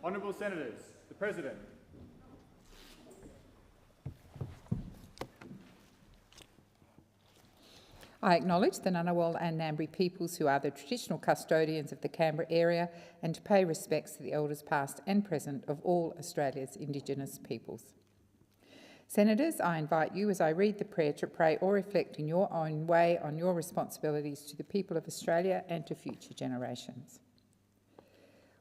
Honourable Senators, the President. I acknowledge the Ngunnawal and Ngambri peoples who are the traditional custodians of the Canberra area and to pay respects to the elders past and present of all Australia's Indigenous peoples. Senators, I invite you as I read the prayer to pray or reflect in your own way on your responsibilities to the people of Australia and to future generations.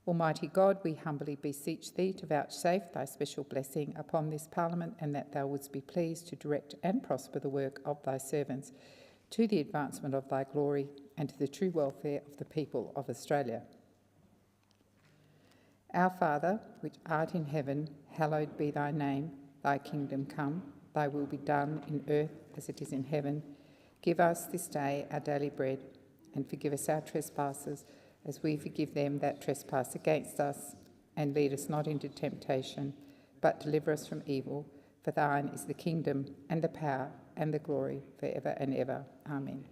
Almighty God, we humbly beseech thee to vouchsafe thy special blessing upon this Parliament and that thou wouldst be pleased to direct and prosper the work of thy servants to the advancement of thy glory and to the true welfare of the people of Australia. Our Father, which art in heaven, hallowed be thy name. Thy kingdom come, thy will be done in earth as it is in heaven. Give us this day our daily bread, and forgive us our trespasses, as we forgive them that trespass against us. And lead us not into temptation, but deliver us from evil. For thine is the kingdom, and the power, and the glory, forever and ever. Amen.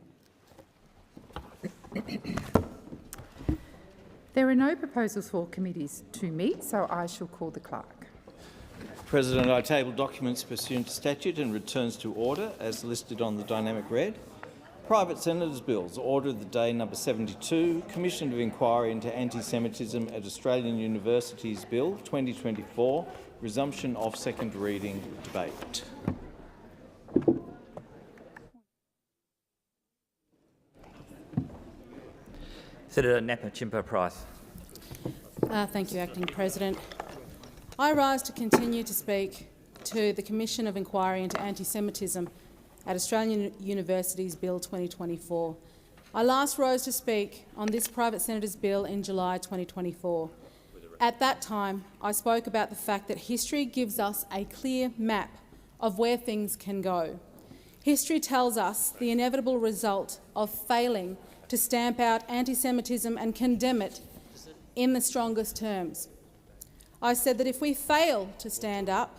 There are no proposals for committees to meet, so I shall call the clerk. President, I table documents pursuant to statute and returns to order as listed on the dynamic red. Private Senators' Bills, Order of the Day number 72, Commission of Inquiry into Anti-Semitism at Australian Universities Bill 2024, resumption of second reading debate. Senator Napper-Chimper-Price. Thank you, Acting President. I rise to continue to speak to the Commission of Inquiry into Anti-Semitism at Australian Universities Bill 2024. I last rose to speak on this private senator's bill in July 2024. At that time, I spoke about the fact that history gives us a clear map of where things can go. History tells us the inevitable result of failing to stamp out anti-Semitism and condemn it in the strongest terms. I said that if we fail to stand up,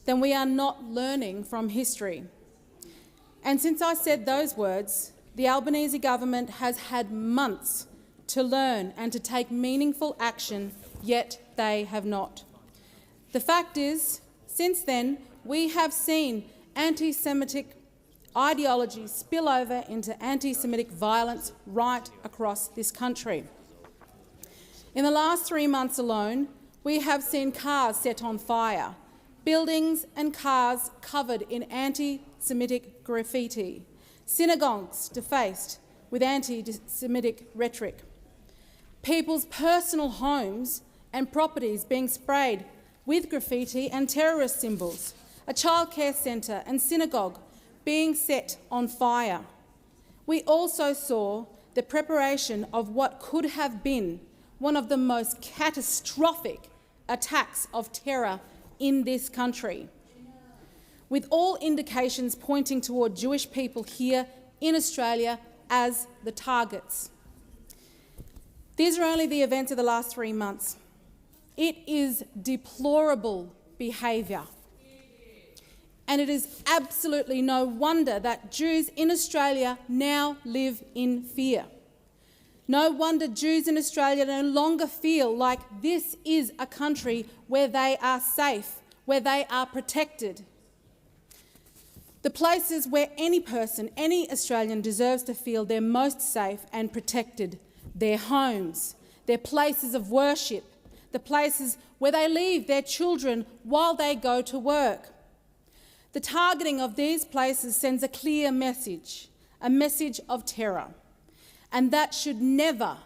then we are not learning from history. And since I said those words, the Albanese government has had months to learn and to take meaningful action, yet they have not. The fact is, since then, we have seen anti-Semitic ideology spill over into anti-Semitic violence right across this country. In the last 3 months alone, we have seen cars set on fire, buildings and cars covered in anti-Semitic graffiti, synagogues defaced with anti-Semitic rhetoric, people's personal homes and properties being sprayed with graffiti and terrorist symbols, a childcare centre and synagogue being set on fire. We also saw the preparation of what could have been one of the most catastrophic attacks of terror in this country, with all indications pointing toward Jewish people here in Australia as the targets. These are only the events of the last 3 months. It is deplorable behaviour, and it is absolutely no wonder that Jews in Australia now live in fear. No wonder Jews in Australia no longer feel like this is a country where they are safe, where they are protected. The places where any person, any Australian deserves to feel they're most safe and protected, their homes, their places of worship, the places where they leave their children while they go to work. The targeting of these places sends a clear message, a message of terror. And that should never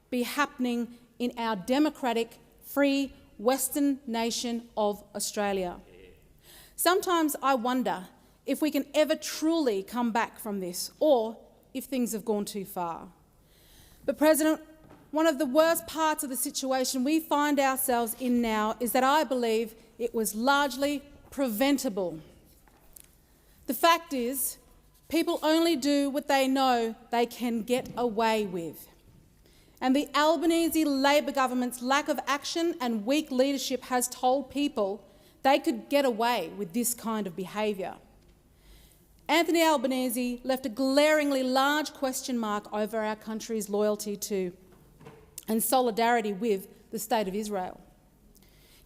be happening in our democratic, free, Western nation of Australia. Sometimes I wonder if we can ever truly come back from this, or if things have gone too far. But, President, one of the worst parts of the situation we find ourselves in now is that I believe it was largely preventable. The fact is, people only do what they know they can get away with. And the Albanese Labor government's lack of action and weak leadership has told people they could get away with this kind of behaviour. Anthony Albanese left a glaringly large question mark over our country's loyalty to and solidarity with the State of Israel.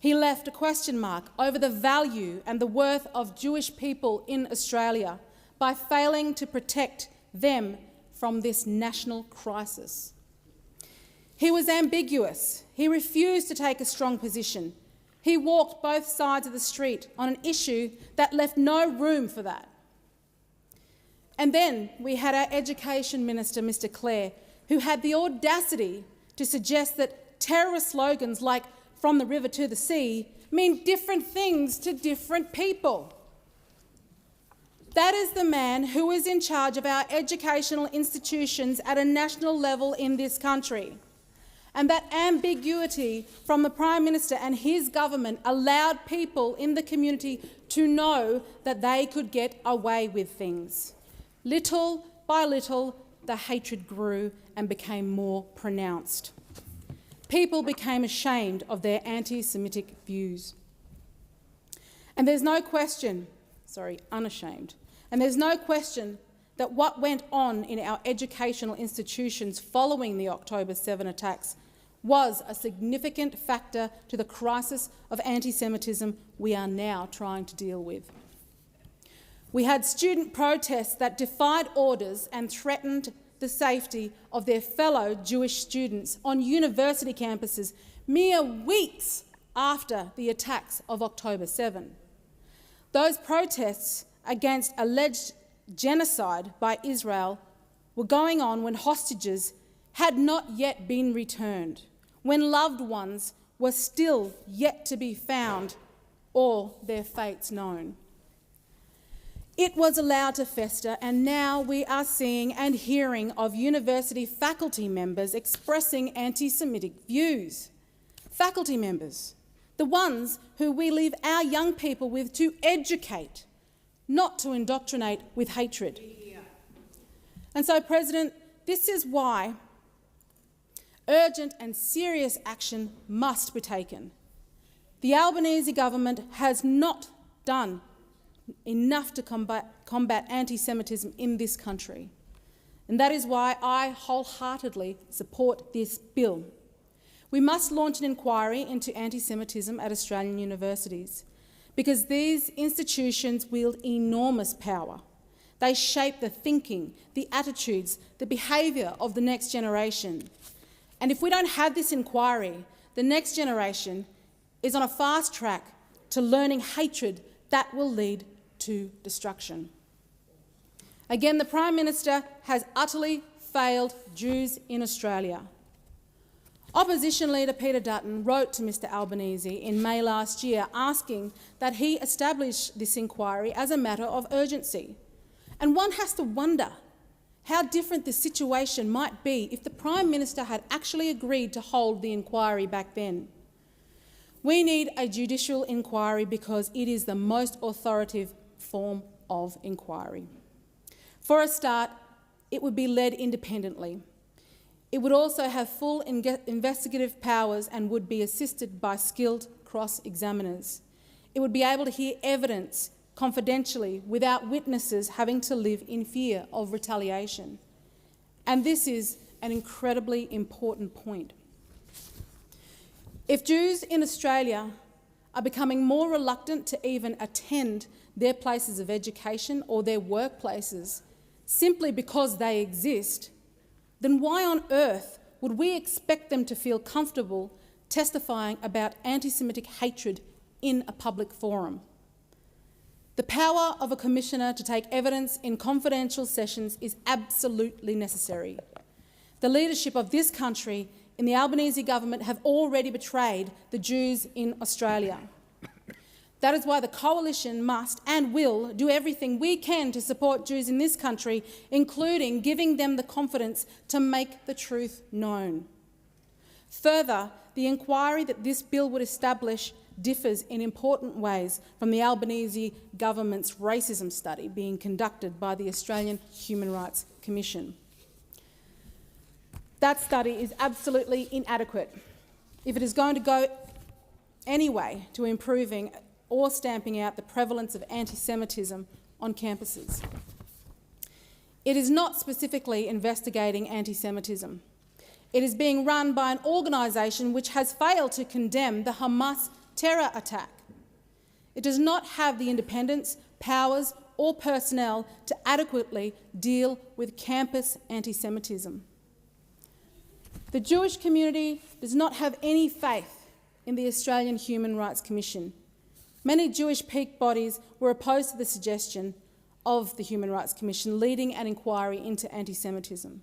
He left a question mark over the value and the worth of Jewish people in Australia by failing to protect them from this national crisis. He was ambiguous. He refused to take a strong position. He walked both sides of the street on an issue that left no room for that. And then we had our Education Minister, Mr Clare, who had the audacity to suggest that terrorist slogans like "from the river to the sea" mean different things to different people. That is the man who is in charge of our educational institutions at a national level in this country. And that ambiguity from the Prime Minister and his government allowed people in the community to know that they could get away with things. Little by little, the hatred grew and became more pronounced. People became ashamed of their anti-Semitic views. And there's no question, unashamed, and there's no question that what went on in our educational institutions following the October 7 attacks was a significant factor to the crisis of anti-Semitism we are now trying to deal with. We had student protests that defied orders and threatened the safety of their fellow Jewish students on university campuses mere weeks after the attacks of October 7. Those protests against alleged genocide by Israel were going on when hostages had not yet been returned, when loved ones were still yet to be found or their fates known. It was allowed to fester, and now we are seeing and hearing of university faculty members expressing anti-Semitic views. Faculty members, the ones who we leave our young people with to educate, not to indoctrinate with hatred. And so, President, this is why urgent and serious action must be taken. The Albanese government has not done enough to combat anti-Semitism in this country. And that is why I wholeheartedly support this bill. We must launch an inquiry into anti-Semitism at Australian universities because these institutions wield enormous power. They shape the thinking, the attitudes, the behaviour of the next generation. And if we don't have this inquiry, the next generation is on a fast track to learning hatred that will lead to destruction. Again, the Prime Minister has utterly failed Jews in Australia. Opposition leader Peter Dutton wrote to Mr Albanese in May last year asking that he establish this inquiry as a matter of urgency. And one has to wonder how different the situation might be if the Prime Minister had actually agreed to hold the inquiry back then. We need a judicial inquiry because it is the most authoritative form of inquiry. For a start, it would be led independently. It would also have full investigative powers and would be assisted by skilled cross-examiners. It would be able to hear evidence confidentially without witnesses having to live in fear of retaliation. And this is an incredibly important point. If Jews in Australia are becoming more reluctant to even attend their places of education or their workplaces simply because they exist, then why on earth would we expect them to feel comfortable testifying about anti-Semitic hatred in a public forum? The power of a commissioner to take evidence in confidential sessions is absolutely necessary. The leadership of this country in the Albanese government have already betrayed the Jews in Australia. That is why the coalition must and will do everything we can to support Jews in this country, including giving them the confidence to make the truth known. Further, the inquiry that this bill would establish differs in important ways from the Albanese government's racism study being conducted by the Australian Human Rights Commission. That study is absolutely inadequate if it is going to go any way to improving or stamping out the prevalence of anti-Semitism on campuses. It is not specifically investigating anti-Semitism. It is being run by an organisation which has failed to condemn the Hamas terror attack. It does not have the independence, powers or personnel to adequately deal with campus anti-Semitism. The Jewish community does not have any faith in the Australian Human Rights Commission. Many Jewish peak bodies were opposed to the suggestion of the Human Rights Commission leading an inquiry into anti-Semitism.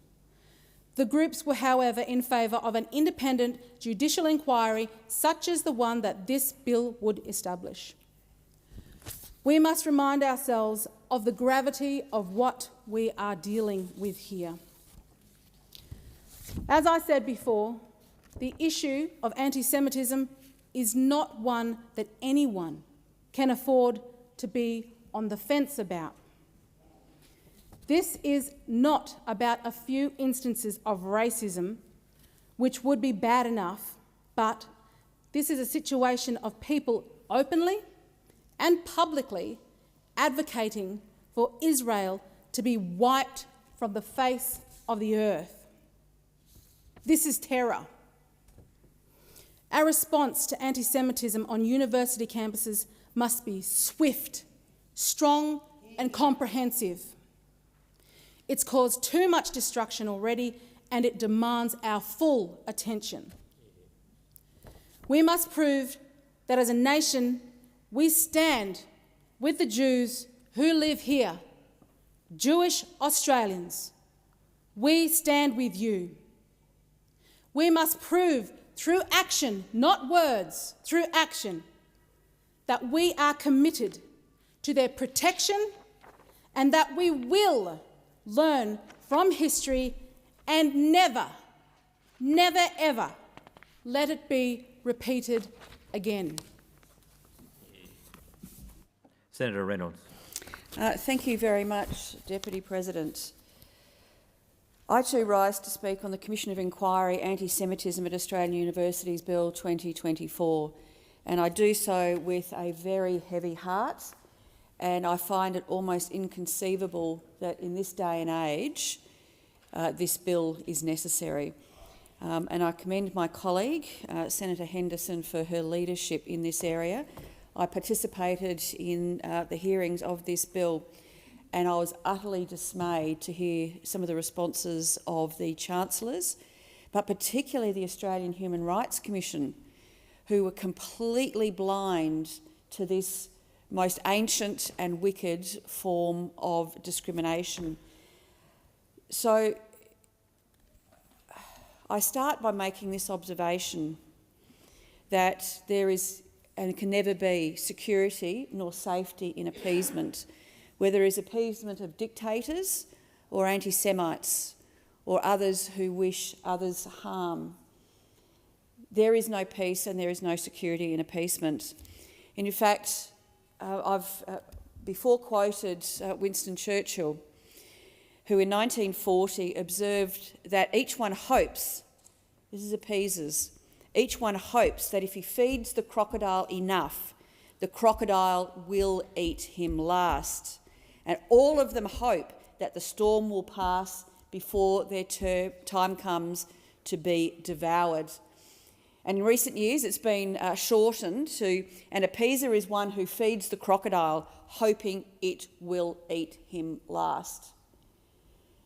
The groups were, however, in favour of an independent judicial inquiry such as the one that this bill would establish. We must remind ourselves of the gravity of what we are dealing with here. As I said before, the issue of anti-Semitism is not one that anyone can afford to be on the fence about. This is not about a few instances of racism, which would be bad enough, but this is a situation of people openly and publicly advocating for Israel to be wiped from the face of the earth. This is terror. Our response to anti-Semitism on university campuses must be swift, strong and comprehensive. It's caused too much destruction already and it demands our full attention. We must prove that as a nation we stand with the Jews who live here, Jewish Australians. We stand with you. We must prove through action, not words, through action, that we are committed to their protection and that we will learn from history and never, never ever let it be repeated again. Senator Reynolds. Thank you very much, Deputy President. I too rise to speak on the Commission of Inquiry Anti-Semitism at Australian Universities Bill 2024, and I do so with a very heavy heart, and I find it almost inconceivable that in this day and age this bill is necessary. And I commend my colleague, Senator Henderson, for her leadership in this area. I participated in the hearings of this bill and I was utterly dismayed to hear some of the responses of the Chancellors, but particularly the Australian Human Rights Commission, who were completely blind to this most ancient and wicked form of discrimination. So I start by making this observation that there is and can never be security nor safety in appeasement, where there is appeasement of dictators or anti-Semites or others who wish others harm. There is no peace and there is no security in appeasement. And in fact, I've before quoted Winston Churchill, who in 1940 observed that each one hopes, this is appeasers, each one hopes that if he feeds the crocodile enough, the crocodile will eat him last. And all of them hope that the storm will pass before their time comes to be devoured. And in recent years it's been shortened to, an appeaser is one who feeds the crocodile hoping it will eat him last.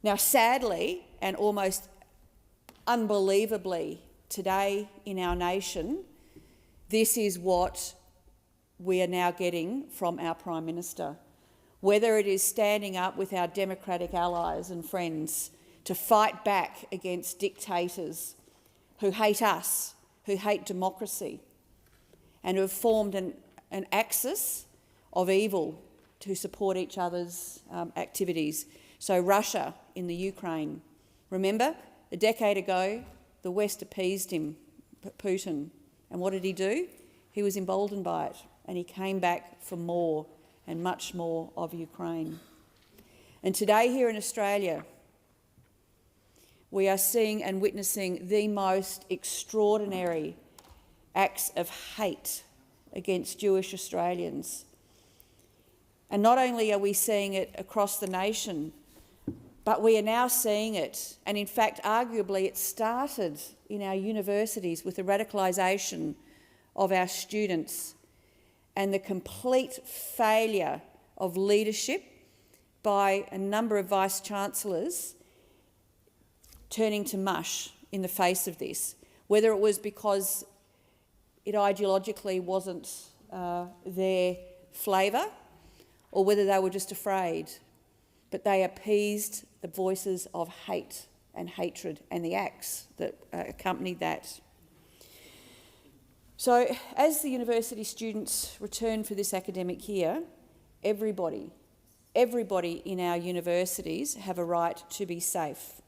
Now sadly and almost unbelievably today in our nation, this is what we are now getting from our Prime Minister. Whether it is standing up with our democratic allies and friends to fight back against dictators who hate us, who hate democracy, and who have formed an axis of evil to support each other's activities. So Russia in the Ukraine. Remember, a decade ago, the West appeased him, Putin, and what did he do? He was emboldened by it, and he came back for more and much more of Ukraine. And today here in Australia, we are seeing and witnessing the most extraordinary acts of hate against Jewish Australians. And not only are we seeing it across the nation, but we are now seeing it, and in fact arguably it started in our universities with the radicalisation of our students and the complete failure of leadership by a number of vice-chancellors turning to mush in the face of this, whether it was because it ideologically wasn't their flavour or whether they were just afraid, but they appeased the voices of hate and hatred and the acts that accompanied that. So as the university students return for this academic year, everybody in our universities have a right to be safe.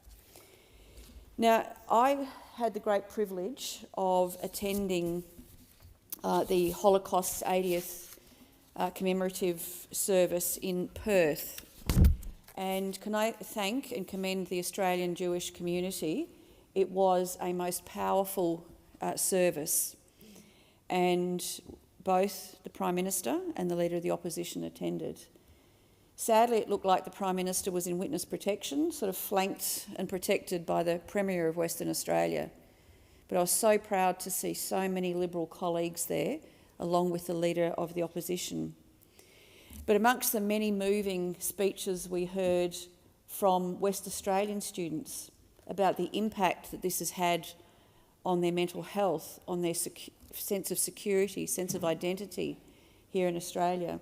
Now, I had the great privilege of attending the Holocaust's 80th commemorative service in Perth. And can I thank and commend the Australian Jewish community? It was a most powerful service. And both the Prime Minister and the Leader of the Opposition attended. Sadly, it looked like the Prime Minister was in witness protection, sort of flanked and protected by the Premier of Western Australia. But I was so proud to see so many Liberal colleagues there, along with the Leader of the Opposition. But amongst the many moving speeches we heard from West Australian students about the impact that this has had on their mental health, on their sense of security, sense of identity here in Australia.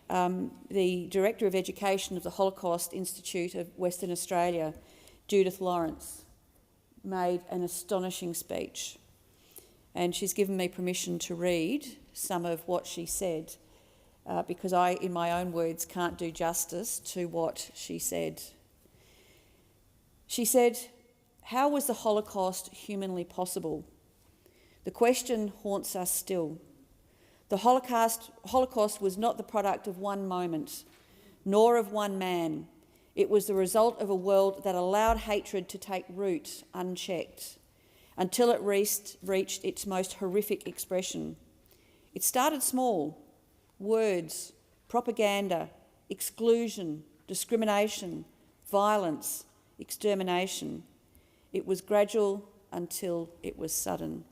The Director of Education of the Holocaust Institute of Western Australia, Judith Lawrence, made an astonishing speech. And she's given me permission to read some of what she said, because I, in my own words, can't do justice to what she said. She said, "How was the Holocaust humanly possible? The question haunts us still. The Holocaust was not the product of one moment, nor of one man. It was the result of a world that allowed hatred to take root unchecked until it reached its most horrific expression. It started small: words, propaganda, exclusion, discrimination, violence, extermination. It was gradual until it was sudden."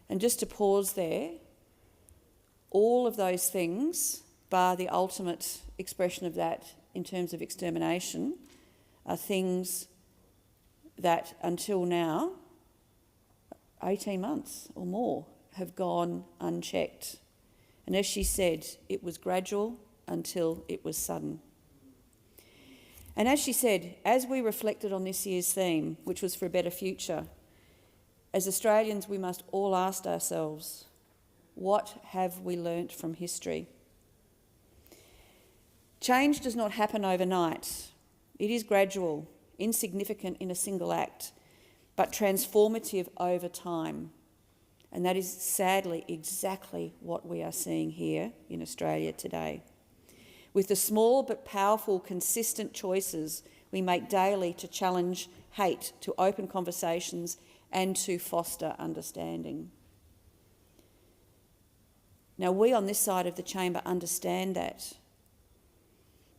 And just to pause there, all of those things, bar the ultimate expression of that in terms of extermination, are things that until now, 18 months or more, have gone unchecked. And as she said, it was gradual until it was sudden. And as she said, as we reflected on this year's theme, which was for a better future, as Australians, we must all ask ourselves, what have we learnt from history? Change does not happen overnight. It is gradual, insignificant in a single act, but transformative over time. And that is sadly exactly what we are seeing here in Australia today. With the small but powerful, consistent choices we make daily to challenge hate, to open conversations, and to foster understanding. Now, we on this side of the chamber understand that,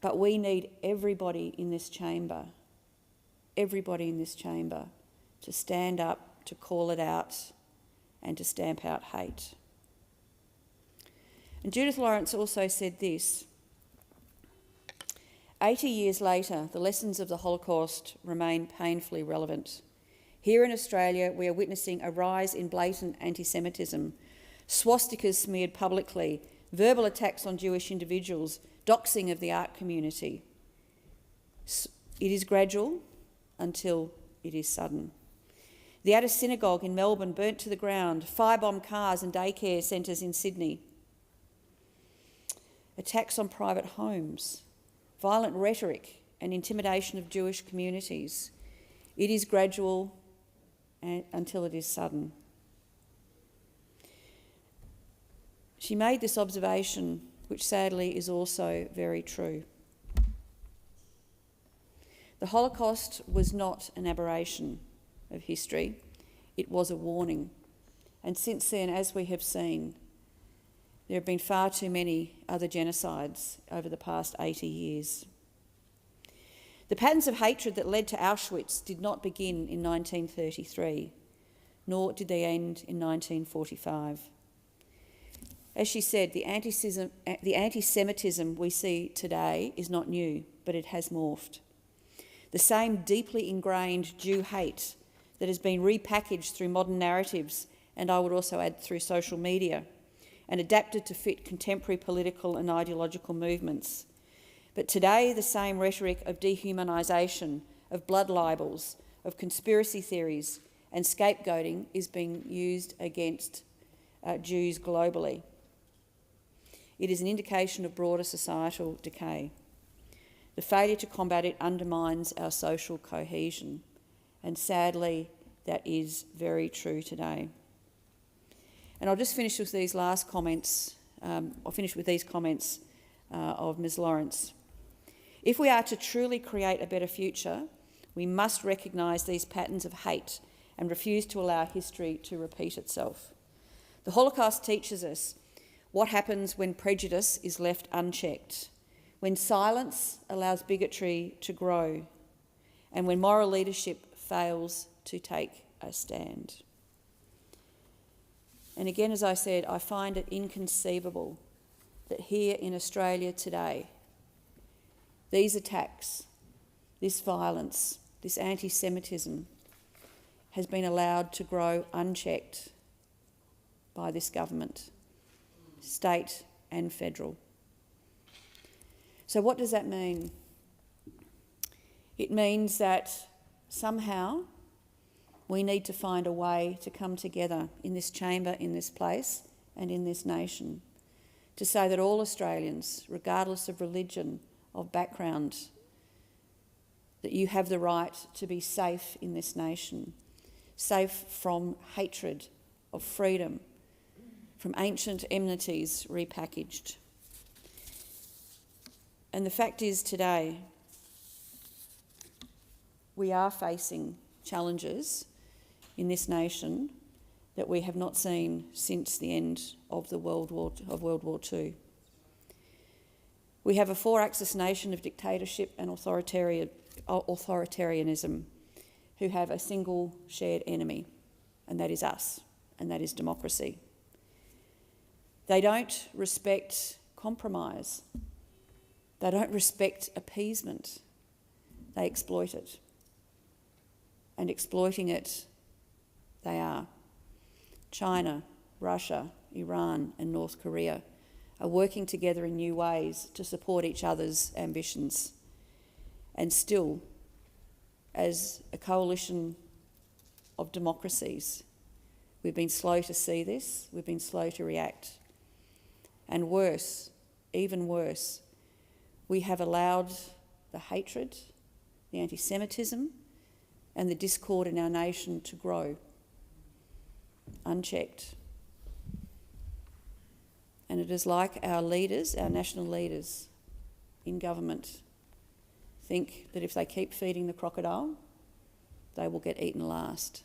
but we need everybody in this chamber to stand up, to call it out, and to stamp out hate. And Judith Lawrence also said this: 80 years later, the lessons of the Holocaust remain painfully relevant. Here in Australia, we are witnessing a rise in blatant anti-Semitism, swastikas smeared publicly, verbal attacks on Jewish individuals, doxing of the art community. It is gradual until it is sudden. The Addis Synagogue in Melbourne burnt to the ground, firebombed cars and daycare centres in Sydney. Attacks on private homes, violent rhetoric and intimidation of Jewish communities. It is gradual until it is sudden. She made this observation, which sadly is also very true. The Holocaust was not an aberration of history, it was a warning. And since then, as we have seen, there have been far too many other genocides over the past 80 years. The patterns of hatred that led to Auschwitz did not begin in 1933. nor did they end in 1945. As she said, the anti-Semitism we see today is not new, but it has morphed. The same deeply ingrained Jew hate that has been repackaged through modern narratives, and I would also add through social media, and adapted to fit contemporary political and ideological movements. But today, the same rhetoric of dehumanisation, of blood libels, of conspiracy theories and scapegoating is being used against Jews globally. It is an indication of broader societal decay. The failure to combat it undermines our social cohesion, and sadly, that is very true today. And I'll just finish with these last comments. I'll finish with these comments of Ms. Lawrence. If we are to truly create a better future, we must recognise these patterns of hate and refuse to allow history to repeat itself. The Holocaust teaches us what happens when prejudice is left unchecked, when silence allows bigotry to grow, and when moral leadership fails to take a stand. And again, as I said, I find it inconceivable that here in Australia today, these attacks, this violence, this anti-Semitism has been allowed to grow unchecked by this government, state and federal. So what does that mean? It means that somehow we need to find a way to come together in this chamber, in this place and in this nation to say that all Australians, regardless of religion, of background, that you have the right to be safe in this nation, safe from hatred, of freedom, from ancient enmities repackaged. And the fact is today, we are facing challenges in this nation that we have not seen since the end of World War II. We have a four-axis nation of dictatorship and authoritarianism who have a single shared enemy, and that is us, and that is democracy. They don't respect compromise. They don't respect appeasement. They exploit it. And exploiting it, they are. China, Russia, Iran and North Korea are working together in new ways to support each other's ambitions. And still, as a coalition of democracies, we've been slow to see this, we've been slow to react. And worse, even worse, we have allowed the hatred, the anti-Semitism and the discord in our nation to grow, unchecked. And it is like our leaders, our national leaders in government, think that if they keep feeding the crocodile, they will get eaten last.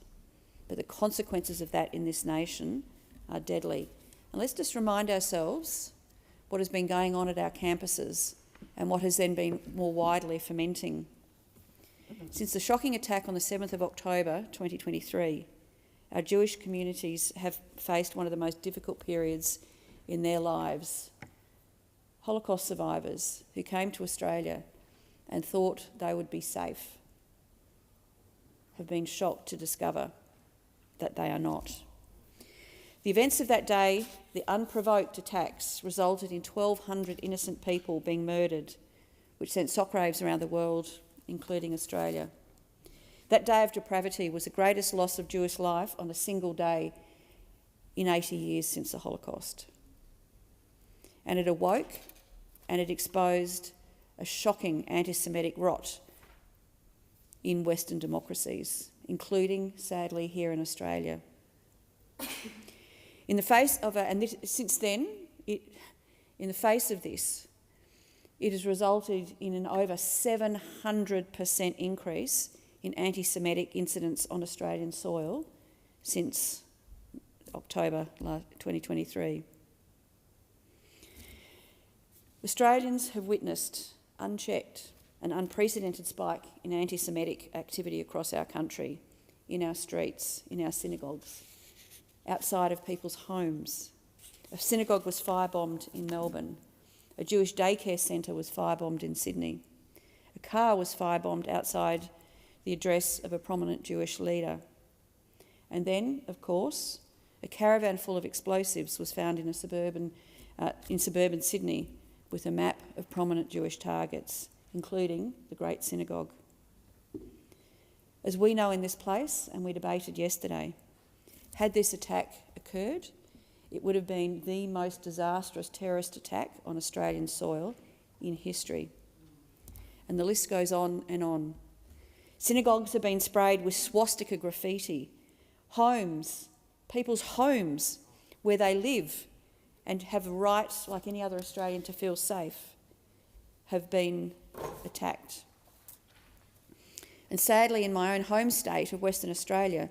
But the consequences of that in this nation are deadly. And let's just remind ourselves what has been going on at our campuses and what has then been more widely fermenting. Since the shocking attack on the 7th of October 2023, our Jewish communities have faced one of the most difficult periods in their lives. Holocaust survivors who came to Australia and thought they would be safe have been shocked to discover that they are not. The events of that day, the unprovoked attacks, resulted in 1,200 innocent people being murdered, which sent shockwaves around the world, including Australia. That day of depravity was the greatest loss of Jewish life on a single day in 80 years since the Holocaust. And it awoke and it exposed a shocking anti-Semitic rot in Western democracies, including, sadly, here in Australia. In the face of in the face of this, it has resulted in an over 700% increase in anti-Semitic incidents on Australian soil since October 2023. Australians have witnessed, unchecked, an unprecedented spike in anti-Semitic activity across our country in our streets, in our synagogues, outside of people's homes. A synagogue was firebombed in Melbourne. A Jewish daycare centre was firebombed in Sydney. A car was firebombed outside the address of a prominent Jewish leader. And then, of course, a caravan full of explosives was found in suburban Sydney with a map of prominent Jewish targets, including the Great Synagogue. As we know in this place, and we debated yesterday, had this attack occurred, it would have been the most disastrous terrorist attack on Australian soil in history. And the list goes on and on. Synagogues have been sprayed with swastika graffiti. Homes, people's homes where they live and have a right, like any other Australian, to feel safe, have been attacked. And sadly, in my own home state of Western Australia,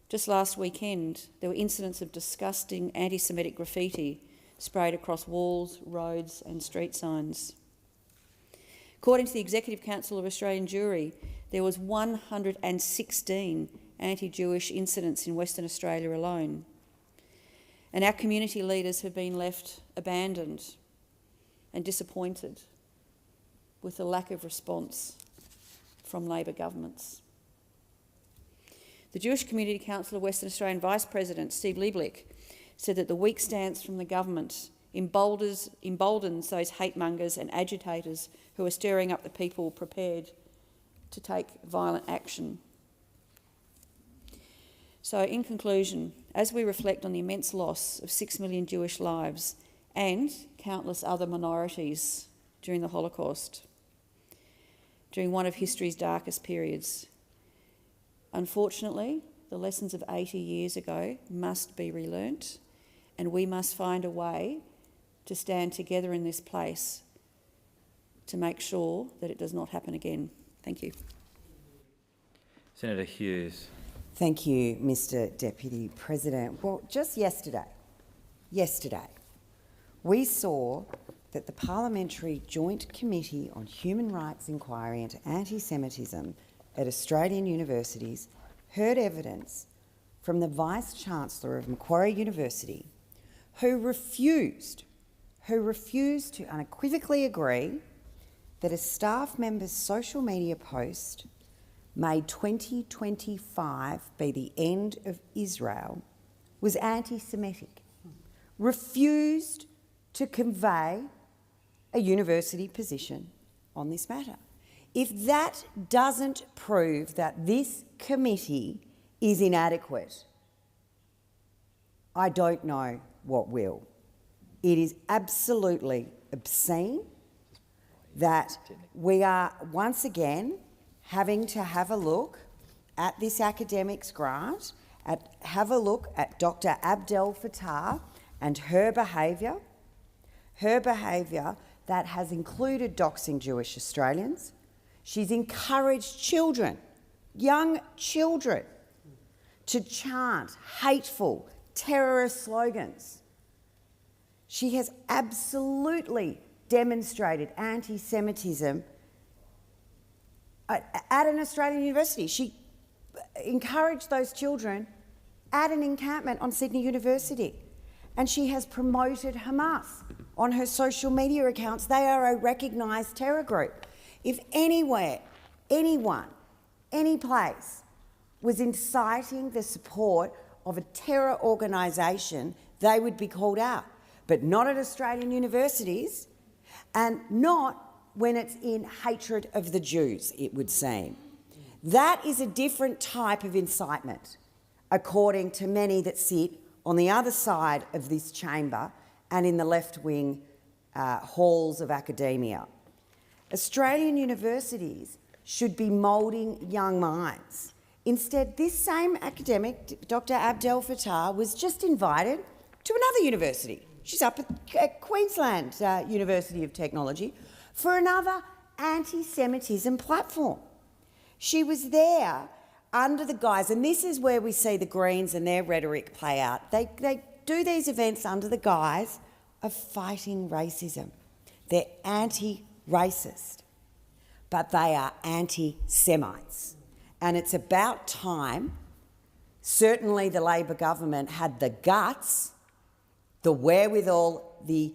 just last weekend, there were incidents of disgusting anti-Semitic graffiti sprayed across walls, roads and street signs. According to the Executive Council of Australian Jewry, there was 116 anti-Jewish incidents in Western Australia alone. And our community leaders have been left abandoned and disappointed with the lack of response from Labor governments. The Jewish Community Council of Western Australian Vice President Steve Lieblich said that the weak stance from the government emboldens those hate mongers and agitators who are stirring up the people prepared to take violent action. So, in conclusion, as we reflect on the immense loss of 6 million Jewish lives and countless other minorities during the Holocaust, during one of history's darkest periods, unfortunately, the lessons of 80 years ago must be relearnt, and we must find a way to stand together in this place to make sure that it does not happen again. Thank you. Senator Hughes. Thank you, Mr Deputy President. Well, just yesterday, we saw that the Parliamentary Joint Committee on Human Rights Inquiry into Anti-Semitism at Australian universities heard evidence from the Vice-Chancellor of Macquarie University who refused to unequivocally agree that a staff member's social media post made 2025 be the end of Israel was anti-Semitic, refused to convey a university position on this matter. If that doesn't prove that this committee is inadequate, I don't know what will. It is absolutely obscene that we are once again having to have a look at this academic's grant, have a look at Dr. Abdel Fattah and her behaviour that has included doxing Jewish Australians. She's encouraged children, young children, to chant hateful terrorist slogans. She has absolutely demonstrated anti-Semitism at an Australian university. She encouraged those children at an encampment on Sydney University, and she has promoted Hamas on her social media accounts. They are a recognised terror group. If anywhere, anyone, any place was inciting the support of a terror organisation, they would be called out, but not at Australian universities, and not when it's in hatred of the Jews, it would seem. That is a different type of incitement, according to many that sit on the other side of this chamber and in the left-wing halls of academia. Australian universities should be moulding young minds. Instead, this same academic, Dr. Abdel Fattah, was just invited to another university. She's up at Queensland University of Technology for another anti-Semitism platform. She was there under the guise, and this is where we see the Greens and their rhetoric play out. They do these events under the guise of fighting racism. They're anti-racist, but they are anti-Semites. And it's about time Certainly the Labor government had the guts, the wherewithal, we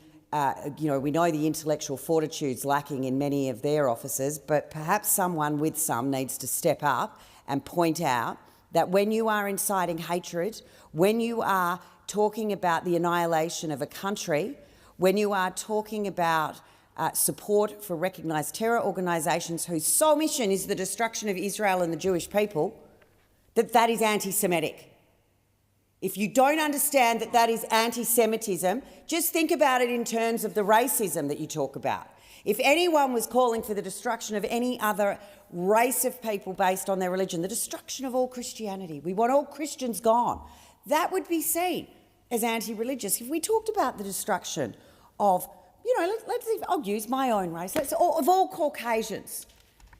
know the intellectual fortitude's lacking in many of their officers, but perhaps someone with some needs to step up and point out that when you are inciting hatred, when you are talking about the annihilation of a country, when you are talking about support for recognised terror organisations whose sole mission is the destruction of Israel and the Jewish people, that is anti-Semitic. If you don't understand that is anti-Semitism, just think about it in terms of the racism that you talk about. If anyone was calling for the destruction of any other race of people based on their religion, the destruction of all Christianity, we want all Christians gone, that would be seen as anti-religious. If we talked about the destruction of, I'll use my own race, of all Caucasians.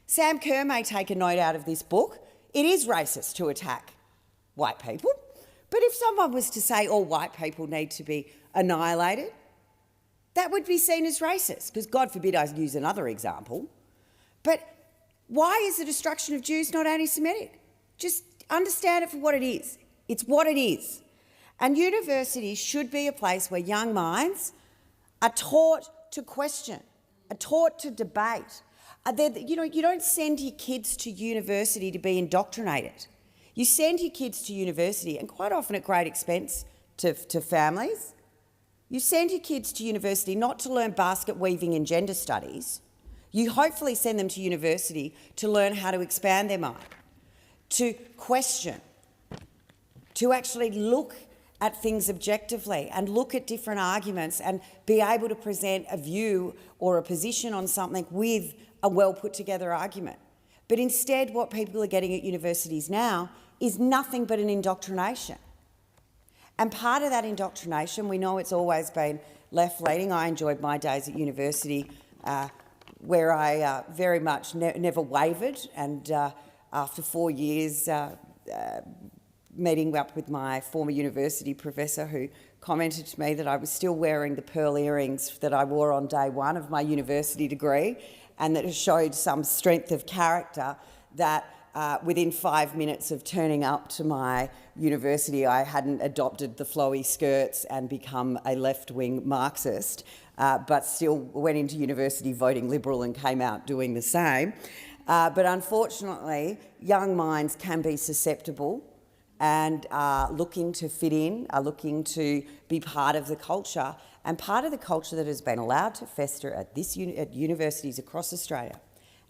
Sam Kerr may take a note out of this book. It is racist to attack white people. But if someone was to say all white people need to be annihilated, that would be seen as racist, because God forbid I use another example. But why is the destruction of Jews not anti-Semitic? Just understand it for what it is. It's what it is. And universities should be a place where young minds are taught to question, are taught to debate. You don't send your kids to university to be indoctrinated. You send your kids to university, and quite often at great expense to families. You send your kids to university not to learn basket weaving and gender studies. You hopefully send them to university to learn how to expand their mind, to question, to actually look at things objectively and look at different arguments and be able to present a view or a position on something with a well put together argument. But instead, what people are getting at universities now is nothing but an indoctrination. And part of that indoctrination, we know it's always been left-leaning. I enjoyed my days at university where I very much never wavered, and after 4 years meeting up with my former university professor, who commented to me that I was still wearing the pearl earrings that I wore on day one of my university degree, and that it showed some strength of character that within 5 minutes of turning up to my university, I hadn't adopted the flowy skirts and become a left-wing Marxist, but still went into university voting Liberal and came out doing the same. But unfortunately, young minds can be susceptible and are looking to fit in, are looking to be part of the culture, and part of the culture that has been allowed to fester at universities across Australia,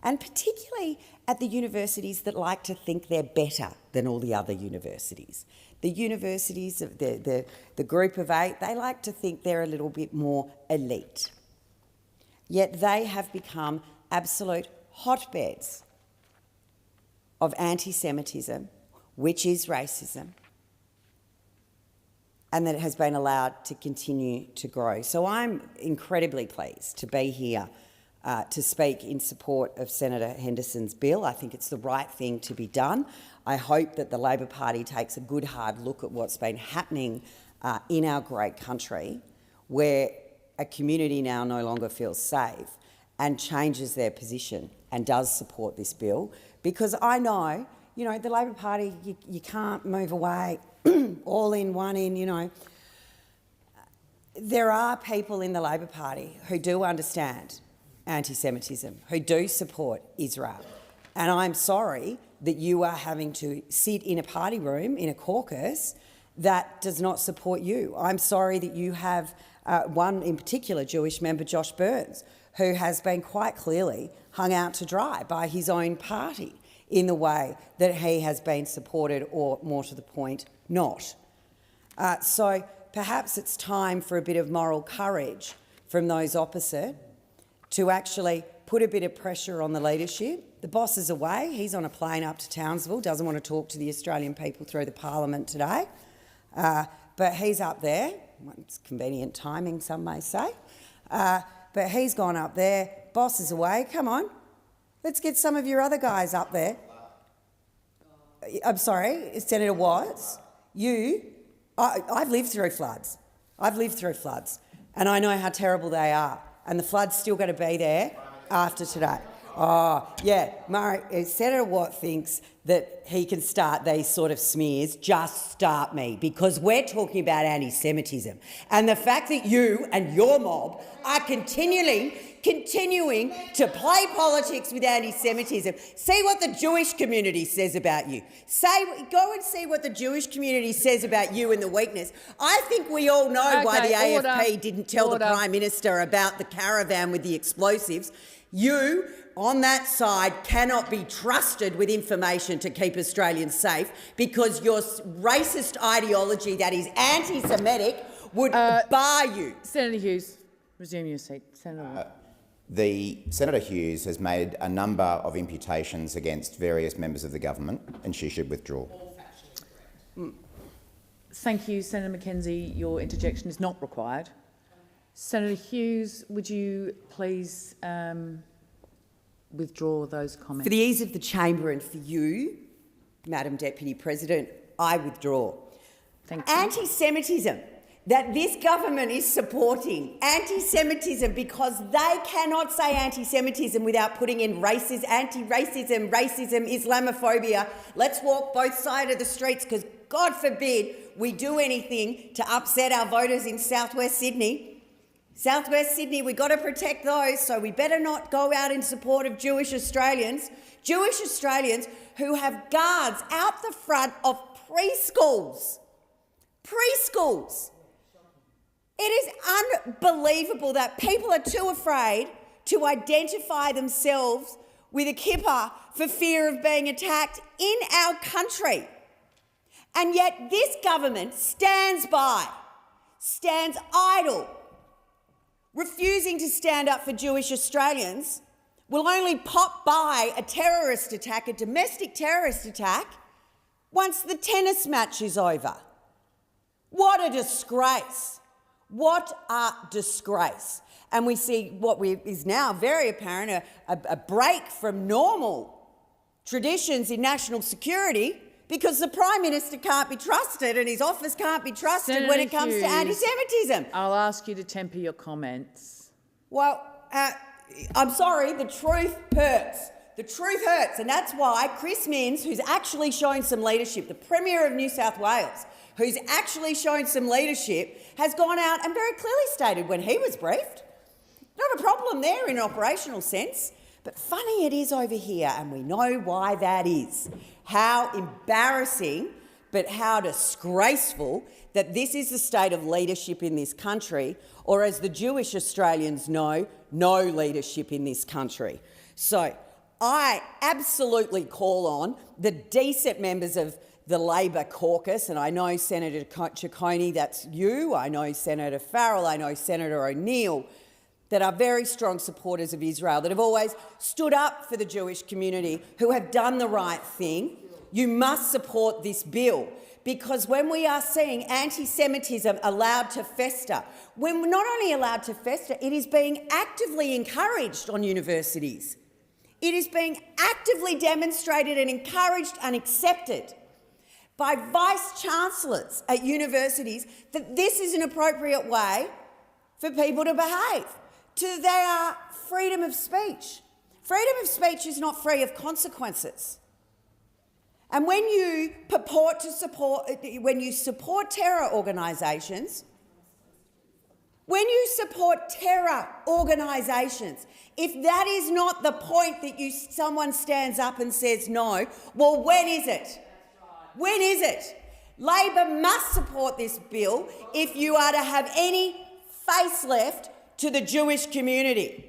and particularly at the universities that like to think they're better than all the other universities. The universities, the group of 8, they like to think they're a little bit more elite. Yet they have become absolute hotbeds of anti-Semitism, which is racism, and that it has been allowed to continue to grow. So I'm incredibly pleased to be here to speak in support of Senator Henderson's bill. I think it's the right thing to be done. I hope that the Labor Party takes a good hard look at what's been happening in our great country, where a community now no longer feels safe, and changes their position and does support this bill. Because I know, the Labor Party, you can't move away, all in, one in, There are people in the Labor Party who do understand anti-Semitism, who do support Israel. And I'm sorry that you are having to sit in a party room, in a caucus, that does not support you. I'm sorry that you have one in particular Jewish member, Josh Burns, who has been quite clearly hung out to dry by his own party in the way that he has been supported, or more to the point, not. So perhaps it's time for a bit of moral courage from those opposite to actually put a bit of pressure on the leadership. The boss is away. He's on a plane up to Townsville, doesn't want to talk to the Australian people through the Parliament today. But he's up there. It's convenient timing, some may say. But he's gone up there. Boss is away. Come on. Let's get some of your other guys up there. I'm sorry, Senator Watts. I've lived through floods. And I know how terrible they are. And the flood's still going to be there after today. Yeah, Murray, Senator Watt thinks that he can start these sort of smears. Just start me, because we're talking about anti-Semitism. And the fact that you and your mob are continuing to play politics with anti-Semitism. See what the Jewish community says about you. Go and see what the Jewish community says about you and the weakness. I think we all know why the AFP didn't tell the Prime Minister about the caravan with the explosives. You, on that side, cannot be trusted with information to keep Australians safe, because your racist ideology that is anti-Semitic would bar you. Senator Hughes, resume your seat. Senator Watt. Senator Hughes has made a number of imputations against various members of the government, and she should withdraw. Thank you, Senator Mackenzie. Your interjection is not required. Senator Hughes, would you please withdraw those comments? For the ease of the chamber and for you, Madam Deputy President, I withdraw. Thank you. Anti-Semitism that this government is supporting, anti-Semitism, because they cannot say anti-Semitism without putting in racism, anti-racism, racism, Islamophobia. Let's walk both sides of the streets, because God forbid we do anything to upset our voters in southwest Sydney. Southwest Sydney, we've got to protect those, so we better not go out in support of Jewish Australians who have guards out the front of preschools. Preschools. It is unbelievable that people are too afraid to identify themselves with a kippah for fear of being attacked in our country. And yet this government stands idle, refusing to stand up for Jewish Australians, will only pop by a terrorist attack, a domestic terrorist attack, once the tennis match is over. What a disgrace. What a disgrace. And we see what is now very apparent, a break from normal traditions in national security, because the Prime Minister can't be trusted and his office can't be trusted Senator when it comes Hughes, to anti-Semitism. I'll ask you to temper your comments. Well, I'm sorry, the truth hurts. The truth hurts, and that's why Chris Minns, who's actually shown some leadership, the Premier of New South Wales, who's actually shown some leadership, has gone out and very clearly stated when he was briefed, not a problem there in an operational sense, but funny it is over here, and we know why that is. How embarrassing, but how disgraceful that this is the state of leadership in this country, or as the Jewish Australians know, no leadership in this country. So I absolutely call on the decent members of the Labor caucus, and I know Senator Ciccone, that's you, I know Senator Farrell, I know Senator O'Neill, that are very strong supporters of Israel, that have always stood up for the Jewish community, who have done the right thing. You must support this bill, because when we are seeing anti-Semitism allowed to fester, when we're not only allowed to fester, it is being actively encouraged on universities. It is being actively demonstrated and encouraged and accepted by vice-chancellors at universities that this is an appropriate way for people to behave. To their freedom of speech. Freedom of speech is not free of consequences. And when you support terror organisations, if that is not the point that someone stands up and says no, well, when is it? When is it? Labor must support this bill if you are to have any face left to the Jewish community.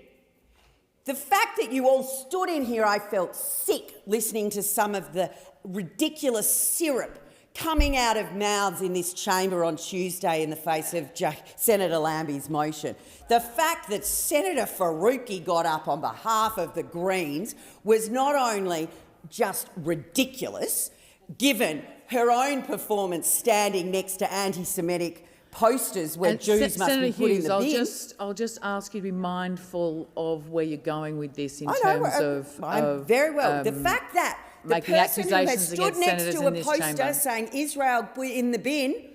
The fact that you all stood in here, I felt sick listening to some of the ridiculous syrup coming out of mouths in this chamber on Tuesday in the face of Senator Lambie's motion. The fact that Senator Faruqi got up on behalf of the Greens was not only just ridiculous, given her own performance standing next to anti-Semitic posters where Jews must be put in the bin. I'll just ask you to be mindful of where you're going with this in terms of very well. The fact that the person who has stood next to a poster saying Israel in the bin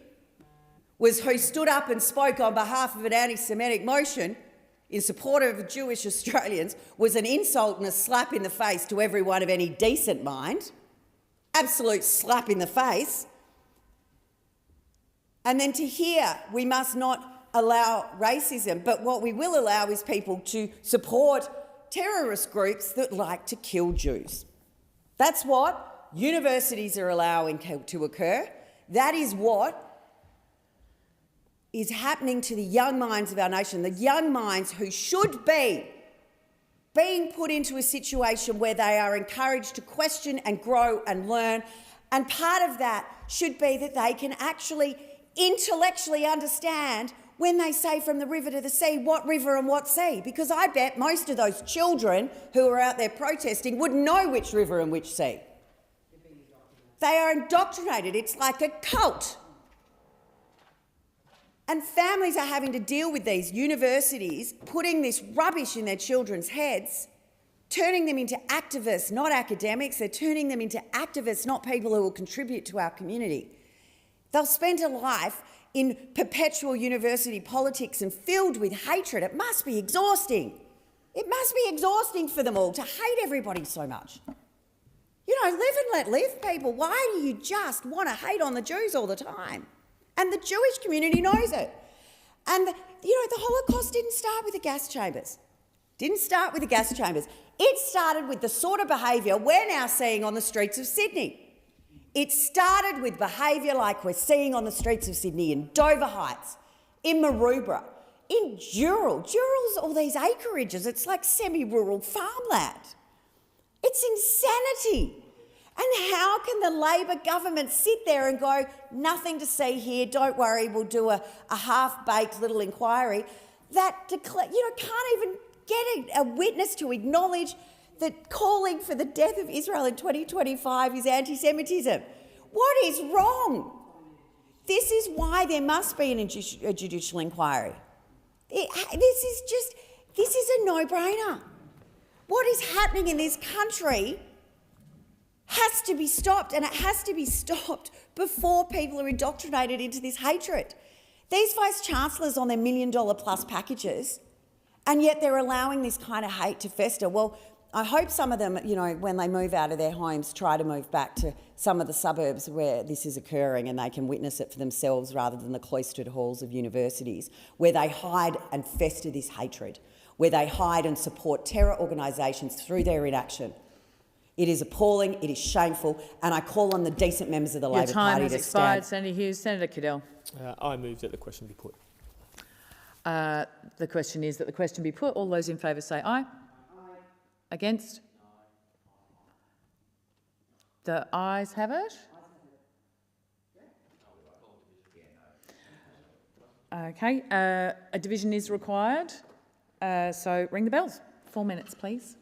was who stood up and spoke on behalf of an anti-Semitic motion in support of Jewish Australians was an insult and a slap in the face to everyone of any decent mind. Absolute slap in the face. And then to hear we must not allow racism, but what we will allow is people to support terrorist groups that like to kill Jews. That's what universities are allowing to occur. That is what is happening to the young minds of our nation, the young minds who should be being put into a situation where they are encouraged to question and grow and learn. And part of that should be that they can actually intellectually understand when they say from the river to the sea, what river and what sea, because I bet most of those children who are out there protesting wouldn't know which river and which sea. They are indoctrinated. It's like a cult. And families are having to deal with these universities putting this rubbish in their children's heads, turning them into activists, not academics. They're turning them into activists, not people who will contribute to our community. They'll spend a life in perpetual university politics and filled with hatred. It must be exhausting. It must be exhausting for them all to hate everybody so much. You know, live and let live, people. Why do you just want to hate on the Jews all the time? And the Jewish community knows it. And, you know, the Holocaust didn't start with the gas chambers. Didn't start with the gas chambers. It started with the sort of behaviour we're now seeing on the streets of Sydney. It started with behaviour like we're seeing on the streets of Sydney, in Dover Heights, in Maroubra, in Dural. Dural's all these acreages. It's like semi-rural farmland. It's insanity. And how can the Labor government sit there and go, nothing to see here, don't worry, we'll do a half-baked little inquiry that can't even get a witness to acknowledge that calling for the death of Israel in 2025 is anti-Semitism. What is wrong? This is why there must be a judicial inquiry. This is a no-brainer. What is happening in this country has to be stopped, and it has to be stopped before people are indoctrinated into this hatred. These vice-chancellors on their $1 million plus packages, and yet they're allowing this kind of hate to fester. Well, I hope some of them, you know, when they move out of their homes, try to move back to some of the suburbs where this is occurring and they can witness it for themselves rather than the cloistered halls of universities, where they hide and fester this hatred, where they hide and support terror organisations through their inaction. It is appalling, it is shameful, and I call on the decent members of the Labor Party to stand. Your time has expired, Senator Hughes. Senator Cadell. I move that the question be put. The question is that the question be put. All those in favour say aye. Aye. Against? The ayes have it. Okay, a division is required, so ring the bells. 4 minutes, please.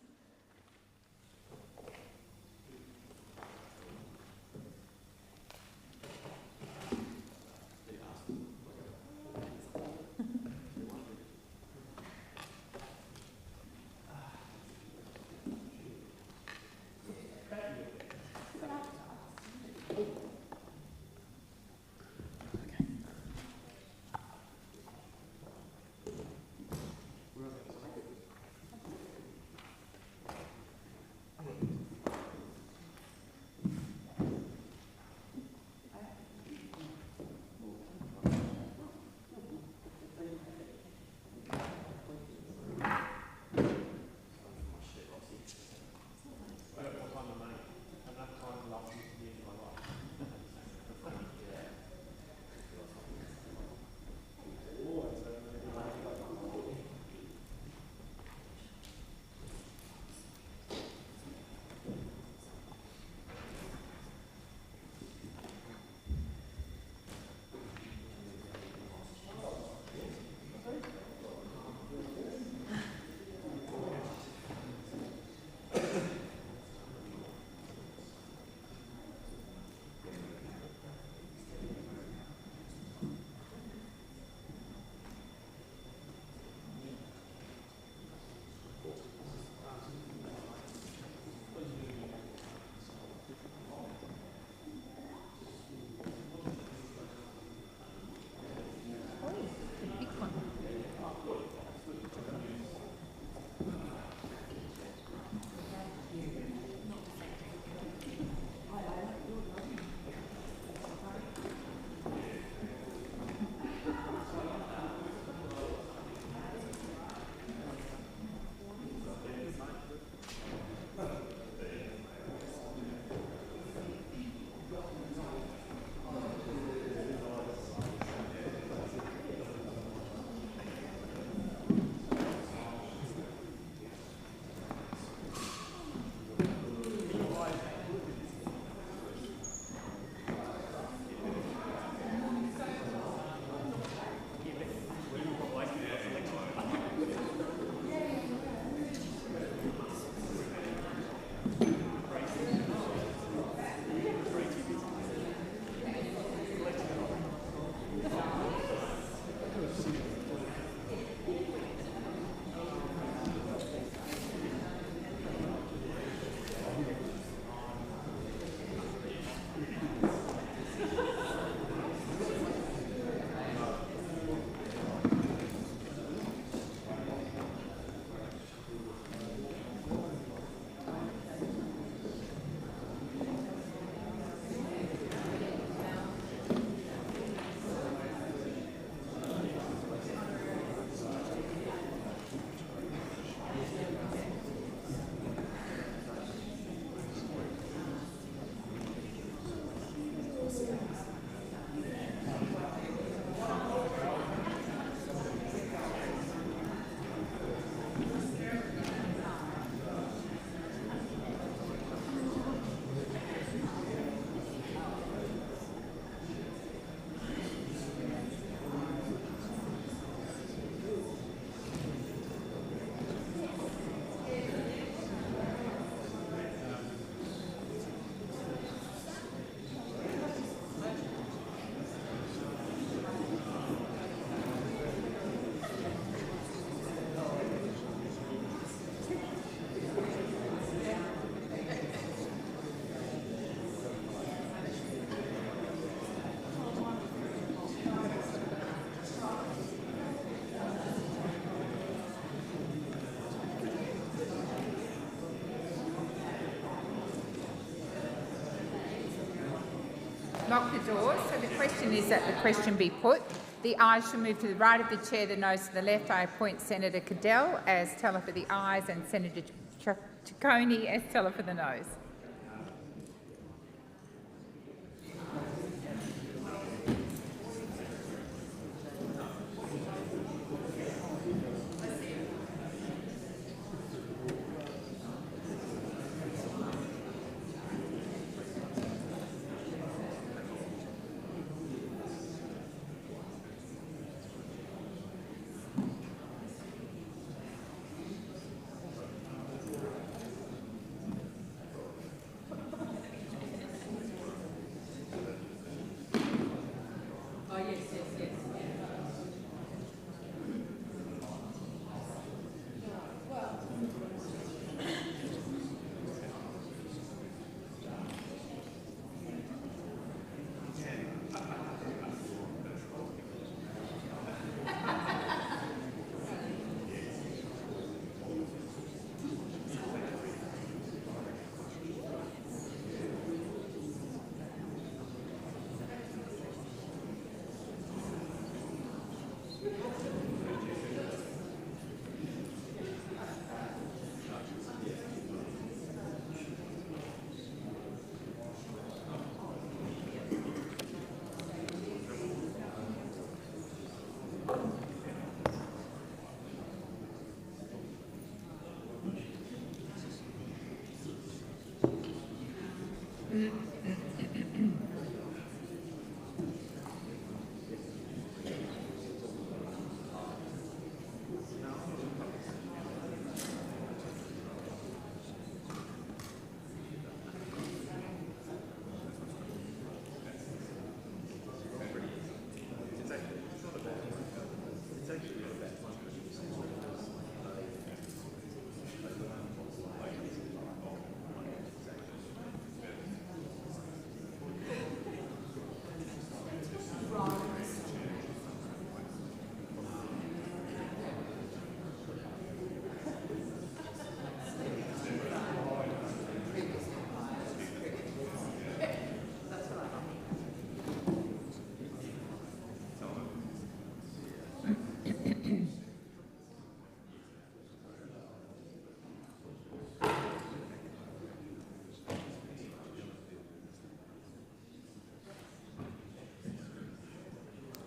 Lock the doors. So the question is that the question be put. The ayes shall move to the right of the chair, the noes to the left. I appoint Senator Cadell as teller for the ayes and Senator Ciccone as teller for the noes.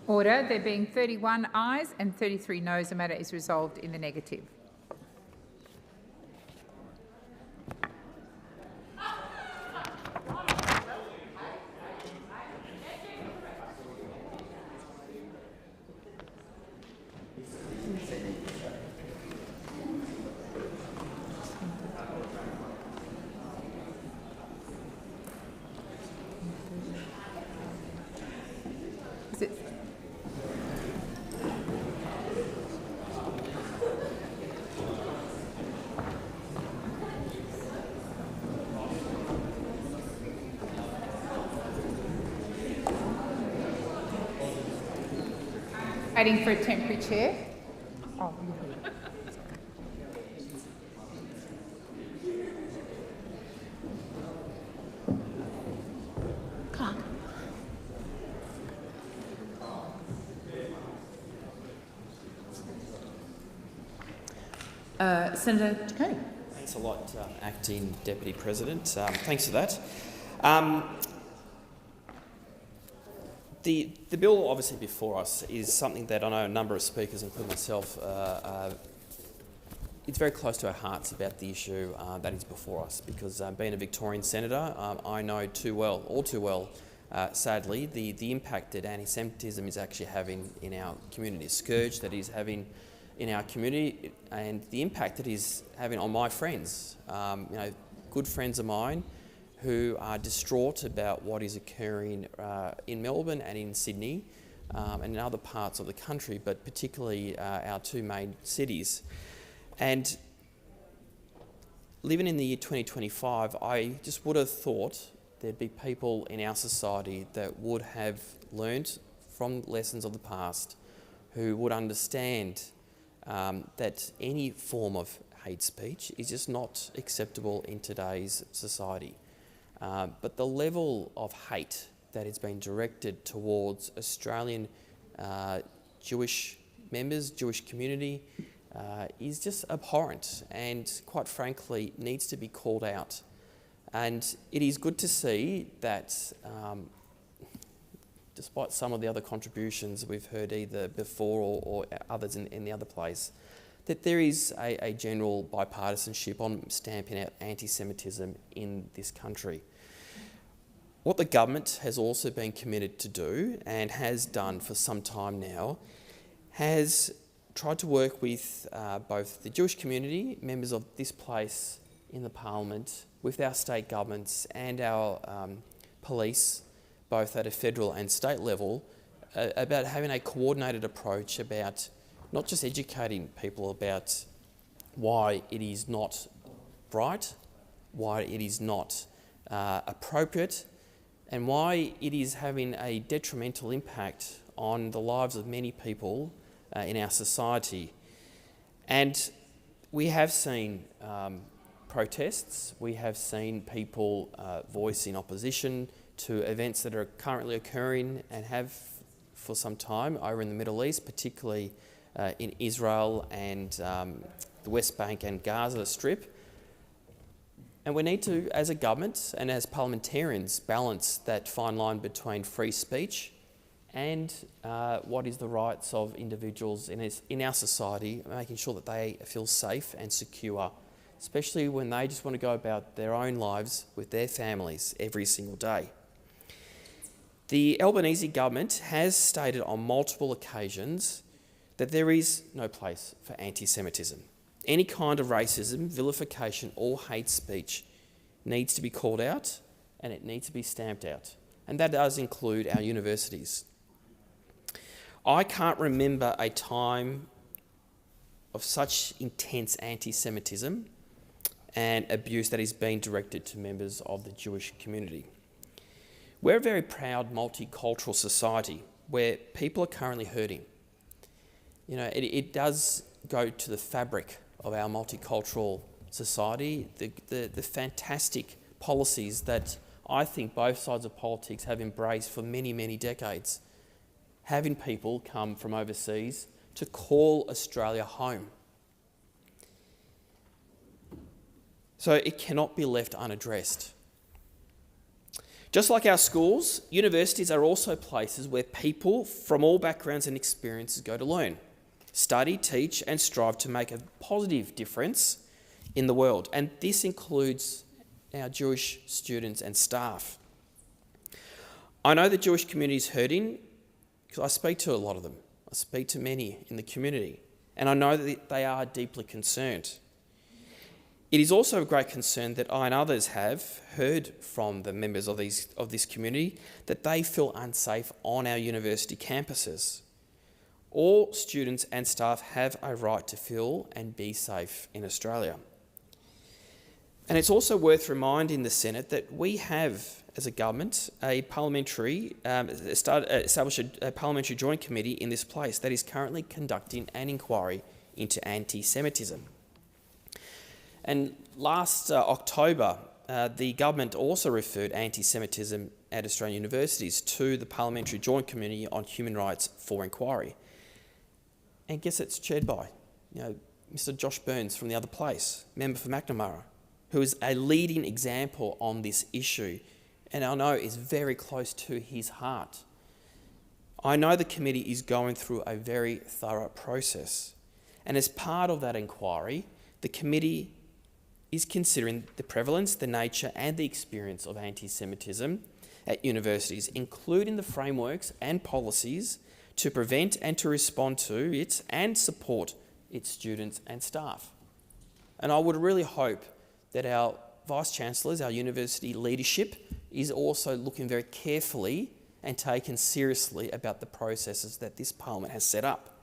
Order. There being 31 ayes and 33 noes, the matter is resolved in the negative. Waiting for a temporary chair. Oh. Clark. Senator Ciccone. Thanks a lot, Acting Deputy President. Thanks for that. The bill obviously before us is something that I know a number of speakers, including myself, it's very close to our hearts about the issue that is before us, because being a Victorian senator, I know all too well, sadly, the impact that anti-Semitism is actually having in our community, a scourge that is having in our community, and the impact that is having on my friends, good friends of mine, who are distraught about what is occurring in Melbourne and in Sydney and in other parts of the country, but particularly our two main cities. And living in the year 2025, I just would have thought there'd be people in our society that would have learnt from lessons of the past, who would understand that any form of hate speech is just not acceptable in today's society. But the level of hate that is being directed towards Australian Jewish members, Jewish community, is just abhorrent and, quite frankly, needs to be called out. And it is good to see that, despite some of the other contributions we've heard either before or others in the other place, that there is a general bipartisanship on stamping out anti-Semitism in this country. What the government has also been committed to do, and has done for some time now, has tried to work with both the Jewish community, members of this place in the Parliament, with our state governments and our police, both at a federal and state level, about having a coordinated approach about not just educating people about why it is not right, why it is not appropriate, and why it is having a detrimental impact on the lives of many people in our society. And we have seen protests, we have seen people voicing opposition to events that are currently occurring and have for some time over in the Middle East, particularly in Israel and the West Bank and Gaza Strip. And we need to, as a government and as parliamentarians, balance that fine line between free speech and what is the rights of individuals in our society, making sure that they feel safe and secure, especially when they just want to go about their own lives with their families every single day. The Albanese government has stated on multiple occasions that there is no place for anti-Semitism. Any kind of racism, vilification or hate speech needs to be called out, and it needs to be stamped out. And that does include our universities. I can't remember a time of such intense anti-Semitism and abuse that is being directed to members of the Jewish community. We're a very proud multicultural society where people are currently hurting. You know, it does go to the fabric of our multicultural society, the fantastic policies that I think both sides of politics have embraced for many, many decades, having people come from overseas to call Australia home. So it cannot be left unaddressed. Just like our schools, universities are also places where people from all backgrounds and experiences go to learn, study, teach and strive to make a positive difference in the world. And this includes our Jewish students and staff. I know the Jewish community is hurting because I speak to a lot of them. I speak to many in the community, and I know that they are deeply concerned. It is also a great concern that I and others have heard from the members of this community that they feel unsafe on our university campuses. All students and staff have a right to feel and be safe in Australia. And it's also worth reminding the Senate that we have, as a government, established a parliamentary joint committee in this place that is currently conducting an inquiry into anti-Semitism. And last October, the government also referred anti-Semitism at Australian universities to the Parliamentary Joint Committee on Human Rights for inquiry. And guess it's chaired by, Mr. Josh Burns from the other place, member for McNamara, who is a leading example on this issue, and I know is very close to his heart. I know the committee is going through a very thorough process, and as part of that inquiry, the committee is considering the prevalence, the nature and the experience of anti-Semitism at universities, including the frameworks and policies to prevent and to respond to it and support its students and staff. And I would really hope that our Vice-Chancellors, our university leadership, is also looking very carefully and taken seriously about the processes that this Parliament has set up.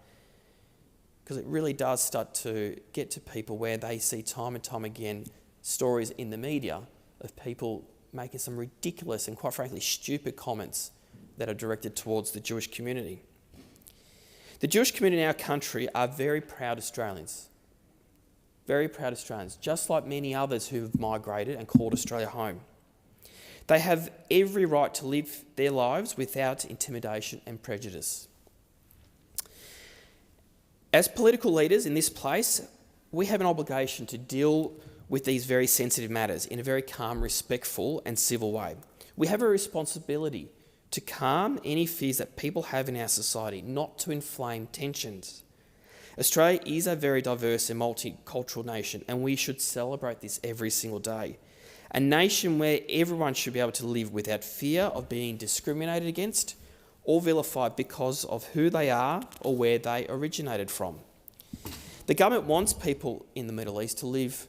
Because it really does start to get to people where they see time and time again stories in the media of people making some ridiculous and quite frankly stupid comments that are directed towards the Jewish community. The Jewish community in our country are very proud Australians. Very proud Australians, just like many others who have migrated and called Australia home. They have every right to live their lives without intimidation and prejudice. As political leaders in this place, we have an obligation to deal with these very sensitive matters in a very calm, respectful and civil way. We have a responsibility to calm any fears that people have in our society, not to inflame tensions. Australia is a very diverse and multicultural nation, and we should celebrate this every single day. A nation where everyone should be able to live without fear of being discriminated against or vilified because of who they are or where they originated from. The government wants people in the Middle East to live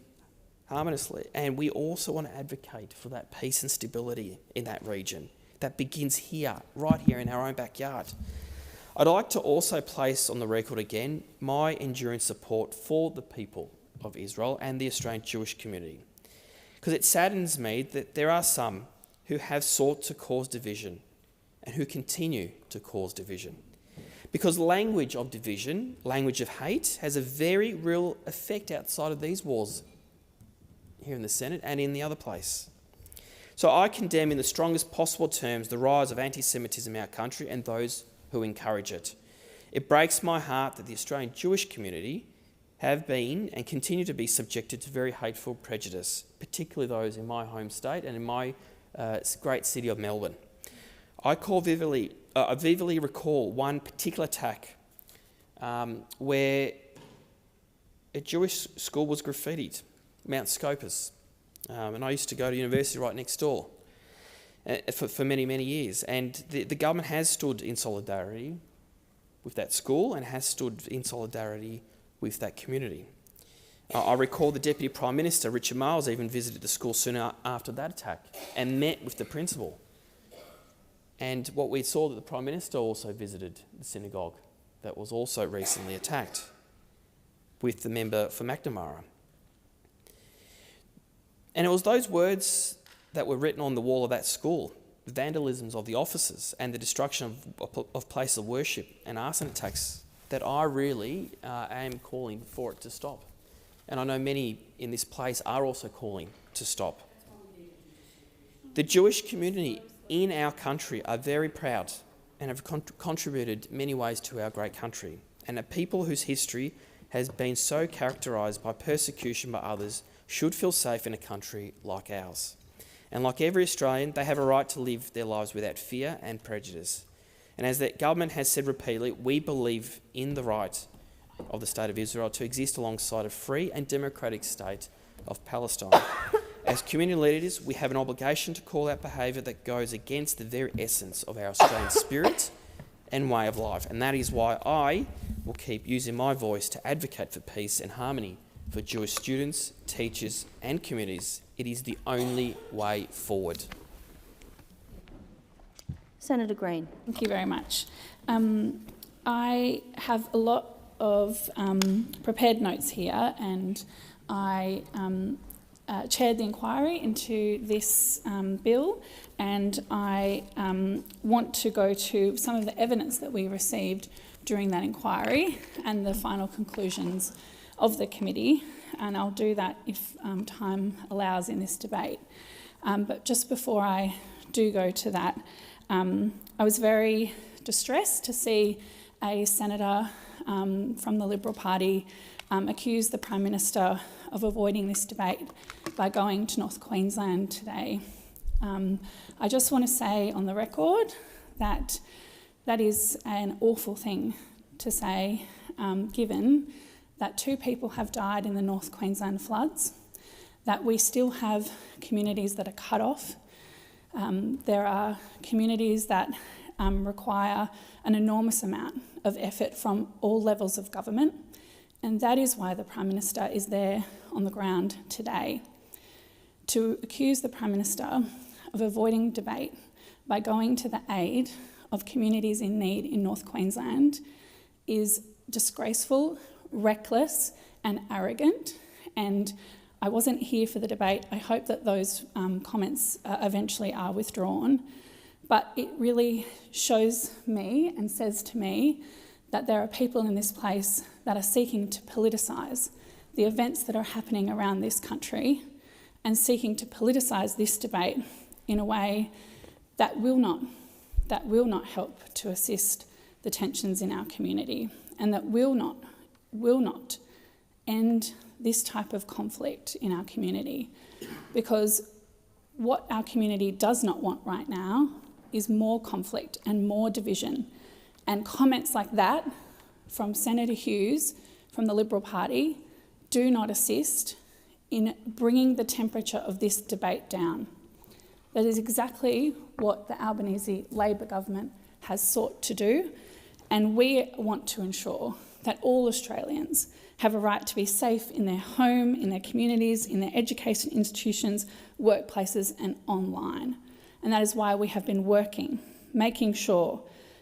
harmoniously, and we also want to advocate for that peace and stability in that region. That begins here, right here in our own backyard. I'd like to also place on the record again my enduring support for the people of Israel and the Australian Jewish community, because it saddens me that there are some who have sought to cause division and who continue to cause division. Because language of division, language of hate, has a very real effect outside of these walls here in the Senate and in the other place. So I condemn in the strongest possible terms the rise of anti-Semitism in our country and those who encourage it. It breaks my heart that the Australian Jewish community have been and continue to be subjected to very hateful prejudice, particularly those in my home state and in my great city of Melbourne. I vividly recall one particular attack where a Jewish school was graffitied, Mount Scopus, and I used to go to university right next door for many, many years. And the government has stood in solidarity with that school and has stood in solidarity with that community. I recall the Deputy Prime Minister, Richard Marles, even visited the school soon after that attack and met with the principal. And what we saw that the Prime Minister also visited the synagogue that was also recently attacked with the member for McNamara. And it was those words that were written on the wall of that school, the vandalisms of the offices and the destruction of places of worship and arson attacks, that I really am calling for it to stop. And I know many in this place are also calling to stop. The Jewish community in our country are very proud and have contributed many ways to our great country, and a people whose history has been so characterised by persecution by others should feel safe in a country like ours. And like every Australian, they have a right to live their lives without fear and prejudice. And as the government has said repeatedly, we believe in the right of the State of Israel to exist alongside a free and democratic state of Palestine. As community leaders, we have an obligation to call out behaviour that goes against the very essence of our Australian spirit and way of life. And that is why I will keep using my voice to advocate for peace and harmony for Jewish students, teachers and communities. It is the only way forward. Senator Green. Thank you very much. I have a lot of prepared notes here, and I chaired the inquiry into this bill, and I want to go to some of the evidence that we received during that inquiry and the final conclusions of the committee, and I'll do that if time allows in this debate. But just before I do go to that, I was very distressed to see a senator from the Liberal Party accuse the Prime Minister of avoiding this debate by going to North Queensland today. I just want to say on the record that that is an awful thing to say, given that 2 people have died in the North Queensland floods, that we still have communities that are cut off. There are communities that require an enormous amount of effort from all levels of government, and that is why the Prime Minister is there on the ground today. To accuse the Prime Minister of avoiding debate by going to the aid of communities in need in North Queensland is disgraceful, reckless and arrogant, and I wasn't here for the debate. I hope that those comments eventually are withdrawn, but it really shows me and says to me that there are people in this place that are seeking to politicise the events that are happening around this country and seeking to politicise this debate in a way that will not help to assist the tensions in our community, and that will not end this type of conflict in our community. Because what our community does not want right now is more conflict and more division. And comments like that from Senator Hughes from the Liberal Party do not assist in bringing the temperature of this debate down. That is exactly what the Albanese Labor government has sought to do, and we want to ensure that all Australians have a right to be safe in their home, in their communities, in their education institutions, workplaces and online. And that is why we have been working, making sure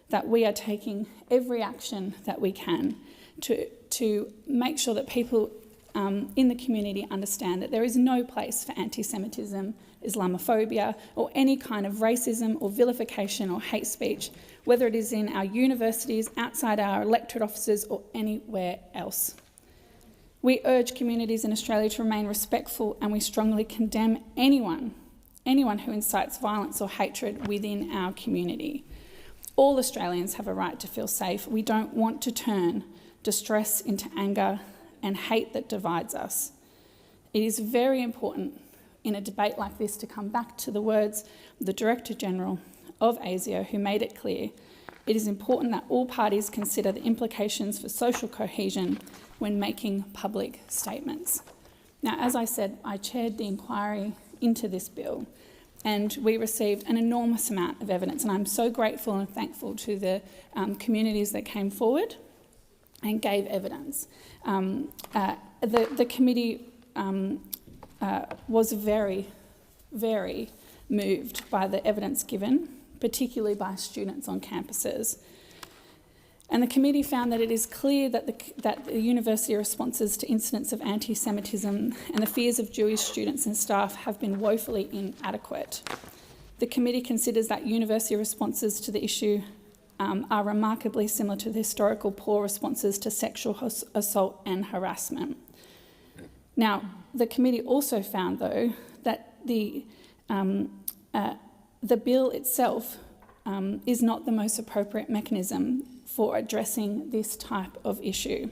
that we are taking every action that we can to make sure that people in the community understand that there is no place for anti-Semitism, Islamophobia or any kind of racism or vilification or hate speech, whether it is in our universities, outside our electorate offices or anywhere else. We urge communities in Australia to remain respectful, and we strongly condemn anyone who incites violence or hatred within our community. All Australians have a right to feel safe. We don't want to turn distress into anger and hate that divides us. It is very important in a debate like this to come back to the words of the Director General of ASIO, who made it clear it is important that all parties consider the implications for social cohesion when making public statements. Now, as I said, I chaired the inquiry into this bill, and we received an enormous amount of evidence, and I'm so grateful and thankful to the communities that came forward and gave evidence. The committee was very, very moved by the evidence given, particularly by students on campuses. And the committee found that it is clear that the university responses to incidents of anti-Semitism and the fears of Jewish students and staff have been woefully inadequate. The committee considers that university responses to the issue are remarkably similar to the historical poor responses to sexual assault and harassment. Now, the committee also found, though, that the bill itself is not the most appropriate mechanism for addressing this type of issue.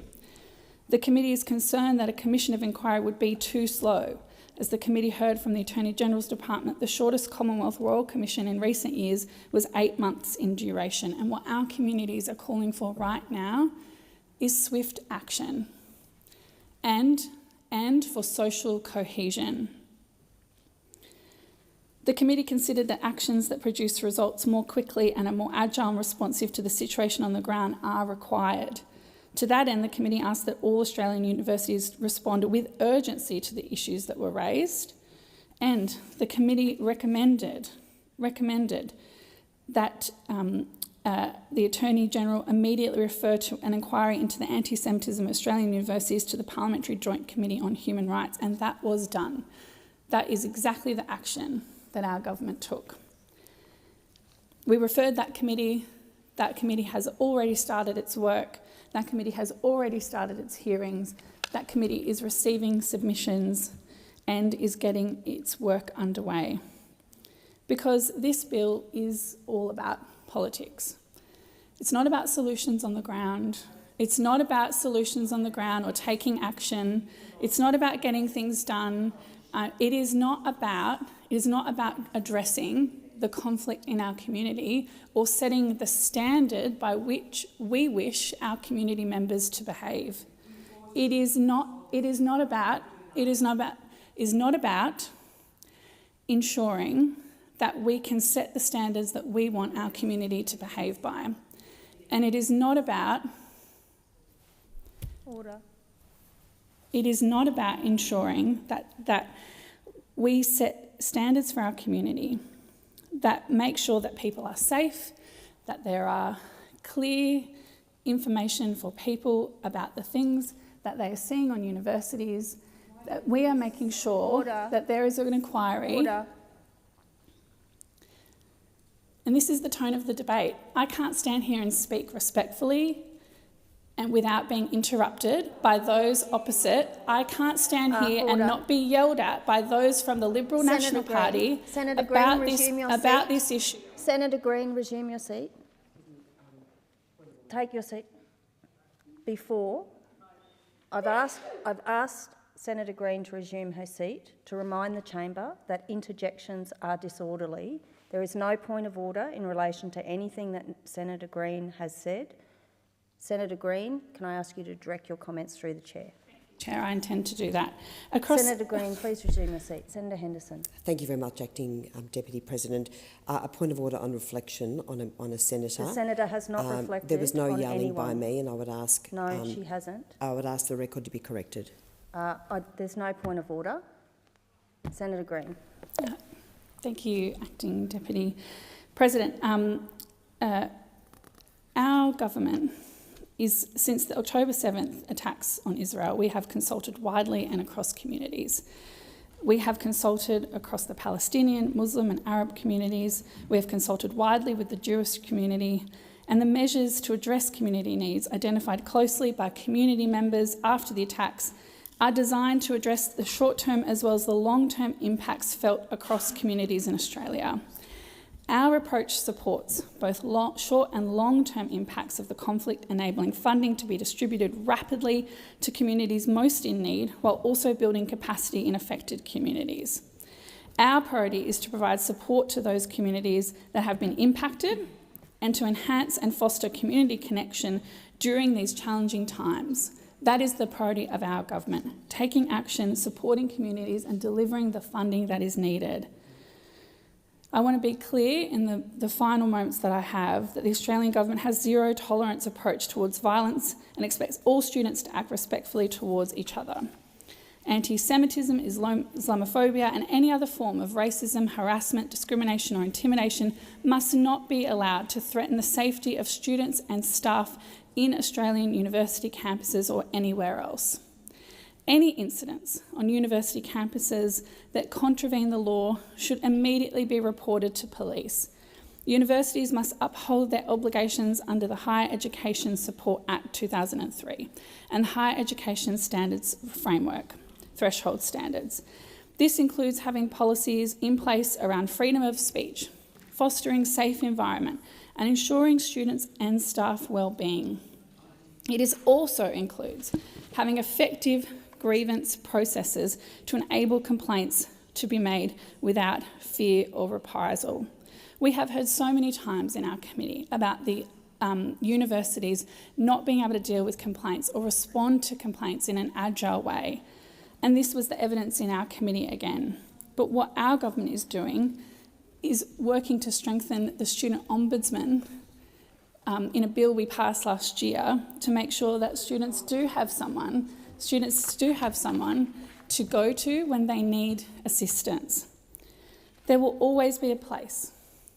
The committee is concerned that a commission of inquiry would be too slow. As the committee heard from the Attorney General's Department, the shortest Commonwealth Royal Commission in recent years was 8 months in duration, and what our communities are calling for right now is swift action and for social cohesion. The committee considered that actions that produce results more quickly and are more agile and responsive to the situation on the ground are required. To that end, the committee asked that all Australian universities respond with urgency to the issues that were raised, and the committee recommended that the Attorney General immediately refer to an inquiry into the anti-Semitism of Australian universities to the Parliamentary Joint Committee on Human Rights, and that was done. That is exactly the action that our government took. We referred that committee. That committee has already started its work. That committee has already started its hearings. That committee is receiving submissions and is getting its work underway. Because this bill is all about politics. It's not about solutions on the ground. It's not about solutions on the ground or taking action. It's not about getting things done. It is not about addressing the conflict in our community or setting the standard by which we wish our community members to behave. It is not about ensuring that we can set the standards that we want our community to behave by. And it is not about ensuring that we set standards for our community that make sure that people are safe, that there are clear information for people about the things that they are seeing on universities, that we are making sure that there is an inquiry. And this is the tone of the debate. I can't stand here and speak respectfully and without being interrupted by those opposite. I can't stand here and not be yelled at by those from the Liberal National Party about this issue. Senator Green, resume your seat. Take your seat. Before, I've asked Senator Green to resume her seat to remind the chamber that interjections are disorderly. There is no point of order in relation to anything that Senator Green has said. Senator Green, can I ask you to direct your comments through the chair? Chair, I intend to do that. Senator Green, please resume your seat. Senator Henderson. Thank you very much, Acting Deputy President. A point of order on reflection on a senator. The senator has not reflected. There was no on yelling anyone. by me, and I would ask. No, she hasn't. I would ask the record to be corrected. There's no point of order. Senator Green. Thank you, Acting Deputy President. Our government is, since the October 7th attacks on Israel, we have consulted widely and across communities. We have consulted across the Palestinian, Muslim and Arab communities. We have consulted widely with the Jewish community, and the measures to address community needs identified closely by community members after the attacks are designed to address the short-term as well as the long-term impacts felt across communities in Australia. Our approach supports both short and long-term impacts of the conflict, enabling funding to be distributed rapidly to communities most in need, while also building capacity in affected communities. Our priority is to provide support to those communities that have been impacted and to enhance and foster community connection during these challenging times. That is the priority of our government, taking action, supporting communities and delivering the funding that is needed. I want to be clear in the final moments that I have that the Australian government has zero tolerance approach towards violence and expects all students to act respectfully towards each other. Anti-Semitism, Islamophobia and any other form of racism, harassment, discrimination or intimidation must not be allowed to threaten the safety of students and staff in Australian university campuses or anywhere else. Any incidents on university campuses that contravene the law should immediately be reported to police. Universities must uphold their obligations under the Higher Education Support Act 2003 and the Higher Education Standards Framework, threshold standards. This includes having policies in place around freedom of speech, fostering safe environment and ensuring students and staff well-being. It also includes having effective grievance processes to enable complaints to be made without fear or reprisal. We have heard so many times in our committee about the universities not being able to deal with complaints or respond to complaints in an agile way. And this was the evidence in our committee again. But what our government is doing is working to strengthen the student ombudsman in a bill we passed last year to make sure that students do have someone to go to when they need assistance. There will always be a place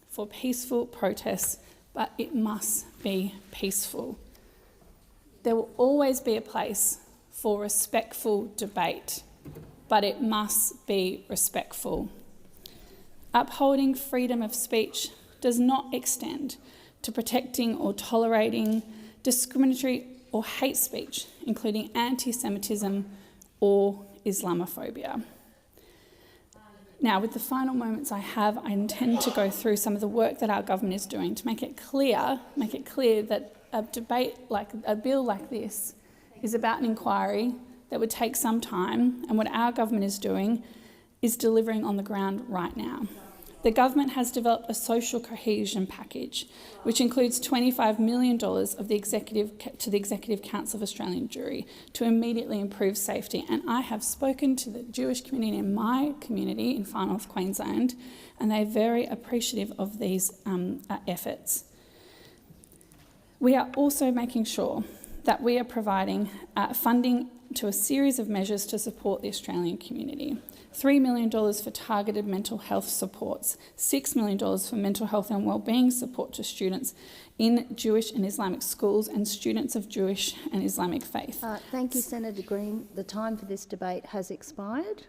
for peaceful protests, but it must be peaceful. There will always be a place for respectful debate, but it must be respectful. Upholding freedom of speech does not extend to protecting or tolerating discriminatory or hate speech, including anti-Semitism or Islamophobia. Now, with the final moments I have, I intend to go through some of the work that our government is doing to make it clear that a bill like this is about an inquiry that would take some time, and what our government is doing is delivering on the ground right now. The government has developed a social cohesion package, which includes $25 million to the Executive Council of Australian Jewry to immediately improve safety. And I have spoken to the Jewish community in my community in Far North Queensland, and they're very appreciative of these efforts. We are also making sure that we are providing funding to a series of measures to support the Australian community. $3 million for targeted mental health supports, $6 million for mental health and wellbeing support to students in Jewish and Islamic schools and students of Jewish and Islamic faith. Thank you, Senator Green. The time for this debate has expired.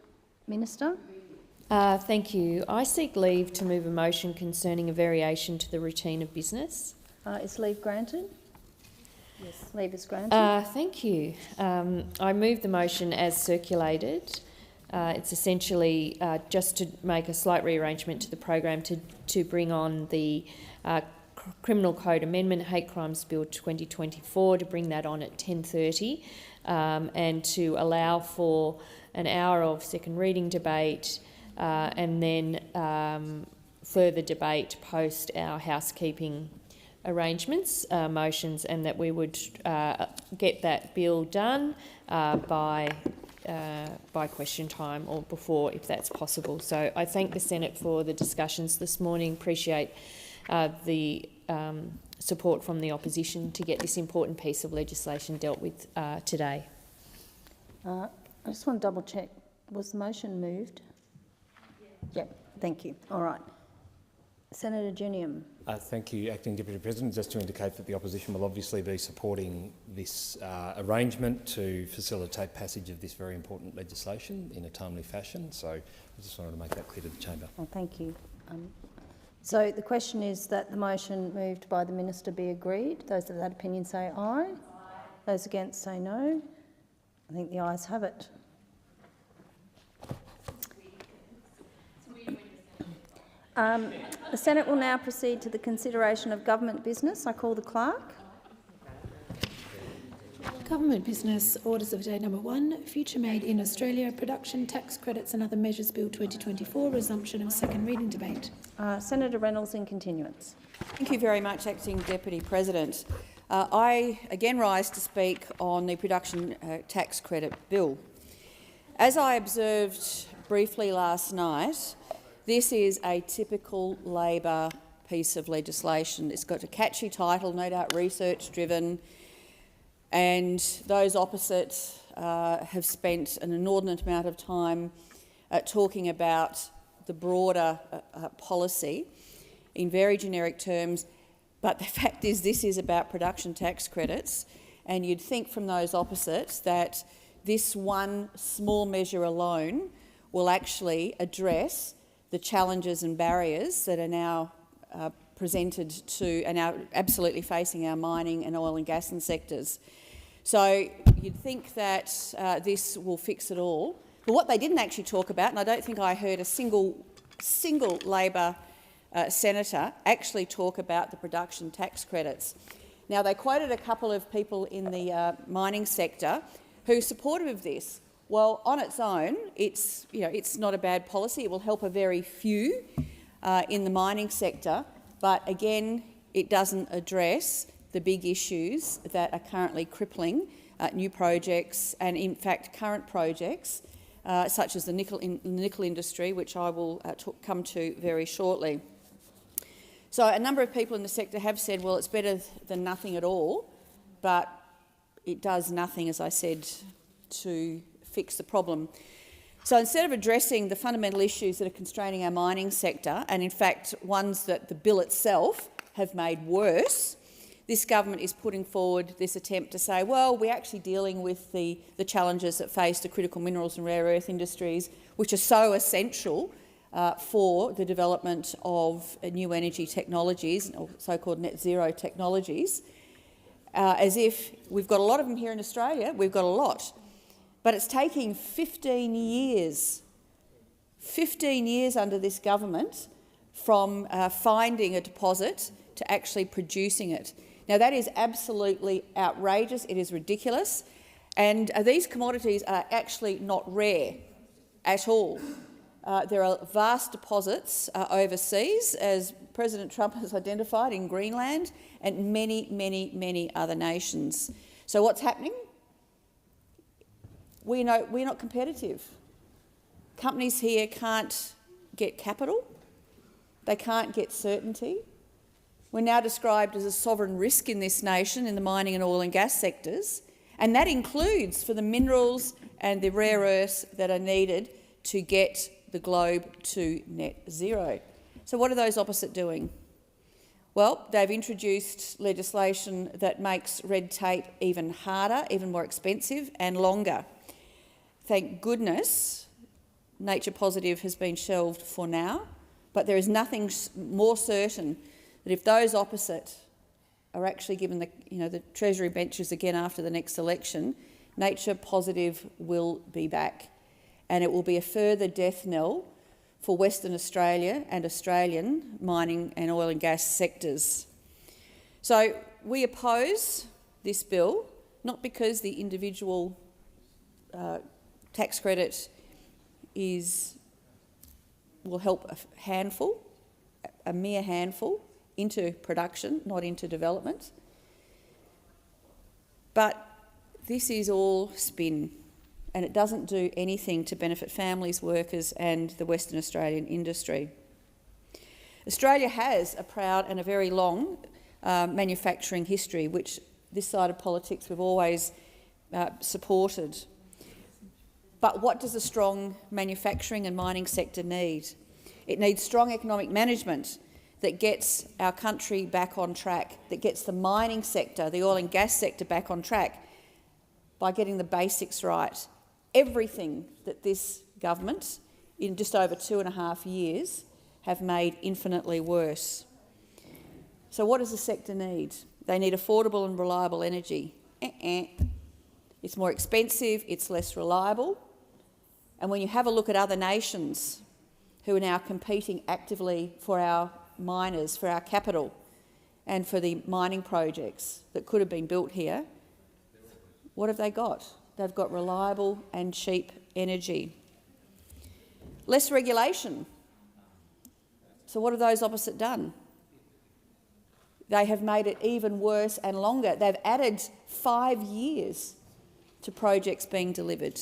Minister. Thank you. I seek leave to move a motion concerning a variation to the routine of business. Is leave granted? Yes. Leave is granted. Thank you. I move the motion as circulated. It's essentially just to make a slight rearrangement to the program to bring on the Criminal Code Amendment, Hate Crimes Bill 2024, to bring that on at 10:30, and to allow for an hour of second reading debate and then further debate post our housekeeping arrangements, motions, and that we would get that bill done by question time or before, if that's possible. So I thank the Senate for the discussions this morning. Appreciate the support from the opposition to get this important piece of legislation dealt with today. I just want to double check. Was the motion moved? Yeah. Thank you. All right. Senator Junium. Thank you, Acting Deputy President. Just to indicate that the opposition will obviously be supporting this arrangement to facilitate passage of this very important legislation in a timely fashion. So I just wanted to make that clear to the chamber. Oh, thank you. So the question is that the motion moved by the Minister be agreed. Those of that opinion say aye. Those against say no. I think the ayes have it. The Senate will now proceed to the consideration of government business. I call the clerk. Government business, orders of day number 1, Future Made in Australia, Production Tax Credits and Other Measures Bill 2024, resumption of second reading debate. Senator Reynolds in continuance. Thank you very much, Acting Deputy President. I again rise to speak on the Production Tax Credit Bill. As I observed briefly last night, this is a typical Labor piece of legislation. It's got a catchy title, no doubt research-driven, and those opposite have spent an inordinate amount of time talking about the broader policy in very generic terms. But the fact is this is about production tax credits, and you'd think from those opposites that this one small measure alone will actually address the challenges and barriers that are now presented to and now absolutely facing our mining and oil and gas and sectors. So you'd think that this will fix it all. But what they didn't actually talk about, and I don't think I heard a single Labor senator actually talk about the production tax credits. Now, they quoted a couple of people in the mining sector who are supportive of this. Well, on its own, it's not a bad policy. It will help a very few in the mining sector, but again, it doesn't address the big issues that are currently crippling new projects and, in fact, current projects such as the nickel industry, which I will come to very shortly. So a number of people in the sector have said, well, it's better than nothing at all, but it does nothing, as I said, to fix the problem. So instead of addressing the fundamental issues that are constraining our mining sector, and in fact ones that the bill itself have made worse, this government is putting forward this attempt to say, well, we're actually dealing with the challenges that face the critical minerals and rare earth industries, which are so essential for the development of new energy technologies, or so-called net zero technologies, as if we've got a lot of them here in Australia, we've got a lot. But it's taking 15 years under this government from finding a deposit to actually producing it. Now, that is absolutely outrageous. It is ridiculous. And these commodities are actually not rare at all. There are vast deposits overseas, as President Trump has identified, in Greenland and many, many, many other nations. So what's happening? We're not competitive. Companies here can't get capital. They can't get certainty. We're now described as a sovereign risk in this nation in the mining and oil and gas sectors, and that includes for the minerals and the rare earths that are needed to get the globe to net zero. So what are those opposite doing? Well, they've introduced legislation that makes red tape even harder, even more expensive and longer. Thank goodness Nature Positive has been shelved for now, but there is nothing more certain that if those opposite are actually given the Treasury benches again after the next election, nature positive will be back, and it will be a further death knell for Western Australia and Australian mining and oil and gas sectors. So we oppose this bill, not because the individual tax credit will help a mere handful, into production, not into development. But this is all spin, and it doesn't do anything to benefit families, workers and the Western Australian industry. Australia has a proud and a very long manufacturing history, which this side of politics we've always supported. But what does a strong manufacturing and mining sector need? It needs strong economic management that gets our country back on track, that gets the mining sector, the oil and gas sector back on track by getting the basics right. Everything that this government, in just over 2.5 years, have made infinitely worse. So what does the sector need? They need affordable and reliable energy. It's more expensive, it's less reliable. And when you have a look at other nations who are now competing actively for our miners, for our capital and for the mining projects that could have been built here, what have they got? They've got reliable and cheap energy. Less regulation. So what have those opposite done? They have made it even worse and longer. They've added 5 years to projects being delivered.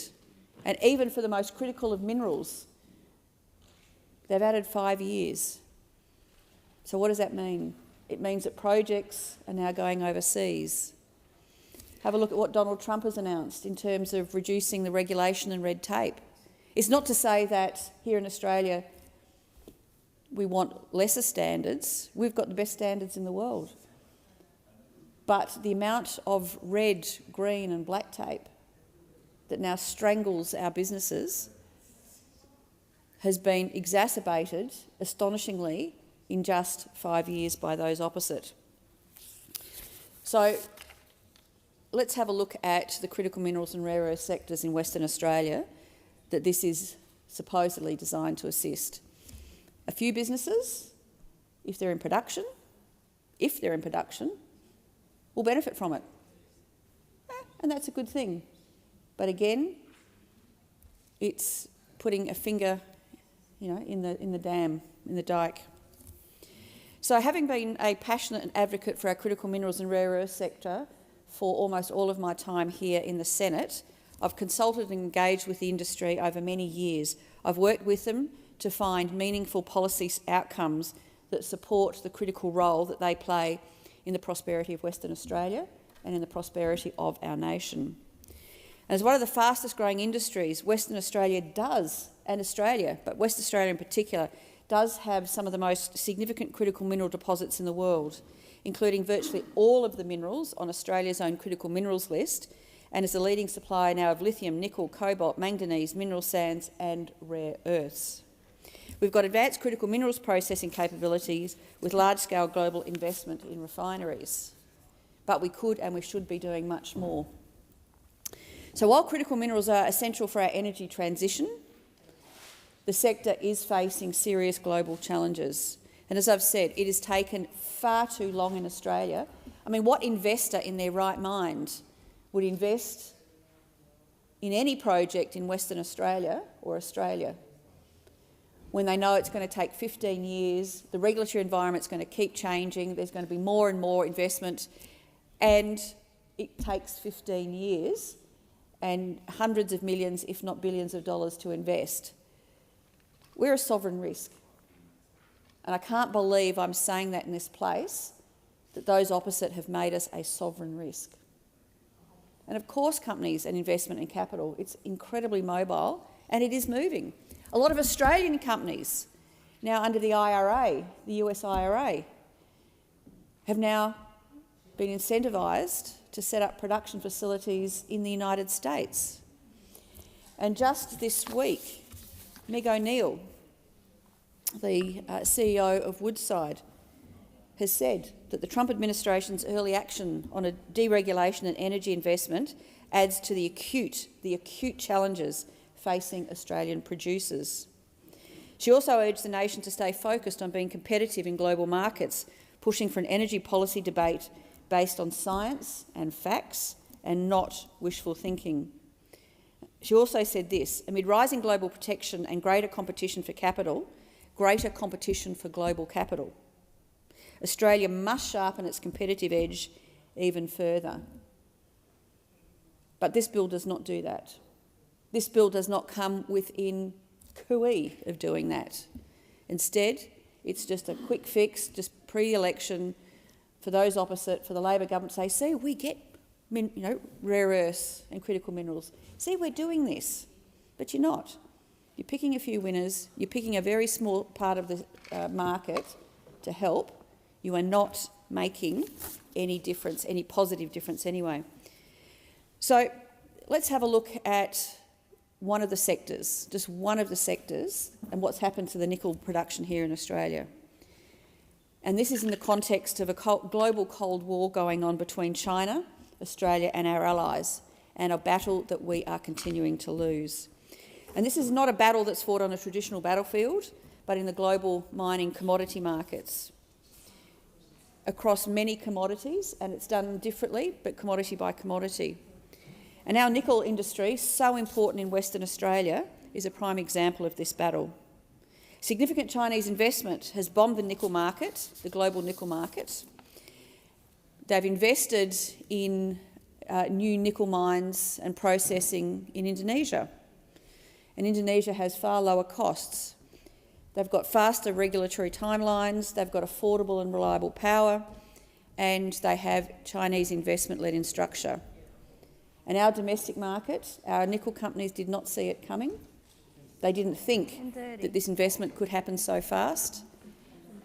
And even for the most critical of minerals, they've added 5 years. So what does that mean? It means that projects are now going overseas. Have a look at what Donald Trump has announced in terms of reducing the regulation and red tape. It's not to say that here in Australia we want lesser standards. We've got the best standards in the world. But the amount of red, green and black tape that now strangles our businesses has been exacerbated, astonishingly, in just 5 years by those opposite. So let's have a look at the critical minerals and rare earth sectors in Western Australia that this is supposedly designed to assist. A few businesses, if they're in production, will benefit from it. And that's a good thing. But again, it's putting a finger, in the dam, in the dike. So having been a passionate advocate for our critical minerals and rare earth sector for almost all of my time here in the Senate, I've consulted and engaged with the industry over many years. I've worked with them to find meaningful policy outcomes that support the critical role that they play in the prosperity of Western Australia and in the prosperity of our nation. As one of the fastest growing industries, Western Australia does, and Australia, but West Australia in particular, does have some of the most significant critical mineral deposits in the world, including virtually all of the minerals on Australia's own critical minerals list, and is the leading supplier now of lithium, nickel, cobalt, manganese, mineral sands and rare earths. We've got advanced critical minerals processing capabilities with large-scale global investment in refineries. But we could and we should be doing much more. So while critical minerals are essential for our energy transition, the sector is facing serious global challenges. And as I've said, it has taken far too long in Australia. I mean, what investor in their right mind would invest in any project in Western Australia or Australia when they know it's going to take 15 years, the regulatory environment's going to keep changing, there's going to be more and more investment, and it takes 15 years and hundreds of millions, if not billions of dollars to invest? We're a sovereign risk. And I can't believe I'm saying that in this place, that those opposite have made us a sovereign risk. And of course companies and investment in capital, it's incredibly mobile and it is moving. A lot of Australian companies now under the IRA, the US IRA, have now been incentivised to set up production facilities in the United States. And just this week, Meg O'Neill, the CEO of Woodside, has said that the Trump administration's early action on a deregulation and energy investment adds to the acute challenges facing Australian producers. She also urged the nation to stay focused on being competitive in global markets, pushing for an energy policy debate based on science and facts and not wishful thinking. She also said this: amid rising global protection and greater competition for capital, greater competition for global capital, Australia must sharpen its competitive edge even further. But this bill does not do that. This bill does not come within cooee of doing that. Instead, it's just a quick fix, just pre-election, for those opposite, for the Labor government to say, see, we get rare earths and critical minerals. See, we're doing this. But you're not. You're picking a few winners. You're picking a very small part of the market to help. You are not making any difference, any positive difference anyway. So let's have a look at one of the sectors, just one of the sectors, and what's happened to the nickel production here in Australia. And this is in the context of a global Cold War going on between China, Australia and our allies, and a battle that we are continuing to lose. And this is not a battle that's fought on a traditional battlefield, but in the global mining commodity markets across many commodities, and it's done differently, but commodity by commodity. And our nickel industry, so important in Western Australia, is a prime example of this battle. Significant Chinese investment has bombed the nickel market, the global nickel market. They've invested in new nickel mines and processing in Indonesia. And Indonesia has far lower costs. They've got faster regulatory timelines, they've got affordable and reliable power, and they have Chinese investment-led in structure. And our domestic market, our nickel companies did not see it coming. They didn't think that this investment could happen so fast,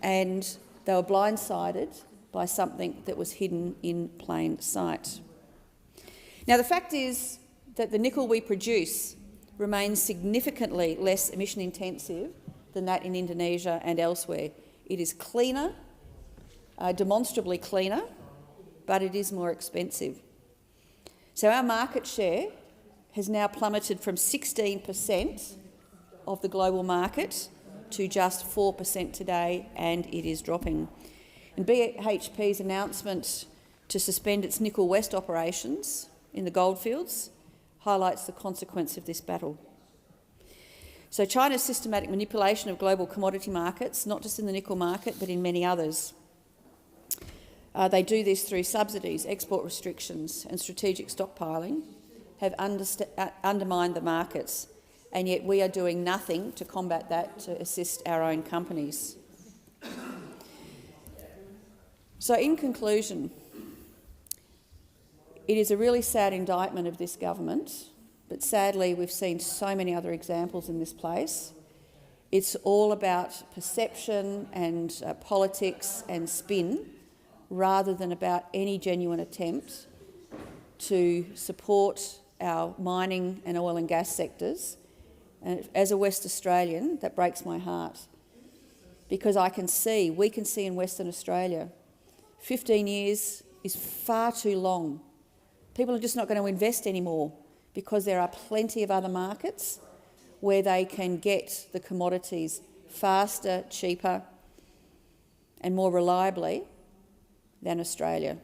and they were blindsided by something that was hidden in plain sight. Now, the fact is that the nickel we produce remains significantly less emission intensive than that in Indonesia and elsewhere. It is cleaner, demonstrably cleaner, but it is more expensive. So our market share has now plummeted from 16% of the global market to just 4% today, and it is dropping. And BHP's announcement to suspend its Nickel West operations in the goldfields highlights the consequence of this battle. So China's systematic manipulation of global commodity markets, not just in the nickel market but in many others. They do this through subsidies, export restrictions and strategic stockpiling, have undermined the markets, and yet we are doing nothing to combat that, to assist our own companies. So in conclusion, it is a really sad indictment of this government, but sadly we've seen so many other examples in this place. It's all about perception and politics and spin, rather than about any genuine attempt to support our mining and oil and gas sectors. And as a West Australian, that breaks my heart, because we can see in Western Australia, 15 years is far too long. People are just not going to invest anymore because there are plenty of other markets where they can get the commodities faster, cheaper and more reliably than Australia.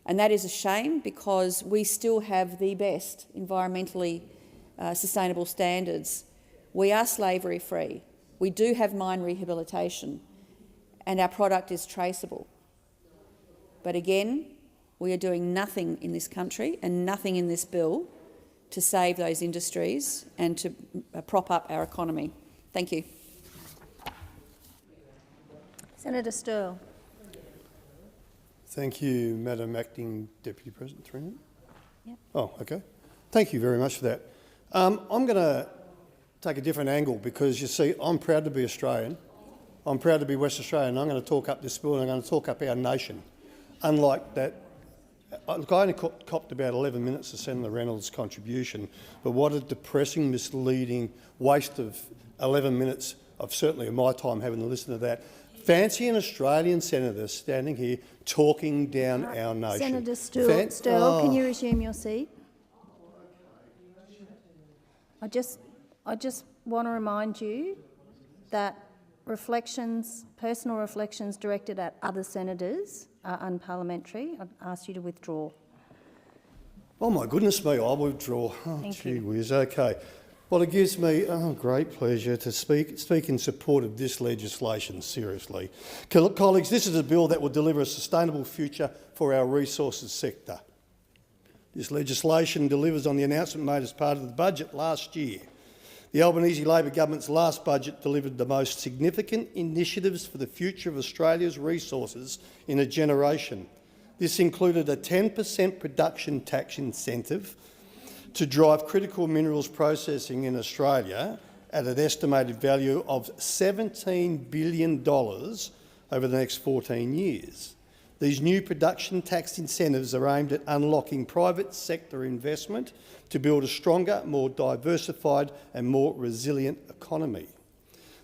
And that is a shame, because we still have the best environmentally sustainable standards. We are slavery-free. We do have mine rehabilitation, and our product is traceable. But again, we are doing nothing in this country and nothing in this bill to save those industries and to prop up our economy. Thank you. Senator Sterle. Thank you, Madam Acting Deputy President. 3 minutes? Yep. Oh, okay. Thank you very much for that. I'm going to take a different angle, because, you see, I'm proud to be Australian. I'm proud to be West Australian. I'm going to talk up this bill and I'm going to talk up our nation. Unlike that, look, I only copped about 11 minutes of Senator Reynolds' contribution, but what a depressing, misleading waste of 11 minutes of certainly my time having to listen to that. Fancy an Australian senator standing here talking down our nation. Senator Sterle, can you resume your seat? I just want to remind you that personal reflections directed at other senators are unparliamentary. I'd ask you to withdraw. Oh my goodness me, I'll withdraw. Oh, gee whiz, okay. Well, it gives me great pleasure to speak in support of this legislation, seriously. Colleagues, this is a bill that will deliver a sustainable future for our resources sector. This legislation delivers on the announcement made as part of the budget last year. The Albanese Labor government's last budget delivered the most significant initiatives for the future of Australia's resources in a generation. This included a 10% production tax incentive to drive critical minerals processing in Australia at an estimated value of $17 billion over the next 14 years. These new production tax incentives are aimed at unlocking private sector investment to build a stronger, more diversified and more resilient economy.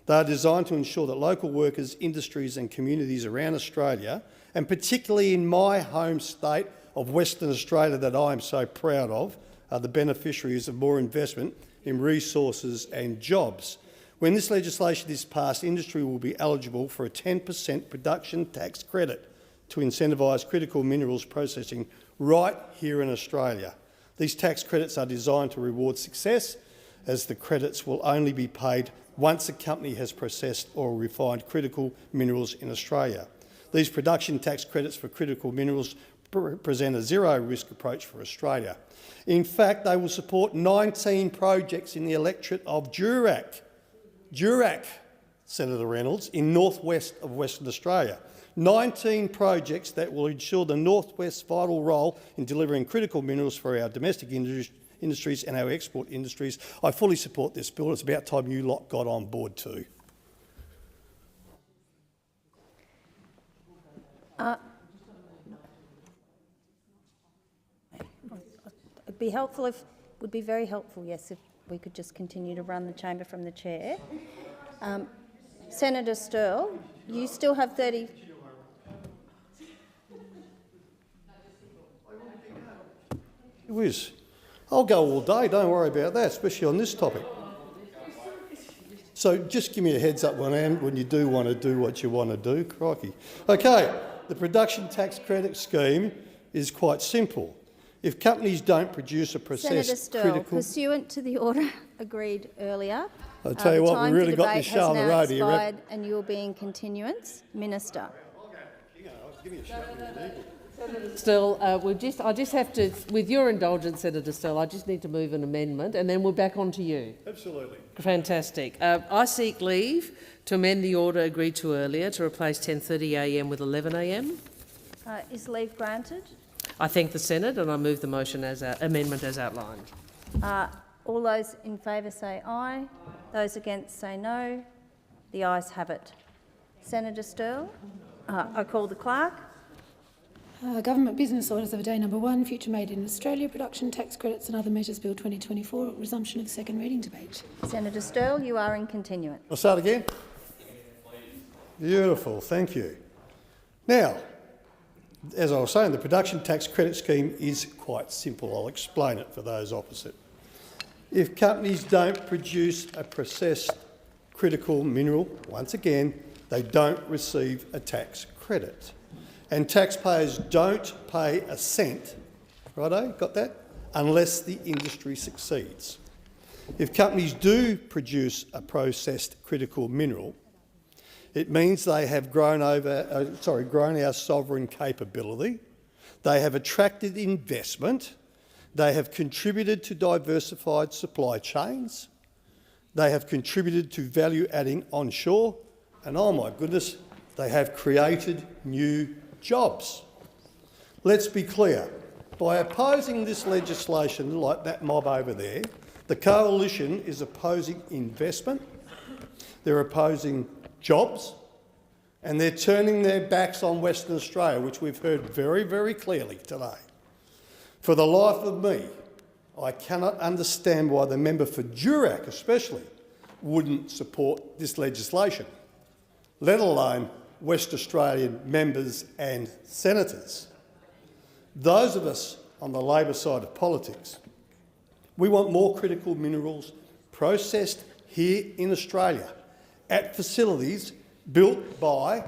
They are designed to ensure that local workers, industries and communities around Australia, and particularly in my home state of Western Australia that I am so proud of, are the beneficiaries of more investment in resources and jobs. When this legislation is passed, industry will be eligible for a 10% production tax credit to incentivise critical minerals processing right here in Australia. These tax credits are designed to reward success, as the credits will only be paid once a company has processed or refined critical minerals in Australia. These production tax credits for critical minerals present a zero-risk approach for Australia. In fact, they will support 19 projects in the electorate of Durack, Senator Reynolds, in northwest of Western Australia. 19 projects that will ensure the Northwest's vital role in delivering critical minerals for our domestic industries and our export industries. I fully support this bill. It's about time you lot got on board too. Would be very helpful, yes, if we could just continue to run the chamber from the chair. Senator Sterle, you still have 30... Whiz. I'll go all day, don't worry about that, especially on this topic. So just give me a heads up when you do want to do what you want to do, crikey. Okay, the production tax credit scheme is quite simple. If companies don't produce a processed Senator Sterle, pursuant to the order agreed earlier, I'll tell you what, we really got this show on the road here. And you'll be in continuance. Minister. Give me a shot when you need it. Sterle, I just have to, with your indulgence, Senator Sterle, I just need to move an amendment and then we're back on to you. Absolutely. Fantastic. I seek leave to amend the order agreed to earlier to replace 10:30am with 11am. Is leave granted? I thank the Senate and I move the motion as amendment as outlined. All those in favour say aye. Those against say no. The ayes have it. Senator Sterle, I call the clerk. Government business orders of the day number 1, Future Made in Australia, Production Tax Credits and Other Measures Bill 2024, resumption of the second reading debate. Senator Sterle, you are in continuance. I'll start again. Beautiful, thank you. Now, as I was saying, the production tax credit scheme is quite simple. I'll explain it for those opposite. If companies don't produce a processed critical mineral, once again, they don't receive a tax credit. And taxpayers don't pay a cent, righto, got that? Unless the industry succeeds. If companies do produce a processed critical mineral, it means they have grown our sovereign capability, they have attracted investment, they have contributed to diversified supply chains, they have contributed to value adding onshore, and oh my goodness, they have created new jobs. Let's be clear, by opposing this legislation like that mob over there, the coalition is opposing investment, they're opposing jobs, and they're turning their backs on Western Australia, which we've heard very, very clearly today. For the life of me, I cannot understand why the member for Durack especially wouldn't support this legislation, let alone West Australian members and senators. Those of us on the Labor side of politics, we want more critical minerals processed here in Australia at facilities built by,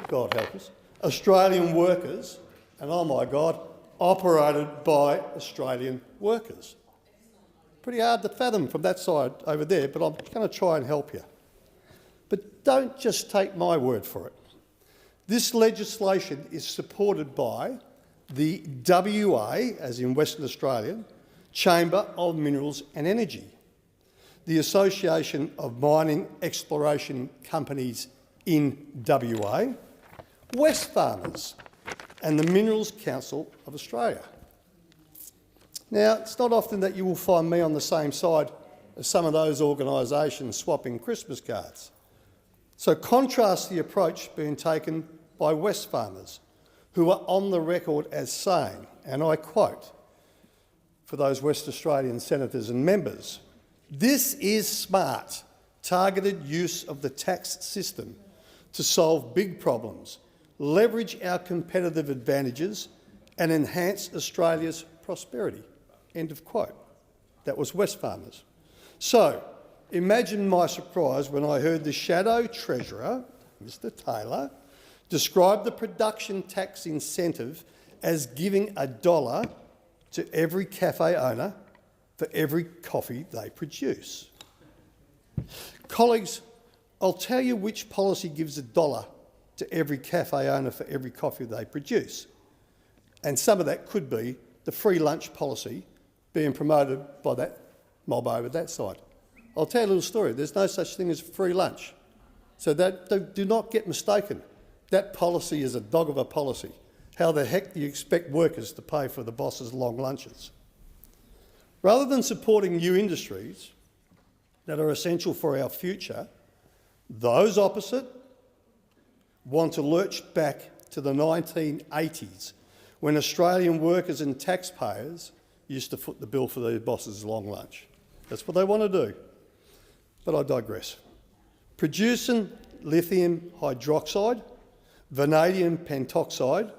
God help us, Australian workers, and oh my God, operated by Australian workers. Pretty hard to fathom from that side over there, but I'm going to try and help you. But don't just take my word for it. This legislation is supported by the WA, as in Western Australia, Chamber of Minerals and Energy, the Association of Mining Exploration Companies in WA, Wesfarmers, and the Minerals Council of Australia. Now, it's not often that you will find me on the same side as some of those organisations swapping Christmas cards. So contrast the approach being taken by Wesfarmers, who are on the record as saying, and I quote, for those West Australian senators and members, "This is smart, targeted use of the tax system to solve big problems, leverage our competitive advantages and enhance Australia's prosperity." End of quote. That was Wesfarmers. So imagine my surprise when I heard the Shadow Treasurer, Mr Taylor, describe the production tax incentive as giving $1 to every cafe owner for every coffee they produce. Colleagues, I'll tell you which policy gives $1 to every cafe owner for every coffee they produce. And some of that could be the free lunch policy being promoted by that mob over that side. I'll tell you a little story. There's no such thing as free lunch. So do not get mistaken. That policy is a dog of a policy. How the heck do you expect workers to pay for the boss's long lunches? Rather than supporting new industries that are essential for our future, those opposite want to lurch back to the 1980s when Australian workers and taxpayers used to foot the bill for their boss's long lunch. That's what they want to do. But I digress. Producing lithium hydroxide, vanadium pentoxide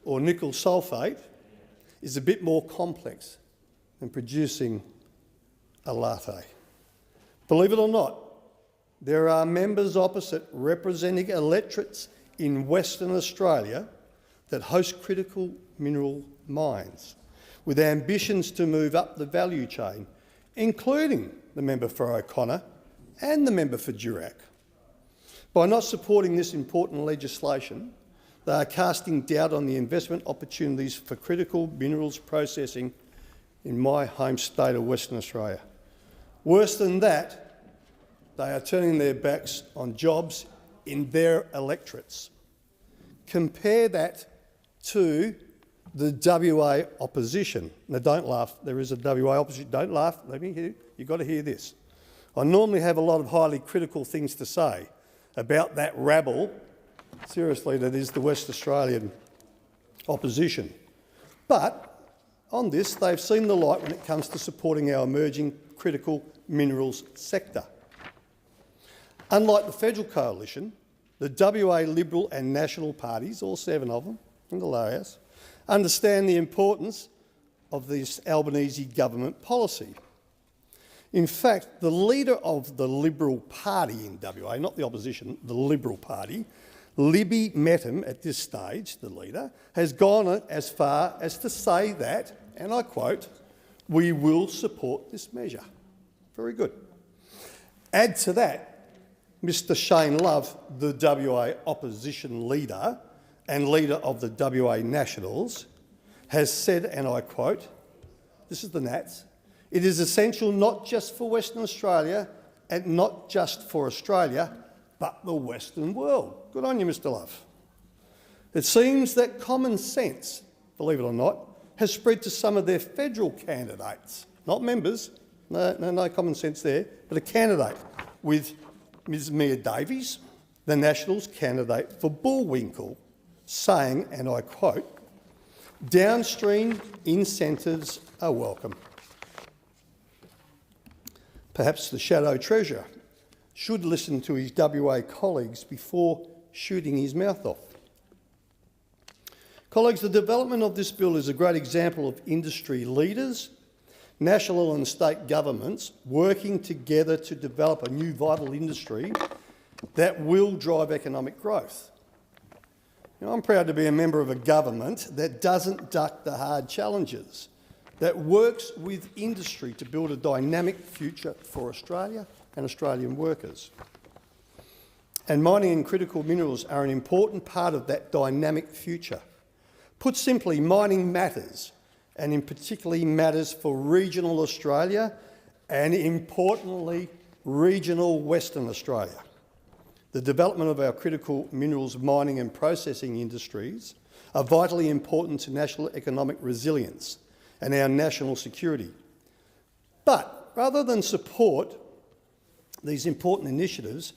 or nickel sulphate is a bit more complex than producing a latte. Believe it or not, there are members opposite representing electorates in Western Australia that host critical mineral mines with ambitions to move up the value chain, including the member for O'Connor and the member for Durack. By not supporting this important legislation, they are casting doubt on the investment opportunities for critical minerals processing in my home state of Western Australia. Worse than that, they are turning their backs on jobs in their electorates. Compare that to the WA opposition. Now don't laugh, there is a WA opposition. Don't laugh, let me hear, you've got to hear this. I normally have a lot of highly critical things to say about that rabble, seriously, that is the West Australian opposition. But on this, they've seen the light when it comes to supporting our emerging critical minerals sector. Unlike the federal coalition, the WA Liberal and National parties, all 7 of them in the lower house, understand the importance of this Albanese government policy. In fact, the leader of the Liberal Party in WA, not the opposition, the Liberal Party, Libby Mettam at this stage, the leader, has gone as far as to say that, and I quote, "We will support this measure." Very good. Add to that, Mr Shane Love, the WA opposition leader and leader of the WA Nationals, has said, and I quote, this is the Nats, "It is essential not just for Western Australia and not just for Australia, but the Western world." Good on you, Mr Love. It seems that common sense, believe it or not, has spread to some of their federal candidates, not members, no common sense there, but a candidate, with Ms Mia Davies, the Nationals candidate for Bullwinkle, saying, and I quote, "Downstream incentives are welcome." Perhaps the Shadow Treasurer should listen to his WA colleagues before shooting his mouth off. Colleagues, the development of this bill is a great example of industry leaders, national and state governments working together to develop a new vital industry that will drive economic growth. Now, I'm proud to be a member of a government that doesn't duck the hard challenges, that works with industry to build a dynamic future for Australia and Australian workers. And mining and critical minerals are an important part of that dynamic future. Put simply, mining matters, and in particular matters for regional Australia and, importantly, regional Western Australia. The development of our critical minerals mining and processing industries are vitally important to national economic resilience and our national security. But rather than support these important initiatives,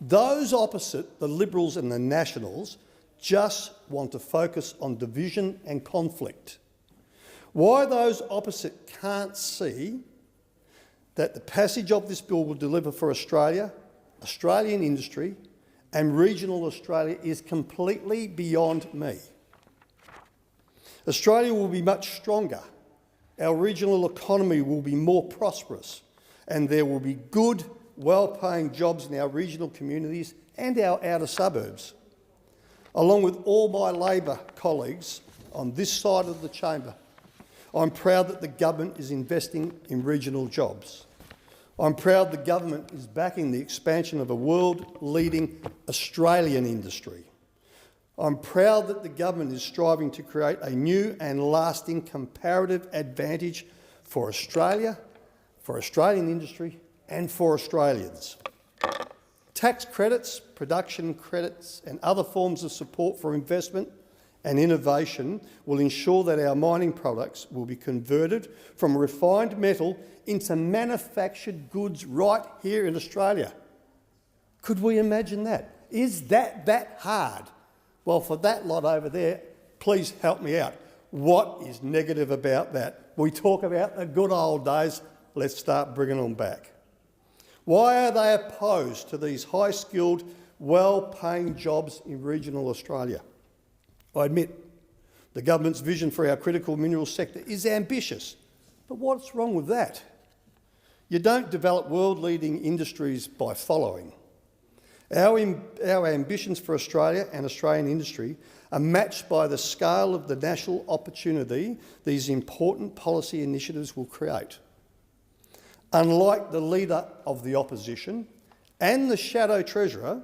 those opposite, the Liberals and the Nationals, just want to focus on division and conflict. Why those opposite can't see that the passage of this bill will deliver for Australia, Australian industry and regional Australia is completely beyond me. Australia will be much stronger, our regional economy will be more prosperous, and there will be good, well-paying jobs in our regional communities and our outer suburbs. Along with all my Labor colleagues on this side of the chamber, I'm proud that the government is investing in regional jobs. I'm proud the government is backing the expansion of a world-leading Australian industry. I'm proud that the government is striving to create a new and lasting comparative advantage for Australia, for Australian industry and for Australians. Tax credits, production credits and other forms of support for investment and innovation will ensure that our mining products will be converted from refined metal into manufactured goods right here in Australia. Could we imagine that? Is that hard? Well, for that lot over there, please help me out. What is negative about that? We talk about the good old days. Let's start bringing them back. Why are they opposed to these high-skilled, well-paying jobs in regional Australia? I admit the government's vision for our critical minerals sector is ambitious, but what's wrong with that? You don't develop world-leading industries by following. Our ambitions for Australia and Australian industry are matched by the scale of the national opportunity these important policy initiatives will create. Unlike the Leader of the Opposition and the Shadow Treasurer,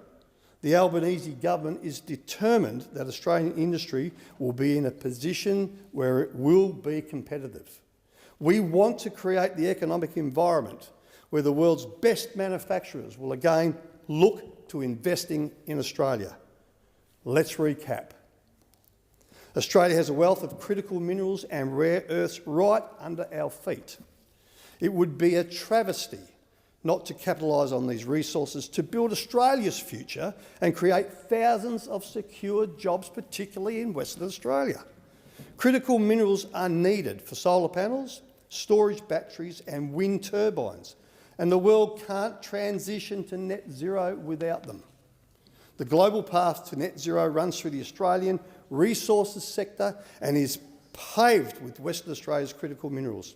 the Albanese government is determined that Australian industry will be in a position where it will be competitive. We want to create the economic environment where the world's best manufacturers will again look to investing in Australia. Let's recap. Australia has a wealth of critical minerals and rare earths right under our feet. It would be a travesty not to capitalise on these resources to build Australia's future and create thousands of secure jobs, particularly in Western Australia. Critical minerals are needed for solar panels, storage batteries and wind turbines, and the world can't transition to net zero without them. The global path to net zero runs through the Australian resources sector and is paved with Western Australia's critical minerals.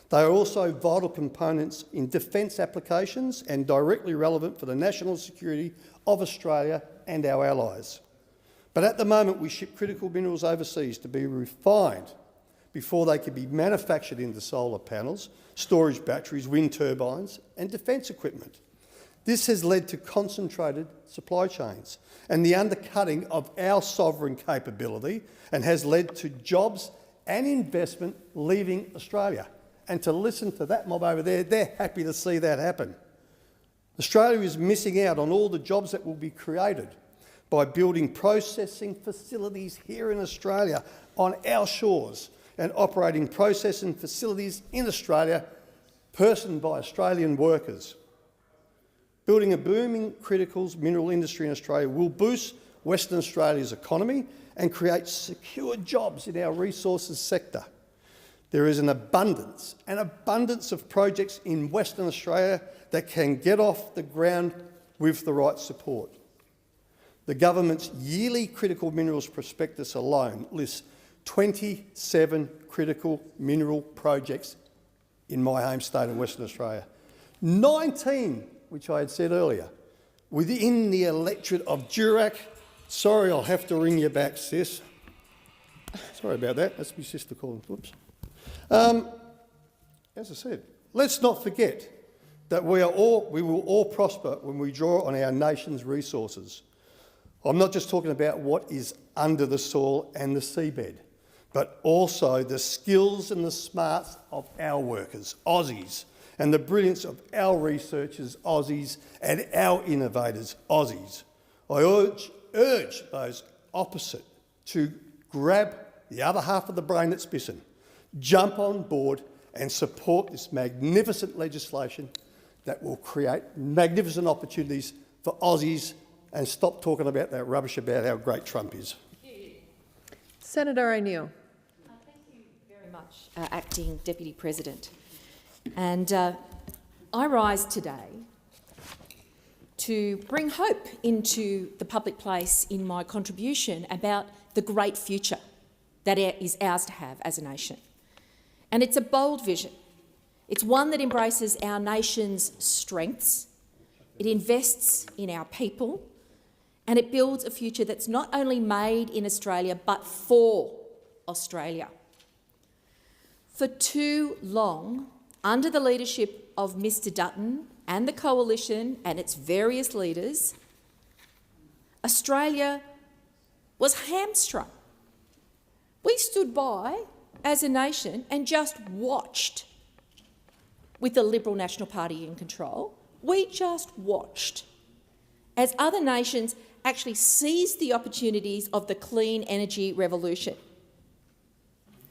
They are also vital components in defence applications and directly relevant for the national security of Australia and our allies. But at the moment we ship critical minerals overseas to be refined before they can be manufactured into solar panels, storage batteries, wind turbines and defence equipment. This has led to concentrated supply chains and the undercutting of our sovereign capability and has led to jobs and investment leaving Australia. And to listen to that mob over there, they're happy to see that happen. Australia is missing out on all the jobs that will be created by building processing facilities here in Australia on our shores and operating processing facilities in Australia, personed by Australian workers. Building a booming critical mineral industry in Australia will boost Western Australia's economy and create secure jobs in our resources sector. There is an abundance of projects in Western Australia that can get off the ground with the right support. The government's yearly critical minerals prospectus alone lists 27 critical mineral projects in my home state of Western Australia. 19, which I had said earlier, within the electorate of Durack. Sorry, I'll have to ring you back, sis. Sorry about that. That's my sister calling. Whoops. As I said, let's not forget that we will all prosper when we draw on our nation's resources. I'm not just talking about what is under the soil and the seabed, but also the skills and the smarts of our workers, Aussies, and the brilliance of our researchers, Aussies, and our innovators, Aussies. I urge those opposite to grab the other half of the brain that's missing, jump on board and support this magnificent legislation that will create magnificent opportunities for Aussies, and stop talking about that rubbish about how great Trump is. Senator O'Neill. Thank you very much, Acting Deputy President. And I rise today to bring hope into the public place in my contribution about the great future that is ours to have as a nation. And it's a bold vision. It's one that embraces our nation's strengths, it invests in our people, and it builds a future that's not only made in Australia, but for Australia. For too long, under the leadership of Mr Dutton and the Coalition and its various leaders, Australia was hamstrung. We stood by as a nation and just watched with the Liberal National Party in control. We just watched as other nations actually seized the opportunities of the clean energy revolution.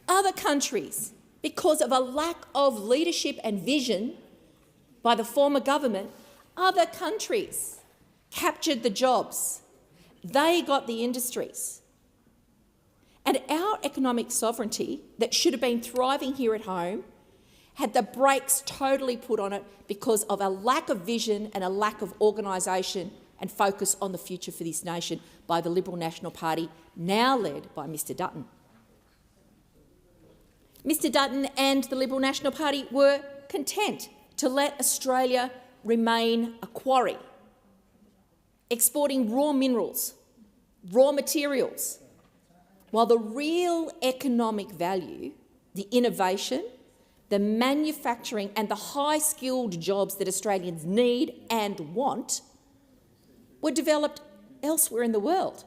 Other countries, because of a lack of leadership and vision by the former government, other countries captured the jobs. They got the industries. And our economic sovereignty, that should have been thriving here at home, had the brakes totally put on it because of a lack of vision and a lack of organisation and focus on the future for this nation by the Liberal National Party, now led by Mr Dutton. Mr Dutton and the Liberal National Party were content to let Australia remain a quarry, exporting raw minerals, raw materials, while the real economic value, the innovation, the manufacturing and the high-skilled jobs that Australians need and want were developed elsewhere in the world.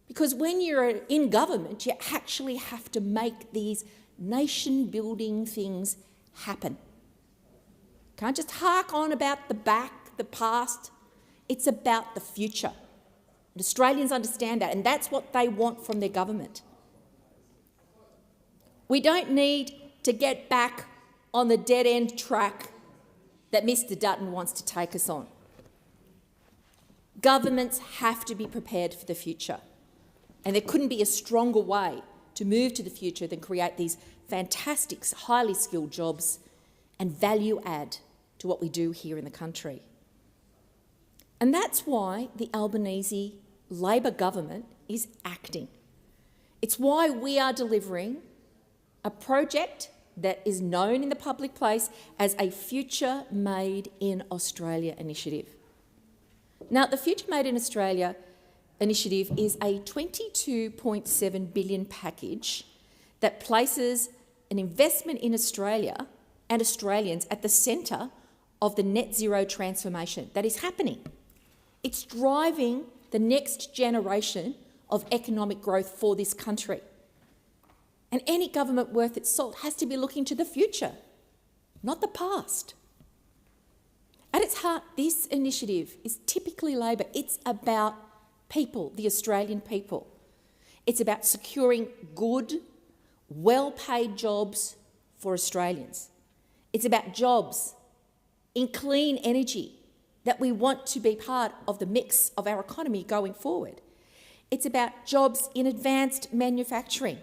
Because when you're in government, you actually have to make these nation-building things happen. Can't just hark on about the past. It's about the future. And Australians understand that, and that's what they want from their government. We don't need to get back on the dead-end track that Mr Dutton wants to take us on. Governments have to be prepared for the future, and there couldn't be a stronger way to move to the future than create these fantastic, highly skilled jobs and value add to what we do here in the country. And that's why the Albanese Labor government is acting. It's why we are delivering a project that is known in the public place as a Future Made in Australia initiative. Now, the Future Made in Australia initiative is a $22.7 billion package that places an investment in Australia and Australians at the centre of the net zero transformation that is happening. It's driving the next generation of economic growth for this country. And any government worth its salt has to be looking to the future, not the past. At its heart, this initiative is typically Labor. It's about people, the Australian people. It's about securing good, well-paid jobs for Australians. It's about jobs in clean energy that we want to be part of the mix of our economy going forward. It's about jobs in advanced manufacturing.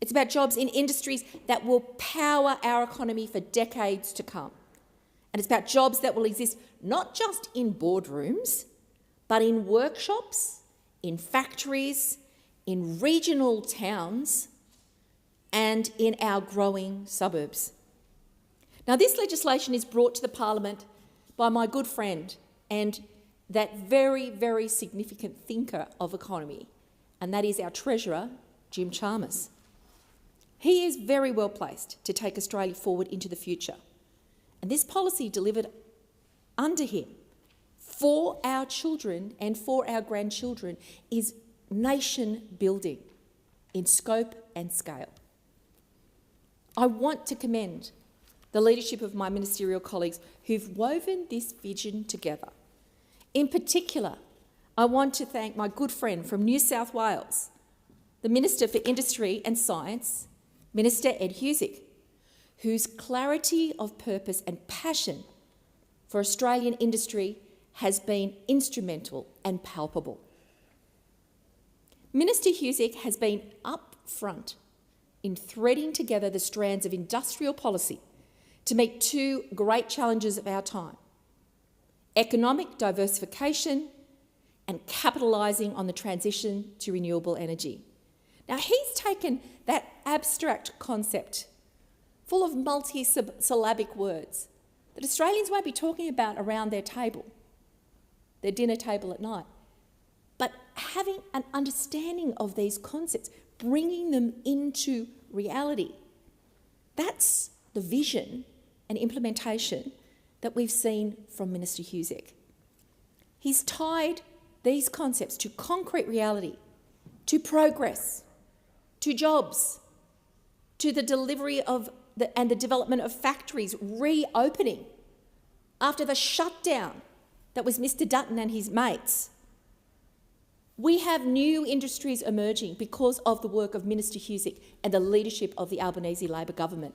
It's about jobs in industries that will power our economy for decades to come. And it's about jobs that will exist not just in boardrooms, but in workshops, in factories, in regional towns, and in our growing suburbs. Now, this legislation is brought to the Parliament by my good friend and that very, very significant thinker of economy, and that is our Treasurer, Jim Chalmers. He is very well placed to take Australia forward into the future. And this policy delivered under him for our children and for our grandchildren is nation building in scope and scale. I want to commend the leadership of my ministerial colleagues who've woven this vision together. In particular, I want to thank my good friend from New South Wales, the Minister for Industry and Science, Minister Ed Husic, whose clarity of purpose and passion for Australian industry has been instrumental and palpable. Minister Husic has been upfront in threading together the strands of industrial policy to meet two great challenges of our time: economic diversification and capitalising on the transition to renewable energy. Now, he's taken that abstract concept full of multi-syllabic words that Australians won't be talking about around their table, their dinner table at night, but having an understanding of these concepts, bringing them into reality. That's the vision and implementation that we've seen from Minister Husic. He's tied these concepts to concrete reality, to progress, to jobs, to the delivery of and the development of factories reopening after the shutdown that was Mr Dutton and his mates. We have new industries emerging because of the work of Minister Husic and the leadership of the Albanese Labor government,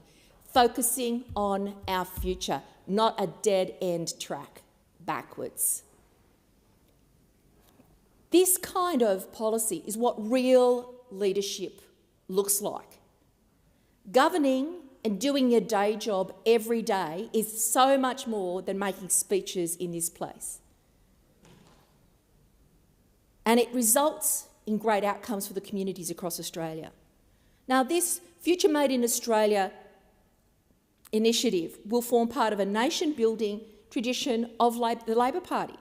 focusing on our future, not a dead-end track backwards. This kind of policy is what real leadership looks like. Governing and doing your day job every day is so much more than making speeches in this place. And it results in great outcomes for the communities across Australia. Now, this Future Made in Australia initiative will form part of a nation-building tradition of the Labor Party.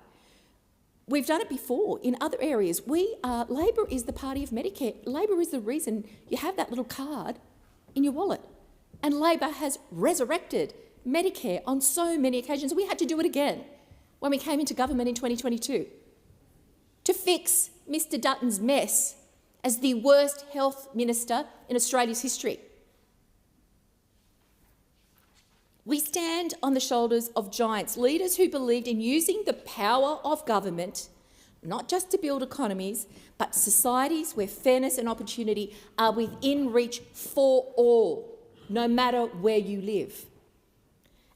We've done it before in other areas. Labor is the party of Medicare. Labor is the reason you have that little card in your wallet. And Labor has resurrected Medicare on so many occasions. We had to do it again when we came into government in 2022 to fix Mr Dutton's mess as the worst health minister in Australia's history. We stand on the shoulders of giants, leaders who believed in using the power of government not just to build economies, but societies where fairness and opportunity are within reach for all, no matter where you live.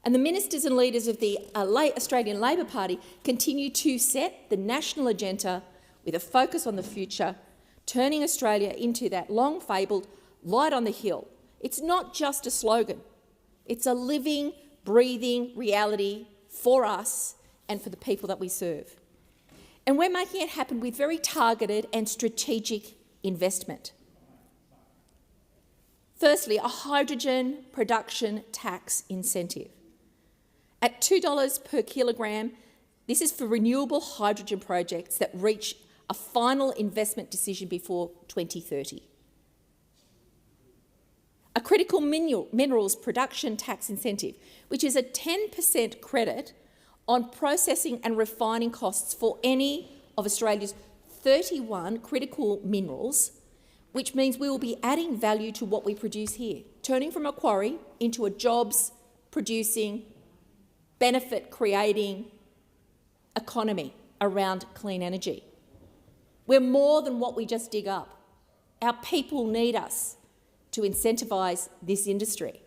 And the ministers and leaders of the Australian Labor Party continue to set the national agenda with a focus on the future, turning Australia into that long-fabled light on the hill. It's not just a slogan. It's a living, breathing reality for us and for the people that we serve. And we're making it happen with very targeted and strategic investment. Firstly, a hydrogen production tax incentive. At $2 per kilogram, this is for renewable hydrogen projects that reach a final investment decision before 2030. A critical minerals production tax incentive, which is a 10% credit on processing and refining costs for any of Australia's 31 critical minerals, which means we will be adding value to what we produce here, turning from a quarry into a jobs-producing, benefit-creating economy around clean energy. We're more than what we just dig up. Our people need us to incentivise this industry.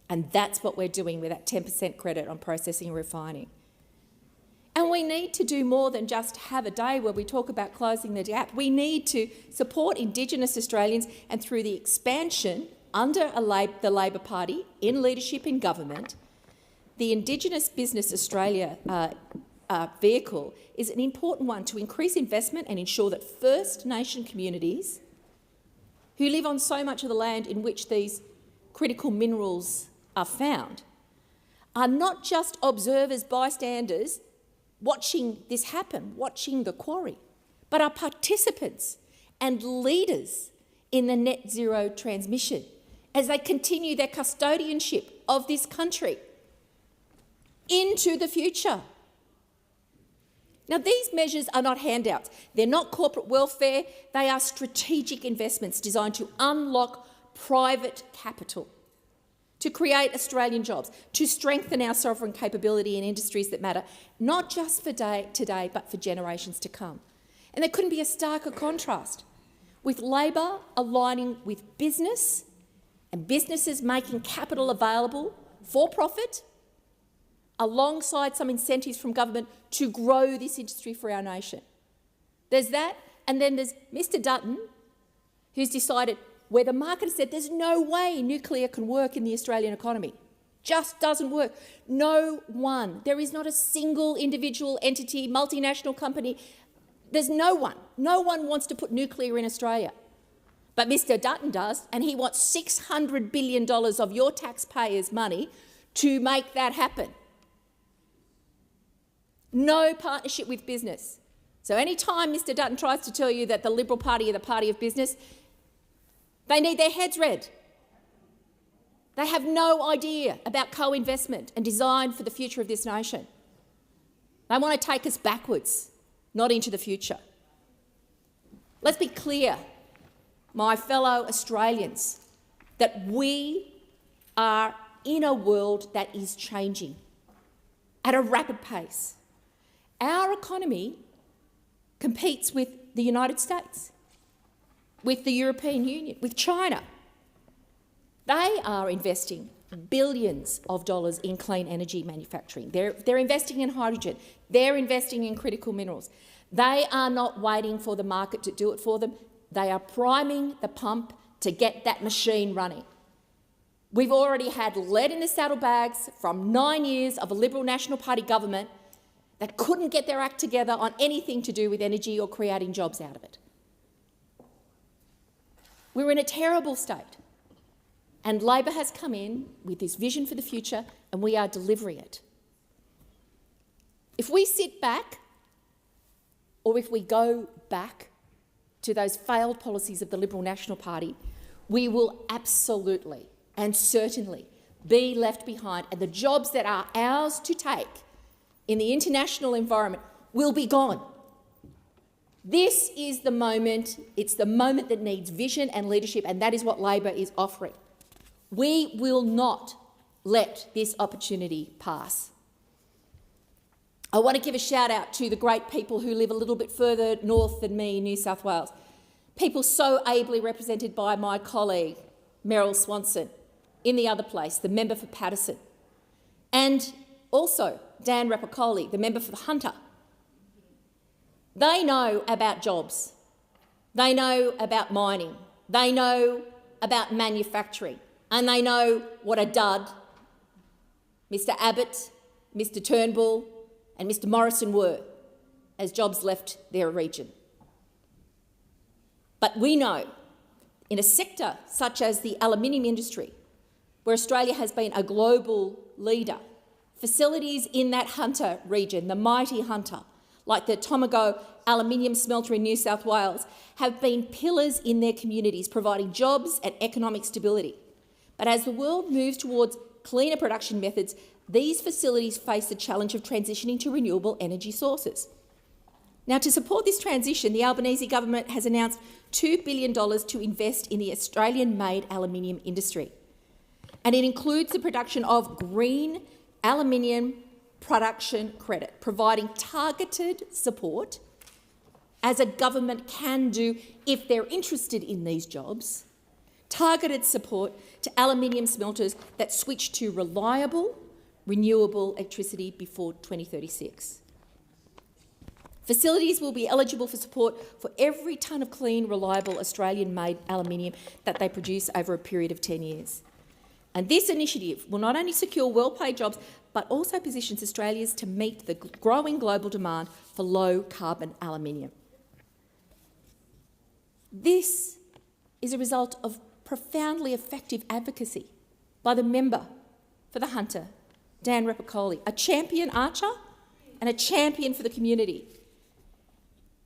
And that's what we're doing with that 10% credit on processing and refining. And we need to do more than just have a day where we talk about closing the gap. We need to support Indigenous Australians, and through the expansion under the Labor Party in leadership in government, the Indigenous Business Australia vehicle is an important one to increase investment and ensure that First Nation communities who live on so much of the land in which these critical minerals are found are not just observers, bystanders, watching this happen, watching the quarry, but are participants and leaders in the net zero transmission as they continue their custodianship of this country into the future. Now, these measures are not handouts. They're not corporate welfare. They are strategic investments designed to unlock private capital, to create Australian jobs, to strengthen our sovereign capability in industries that matter, not just for today, but for generations to come. And there couldn't be a starker contrast with Labor aligning with business and businesses making capital available for profit, alongside some incentives from government to grow this industry for our nation. There's that, and then there's Mr Dutton, who's decided where the market has said there's no way nuclear can work in the Australian economy. Just doesn't work. No one. There is not a single individual entity, multinational company. There's no one. No one wants to put nuclear in Australia. But Mr Dutton does, and he wants $600 billion of your taxpayers' money to make that happen. No partnership with business. So any time Mr Dutton tries to tell you that the Liberal Party are the party of business, they need their heads read. They have no idea about co-investment and design for the future of this nation. They want to take us backwards, not into the future. Let's be clear, my fellow Australians, that we are in a world that is changing at a rapid pace. Our economy competes with the United States, with the European Union, with China. They are investing billions of dollars in clean energy manufacturing. They're investing in hydrogen. They're investing in critical minerals. They are not waiting for the market to do it for them. They are priming the pump to get that machine running. We've already had lead in the saddlebags from 9 years of a Liberal National Party government that couldn't get their act together on anything to do with energy or creating jobs out of it. We're in a terrible state, and Labor has come in with this vision for the future, and we are delivering it. If we sit back, or if we go back to those failed policies of the Liberal National Party, we will absolutely and certainly be left behind, and the jobs that are ours to take in the international environment will be gone. This is the moment, it's the moment that needs vision and leadership, and that is what Labor is offering. We will not let this opportunity pass. I want to give a shout out to the great people who live a little bit further north than me in New South Wales. People so ably represented by my colleague, Meryl Swanson, in the other place, the member for Paterson, and also Dan Rapopoli, the member for Hunter. They know about jobs. They know about mining. They know about manufacturing. And they know what a dud Mr Abbott, Mr Turnbull and Mr Morrison were as jobs left their region. But we know, in a sector such as the aluminium industry, where Australia has been a global leader, facilities in that Hunter region, the mighty Hunter, like the Tomago aluminium smelter in New South Wales, have been pillars in their communities, providing jobs and economic stability. But as the world moves towards cleaner production methods, these facilities face the challenge of transitioning to renewable energy sources. Now, to support this transition, the Albanese government has announced $2 billion to invest in the Australian-made aluminium industry. And it includes the production of green aluminium production credit, providing targeted support, as a government can do if they're interested in these jobs, targeted support to aluminium smelters that switch to reliable, renewable electricity before 2036. Facilities will be eligible for support for every tonne of clean, reliable Australian-made aluminium that they produce over a period of 10 years. And this initiative will not only secure well-paid jobs, but also positions Australians to meet the growing global demand for low-carbon aluminium. This is a result of profoundly effective advocacy by the member for the Hunter, Dan Repicoli, a champion archer and a champion for the community,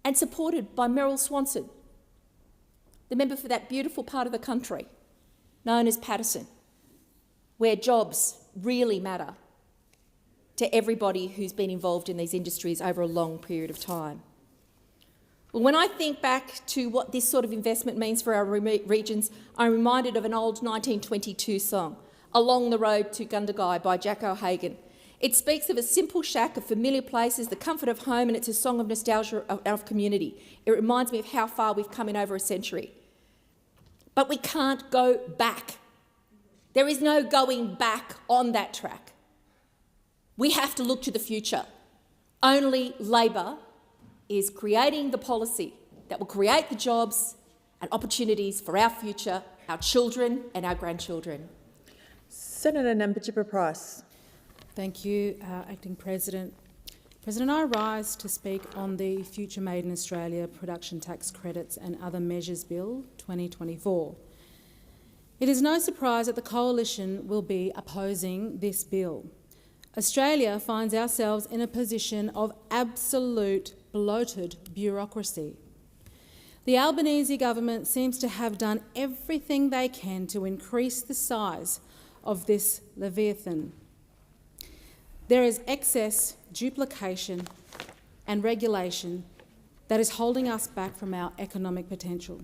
and supported by Meryl Swanson, the member for that beautiful part of the country known as Paterson, where jobs really matter to everybody who's been involved in these industries over a long period of time. Well, when I think back to what this sort of investment means for our regions, I'm reminded of an old 1922 song, Along the Road to Gundagai by Jack O'Hagan. It speaks of a simple shack of familiar places, the comfort of home, and it's a song of nostalgia of community. It reminds me of how far we've come in over a century. But we can't go back. There is no going back on that track. We have to look to the future. Only Labor is creating the policy that will create the jobs and opportunities for our future, our children and our grandchildren. Senator Nampijinpa-Price. Thank you, Acting President. President, I rise to speak on the Future Made in Australia Production Tax Credits and Other Measures Bill 2024. It is no surprise that the Coalition will be opposing this bill. Australia finds ourselves in a position of absolute bloated bureaucracy. The Albanese government seems to have done everything they can to increase the size of this leviathan. There is excess duplication and regulation that is holding us back from our economic potential.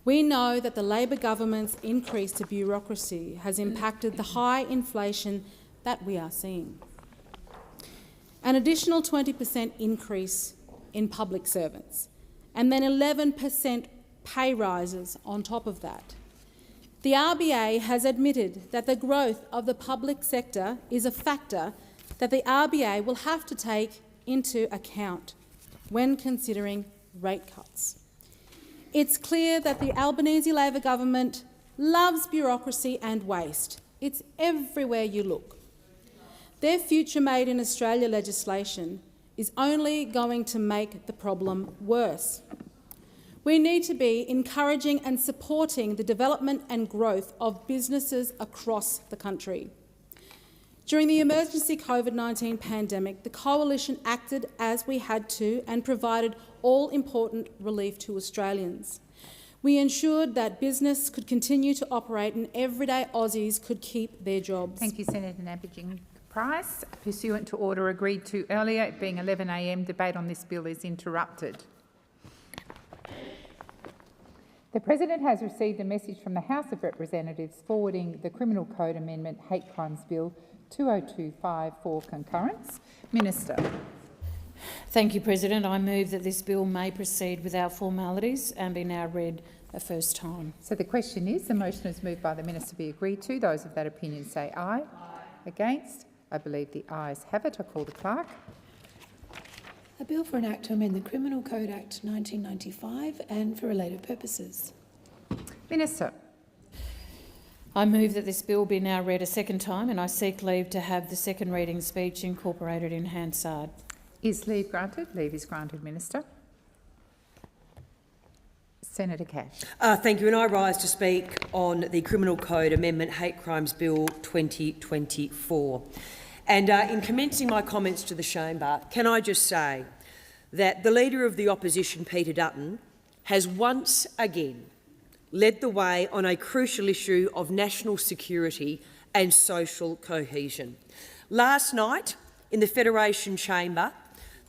We know that the Labor government's increase to bureaucracy has impacted the high inflation that we are seeing. An additional 20% increase in public servants, and then 11% pay rises on top of that. The RBA has admitted that the growth of the public sector is a factor that the RBA will have to take into account when considering rate cuts. It's clear that the Albanese Labor government loves bureaucracy and waste. It's everywhere you look. Their Future Made in Australia legislation is only going to make the problem worse. We need to be encouraging and supporting the development and growth of businesses across the country. During the emergency COVID-19 pandemic, the Coalition acted as we had to and provided all-important relief to Australians. We ensured that business could continue to operate and everyday Aussies could keep their jobs. Thank you, Senator Nampijinpa-Price. Pursuant to order agreed to earlier, it being 11 a.m, debate on this bill is interrupted. The President has received a message from the House of Representatives forwarding the Criminal Code Amendment Hate Crimes Bill 2025 for concurrence. Minister. Thank you, President. I move that this bill may proceed without formalities and be now read a first time. So the question is, the motion is moved by the Minister be agreed to. Those of that opinion say aye. Aye. Against? I believe the ayes have it. I call the clerk. A bill for an act to amend the Criminal Code Act 1995 and for related purposes. Minister. I move that this bill be now read a second time, and I seek leave to have the second reading speech incorporated in Hansard. Is leave granted? Leave is granted, Minister. Senator Cash. Thank you, and I rise to speak on the Criminal Code Amendment Hate Crimes Bill 2024. And in commencing my comments to the chamber, can I just say that the Leader of the Opposition, Peter Dutton, has once again led the way on a crucial issue of national security and social cohesion. Last night, in the Federation Chamber,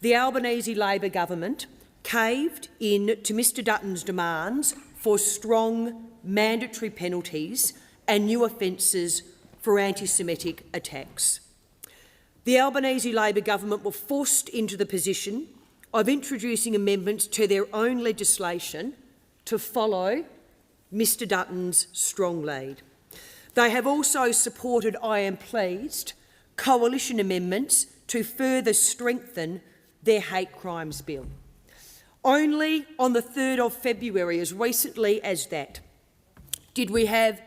the Albanese Labor government caved in to Mr Dutton's demands for strong mandatory penalties and new offences for anti-Semitic attacks. The Albanese Labor government were forced into the position of introducing amendments to their own legislation to follow Mr Dutton's strong lead. They have also supported, I am pleased, coalition amendments to further strengthen their hate crimes bill. Only on the 3rd of February, as recently as that, did we have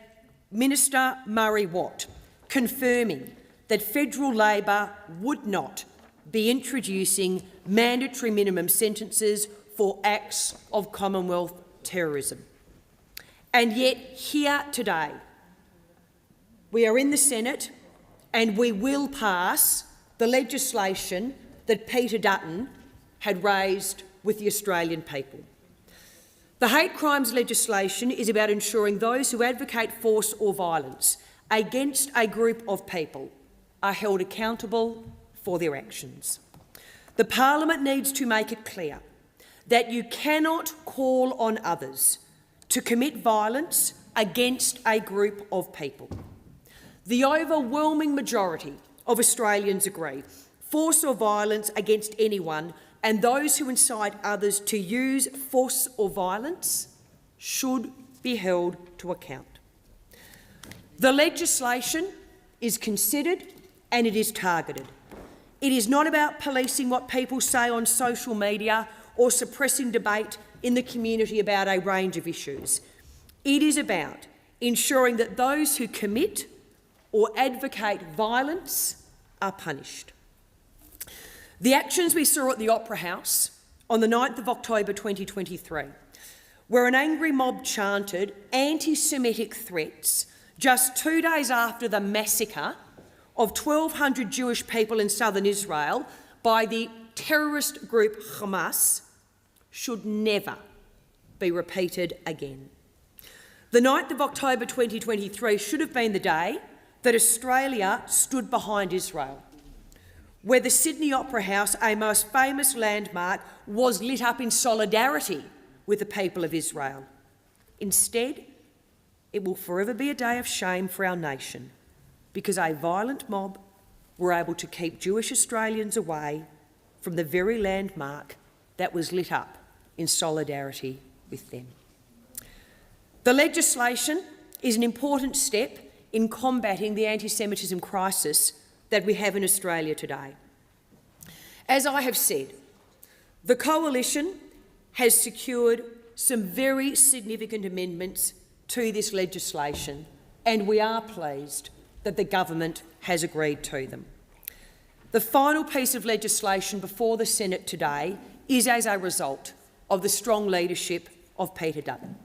Minister Murray Watt confirming that federal Labor would not be introducing mandatory minimum sentences for acts of Commonwealth terrorism. And yet, here today, we are in the Senate and we will pass the legislation that Peter Dutton had raised with the Australian people. The hate crimes legislation is about ensuring those who advocate force or violence against a group of people are held accountable for their actions. The Parliament needs to make it clear that you cannot call on others to commit violence against a group of people. The overwhelming majority of Australians agree force or violence against anyone and those who incite others to use force or violence should be held to account. The legislation is considered and it is targeted. It is not about policing what people say on social media or suppressing debate in the community about a range of issues. It is about ensuring that those who commit or advocate violence are punished. The actions we saw at the Opera House on the 9th of October 2023, where an angry mob chanted anti-Semitic threats just 2 days after the massacre of 1,200 Jewish people in southern Israel by the terrorist group Hamas, should never be repeated again. The 9th of October 2023 should have been the day that Australia stood behind Israel, where the Sydney Opera House, a most famous landmark, was lit up in solidarity with the people of Israel. Instead, it will forever be a day of shame for our nation because a violent mob were able to keep Jewish Australians away from the very landmark that was lit up in solidarity with them. The legislation is an important step in combating the anti-Semitism crisis that we have in Australia today. As I have said, the Coalition has secured some very significant amendments to this legislation, and we are pleased that the government has agreed to them. The final piece of legislation before the Senate today is as a result of the strong leadership of Peter Dutton.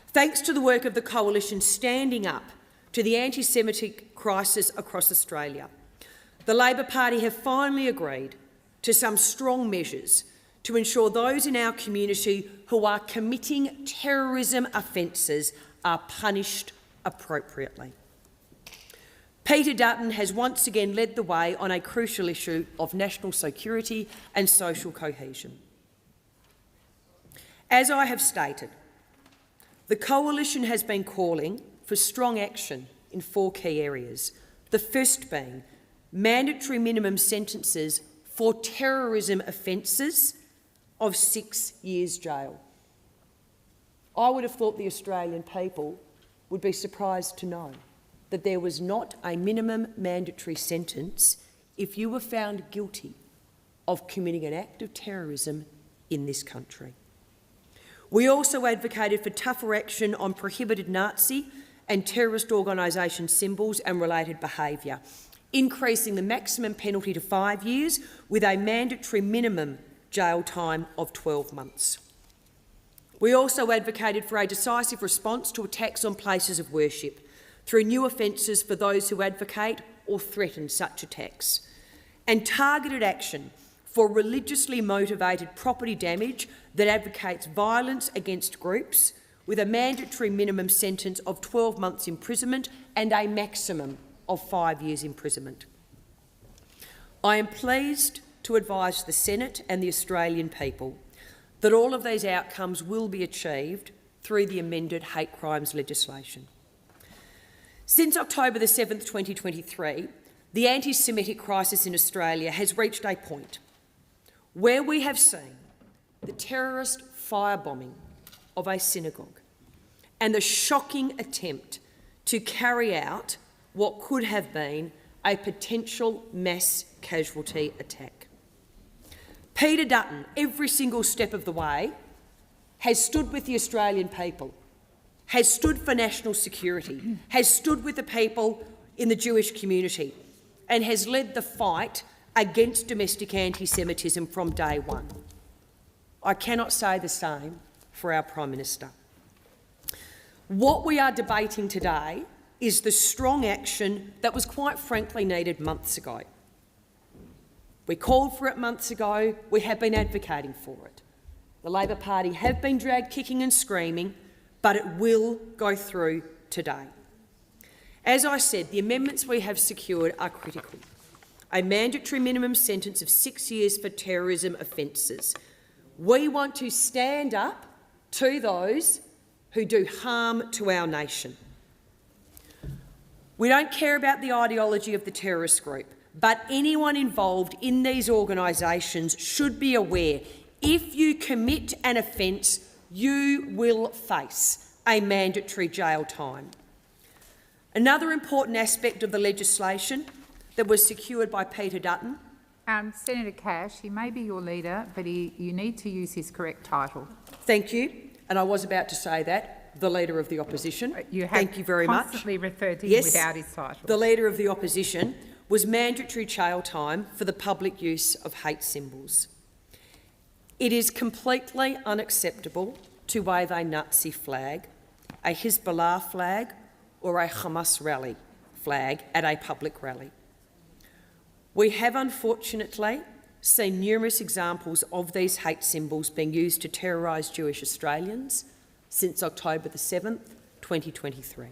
Thanks to the work of the Coalition standing up to the anti-Semitic crisis across Australia, the Labor Party have finally agreed to some strong measures to ensure those in our community who are committing terrorism offences are punished appropriately. Peter Dutton has once again led the way on a crucial issue of national security and social cohesion. As I have stated, the Coalition has been calling for strong action in 4 key areas, the first being mandatory minimum sentences for terrorism offences of 6 years jail. I would have thought the Australian people would be surprised to know that there was not a minimum mandatory sentence if you were found guilty of committing an act of terrorism in this country. We also advocated for tougher action on prohibited Nazi and terrorist organisation symbols and related behaviour, increasing the maximum penalty to 5 years with a mandatory minimum jail time of 12 months. We also advocated for a decisive response to attacks on places of worship through new offences for those who advocate or threaten such attacks, and targeted action for religiously motivated property damage that advocates violence against groups with a mandatory minimum sentence of 12 months imprisonment and a maximum of 5 years imprisonment. I am pleased to advise the Senate and the Australian people that all of these outcomes will be achieved through the amended hate crimes legislation. Since October the 7th, 2023, the anti-Semitic crisis in Australia has reached a point where we have seen the terrorist firebombing of a synagogue and the shocking attempt to carry out what could have been a potential mass casualty attack. Peter Dutton, every single step of the way, has stood with the Australian people has stood for national security, has stood with the people in the Jewish community, and has led the fight against domestic anti-Semitism from day one. I cannot say the same for our Prime Minister. What we are debating today is the strong action that was quite frankly needed months ago. We called for it months ago. We have been advocating for it. The Labor Party have been dragged kicking and screaming, but it will go through today. As I said, the amendments we have secured are critical. A mandatory minimum sentence of 6 years for terrorism offences. We want to stand up to those who do harm to our nation. We don't care about the ideology of the terrorist group, but anyone involved in these organisations should be aware if you commit an offence, you will face a mandatory jail time. Another important aspect of the legislation that was secured by Peter Dutton. Senator Cash, he may be your leader, but you need to use his correct title. Thank you, and I was about to say that, the Leader of the Opposition. Thank you very much. Constantly referred to him without his title. The Leader of the Opposition was mandatory jail time for the public use of hate symbols. It is completely unacceptable to wave a Nazi flag, a Hezbollah flag or a Hamas rally flag at a public rally. We have unfortunately seen numerous examples of these hate symbols being used to terrorise Jewish Australians since October the 7th, 2023.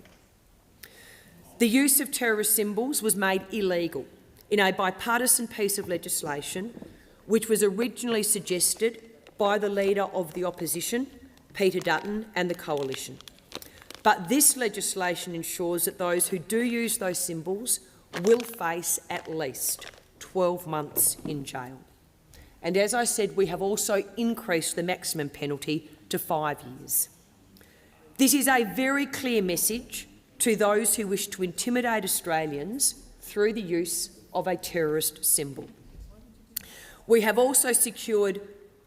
The use of terrorist symbols was made illegal in a bipartisan piece of legislation which was originally suggested by the Leader of the Opposition, Peter Dutton, and the Coalition. But this legislation ensures that those who do use those symbols will face at least 12 months in jail. And as I said, we have also increased the maximum penalty to 5 years. This is a very clear message to those who wish to intimidate Australians through the use of a terrorist symbol. We have also secured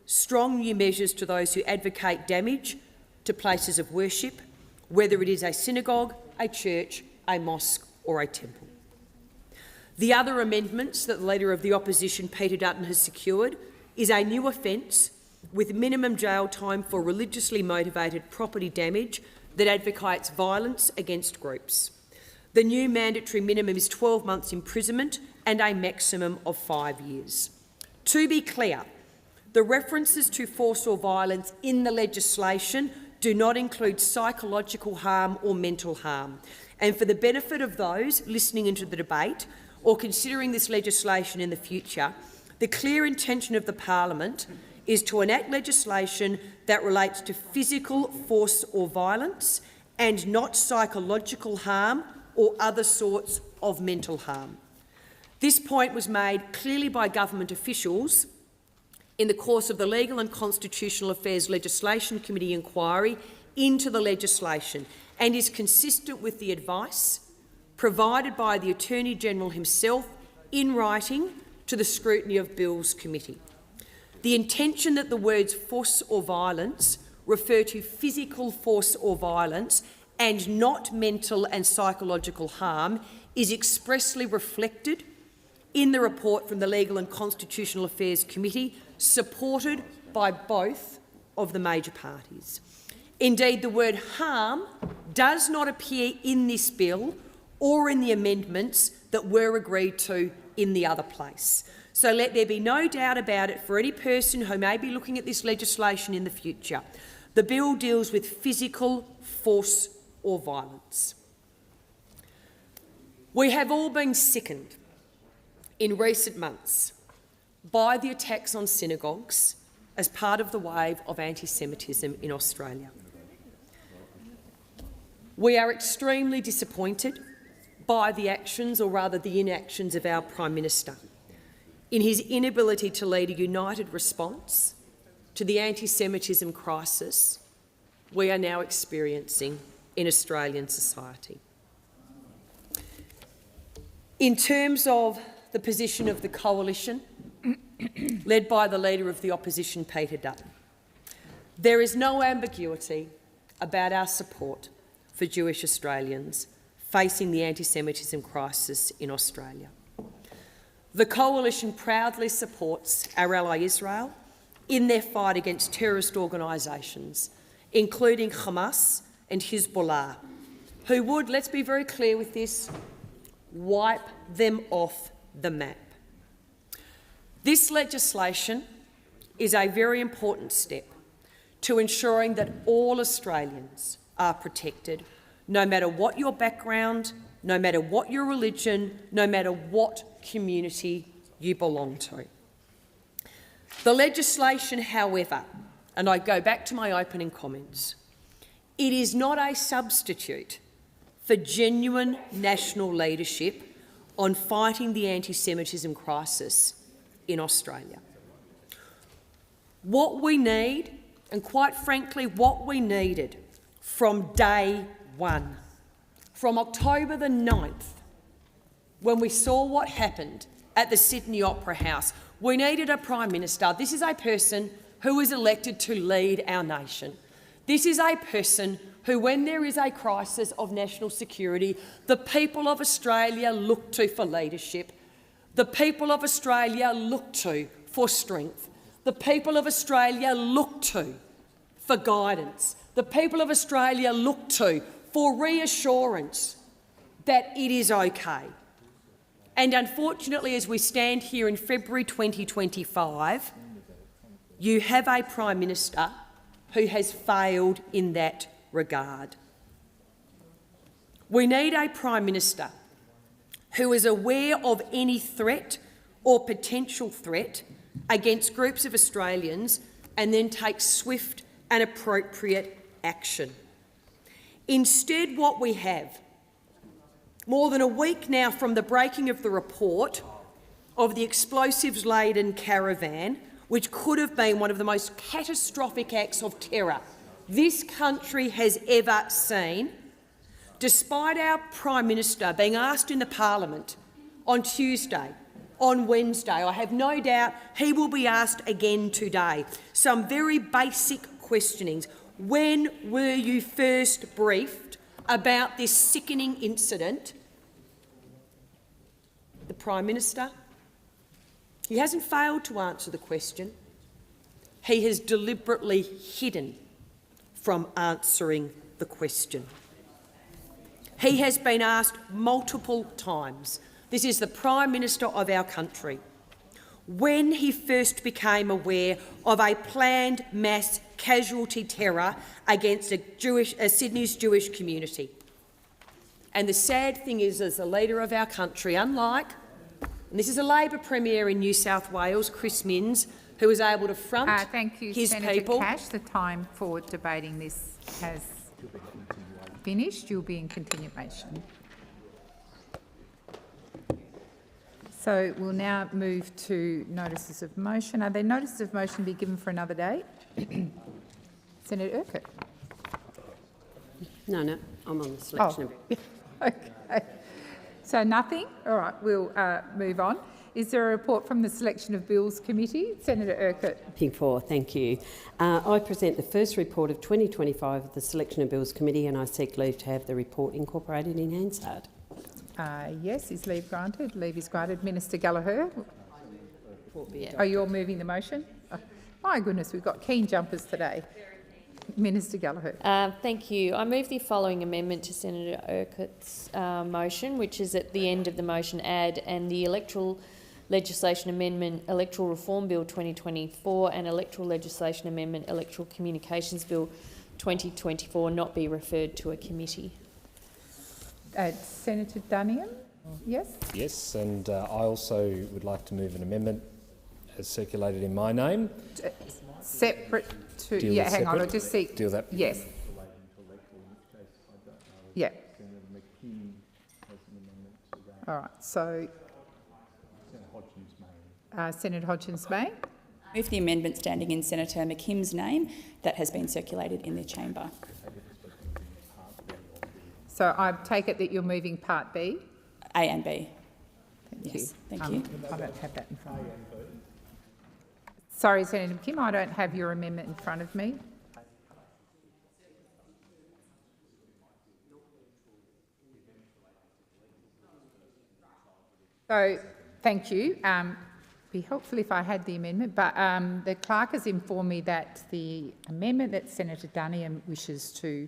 strong new measures to those who advocate damage to places of worship, whether it is a synagogue, a church, a mosque or a temple. The other amendments that the Leader of the Opposition, Peter Dutton, has secured is a new offence with minimum jail time for religiously motivated property damage that advocates violence against groups. The new mandatory minimum is 12 months imprisonment and a maximum of 5 years. To be clear, the references to force or violence in the legislation do not include psychological harm or mental harm. And for the benefit of those listening into the debate or considering this legislation in the future, the clear intention of the Parliament is to enact legislation that relates to physical force or violence and not psychological harm or other sorts of mental harm. This point was made clearly by government officials in the course of the Legal and Constitutional Affairs Legislation Committee inquiry into the legislation and is consistent with the advice provided by the Attorney-General himself in writing to the Scrutiny of Bills Committee. The intention that the words force or violence refer to physical force or violence and not mental and psychological harm is expressly reflected in the report from the Legal and Constitutional Affairs Committee, supported by both of the major parties. Indeed, the word harm does not appear in this bill or in the amendments that were agreed to in the other place. So let there be no doubt about it for any person who may be looking at this legislation in the future. The bill deals with physical force or violence. We have all been sickened in recent months by the attacks on synagogues as part of the wave of anti-Semitism in Australia. We are extremely disappointed by the actions, or rather the inactions, of our Prime Minister in his inability to lead a united response to the anti-Semitism crisis we are now experiencing in Australian society. In terms of the position of the Coalition, led by the Leader of the Opposition, Peter Dutton, there is no ambiguity about our support for Jewish Australians facing the anti-Semitism crisis in Australia. The Coalition proudly supports our ally Israel in their fight against terrorist organisations, including Hamas and Hezbollah, who would, let's be very clear with this, wipe them off the map. This legislation is a very important step to ensuring that all Australians are protected, no matter what your background, no matter what your religion, no matter what community you belong to. The legislation, however, and I go back to my opening comments, it is not a substitute for genuine national leadership on fighting the anti-Semitism crisis in Australia. What we need, and quite frankly what we needed from day one, from October the 9th, when we saw what happened at the Sydney Opera House, we needed a Prime Minister. This is a person who was elected to lead our nation. This is a person who, when there is a crisis of national security, the people of Australia look to for leadership. The people of Australia look to for strength. The people of Australia look to for guidance. The people of Australia look to for reassurance that it is okay. And unfortunately, as we stand here in February 2025, you have a Prime Minister who has failed in that regard. We need a Prime Minister who is aware of any threat or potential threat against groups of Australians and then takes swift and appropriate action. Instead, what we have, more than a week now from the breaking of the report of the explosives-laden caravan, which could have been one of the most catastrophic acts of terror this country has ever seen, despite our Prime Minister being asked in the Parliament on Tuesday, on Wednesday, I have no doubt he will be asked again today, some very basic questionings. When were you first briefed about this sickening incident? The Prime Minister, he hasn't failed to answer the question. He has deliberately hidden from answering the question. He has been asked multiple times. This is the Prime Minister of our country. When he first became aware of a planned mass casualty terror against Sydney's Jewish community. And the sad thing is, as the leader of our country, unlike, and this is a Labor Premier in New South Wales, Chris Minns, who was able to front thank you, his Senator people. Cash. The time for debating this has finished. You'll be in continuation. So we'll now move to notices of motion. Are there notices of motion to be given for another day? Senator Urquhart. No, I'm on the selection. Okay. So nothing? All right, we'll move on. Is there a report from the Selection of Bills Committee? Senator Urquhart. Thank you. I present the first report of 2025 of the Selection of Bills Committee, and I seek leave to have the report incorporated in Hansard. Yes, is leave granted? Leave is granted. Minister Gallagher. Oh, you're moving the motion? Oh, my goodness, we've got keen jumpers today. Minister Gallagher. Thank you. I move the following amendment to Senator Urquhart's motion, which is at the end of the motion add and the Electoral Legislation Amendment Electoral Reform Bill 2024 and Electoral Legislation Amendment Electoral Communications Bill 2024 not be referred to a committee. Senator Duniam, yes? Yes, and I also would like to move an amendment as circulated in my name. Separate to... Deal yeah, hang separate. on, I'll just see... Deal that. Yes. Yeah. All right, so... Senator Hodgins may. Move the amendment standing in Senator McKim's name that has been circulated in the chamber. So I take it that you're moving Part B? A and B. Thank yes, you. thank you. I don't have that in front of me. Sorry, Senator McKim, I don't have your amendment in front of me. So, thank you. Be helpful if I had the amendment, but the clerk has informed me that the amendment that Senator Duniam wishes to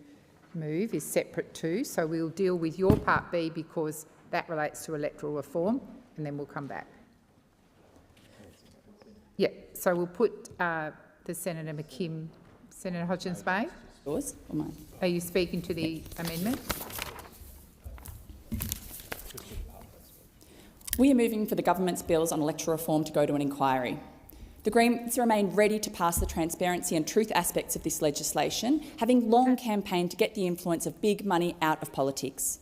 move is separate too, so we'll deal with your Part B because that relates to electoral reform, and then we'll come back. Yeah, so we'll put the Senator McKim. Senator Hodgins-May? Yours or mine? Are you speaking to the amendment? We are moving for the government's bills on electoral reform to go to an inquiry. The Greens remain ready to pass the transparency and truth aspects of this legislation, having long campaigned to get the influence of big money out of politics.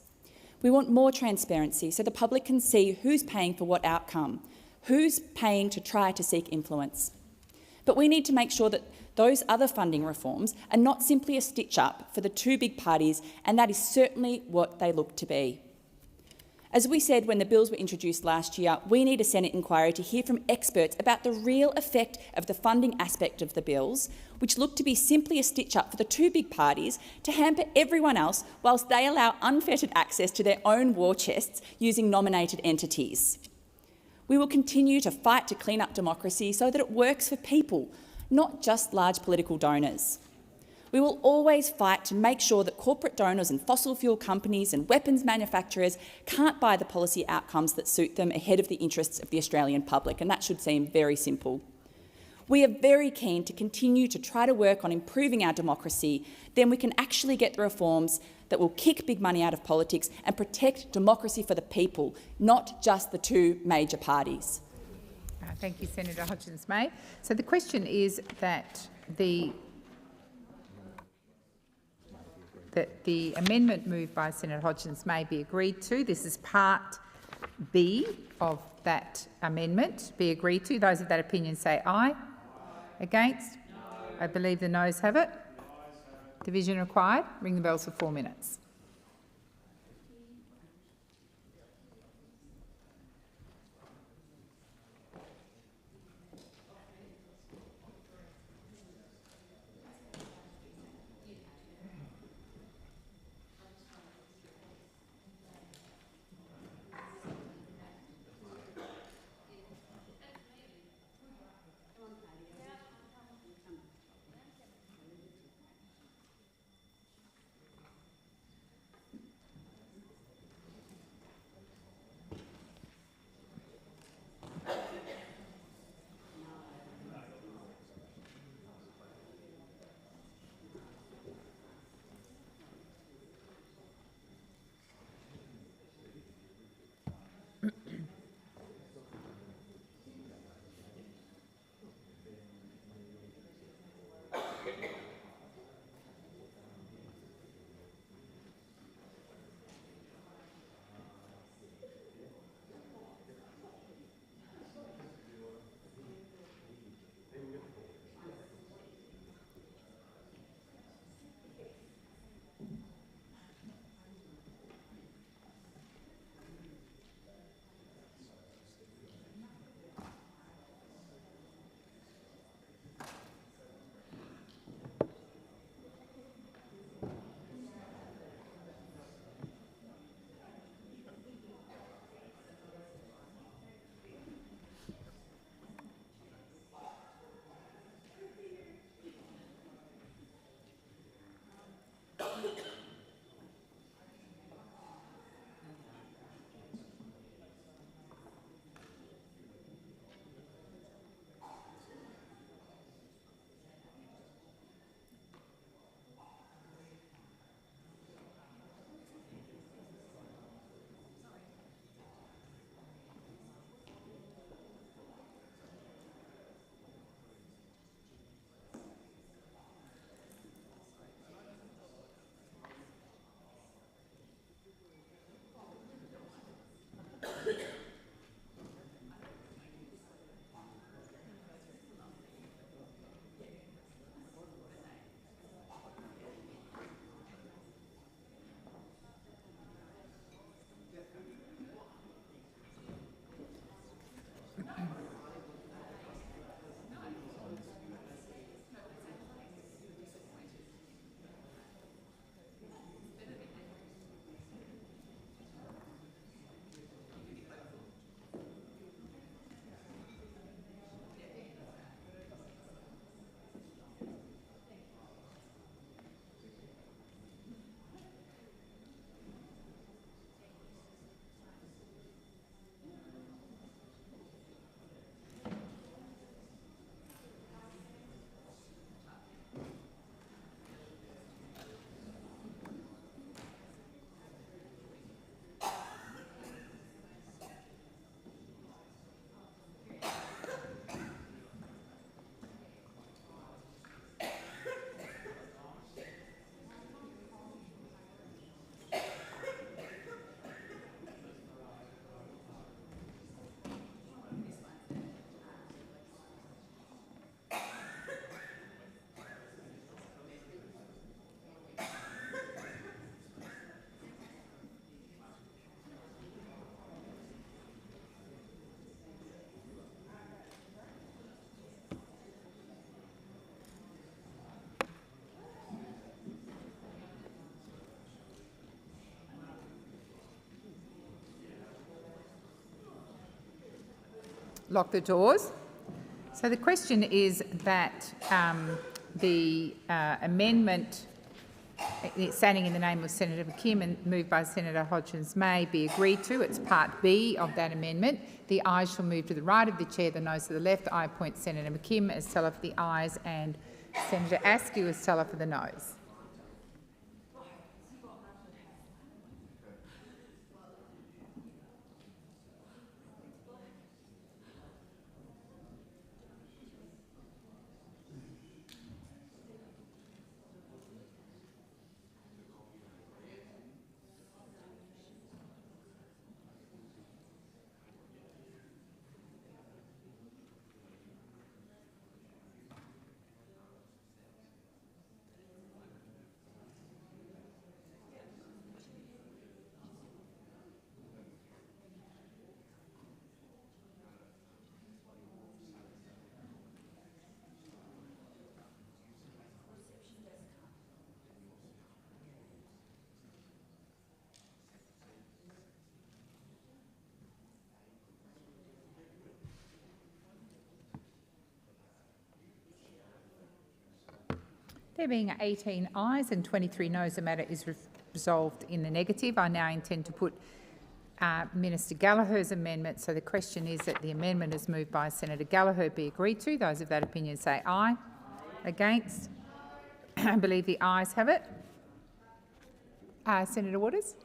We want more transparency so the public can see who's paying for what outcome, who's paying to try to seek influence. But we need to make sure that those other funding reforms are not simply a stitch-up for the two big parties, and that is certainly what they look to be. As we said when the bills were introduced last year, we need a Senate inquiry to hear from experts about the real effect of the funding aspect of the bills, which look to be simply a stitch-up for the two big parties to hamper everyone else whilst they allow unfettered access to their own war chests using nominated entities. We will continue to fight to clean up democracy so that it works for people, not just large political donors. We will always fight to make sure that corporate donors and fossil fuel companies and weapons manufacturers can't buy the policy outcomes that suit them ahead of the interests of the Australian public, and that should seem very simple. We are very keen to continue to try to work on improving our democracy, then we can actually get the reforms that will kick big money out of politics and protect democracy for the people, not just the two major parties. Thank you, Senator Hodgins-May. So the question is that the amendment moved by Senator Hodgins-May be agreed to. This is Part B of that amendment. Be agreed to. Those of that opinion say aye. Against? No. I believe the noes have it. Division required. Ring the bells for 4 minutes. lock the doors. So the question is that the amendment standing in the name of Senator McKim and moved by Senator Hodgins-May be agreed to. It's part B of that amendment. The ayes shall move to the right of the chair, the noes to the left. I appoint Senator McKim as teller for the ayes and Senator Askew as teller for the noes. There being 18 ayes and 23 noes, the matter is resolved in the negative. I now intend to put Minister Gallagher's amendment. So the question is that the amendment is moved by Senator Gallagher be agreed to. Those of that opinion say aye. Against? I believe the ayes have it. Senator Waters?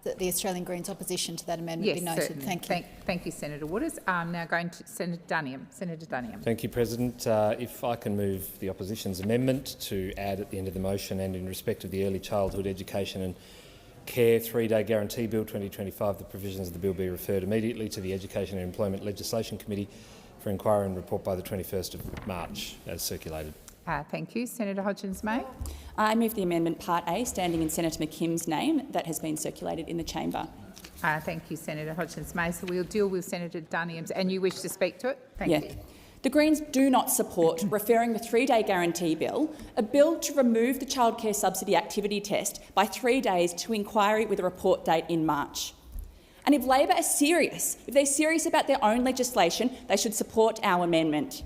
That the Australian Greens opposition to that amendment be noted. Certainly. Thank you. Thank you, Senator Waters. I'm now going to Senator Dunham. Senator Dunham. Thank you, President. If I can move the opposition's amendment to add at the end of the motion and in respect of the Early Childhood Education and Care 3-Day Guarantee Bill 2025, the provisions of the bill be referred immediately to the Education and Employment Legislation Committee for inquiry and report by the 21st of March, as circulated. Thank you. Senator Hodgins-May. I move the amendment Part A, standing in Senator McKim's name, that has been circulated in the chamber. Thank you, Senator Hodgins-May. So we'll deal with Senator Dunham's, and you wish to speak to it? Thank you. The Greens do not support referring the 3-day guarantee bill, a bill to remove the childcare subsidy activity test by 3 days, to inquiry with a report date in March. And if Labor are serious, if they're serious about their own legislation, they should support our amendment.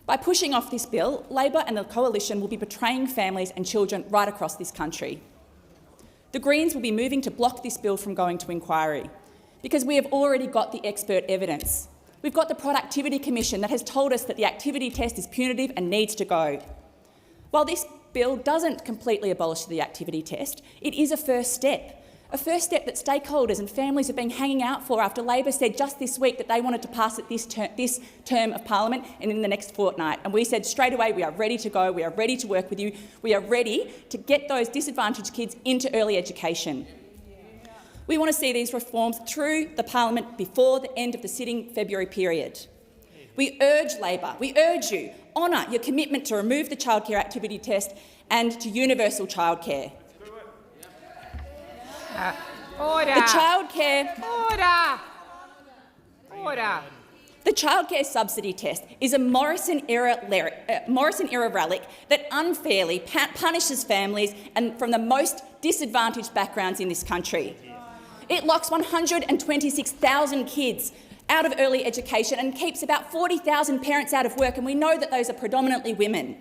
By pushing off this bill, Labor and the Coalition will be betraying families and children right across this country. The Greens will be moving to block this bill from going to inquiry because we have already got the expert evidence. We've got the Productivity Commission that has told us that the activity test is punitive and needs to go. While this bill doesn't completely abolish the activity test, it is a first step that stakeholders and families have been hanging out for after Labor said just this week that they wanted to pass it this term of Parliament and in the next fortnight. And we said straight away, we are ready to go, we are ready to work with you, we are ready to get those disadvantaged kids into early education. We want to see these reforms through the Parliament before the end of the sitting February period. We urge Labor, we urge you, honour your commitment to remove the childcare activity test and to universal childcare. Order. The childcare. Order. The childcare subsidy test is a Morrison-era relic that unfairly punishes families and from the most disadvantaged backgrounds in this country. It locks 126,000 kids out of early education and keeps about 40,000 parents out of work, and we know that those are predominantly women.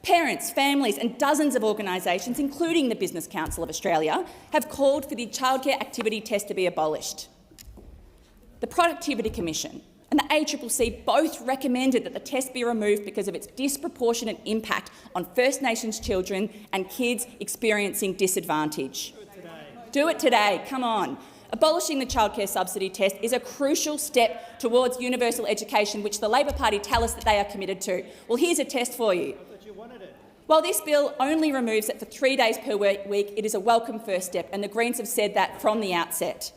Parents, families and dozens of organisations, including the Business Council of Australia, have called for the childcare activity test to be abolished. The Productivity Commission and the ACCC both recommended that the test be removed because of its disproportionate impact on First Nations children and kids experiencing disadvantage. Do it today, come on. Abolishing the childcare subsidy test is a crucial step towards universal education, which the Labor Party tell us that they are committed to. Well, here's a test for you. While this bill only removes it for 3 days per week, it is a welcome first step, and the Greens have said that from the outset.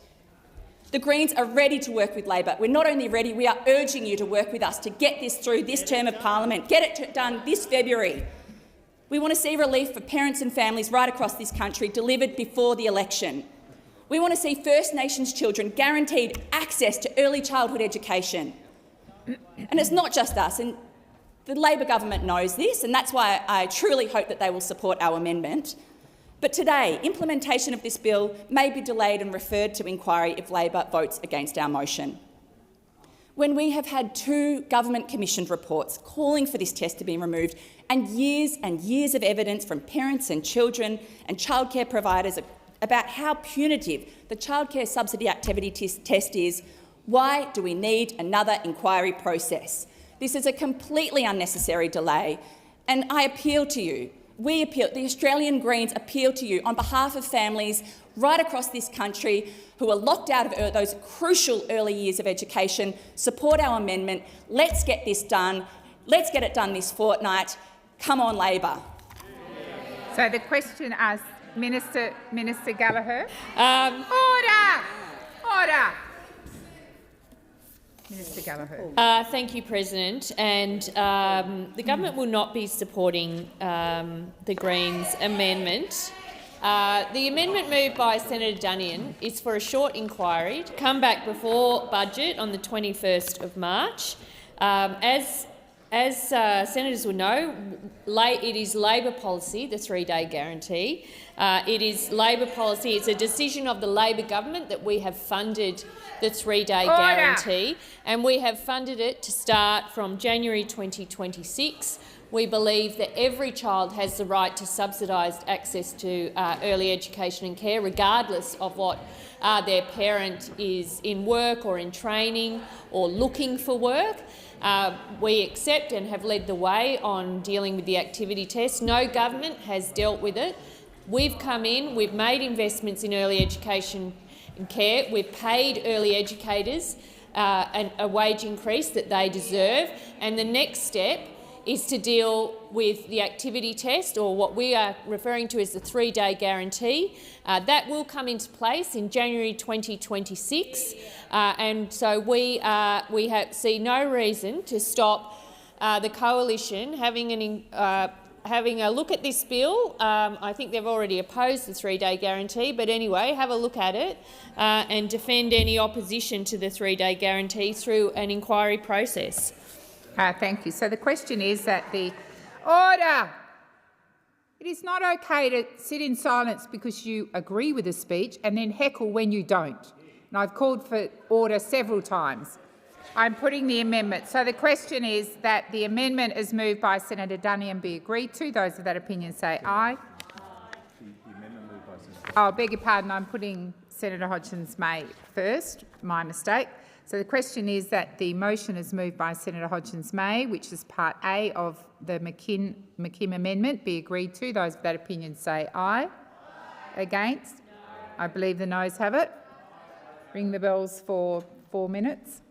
The Greens are ready to work with Labor. We're not only ready, we are urging you to work with us to get this through this term of Parliament, get it done this February. We want to see relief for parents and families right across this country delivered before the election. We want to see First Nations children guaranteed access to early childhood education. And it's not just us, and the Labor government knows this, and that's why I truly hope that they will support our amendment. But today, implementation of this bill may be delayed and referred to inquiry if Labor votes against our motion. when we have had 2 government-commissioned reports calling for this test to be removed and years of evidence from parents and children and childcare providers about how punitive the childcare subsidy activity test is, why do we need another inquiry process? This is a completely unnecessary delay, and I appeal to you, the Australian Greens appeal to you on behalf of families right across this country who are locked out of those crucial early years of education. Support our amendment. Let's get this done. Let's get it done this fortnight. Come on, Labor. So the question asks Minister Gallagher. Order. Minister Gallagher. Thank you, President. And the government will not be supporting the Greens' amendment. The amendment moved by Senator Dunian is for a short inquiry to come back before budget on the 21st of March. As senators will know, it is Labor policy, the 3-day guarantee. It is Labor policy. It's a decision of the Labor government that we have funded the 3-day guarantee, and we have funded it to start from January 2026. We believe that every child has the right to subsidised access to early education and care, regardless of what their parent is in work or in training or looking for work. We accept and have led the way on dealing with the activity test. No government has dealt with it. We've come in, we've made investments in early education and care, we've paid early educators a wage increase that they deserve, and the next step is to deal with the activity test, or what we are referring to as the 3-day guarantee. That will come into place in January 2026, and so we see no reason to stop the coalition having a look at this bill. I think they've already opposed the 3-day guarantee, but anyway, have a look at it and defend any opposition to the 3-day guarantee through an inquiry process. Thank you. So the question is that Order! It is not okay to sit in silence because you agree with a speech and then heckle when you don't. And I've called for order several times. I'm putting the amendment. So the question is that the amendment is moved by Senator Dunian be agreed to. Those of that opinion say aye. I beg your pardon, I'm putting Senator Hodgins-May first. My mistake. So the question is that the motion is moved by Senator Hodgins-May, which is part A of the McKim amendment, be agreed to. Those of that opinion say aye. Against? No. I believe the noes have it. Ring the bells for 4 minutes.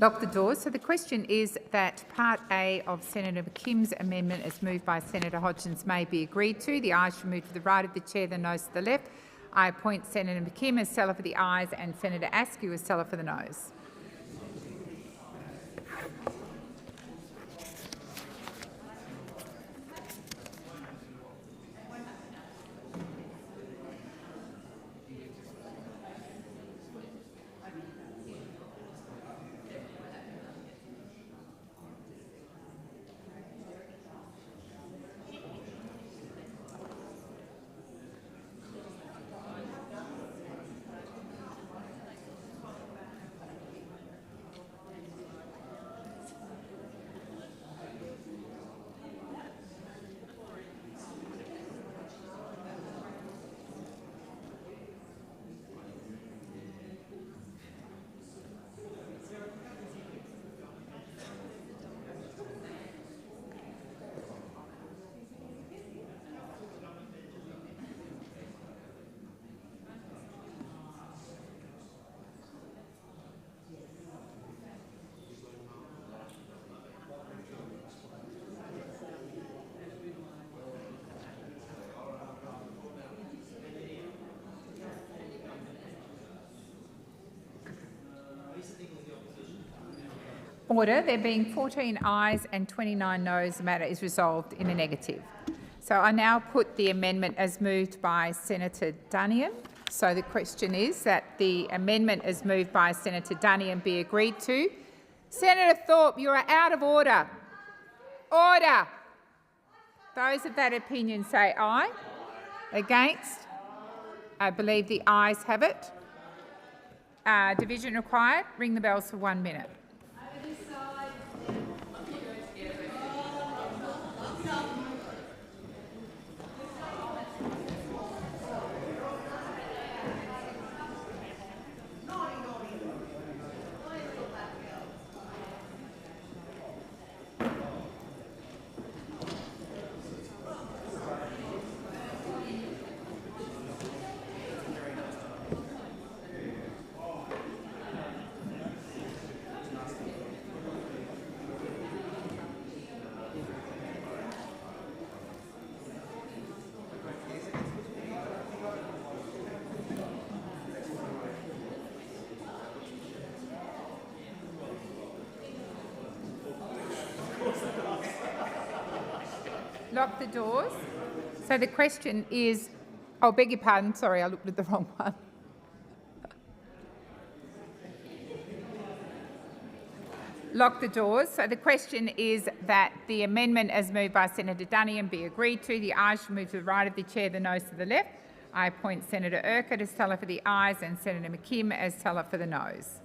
Lock the doors. So the question is that Part A of Senator McKim's amendment, as moved by Senator Hodgins, may be agreed to. The ayes shall move to the right of the chair, the noes to the left. I appoint Senator McKim as seller for the ayes and Senator Askew as seller for the noes. Order. There being 14 ayes and 29 noes, the matter is resolved in the negative. So I now put the amendment as moved by Senator Duniam. So the question is that the amendment as moved by Senator Duniam be agreed to. Senator Thorpe, you are out of order. Order. Those of that opinion say aye. Against? I believe the ayes have it. Division required. Ring the bells for 1 minute. Lock the doors. So the question is, oh, beg your pardon, sorry, I looked at the wrong one. Lock the doors. So the question is that the amendment as moved by Senator Duniam be agreed to. The ayes shall move to the right of the chair, the noes to the left. I appoint Senator Urquhart as teller for the ayes and Senator McKim as teller for the noes.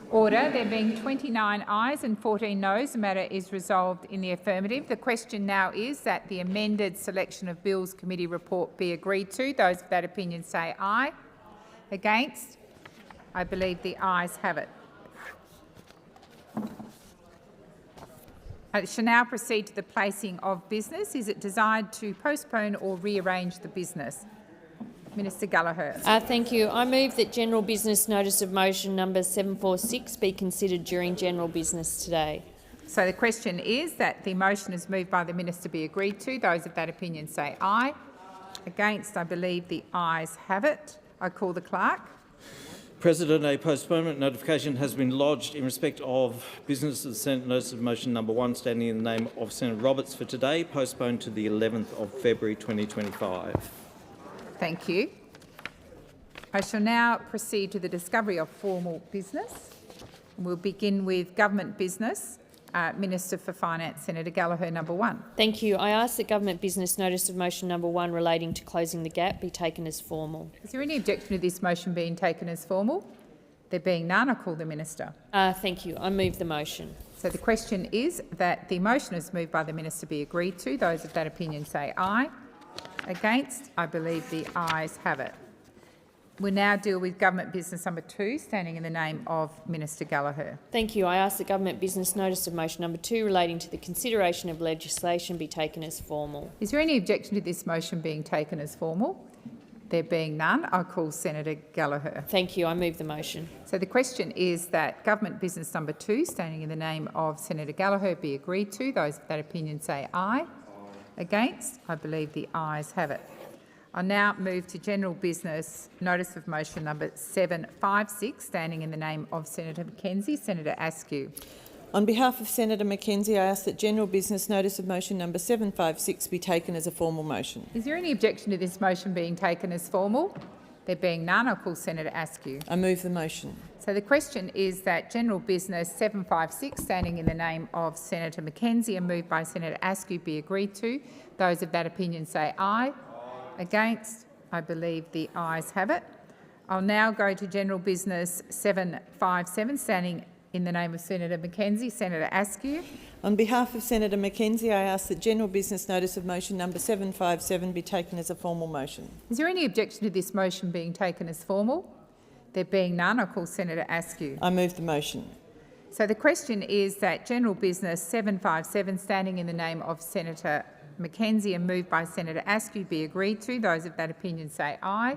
Order. There being 29 ayes and 14 noes, the matter is resolved in the affirmative. The question now is that the amended Selection of Bills Committee report be agreed to. Those of that opinion say aye. Against? I believe the ayes have it. I shall now proceed to the placing of business. Is it desired to postpone or rearrange the business? Minister Gallagher. Thank you. I move that general business notice of motion number 746 be considered during general business today. So the question is that the motion is moved by the minister be agreed to. Those of that opinion say aye. Against? I believe the ayes have it. I call the clerk. President, a postponement notification has been lodged in respect of business of the Senate notice of motion number 1 standing in the name of Senator Roberts for today, postponed to the 11th of February 2025. Thank you. I shall now proceed to the discovery of formal business. We'll begin with government business. Minister for Finance, Senator Gallagher, number 1. Thank you. I ask that government business notice of motion number 1 relating to closing the gap be taken as formal. Is there any objection to this motion being taken as formal? There being none, I call the Minister. Thank you. I move the motion. So the question is that the motion is moved by the Minister be agreed to. Those of that opinion say aye. Against? I believe the ayes have it. We now deal with government business number 2, standing in the name of Minister Gallagher. Thank you. I ask that government business notice of motion number 2 relating to the consideration of legislation be taken as formal. Is there any objection to this motion being taken as formal? There being none, I call Senator Gallagher. Thank you. I move the motion. So the question is that government business number 2, standing in the name of Senator Gallagher, be agreed to. Those of that opinion say aye. Against? I believe the ayes have it. I now move to general business notice of motion number 756, standing in the name of Senator Mackenzie. Senator Askew. On behalf of Senator Mackenzie, I ask that general business notice of motion number 756 be taken as a formal motion. Is there any objection to this motion being taken as formal? There being none, I call Senator Askew. I move the motion. So the question is that general business 756, standing in the name of Senator Mackenzie and moved by Senator Askew, be agreed to. Those of that opinion say aye. Against? I believe the ayes have it. I'll now go to general business 757, standing in the name of Senator Mackenzie. Senator Askew. On behalf of Senator Mackenzie, I ask that general business notice of motion number 757 be taken as a formal motion. Is there any objection to this motion being taken as formal? There being none, I call Senator Askew. I move the motion. So the question is that general business 757, standing in the name of Senator Mackenzie and moved by Senator Askew, be agreed to. Those of that opinion say aye.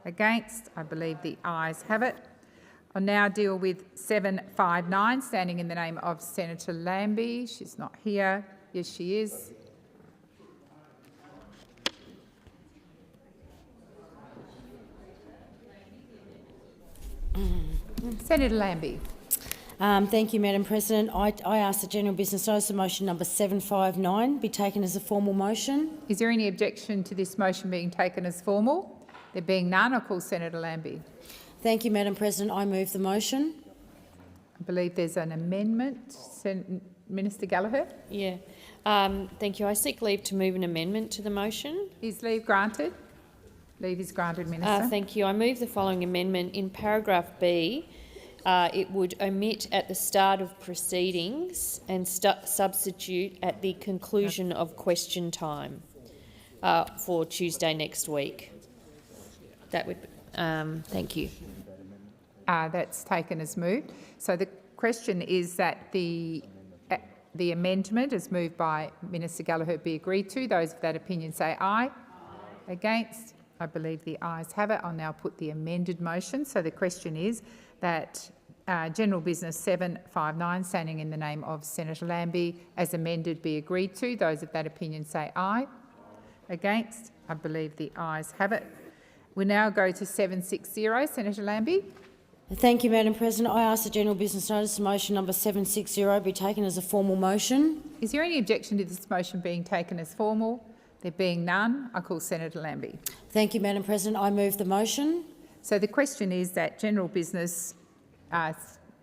Against? I believe the ayes have it. I'll now deal with 759, standing in the name of Senator Lambie. She's not here. Yes, she is. Senator Lambie. Thank you, Madam President. I ask the general business notice of motion number 759 be taken as a formal motion. Is there any objection to this motion being taken as formal? There being none, I call Senator Lambie. Thank you, Madam President. I move the motion. I believe there's an amendment. Minister Gallagher? Yeah. Thank you. I seek leave to move an amendment to the motion. Is leave granted? Leave is granted, Minister. Thank you. I move the following amendment. In paragraph B, it would omit at the start of proceedings and substitute at the conclusion of question time for Tuesday next week. That would. Thank you. That's taken as moved. So the question is that the amendment, as moved by Minister Gallagher, be agreed to. Those of that opinion say aye. Against? I believe the ayes have it. I'll now put the amended motion. So the question is that general business 759, standing in the name of Senator Lambie, as amended, be agreed to. Those of that opinion say aye. Against? I believe the ayes have it. We now go to 760. Senator Lambie. Thank you, Madam President. I ask the general business notice of motion number 760 be taken as a formal motion. Is there any objection to this motion being taken as formal? There being none, I call Senator Lambie. Thank you, Madam President. I move the motion. So the question is that general business,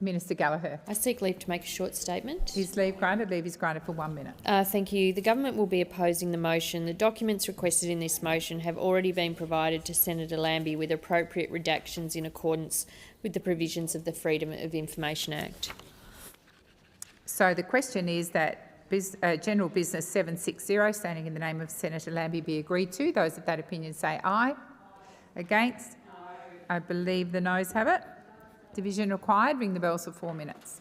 Minister Gallagher. I seek leave to make a short statement. Is leave granted? Leave is granted for 1 minute. Thank you. The government will be opposing the motion. The documents requested in this motion have already been provided to Senator Lambie with appropriate redactions in accordance with the provisions of the Freedom of Information Act. So the question is that general business 760, standing in the name of Senator Lambie, be agreed to. Those of that opinion say aye. Against? I believe the noes have it. Division required. Ring the bells for 4 minutes.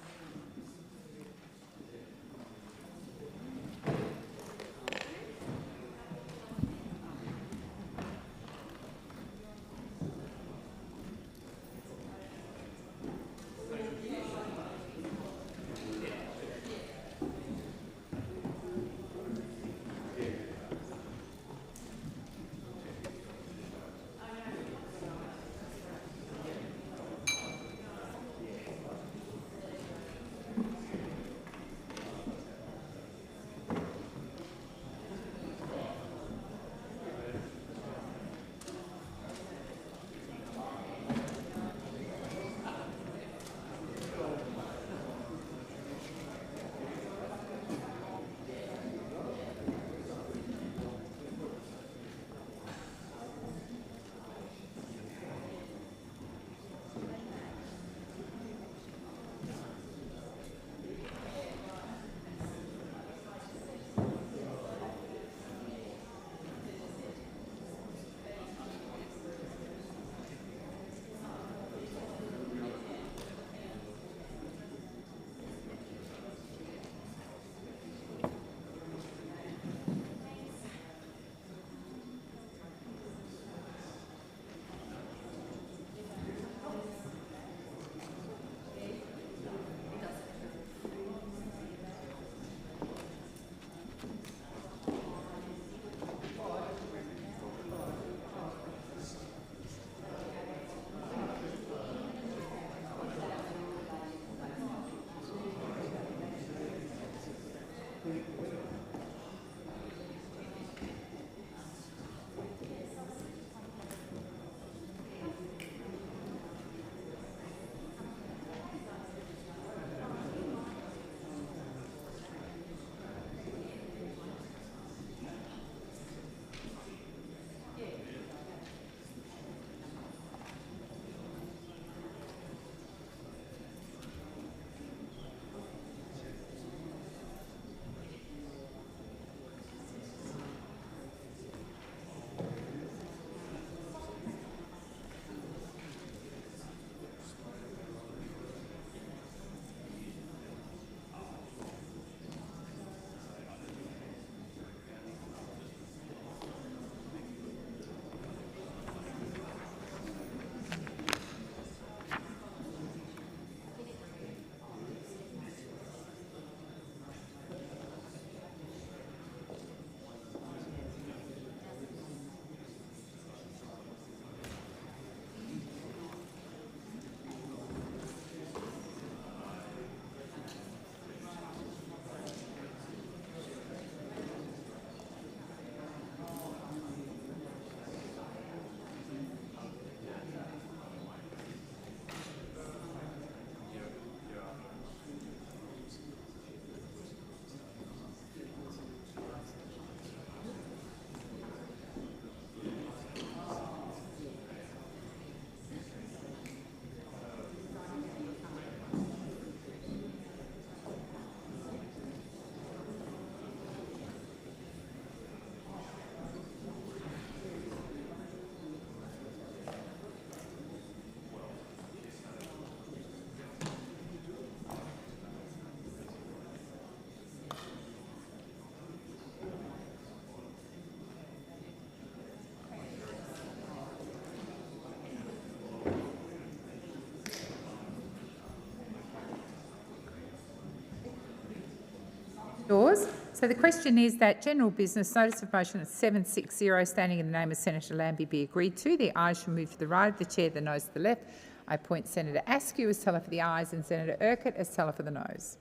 Yours. So the question is that general business notice of motion 760 standing in the name of Senator Lambie be agreed to. The ayes shall move to the right of the chair, the noes to the left. I appoint Senator Askew as teller for the ayes and Senator Urquhart as teller for the noes.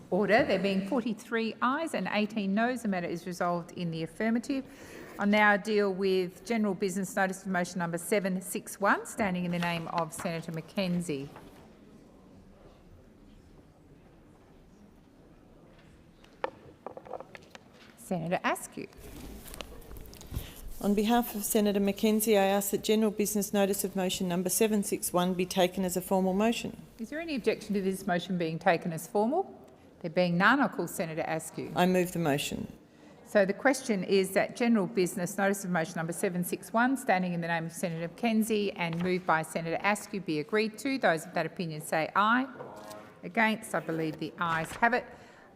Order. There being 43 ayes and 18 noes, the matter is resolved in the affirmative. I'll now deal with general business notice of motion number 761, standing in the name of Senator Mackenzie. Senator Askew. On behalf of Senator Mackenzie, I ask that general business notice of motion number 761 be taken as a formal motion. Is there any objection to this motion being taken as formal? There being none, I'll call Senator Askew. I move the motion. So the question is that general business notice of motion number 761, standing in the name of Senator Mackenzie and moved by Senator Askew, be agreed to. Those of that opinion say aye. Against, I believe the ayes have it.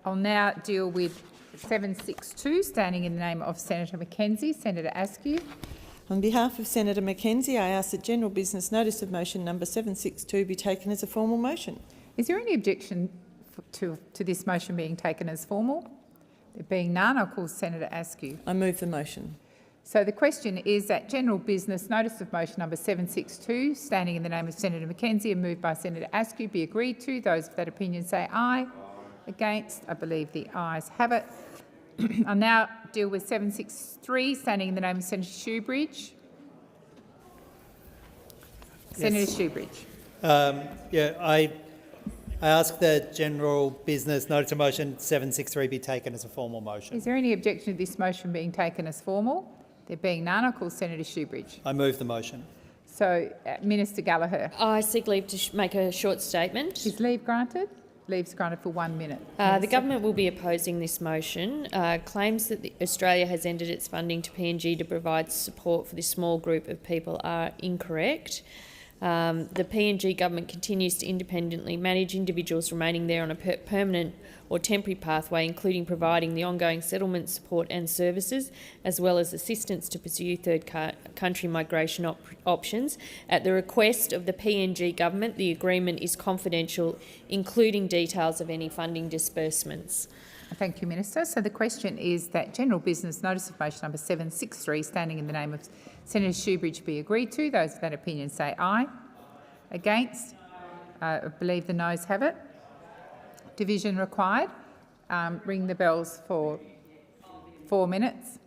I'll now deal with 762, standing in the name of Senator Mackenzie. Senator Askew. On behalf of Senator Mackenzie, I ask that general business notice of motion number 762 be taken as a formal motion. Is there any objection to this motion being taken as formal? There being none, I'll call Senator Askew. I move the motion. So the question is that general business notice of motion number 762, standing in the name of Senator Mackenzie and moved by Senator Askew, be agreed to. Those of that opinion say aye. Against, I believe the ayes have it. I'll now deal with 763, standing in the name of Senator Shoebridge. Senator Shoebridge. I ask that general business notice of motion 763 be taken as a formal motion. Is there any objection to this motion being taken as formal? There being none, I call Senator Shoebridge. I move the motion. So, Minister Gallagher. I seek leave to make a short statement. Is leave granted? Leave's granted for 1 minute. The government will be opposing this motion. Claims that Australia has ended its funding to PNG to provide support for this small group of people are incorrect. The PNG government continues to independently manage individuals remaining there on a permanent or temporary pathway, including providing the ongoing settlement support and services, as well as assistance to pursue third country migration options. At the request of the PNG government, the agreement is confidential, including details of any funding disbursements. Thank you, Minister. So the question is that general business notice of motion number 763, standing in the name of Senator Shoebridge, be agreed to. Those of that opinion say aye. Against, I believe the noes have it. Division required. Ring the bells for 4 minutes.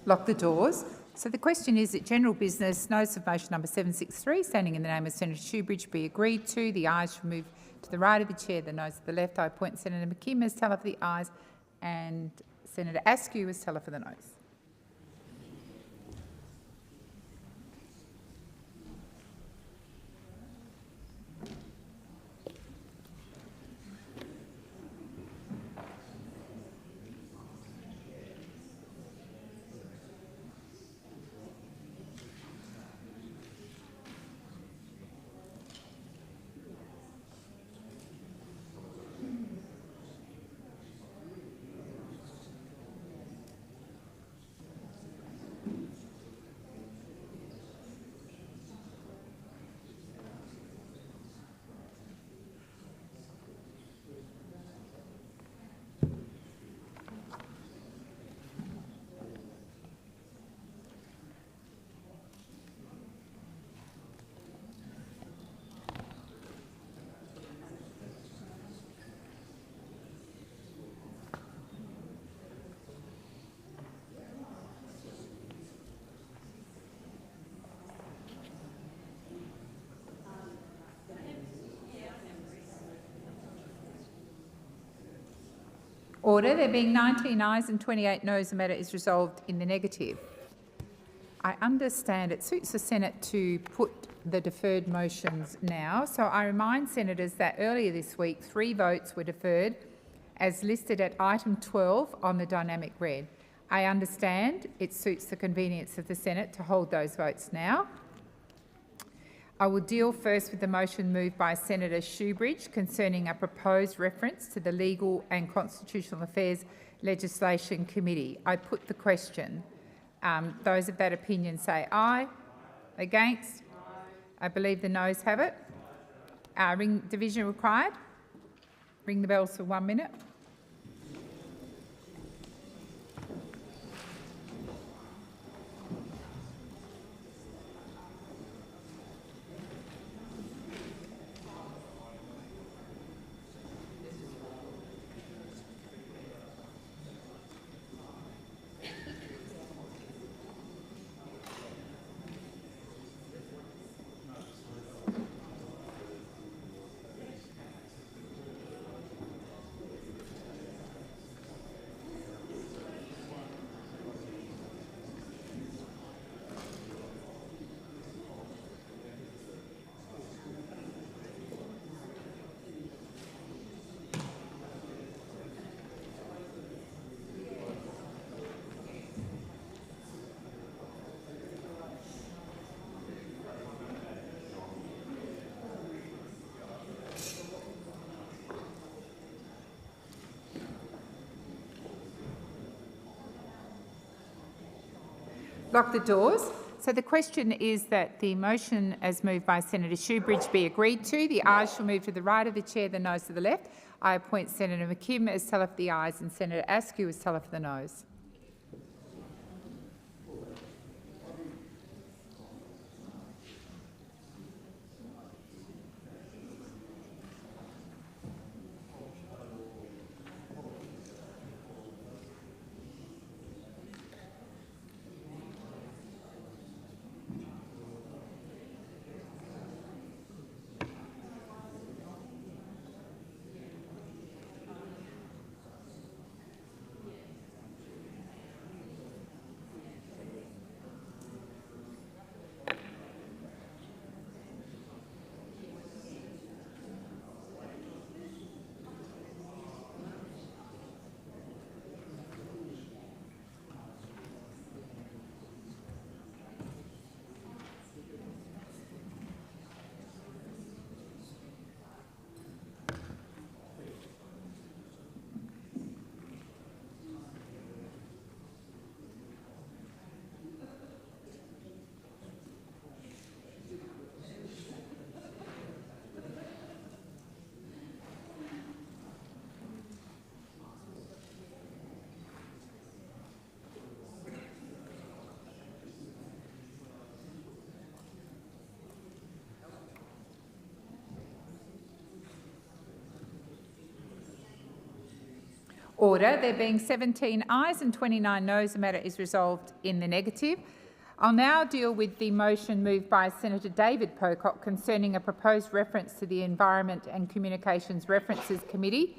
Lock the doors. So the question is that general business notice of motion number 763, standing in the name of Senator Shoebridge, be agreed to. The ayes shall move to the right of the chair, the noes to the left. I appoint Senator McKim as teller for the ayes and Senator Askew as teller for the noes. Order. There being 19 ayes and 28 noes, the matter is resolved in the negative. I understand it suits the Senate to put the deferred motions now, so I remind senators that earlier this week 3 votes were deferred as listed at item 12 on the dynamic red. I understand it suits the convenience of the Senate to hold those votes now. I will deal first with the motion moved by Senator Shoebridge concerning a proposed reference to the Legal and Constitutional Affairs Legislation Committee. I put the question. Those of that opinion say aye. Against? I believe the noes have it. Ring division required. Ring the bells for 1 minute. Lock the doors. So the question is that the motion as moved by Senator Shoebridge be agreed to. The ayes shall move to the right of the chair, the noes to the left. I appoint Senator McKim as teller for the ayes and Senator Askew as teller for the noes. Order. There being 17 ayes and 29 noes, the matter is resolved in the negative. I'll now deal with the motion moved by Senator David Pocock concerning a proposed reference to the Environment and Communications References Committee.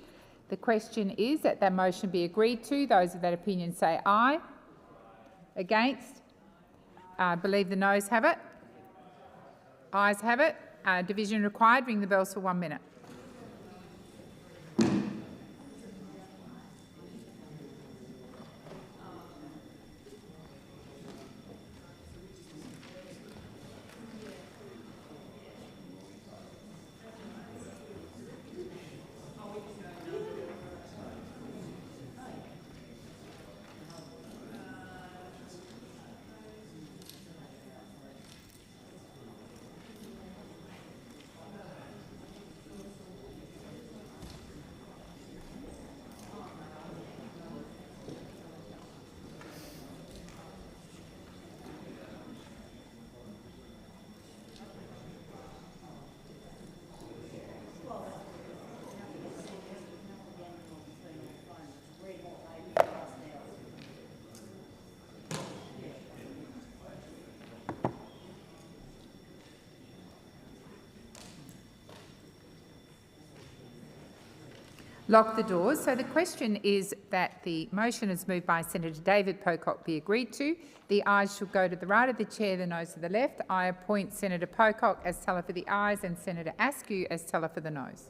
The question is that that motion be agreed to. Those of that opinion say aye. Against? I believe the noes have it. Ayes have it. Division required. Ring the bells for 1 minute. Lock the doors. So the question is that the motion is moved by Senator David Pocock be agreed to. The ayes should go to the right of the chair, the noes to the left. I appoint Senator Pocock as teller for the ayes and Senator Askew as teller for the noes.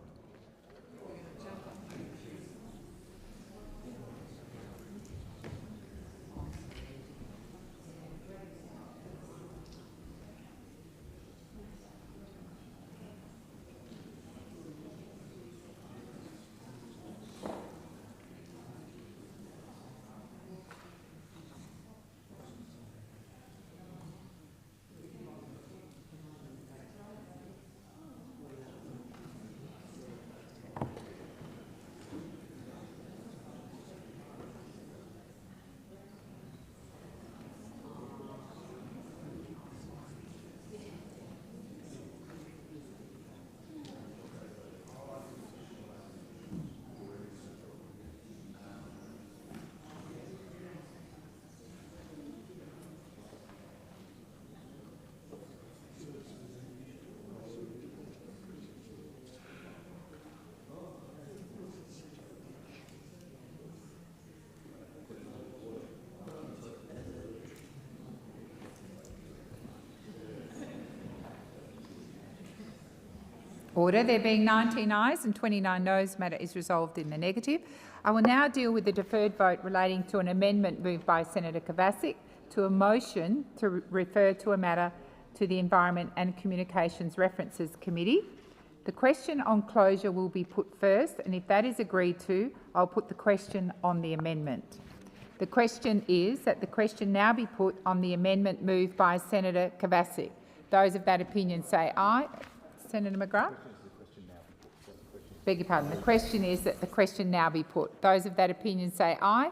Order. There being 19 ayes and 29 noes, matter is resolved in the negative. I will now deal with the deferred vote relating to an amendment moved by Senator Kovacic to a motion to refer to a matter to the Environment and Communications References Committee. The question on closure will be put first, and if that is agreed to, I'll put the question on the amendment. The question is that the question now be put on the amendment moved by Senator Kovacic. Those of that opinion say aye. Senator McGrath? Beg your pardon. The question is that the question now be put. Those of that opinion say aye.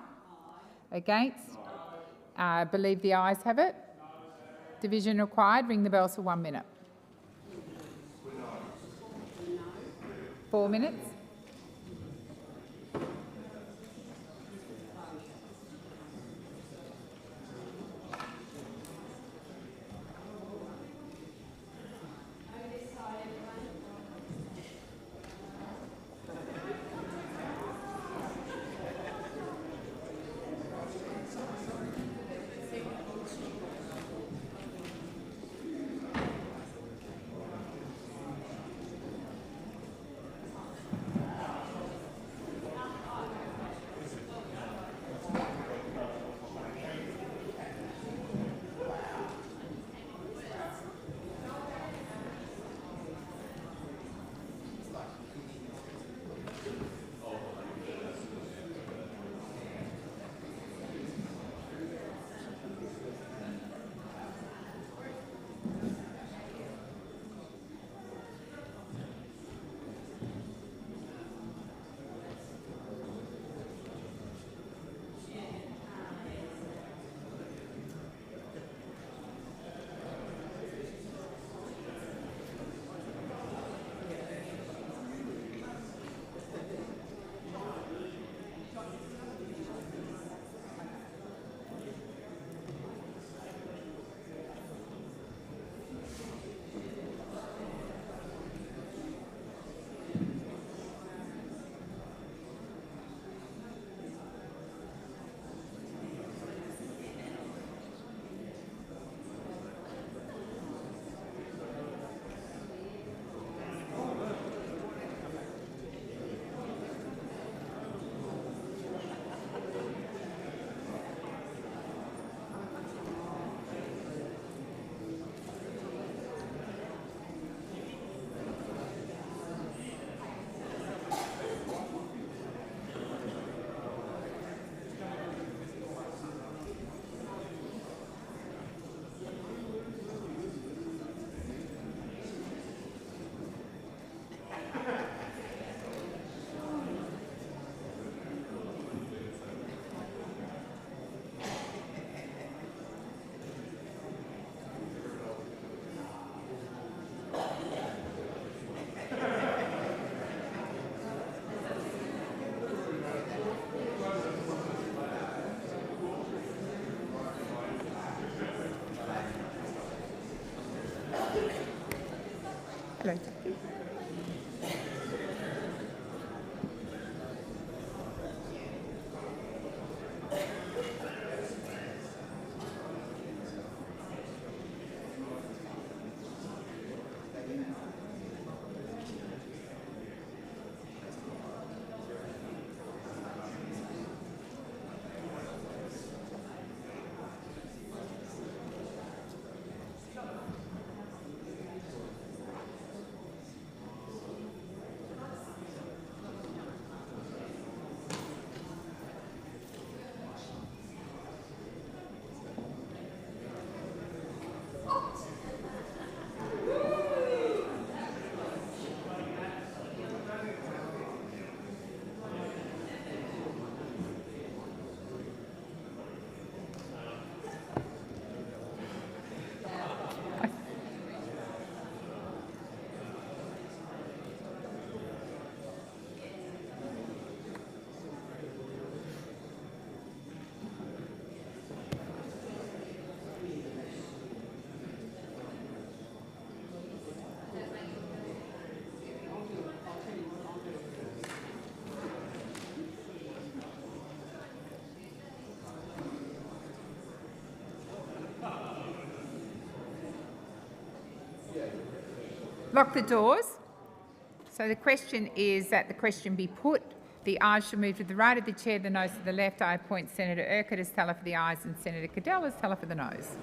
Against? I believe the ayes have it. Division required. Ring the bells for 1 minute. 4 minutes. Lock the doors. So the question is that the question be put. The ayes shall move to the right of the chair, the noes to the left. I appoint Senator Urquhart as teller for the ayes and Senator Cadell as teller for the noes.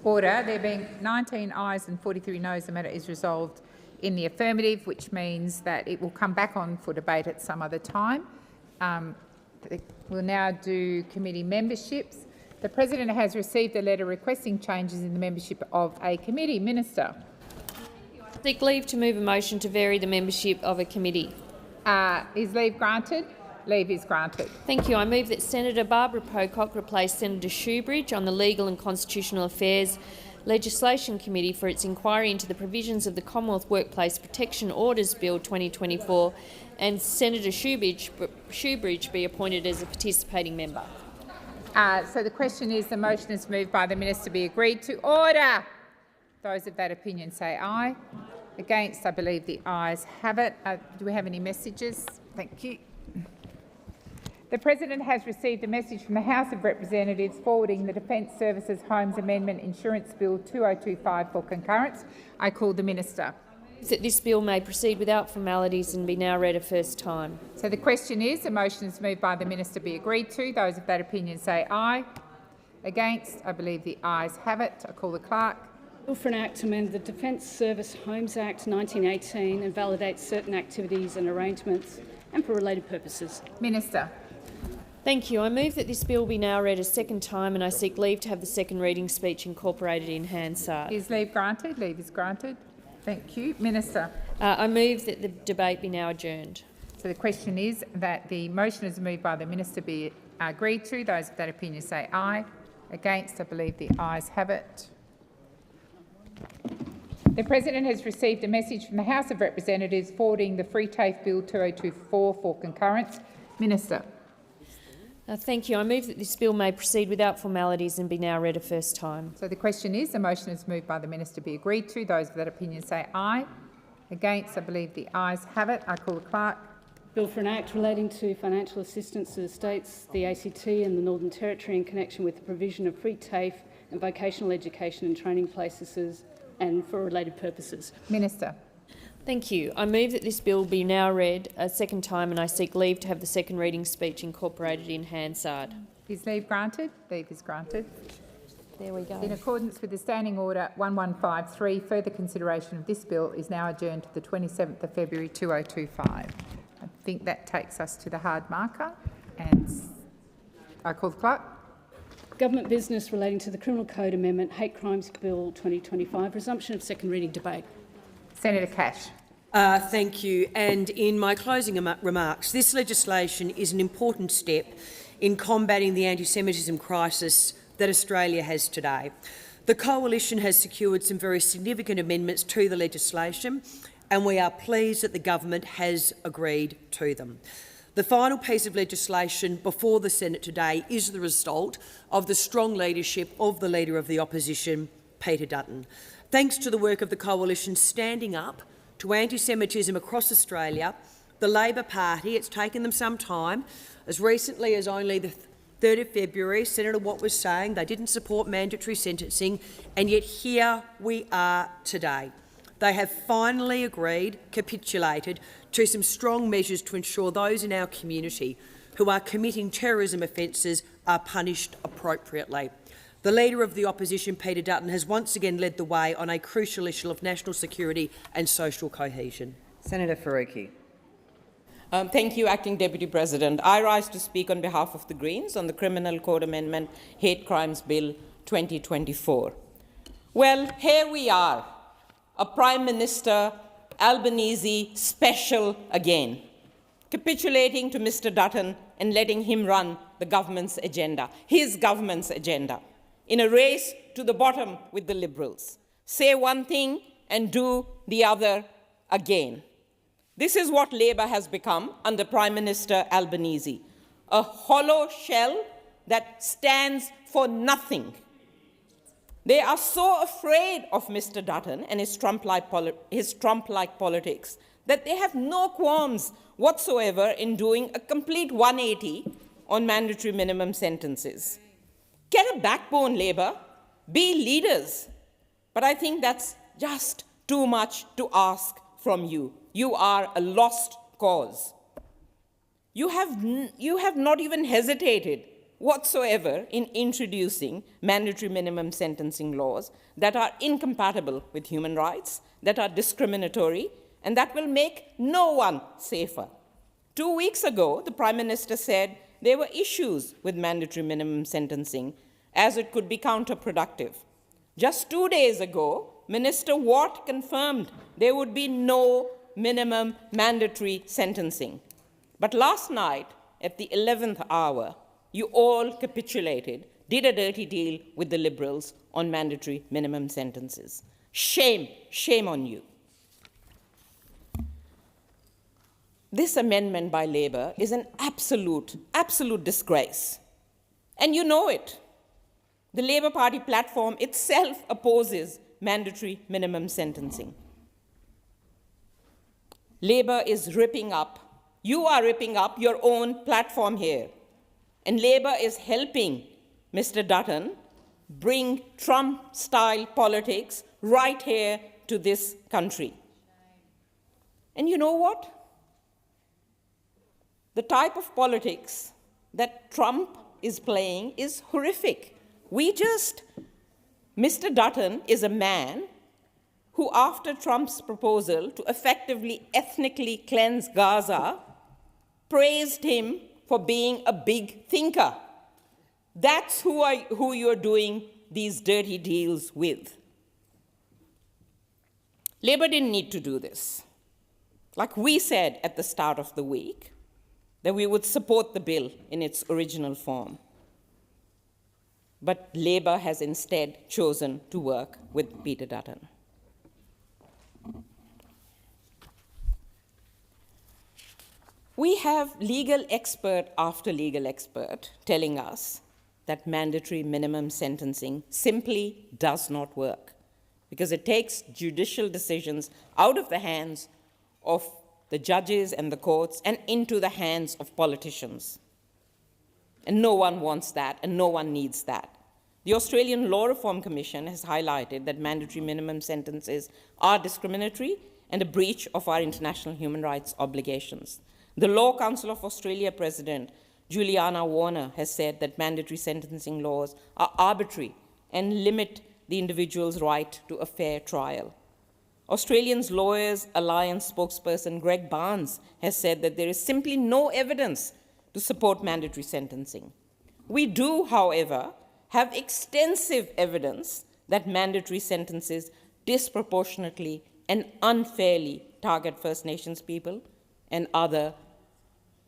Order. There being 19 ayes and 43 noes, the matter is resolved in the affirmative, which means that it will come back on for debate at some other time. We'll now do committee memberships. The President has received a letter requesting changes in the membership of a committee. Minister. Seek leave to move a motion to vary the membership of a committee. Is leave granted? Leave is granted. Thank you. I move that Senator Barbara Pocock replace Senator Shoebridge on the Legal and Constitutional Affairs Legislation Committee for its inquiry into the provisions of the Commonwealth Workplace Protection Orders Bill 2024, and Senator Shoebridge be appointed as a participating member. So the question is, the motion is moved by the Minister be agreed to. Order. Those of that opinion say aye. Against, I believe the ayes have it. Do we have any messages? Thank you. The President has received a message from the House of Representatives forwarding the Defence Services Homes Amendment Insurance Bill 2025 for concurrence. I call the Minister. That this bill may proceed without formalities and be now read a first time. So the question is, the motion is moved by the Minister be agreed to. Those of that opinion say aye. Against, I believe the ayes have it. I call the Clerk. Bill for an Act to amend the Defence Service Homes Act 1918 and validate certain activities and arrangements and for related purposes. Minister. Thank you. I move that this bill be now read a second time, and I seek leave to have the second reading speech incorporated in Hansard. Is leave granted? Leave is granted. Thank you. Minister. I move that the debate be now adjourned. So the question is that the motion is moved by the minister be agreed to. Those of that opinion say aye. Against, I believe the ayes have it. The President has received a message from the House of Representatives forwarding the Free TAFE Bill 2024 for concurrence. Minister. Thank you. I move that this bill may proceed without formalities and be now read a first time. So the question is, the motion is moved by the minister be agreed to. Those of that opinion say aye. Against, I believe the ayes have it. I call the clerk. Bill for an Act relating to financial assistance to the states, the ACT and the Northern Territory in connection with the provision of free TAFE and vocational education and training places and for related purposes. Minister. Thank you. I move that this bill be now read a second time, and I seek leave to have the second reading speech incorporated in Hansard. Is leave granted? Leave is granted. There we go. In accordance with the Standing Order 1153, further consideration of this bill is now adjourned to the 27th of February 2025. I think that takes us to the hard marker, and I call the clerk. Government business relating to the Criminal Code Amendment, Hate Crimes Bill 2025, resumption of second reading debate. Senator Cash. Thank you. And in my closing remarks, this legislation is an important step in combating the anti-Semitism crisis that Australia has today. The Coalition has secured some very significant amendments to the legislation, and we are pleased that the government has agreed to them. The final piece of legislation before the Senate today is the result of the strong leadership of the Leader of the Opposition, Peter Dutton. Thanks to the work of the Coalition standing up to anti-Semitism across Australia, the Labor Party, it's taken them some time, as recently as only the 3rd of February, Senator Watt was saying they didn't support mandatory sentencing, and yet here we are today. They have finally agreed, capitulated, to some strong measures to ensure those in our community who are committing terrorism offences are punished appropriately. The Leader of the Opposition, Peter Dutton, has once again led the way on a crucial issue of national security and social cohesion. Senator Faruqi. Thank you, Acting Deputy President. I rise to speak on behalf of the Greens on the Criminal Code Amendment Hate Crimes Bill 2024. Well, here we are, a Prime Minister Albanese special again, capitulating to Mr. Dutton and letting him run the government's agenda, his government's agenda, in a race to the bottom with the Liberals. Say one thing and do the other again. This is what Labour has become under Prime Minister Albanese, a hollow shell that stands for nothing. They are so afraid of Mr. Dutton and his Trump-like politics that they have no qualms whatsoever in doing a complete 180 on mandatory minimum sentences. Get a backbone, Labour. Be leaders. But I think that's just too much to ask from you. You are a lost cause. You have not even hesitated whatsoever in introducing mandatory minimum sentencing laws that are incompatible with human rights, that are discriminatory, and that will make no one safer. 2 weeks ago, the Prime Minister said there were issues with mandatory minimum sentencing, as it could be counterproductive. Just 2 days ago, Minister Watt confirmed there would be no minimum mandatory sentencing. But last night, at the 11th hour, you all capitulated, did a dirty deal with the Liberals on mandatory minimum sentences. Shame, shame on you. This amendment by Labour is an absolute disgrace. And you know it. The Labour Party platform itself opposes mandatory minimum sentencing. Labour is ripping up, you are ripping up your own platform here. And Labour is helping Mr. Dutton bring Trump-style politics right here to this country. And you know what? The type of politics that Trump is playing is horrific. Mr. Dutton is a man who, after Trump's proposal to effectively ethnically cleanse Gaza, praised him for being a big thinker. That's who you're doing these dirty deals with. Labour didn't need to do this. Like we said at the start of the week, that we would support the bill in its original form. But Labour has instead chosen to work with Peter Dutton. We have legal expert after legal expert telling us that mandatory minimum sentencing simply does not work because it takes judicial decisions out of the hands of the judges and the courts and into the hands of politicians. And no one wants that, and no one needs that. The Australian Law Reform Commission has highlighted that mandatory minimum sentences are discriminatory and a breach of our international human rights obligations. The Law Council of Australia President Juliana Warner has said that mandatory sentencing laws are arbitrary and limit the individual's right to a fair trial. Australian Lawyers Alliance spokesperson Greg Barnes has said that there is simply no evidence to support mandatory sentencing. We do, however, have extensive evidence that mandatory sentences disproportionately and unfairly target First Nations people and other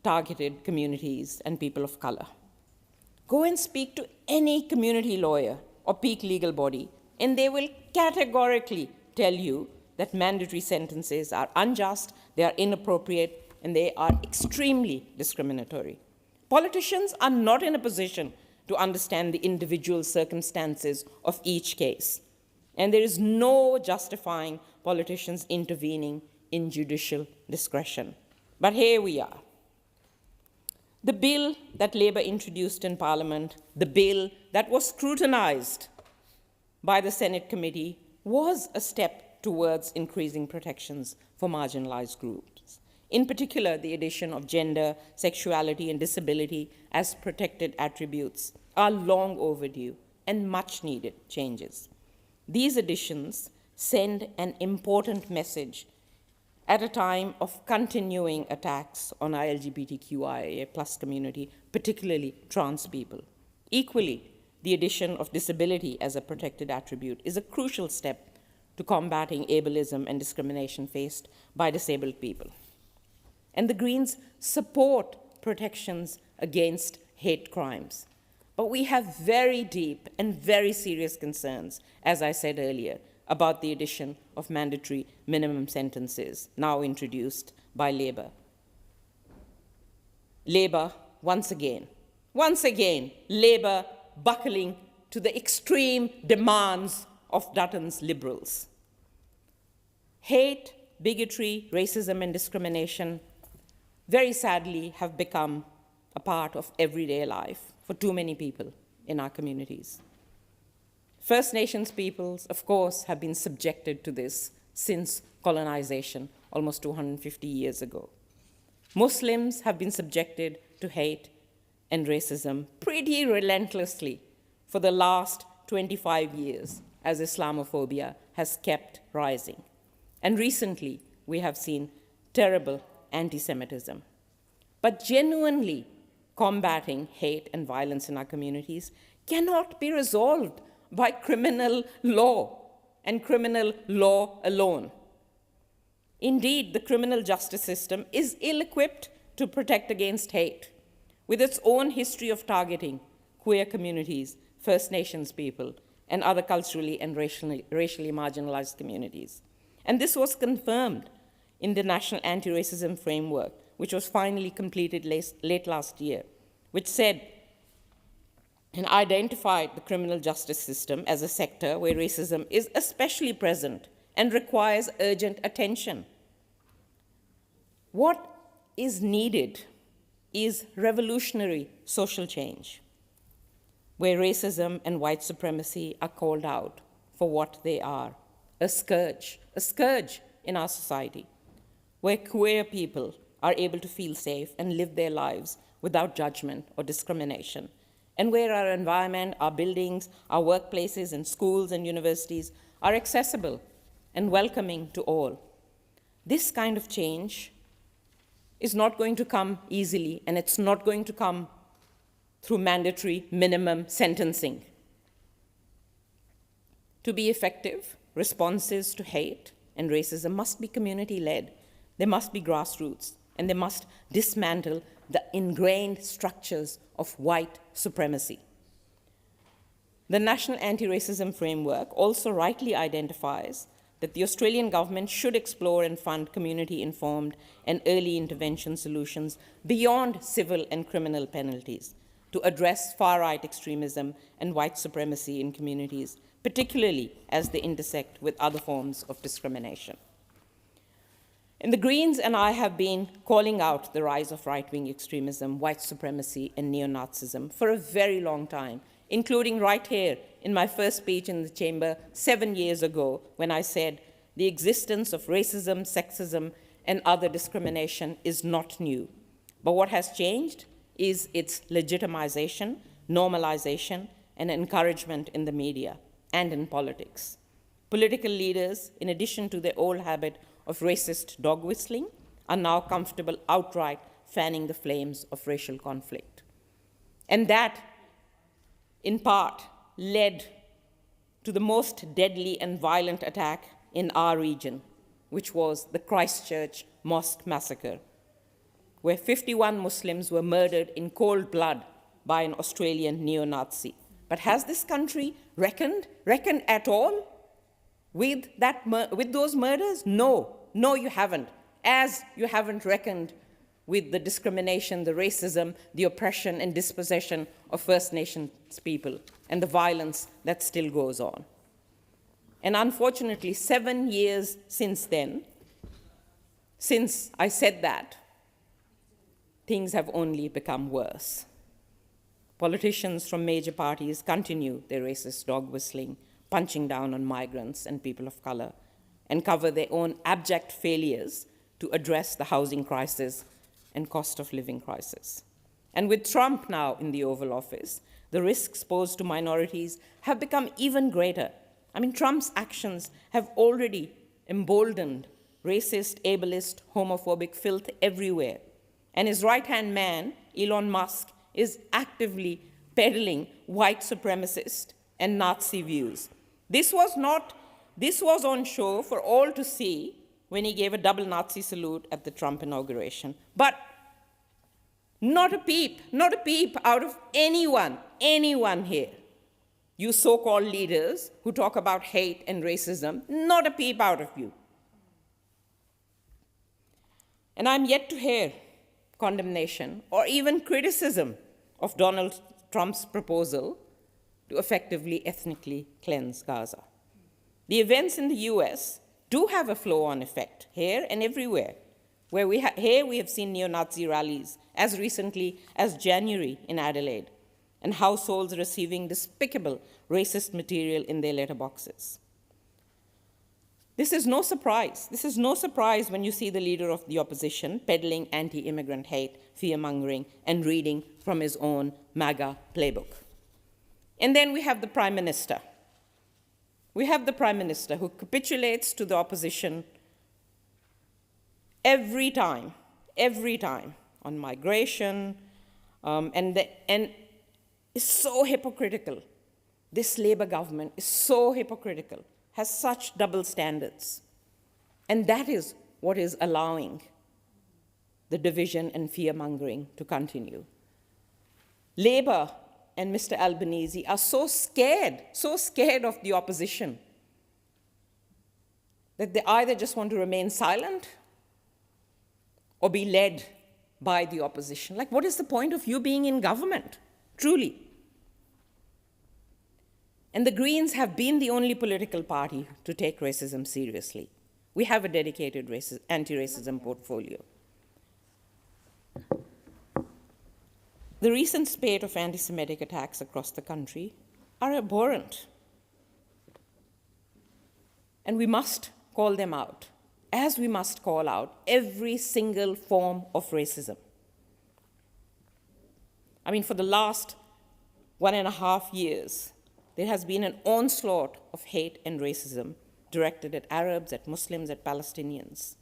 targeted communities and people of colour. Go and speak to any community lawyer or peak legal body, and they will categorically tell you that mandatory sentences are unjust, they are inappropriate, and they are extremely discriminatory. Politicians are not in a position to understand the individual circumstances of each case, and there is no justifying politicians intervening in judicial discretion. But here we are. The bill that Labour introduced in Parliament, the bill that was scrutinised by the Senate committee, was a step towards increasing protections for marginalised groups. In particular, the addition of gender, sexuality, and disability as protected attributes are long overdue and much-needed changes. These additions send an important message at a time of continuing attacks on our LGBTQIA+ community, particularly trans people. Equally, the addition of disability as a protected attribute is a crucial step to combating ableism and discrimination faced by disabled people. And the Greens support protections against hate crimes. But we have very deep and very serious concerns, as I said earlier, about the addition of mandatory minimum sentences now introduced by Labour. Labour, once again, Labour buckling to the extreme demands of Dutton's Liberals. Hate, bigotry, racism, and discrimination, very sadly, have become a part of everyday life for too many people in our communities. First Nations peoples, of course, have been subjected to this since colonization almost 250 years ago. Muslims have been subjected to hate and racism pretty relentlessly for the last 25 years as Islamophobia has kept rising. And recently, we have seen terrible anti-Semitism. But genuinely combating hate and violence in our communities cannot be resolved by criminal law and criminal law alone. Indeed, the criminal justice system is ill-equipped to protect against hate, with its own history of targeting queer communities, First Nations people, and other culturally and racially marginalized communities. And this was confirmed in the National Anti-Racism Framework, which was finally completed late last year, which said and identified the criminal justice system as a sector where racism is especially present and requires urgent attention. What is needed is revolutionary social change, where racism and white supremacy are called out for what they are, a scourge in our society, where queer people are able to feel safe and live their lives without judgment or discrimination, and where our environment, our buildings, our workplaces, and schools and universities are accessible and welcoming to all. This kind of change is not going to come easily, and it's not going to come through mandatory minimum sentencing. To be effective, responses to hate and racism must be community-led. They must be grassroots, and they must dismantle the ingrained structures of white supremacy. The National Anti-Racism Framework also rightly identifies that the Australian government should explore and fund community-informed and early intervention solutions beyond civil and criminal penalties to address far-right extremism and white supremacy in communities, particularly as they intersect with other forms of discrimination. And the Greens and I have been calling out the rise of right-wing extremism, white supremacy, and neo-Nazism for a very long time, including right here in my first speech in the chamber 7 years ago when I said the existence of racism, sexism, and other discrimination is not new. But what has changed is its legitimization, normalization, and encouragement in the media and in politics. Political leaders, in addition to their old habit of racist dog whistling, are now comfortable outright fanning the flames of racial conflict. And that, in part, led to the most deadly and violent attack in our region, which was the Christchurch Mosque massacre, where 51 Muslims were murdered in cold blood by an Australian neo-Nazi. But has this country reckoned at all with those murders? No, you haven't. As you haven't reckoned with the discrimination, the racism, the oppression and dispossession of First Nations people and the violence that still goes on. And unfortunately, 7 years since then, since I said that, things have only become worse. Politicians from major parties continue their racist dog whistling, punching down on migrants and people of color, and cover their own abject failures to address the housing crisis and cost of living crisis. And with Trump now in the Oval Office, the risks posed to minorities have become even greater. I mean, Trump's actions have already emboldened racist, ableist, homophobic filth everywhere. And his right-hand man, Elon Musk, is actively peddling white supremacist and Nazi views. This was on show for all to see when he gave a double Nazi salute at the Trump inauguration. But not a peep out of anyone here. You so-called leaders who talk about hate and racism, not a peep out of you. And I'm yet to hear condemnation or even criticism of Donald Trump's proposal to effectively ethnically cleanse Gaza. The events in the US do have a flow-on effect here and everywhere, where we have seen neo-Nazi rallies as recently as January in Adelaide, and households receiving despicable racist material in their letterboxes. This is no surprise. This is no surprise when you see the leader of the opposition peddling anti-immigrant hate, fear-mongering, and reading from his own MAGA playbook. And then we have the Prime Minister. We have the Prime Minister who capitulates to the opposition every time on migration, and is so hypocritical. This Labour government is so hypocritical, has such double standards. And that is what is allowing the division and fear-mongering to continue. Labour and Mr. Albanese are so scared of the opposition that they either just want to remain silent or be led by the opposition. Like, what is the point of you being in government, truly? And the Greens have been the only political party to take racism seriously. We have a dedicated anti-racism portfolio. The recent spate of anti-Semitic attacks across the country are abhorrent. And we must call them out, as we must call out every single form of racism. I mean, for the last 1.5 years, there has been an onslaught of hate and racism directed at Arabs, at Muslims, at Palestinians.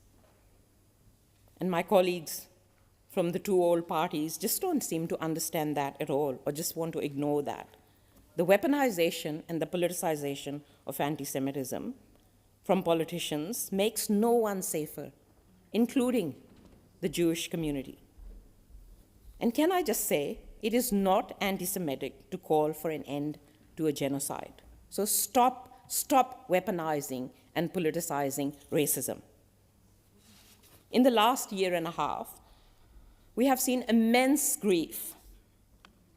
And my colleagues from the two old parties just don't seem to understand that at all, or just want to ignore that. The weaponization and the politicization of anti-Semitism from politicians makes no one safer, including the Jewish community. And can I just say, it is not anti-Semitic to call for an end to a genocide. So stop weaponizing and politicizing racism. In the last year and a half, we have seen immense grief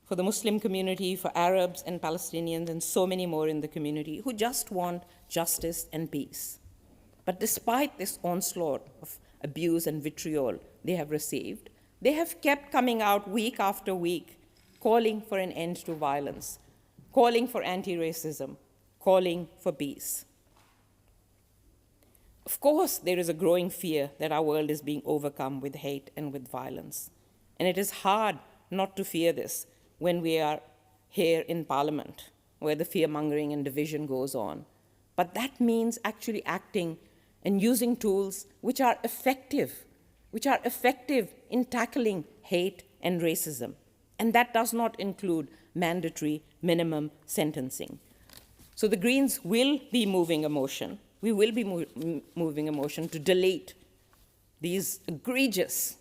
for the Muslim community, for Arabs and Palestinians, and so many more in the community who just want justice and peace. But despite this onslaught of abuse and vitriol they have received, they have kept coming out week after week, calling for an end to violence, calling for anti-racism, calling for peace. Of course, there is a growing fear that our world is being overcome with hate and with violence. And it is hard not to fear this when we are here in Parliament, where the fear-mongering and division goes on. But that means actually acting and using tools which are effective in tackling hate and racism. And that does not include mandatory minimum sentencing. So the Greens will be moving a motion. We will be moving a motion to delete these egregious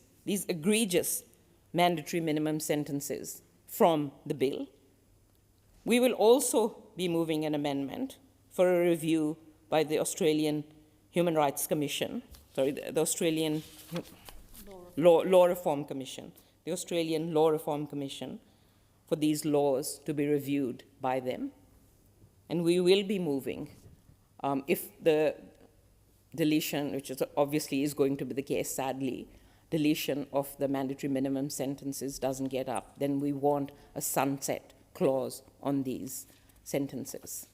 mandatory minimum sentences from the bill. We will also be moving an amendment for a review by the Australian Human Rights Commission, the Australian Law Reform Commission, the Australian Law Reform Commission, for these laws to be reviewed by them. And we will be moving, if the deletion, which is obviously is going to be the case, sadly, deletion of the mandatory minimum sentences doesn't get up, then we want a sunset clause on these sentences,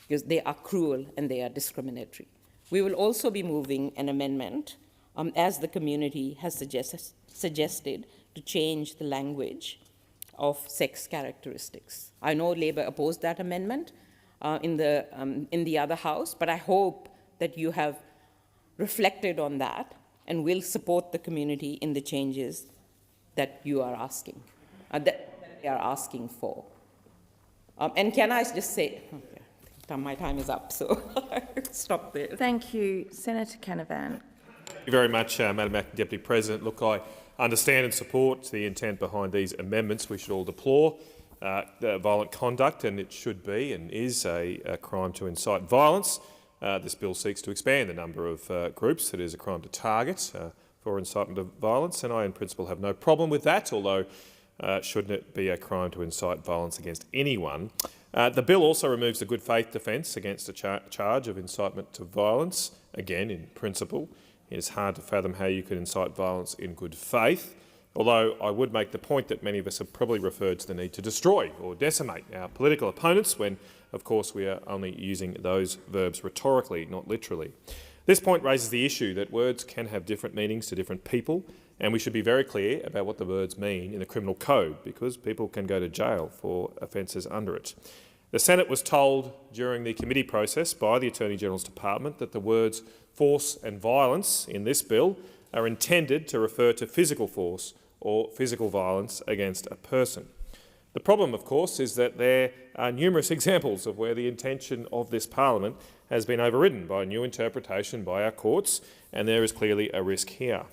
because they are cruel and they are discriminatory. We will also be moving an amendment, as the community has suggested, to change the language of sex characteristics. I know Labor opposed that amendment in the other House, but I hope that you have reflected on that and will support the community in the changes that you are asking, that they are asking for. And can I just say, my time is up, so stop there. Thank you. Senator Canavan. Thank you very much, Madam Acting Deputy President. Look, I understand and support the intent behind these amendments. We should all deplore the violent conduct, and it should be and is a crime to incite violence. This bill seeks to expand the number of groups that is a crime to target for incitement of violence, and I in principle have no problem with that, although shouldn't it be a crime to incite violence against anyone? The bill also removes the good faith defence against a charge of incitement to violence. Again, in principle, it is hard to fathom how you could incite violence in good faith, although I would make the point that many of us have probably referred to the need to destroy or decimate our political opponents when, of course, we are only using those verbs rhetorically, not literally. This point raises the issue that words can have different meanings to different people, and we should be very clear about what the words mean in the criminal code, because people can go to jail for offences under it. The Senate was told during the committee process by the Attorney-General's Department that the words force and violence in this bill are intended to refer to physical force or physical violence against a person. The problem, of course, is that there are numerous examples of where the intention of this parliament has been overridden by a new interpretation by our courts, and there is clearly a risk here.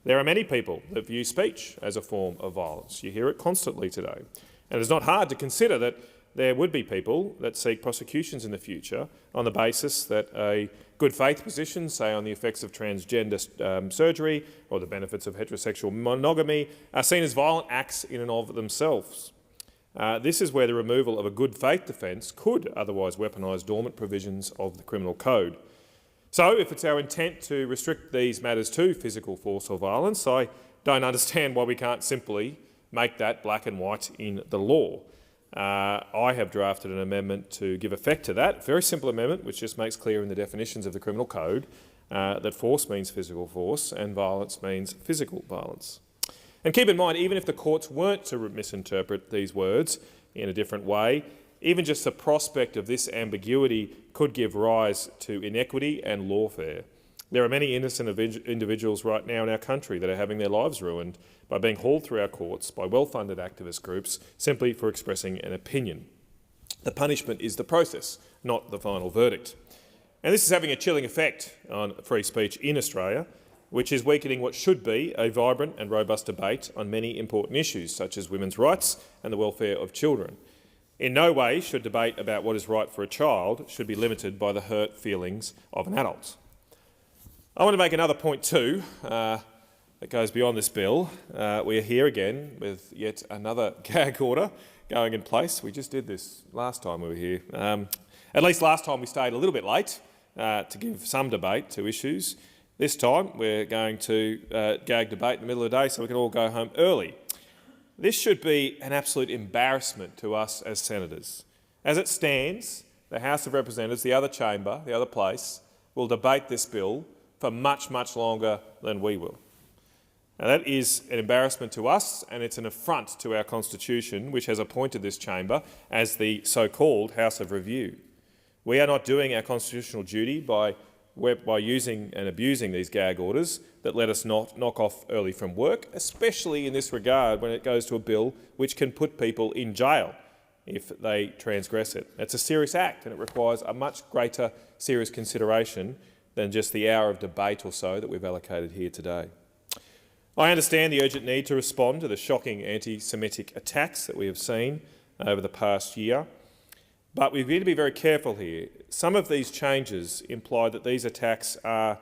There are many people that view speech as a form of violence. You hear it constantly today. And it's not hard to consider that there would be people that seek prosecutions in the future on the basis that a good faith position, say on the effects of transgender surgery or the benefits of heterosexual monogamy, are seen as violent acts in and of themselves. This is where the removal of a good faith defence could otherwise weaponise dormant provisions of the criminal code. So if it's our intent to restrict these matters to physical force or violence, I don't understand why we can't simply make that black and white in the law. I have drafted an amendment to give effect to that, a very simple amendment which just makes clear in the definitions of the criminal code that force means physical force and violence means physical violence. And keep in mind, even if the courts weren't to misinterpret these words in a different way, even just the prospect of this ambiguity could give rise to inequity and lawfare. There are many innocent individuals right now in our country that are having their lives ruined by being hauled through our courts by well-funded activist groups simply for expressing an opinion. The punishment is the process, not the final verdict. And this is having a chilling effect on free speech in Australia, which is weakening what should be a vibrant and robust debate on many important issues, such as women's rights and the welfare of children. In no way should debate about what is right for a child should be limited by the hurt feelings of an adult. I want to make another point too that goes beyond this bill. We are here again with yet another gag order going in place. We just did this last time we were here. At least last time we stayed a little bit late to give some debate to issues. This time we're going to gag debate in the middle of the day so we can all go home early. This should be an absolute embarrassment to us as senators. As it stands, the House of Representatives, the other chamber, the other place, will debate this bill for much, much longer than we will. Now, that is an embarrassment to us, and it's an affront to our Constitution, which has appointed this chamber as the so-called House of Review. We are not doing our constitutional duty by using and abusing these gag orders that let us not knock off early from work, especially in this regard when it goes to a bill which can put people in jail if they transgress it. It's a serious act and it requires a much greater serious consideration than just the hour of debate or so that we've allocated here today. I understand the urgent need to respond to the shocking anti-Semitic attacks that we have seen over the past year, but we need to be very careful here. Some of these changes imply that these attacks are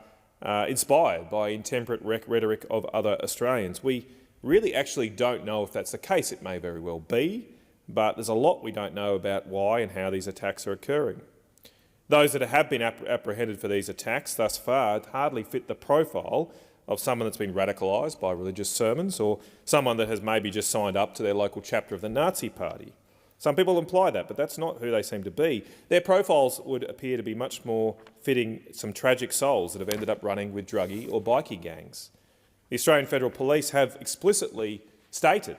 inspired by intemperate rhetoric of other Australians. We really actually don't know if that's the case. It may very well be, but there's a lot we don't know about why and how these attacks are occurring. Those that have been apprehended for these attacks thus far hardly fit the profile of someone that's been radicalised by religious sermons or someone that has maybe just signed up to their local chapter of the Nazi Party. Some people imply that, but that's not who they seem to be. Their profiles would appear to be much more fitting some tragic souls that have ended up running with druggy or bikie gangs. The Australian Federal Police have explicitly stated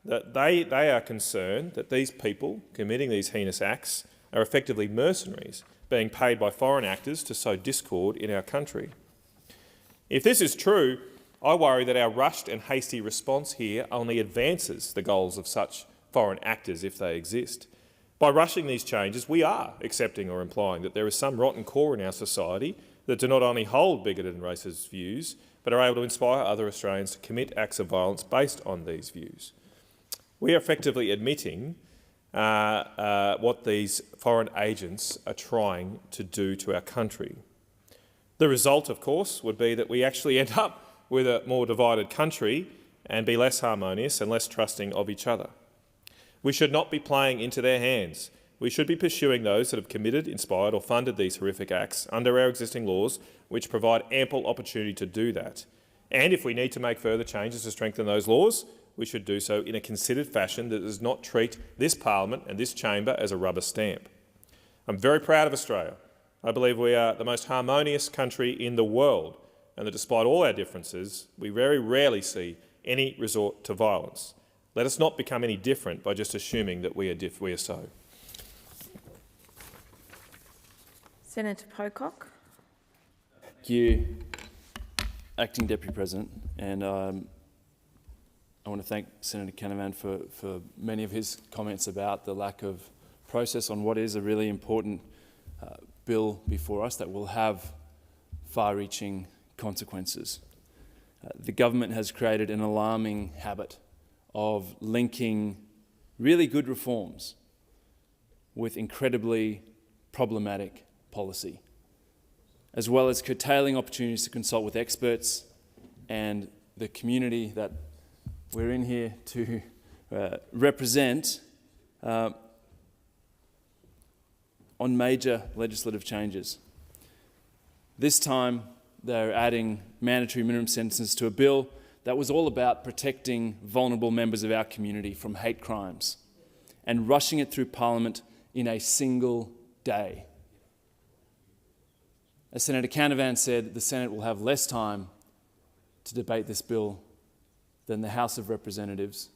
that they are concerned that these people committing these heinous acts are effectively mercenaries being paid by foreign actors to sow discord in our country. If this is true, I worry that our rushed and hasty response here only advances the goals of such foreign actors if they exist. By rushing these changes, we are accepting or implying that there is some rotten core in our society that do not only hold bigoted and racist views, but are able to inspire other Australians to commit acts of violence based on these views. We are effectively admitting what these foreign agents are trying to do to our country. The result, of course, would be that we actually end up with a more divided country and be less harmonious and less trusting of each other. We should not be playing into their hands. We should be pursuing those that have committed, inspired or funded these horrific acts under our existing laws, which provide ample opportunity to do that. And if we need to make further changes to strengthen those laws, we should do so in a considered fashion that does not treat this parliament and this chamber as a rubber stamp. I'm very proud of Australia. I believe we are the most harmonious country in the world, and that despite all our differences, we very rarely see any resort to violence. Let us not become any different by just assuming that we are so. Senator Pocock. Thank you, Acting Deputy President, and I want to thank Senator Canavan for many of his comments about the lack of process on what is a really important bill before us that will have far-reaching consequences. The government has created an alarming habit of linking really good reforms with incredibly problematic policy, as well as curtailing opportunities to consult with experts and the community that we're in here to represent on major legislative changes. This time, they're adding mandatory minimum sentences to a bill that was all about protecting vulnerable members of our community from hate crimes and rushing it through Parliament in a single day. As Senator Canavan said, the Senate will have less time to debate this bill than the House of Representatives.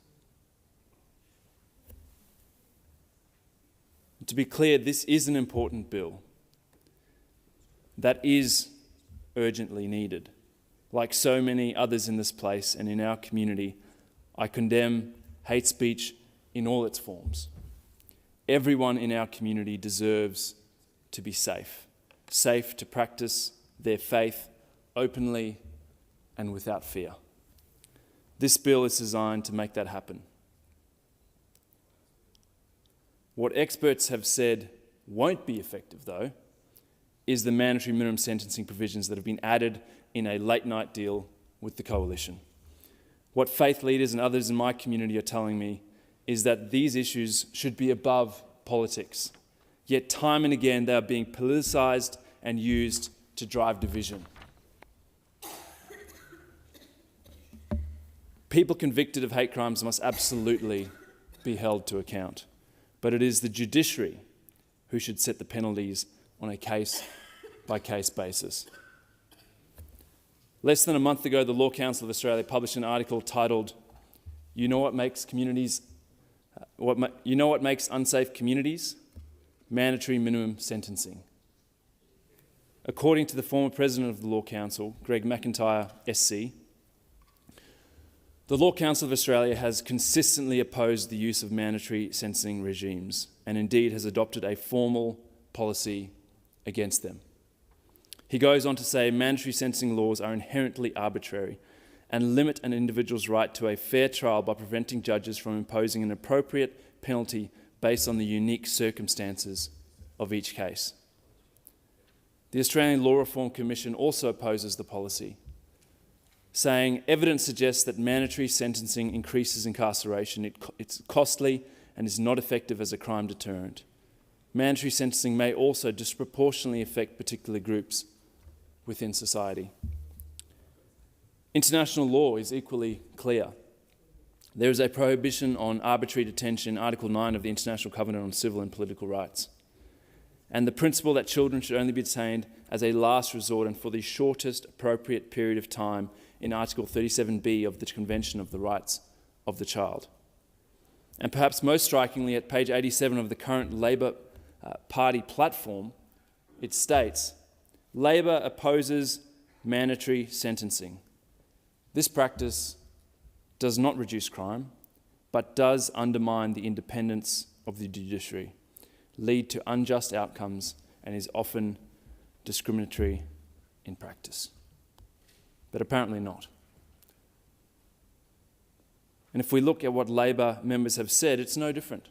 To be clear, this is an important bill that is urgently needed. Like so many others in this place and in our community, I condemn hate speech in all its forms. Everyone in our community deserves to be safe to practice their faith openly and without fear. This bill is designed to make that happen. What experts have said won't be effective, though, is the mandatory minimum sentencing provisions that have been added in a late-night deal with the Coalition. What faith leaders and others in my community are telling me is that these issues should be above politics, yet time and again they are being politicised and used to drive division. People convicted of hate crimes must absolutely be held to account, but it is the judiciary who should set the penalties on a case-by-case basis. Less than a month ago, the Law Council of Australia published an article titled, "You know what makes unsafe communities? Mandatory minimum sentencing." According to the former president of the Law Council, Greg McIntyre, SC, the Law Council of Australia has consistently opposed the use of mandatory sentencing regimes and indeed has adopted a formal policy against them. He goes on to say mandatory sentencing laws are inherently arbitrary and limit an individual's right to a fair trial by preventing judges from imposing an appropriate penalty based on the unique circumstances of each case. The Australian Law Reform Commission also opposes the policy, saying evidence suggests that mandatory sentencing increases incarceration. It's costly and is not effective as a crime deterrent. Mandatory sentencing may also disproportionately affect particular groups within society. International law is equally clear. There is a prohibition on arbitrary detention in Article 9 of the International Covenant on Civil and Political Rights, and the principle that children should only be detained as a last resort and for the shortest appropriate period of time in Article 37B of the Convention of the Rights of the Child. And perhaps most strikingly, at page 87 of the current Labor Party platform, it states, "Labor opposes mandatory sentencing. This practice does not reduce crime, but does undermine the independence of the judiciary, lead to unjust outcomes, and is often discriminatory in practice." But apparently not. And if we look at what Labor members have said, it's no different.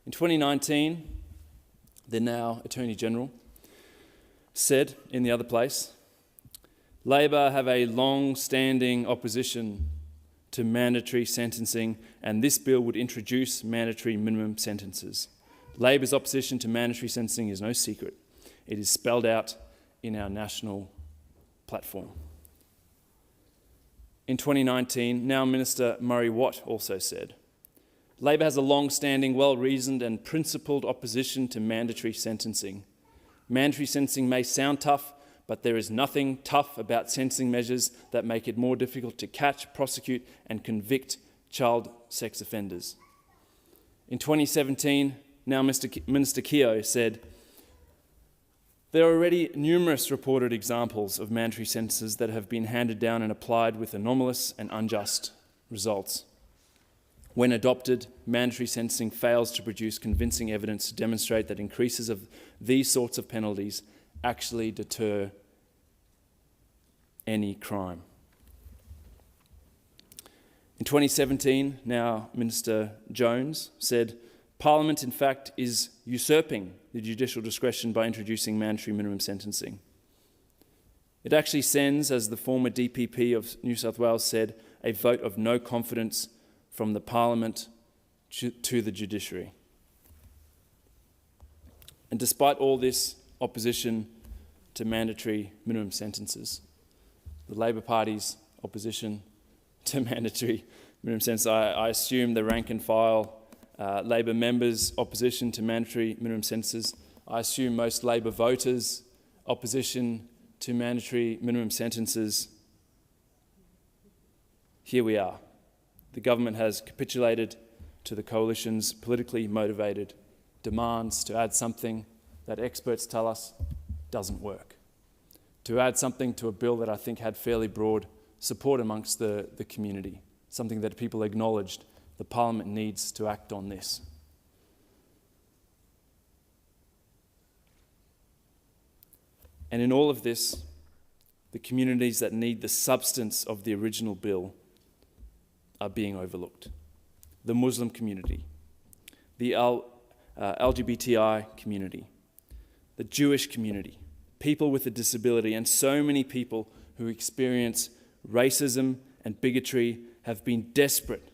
In 2019, the now Attorney General said in the other place, Labor have a long-standing opposition to mandatory sentencing, and this bill would introduce mandatory minimum sentences. Labor's opposition to mandatory sentencing is no secret. It is spelled out in our national platform. In 2019, now Minister Murray Watt also said, Labor has a long-standing, well-reasoned and principled opposition to mandatory sentencing. Mandatory sentencing may sound tough, but there is nothing tough about sentencing measures that make it more difficult to catch, prosecute and convict child sex offenders. In 2017, now Minister Keogh said, there are already numerous reported examples of mandatory sentences that have been handed down and applied with anomalous and unjust results. When adopted, mandatory sentencing fails to produce convincing evidence to demonstrate that increases of these sorts of penalties actually deter any crime. In 2017, now Minister Jones said, Parliament, in fact, is usurping the judicial discretion by introducing mandatory minimum sentencing. It actually sends, as the former DPP of New South Wales said, a vote of no confidence from the Parliament to the judiciary. And despite all this opposition to mandatory minimum sentences, the Labor Party's opposition to mandatory minimum sentences, I assume the rank and file Labor members' opposition to mandatory minimum sentences, I assume most Labor voters' opposition to mandatory minimum sentences. Here we are. The government has capitulated to the Coalition's politically motivated demands to add something that experts tell us doesn't work. to add something to a bill that I think had fairly broad support amongst the community, something that people acknowledged the Parliament needs to act on this. And in all of this, the communities that need the substance of the original bill are being overlooked. The Muslim community, the LGBTI community, the Jewish community, people with a disability, and so many people who experience racism and bigotry have been desperate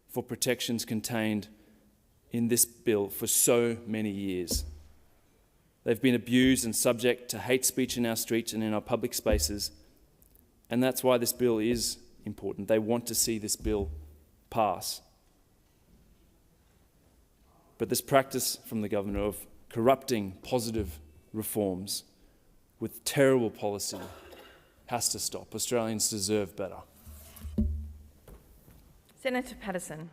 for protections contained in this bill for so many years. They've been abused and subject to hate speech in our streets and in our public spaces, and that's why this bill is important. They want to see this bill pass. But this practice from the government of corrupting positive reforms with terrible policy has to stop. Australians deserve better. Senator Patterson.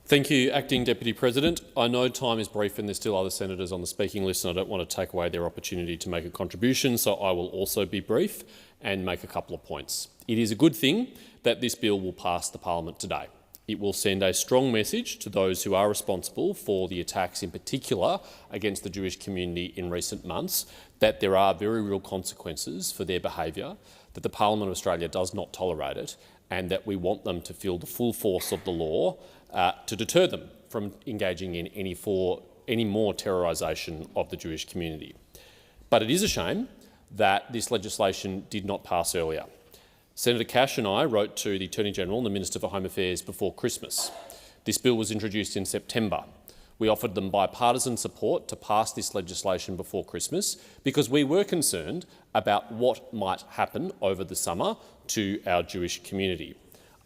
Thank you, Acting Deputy President. I know time is brief and there's still other senators on the speaking list, and I don't want to take away their opportunity to make a contribution, so I will also be brief and make a couple of points. It is a good thing that this bill will pass the Parliament today. It will send a strong message to those who are responsible for the attacks, in particular against the Jewish community in recent months, that there are very real consequences for their behaviour, that the Parliament of Australia does not tolerate it, and that we want them to feel the full force of the law to deter them from engaging in any more terrorisation of the Jewish community. But it is a shame that this legislation did not pass earlier. Senator Cash and I wrote to the Attorney-General and the Minister for Home Affairs before Christmas. This bill was introduced in September. We offered them bipartisan support to pass this legislation before Christmas because we were concerned about what might happen over the summer to our Jewish community.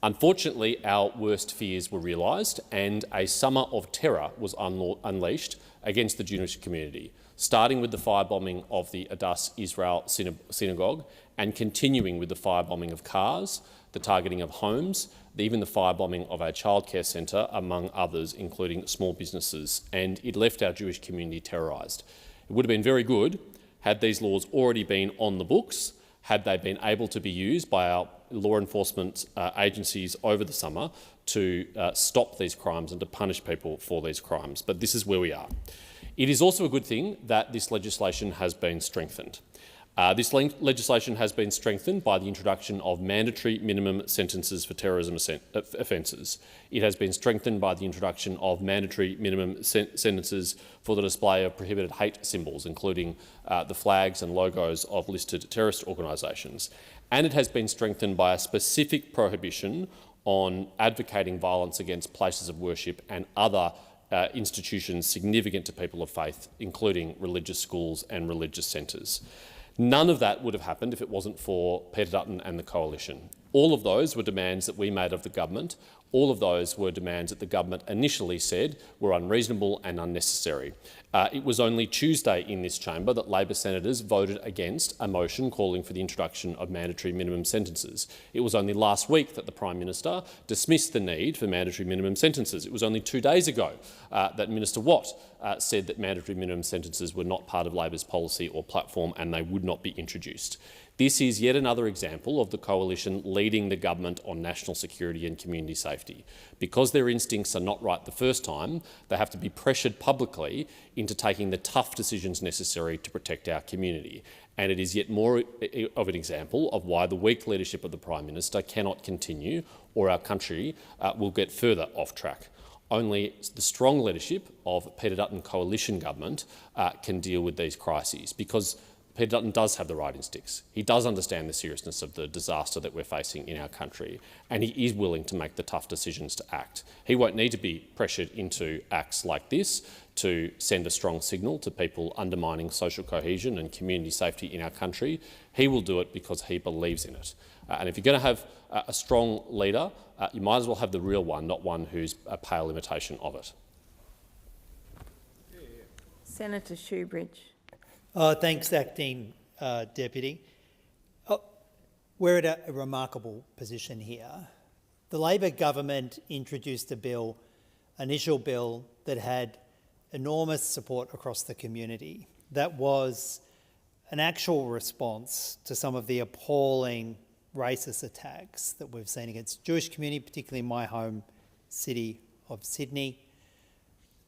Unfortunately, our worst fears were realised and a summer of terror was unleashed against the Jewish community, starting with the firebombing of the Adass Israel synagogue and continuing with the firebombing of cars, the targeting of homes, even the firebombing of our childcare centre, among others, including small businesses, and it left our Jewish community terrorised. It would have been very good had these laws already been on the books, had they been able to be used by our law enforcement agencies over the summer to stop these crimes and to punish people for these crimes. But this is where we are. It is also a good thing that this legislation has been strengthened. This legislation has been strengthened by the introduction of mandatory minimum sentences for terrorism offences. It has been strengthened by the introduction of mandatory minimum sentences for the display of prohibited hate symbols, including the flags and logos of listed terrorist organisations. And it has been strengthened by a specific prohibition on advocating violence against places of worship and other institutions significant to people of faith, including religious schools and religious centres. None of that would have happened if it wasn't for Peter Dutton and the Coalition. All of those were demands that we made of the government. All of those were demands that the government initially said were unreasonable and unnecessary. It was only Tuesday in this chamber that Labor senators voted against a motion calling for the introduction of mandatory minimum sentences. It was only last week that the Prime Minister dismissed the need for mandatory minimum sentences. It was only 2 days ago that Minister Watt said that mandatory minimum sentences were not part of Labor's policy or platform and they would not be introduced. This is yet another example of the Coalition leading the government on national security and community safety. Because their instincts are not right the first time, they have to be pressured publicly into taking the tough decisions necessary to protect our community. And it is yet more of an example of why the weak leadership of the Prime Minister cannot continue, or our country will get further off track. Only the strong leadership of Peter Dutton Coalition government can deal with these crises, because Peter Dutton does have the right instincts. He does understand the seriousness of the disaster that we're facing in our country, and he is willing to make the tough decisions to act. He won't need to be pressured into acts like this to send a strong signal to people undermining social cohesion and community safety in our country. He will do it because he believes in it. And if you're going to have a strong leader, you might as well have the real one, not one who's a pale imitation of it. Senator Shoebridge. Thanks, Acting Deputy. We're at a remarkable position here. The Labor government introduced an initial bill that had enormous support across the community. That was an actual response to some of the appalling racist attacks that we've seen against the Jewish community, particularly in my home city of Sydney,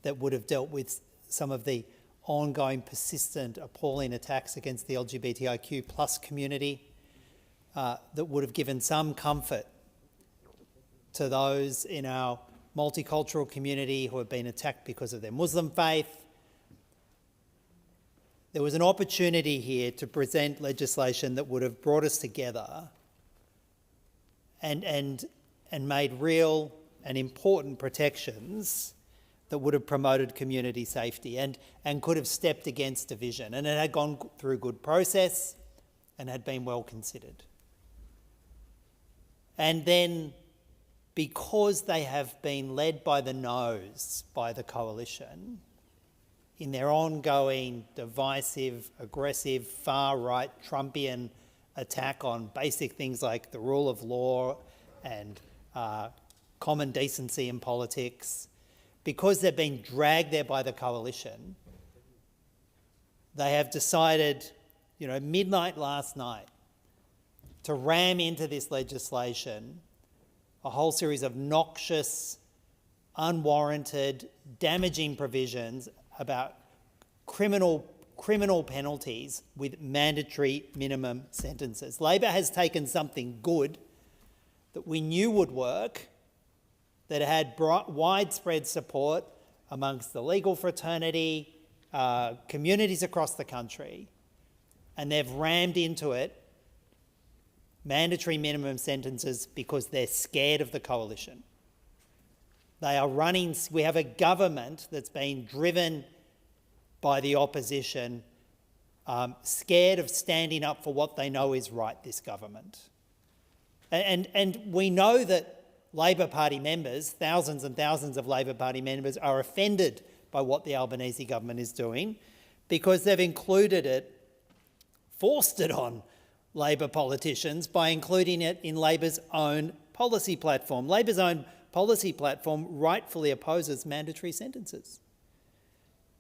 that would have dealt with some of the ongoing, persistent, appalling attacks against the LGBTIQ plus community, that would have given some comfort to those in our multicultural community who have been attacked because of their Muslim faith. There was an opportunity here to present legislation that would have brought us together and made real and important protections that would have promoted community safety and could have stepped against division. And it had gone through good process and had been well considered. And then, because they have been led by the nose by the coalition in their ongoing divisive, aggressive, far-right Trumpian attack on basic things like the rule of law and common decency in politics, because they've been dragged there by the coalition, they have decided, midnight last night, to ram into this legislation a whole series of noxious, unwarranted, damaging provisions about criminal penalties with mandatory minimum sentences. Labor has taken something good that we knew would work, that had widespread support amongst the legal fraternity, communities across the country, and they've rammed into it mandatory minimum sentences because they're scared of the coalition. We have a government that's been driven by the opposition, scared of standing up for what they know is right, this government. And we know that Labor Party members, thousands and thousands of Labor Party members, are offended by what the Albanese government is doing because they've forced it on Labor politicians by including it in Labor's own policy platform. Labor's own policy platform rightfully opposes mandatory sentences.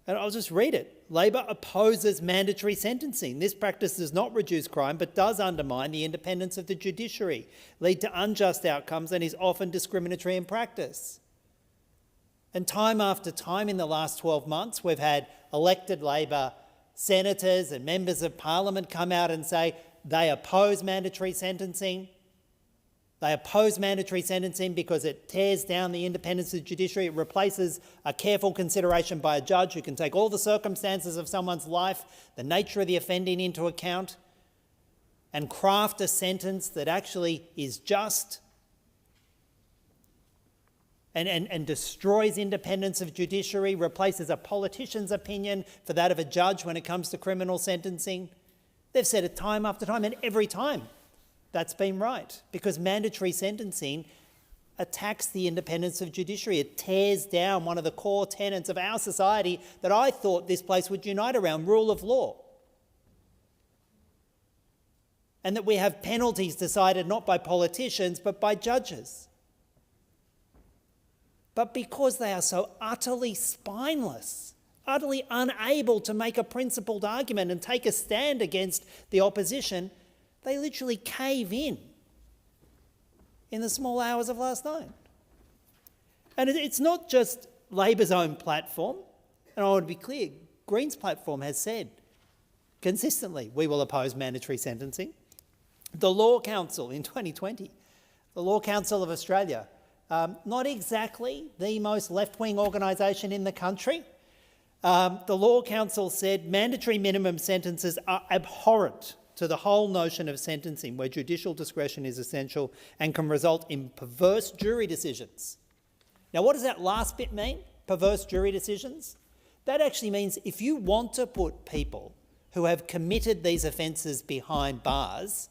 And I'll just read it. Labor opposes mandatory sentencing. This practice does not reduce crime but does undermine the independence of the judiciary, lead to unjust outcomes and is often discriminatory in practice. And time after time in the last 12 months, we've had elected Labor senators and members of Parliament come out and say they oppose mandatory sentencing. They oppose mandatory sentencing because it tears down the independence of the judiciary. It replaces a careful consideration by a judge who can take all the circumstances of someone's life, the nature of the offending into account, and craft a sentence that actually is just and destroys independence of judiciary, replaces a politician's opinion for that of a judge when it comes to criminal sentencing. They've said it time after time, and every time that's been right, because mandatory sentencing attacks the independence of judiciary. It tears down one of the core tenets of our society that I thought this place would unite around, rule of law. And that we have penalties decided not by politicians but by judges. But because they are so utterly spineless, utterly unable to make a principled argument and take a stand against the opposition, they literally cave in the small hours of last night. And it's not just Labor's own platform, and I want to be clear, Greens' platform has said consistently we will oppose mandatory sentencing. The Law Council in 2020, the Law Council of Australia, not exactly the most left-wing organisation in the country. The Law Council said mandatory minimum sentences are abhorrent to the whole notion of sentencing, where judicial discretion is essential and can result in perverse jury decisions. Now, what does that last bit mean, perverse jury decisions? That actually means if you want to put people who have committed these offences behind bars,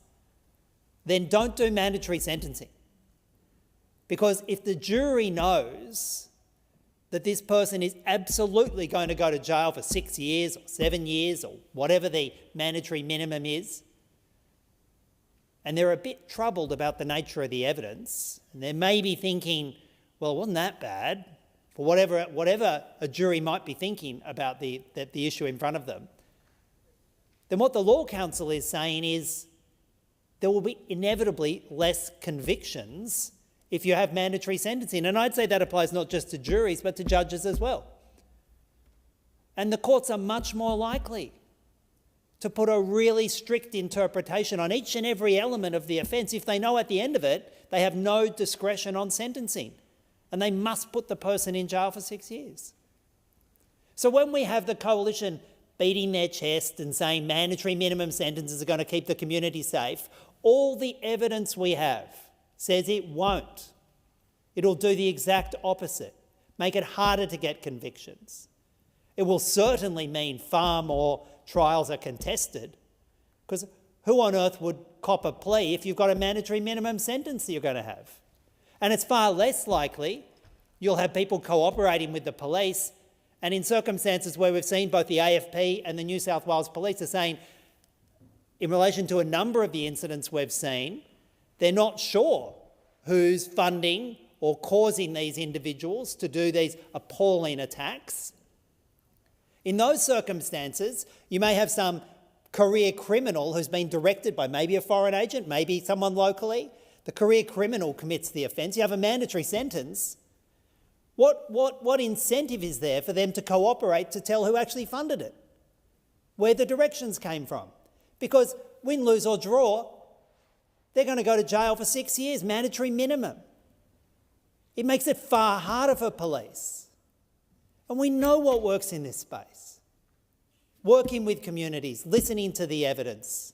then don't do mandatory sentencing. Because if the jury knows that this person is absolutely going to go to jail for 6 years or 7 years or whatever the mandatory minimum is, and they're a bit troubled about the nature of the evidence, and they may be thinking, well, it wasn't that bad, for whatever a jury might be thinking about the issue in front of them, then what the Law Council is saying is there will be inevitably less convictions if you have mandatory sentencing. And I'd say that applies not just to juries but to judges as well. And the courts are much more likely to put a really strict interpretation on each and every element of the offence if they know at the end of it they have no discretion on sentencing and they must put the person in jail for 6 years. So when we have the coalition beating their chest and saying mandatory minimum sentences are going to keep the community safe, all the evidence we have says it won't. It'll do the exact opposite, make it harder to get convictions. It will certainly mean far more trials are contested, because who on earth would cop a plea if you've got a mandatory minimum sentence that you're going to have? And it's far less likely you'll have people cooperating with the police, and in circumstances where we've seen both the AFP and the New South Wales Police are saying, in relation to a number of the incidents we've seen, they're not sure who's funding or causing these individuals to do these appalling attacks. In those circumstances, you may have some career criminal who's been directed by maybe a foreign agent, maybe someone locally. The career criminal commits the offence. You have a mandatory sentence. What incentive is there for them to cooperate to tell who actually funded it, where the directions came from? Because win, lose or draw, they're going to go to jail for 6 years, mandatory minimum. It makes it far harder for police. And we know what works in this space. Working with communities, listening to the evidence,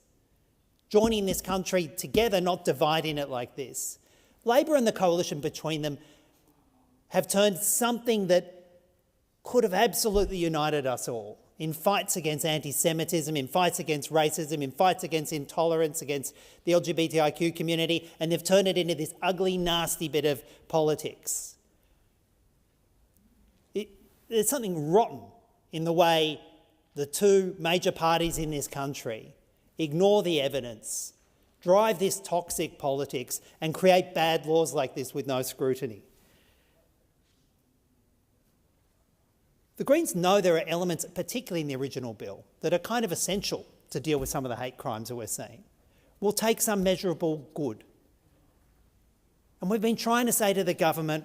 joining this country together, not dividing it like this. Labor and the coalition between them have turned something that could have absolutely united us all in fights against anti-Semitism, in fights against racism, in fights against intolerance, against the LGBTIQ community, and they've turned it into this ugly, nasty bit of politics. There's something rotten in the way the two major parties in this country ignore the evidence, drive this toxic politics, and create bad laws like this with no scrutiny. The Greens know there are elements, particularly in the original bill, that are kind of essential to deal with some of the hate crimes that we're seeing. We'll take some measurable good. And we've been trying to say to the government,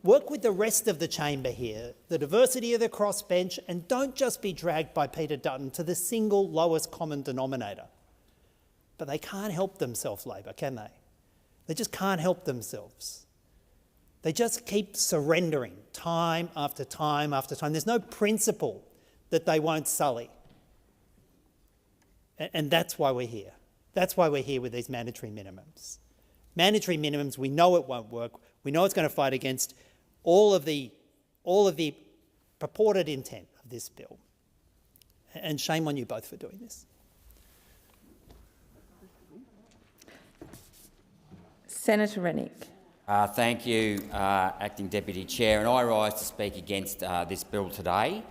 work with the rest of the chamber here, the diversity of the crossbench, and don't just be dragged by Peter Dutton to the single lowest common denominator. But they can't help themselves, Labor, can they? They just can't help themselves. They just keep surrendering time after time after time. There's no principle that they won't sully. And that's why we're here. That's why we're here with these mandatory minimums. Mandatory minimums, we know it won't work. We know it's going to fight against all of the purported intent of this bill. And shame on you both for doing this. Senator Rennick. Thank you, Acting Deputy Chair, and I rise to speak against this bill today.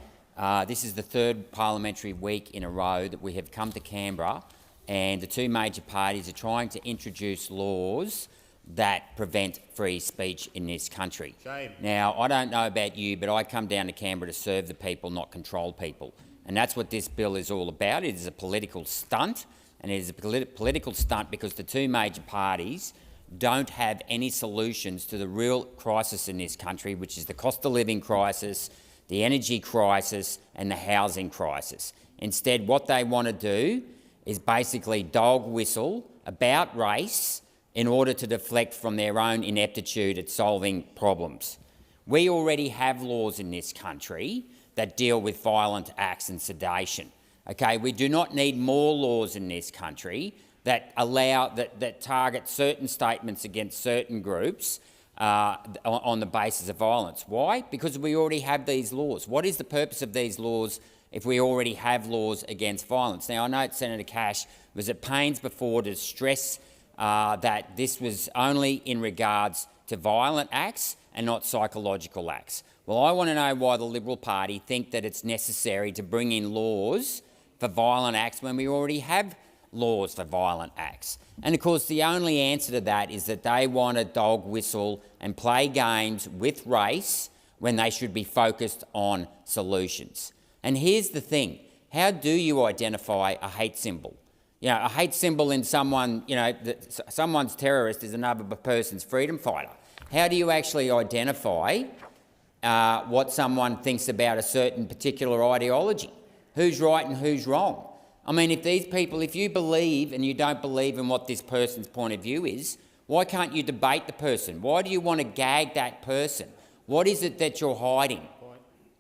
This is the third parliamentary week in a row that we have come to Canberra and the two major parties are trying to introduce laws that prevent free speech in this country. Shame. Now, I don't know about you, but I come down to Canberra to serve the people, not control people. And that's what this bill is all about. It is a political stunt, and it is a political stunt because the two major parties don't have any solutions to the real crisis in this country, which is the cost of living crisis, the energy crisis and the housing crisis. Instead, what they want to do is basically dog whistle about race in order to deflect from their own ineptitude at solving problems. We already have laws in this country that deal with violent acts and sedation. Okay, we do not need more laws in this country that target certain statements against certain groups on the basis of violence. Why? Because we already have these laws. What is the purpose of these laws if we already have laws against violence? Now, I know Senator Cash was at pains before to stress that this was only in regards to violent acts and not psychological acts. Well, I want to know why the Liberal Party think that it's necessary to bring in laws for violent acts when we already have laws for violent acts. And of course the only answer to that is that they want to dog whistle and play games with race when they should be focused on solutions. And here's the thing, how do you identify a hate symbol? You know, a hate symbol in someone, you know, someone's terrorist is another person's freedom fighter. How do you actually identify what someone thinks about a certain particular ideology? Who's right and who's wrong? I mean, if these people, if you believe and you don't believe in what this person's point of view is, why can't you debate the person? Why do you want to gag that person? What is it that you're hiding?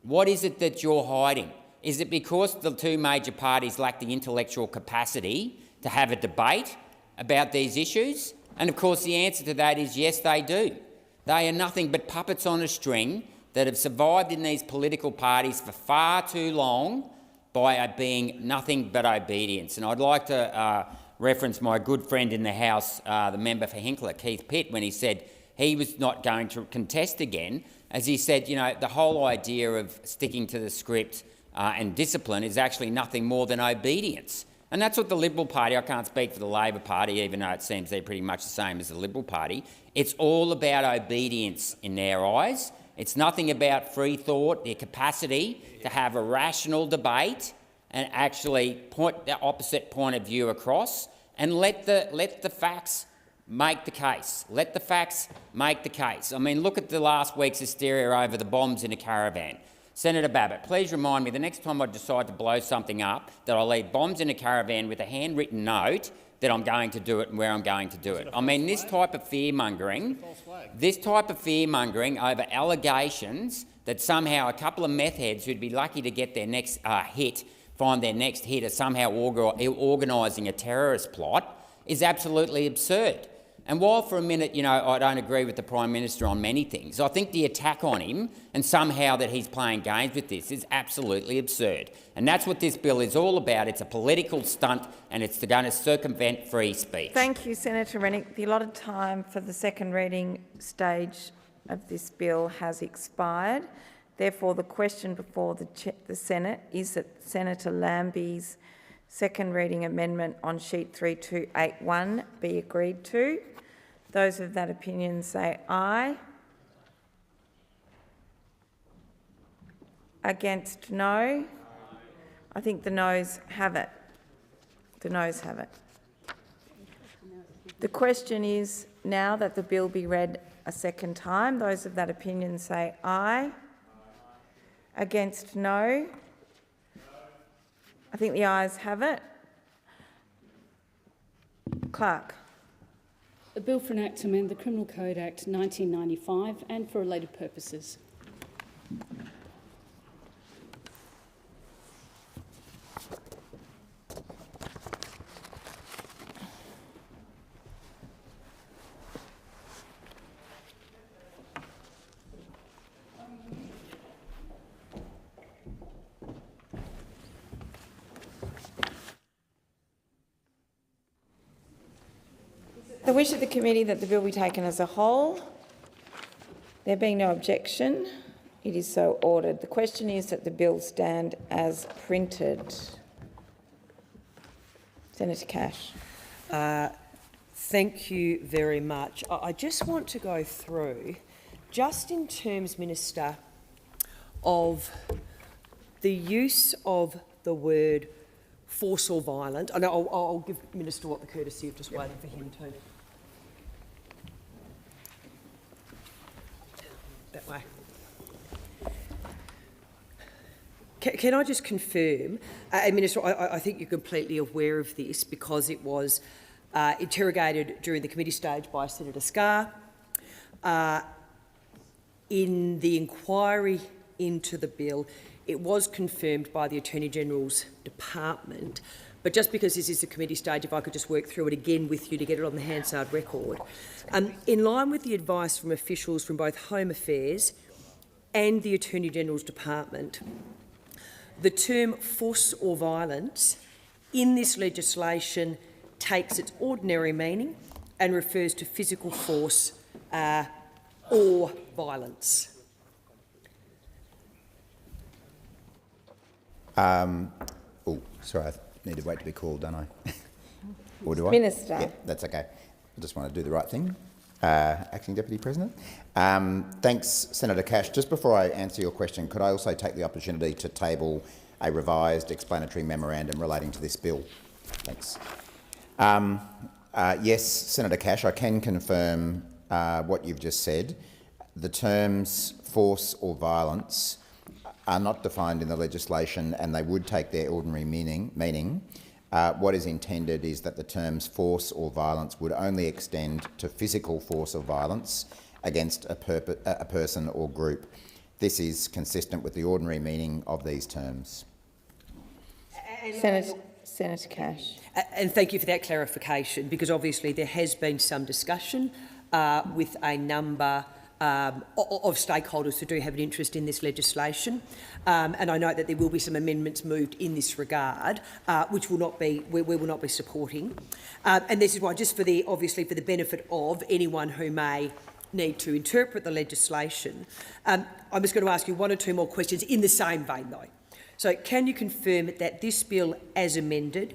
What is it that you're hiding? Is it because the two major parties lack the intellectual capacity to have a debate about these issues? And of course the answer to that is yes, they do. They are nothing but puppets on a string that have survived in these political parties for far too long by being nothing but obedience. And I'd like to reference my good friend in the House, the member for Hinkler, Keith Pitt, when he said he was not going to contest again, as he said, you know, the whole idea of sticking to the script and discipline is actually nothing more than obedience. And that's what the Liberal Party, I can't speak for the Labor Party, even though it seems they're pretty much the same as the Liberal Party, it's all about obedience in their eyes. It's nothing about free thought, their capacity to have a rational debate and actually point the opposite point of view across and let the facts make the case. Let the facts make the case. I mean, look at the last week's hysteria over the bombs in a caravan. Senator Babbitt, please remind me the next time I decide to blow something up that I'll leave bombs in a caravan with a handwritten note that I'm going to do it and where I'm going to do it. I mean, this type of fear-mongering over allegations that somehow a couple of meth heads who'd be lucky to get their next find their next hit are somehow organising a terrorist plot is absolutely absurd. And while for a minute, you know, I don't agree with the Prime Minister on many things, I think the attack on him and somehow that he's playing games with this is absolutely absurd. And that's what this bill is all about. It's a political stunt and it's going to circumvent free speech. Thank you, Senator Rennick. The allotted time for the second reading stage of this bill has expired. Therefore, the question before the Senate is that Senator Lambie's second reading amendment on sheet 3281 be agreed to. Those of that opinion say aye. Against, no. I think the noes have it. The noes have it. The question is now that the bill be read a second time. Those of that opinion say aye. Against, no. I think the ayes have it. Clerk. A bill for an act to amend the Criminal Code Act 1995 and for related purposes. The wish of the committee that the bill be taken as a whole. There being no objection, it is so ordered. The question is that the bill stand as printed. Senator Cash. Thank you very much. I just want to go through, just in terms, Minister, of the use of the word force or violent. I know I'll give Minister Watt the courtesy of just waiting for him to. That way. Can I just confirm, Minister, I think you're completely aware of this because it was interrogated during the committee stage by Senator Scarr. In the inquiry into the bill, it was confirmed by the Attorney-General's Department. But just because this is a committee stage, if I could just work through it again with you to get it on the Hansard record. In line with the advice from officials from both Home Affairs and the Attorney-General's Department, the term force or violence in this legislation takes its ordinary meaning and refers to physical force or violence. Oh, sorry, I need to wait to be called, don't I? Or do I? Minister. Yeah, that's okay. I just want to do the right thing. Acting Deputy President. Thanks, Senator Cash. Just before I answer your question, could I also take the opportunity to table a revised explanatory memorandum relating to this bill. Thanks. Yes, Senator Cash, I can confirm what you've just said. The terms force or violence are not defined in the legislation, and they would take their ordinary meaning. What is intended is that the terms force or violence would only extend to physical force or violence against a person or group. This is consistent with the ordinary meaning of these terms. Senator Cash. And thank you for that clarification, because obviously there has been some discussion with a number of stakeholders who do have an interest in this legislation, and I note that there will be some amendments moved in this regard, which will not be we will not be supporting. And this is why, just for the obviously for the benefit of anyone who may need to interpret the legislation, I'm just going to ask you one or two more questions in the same vein, though. So, can you confirm that this bill, as amended,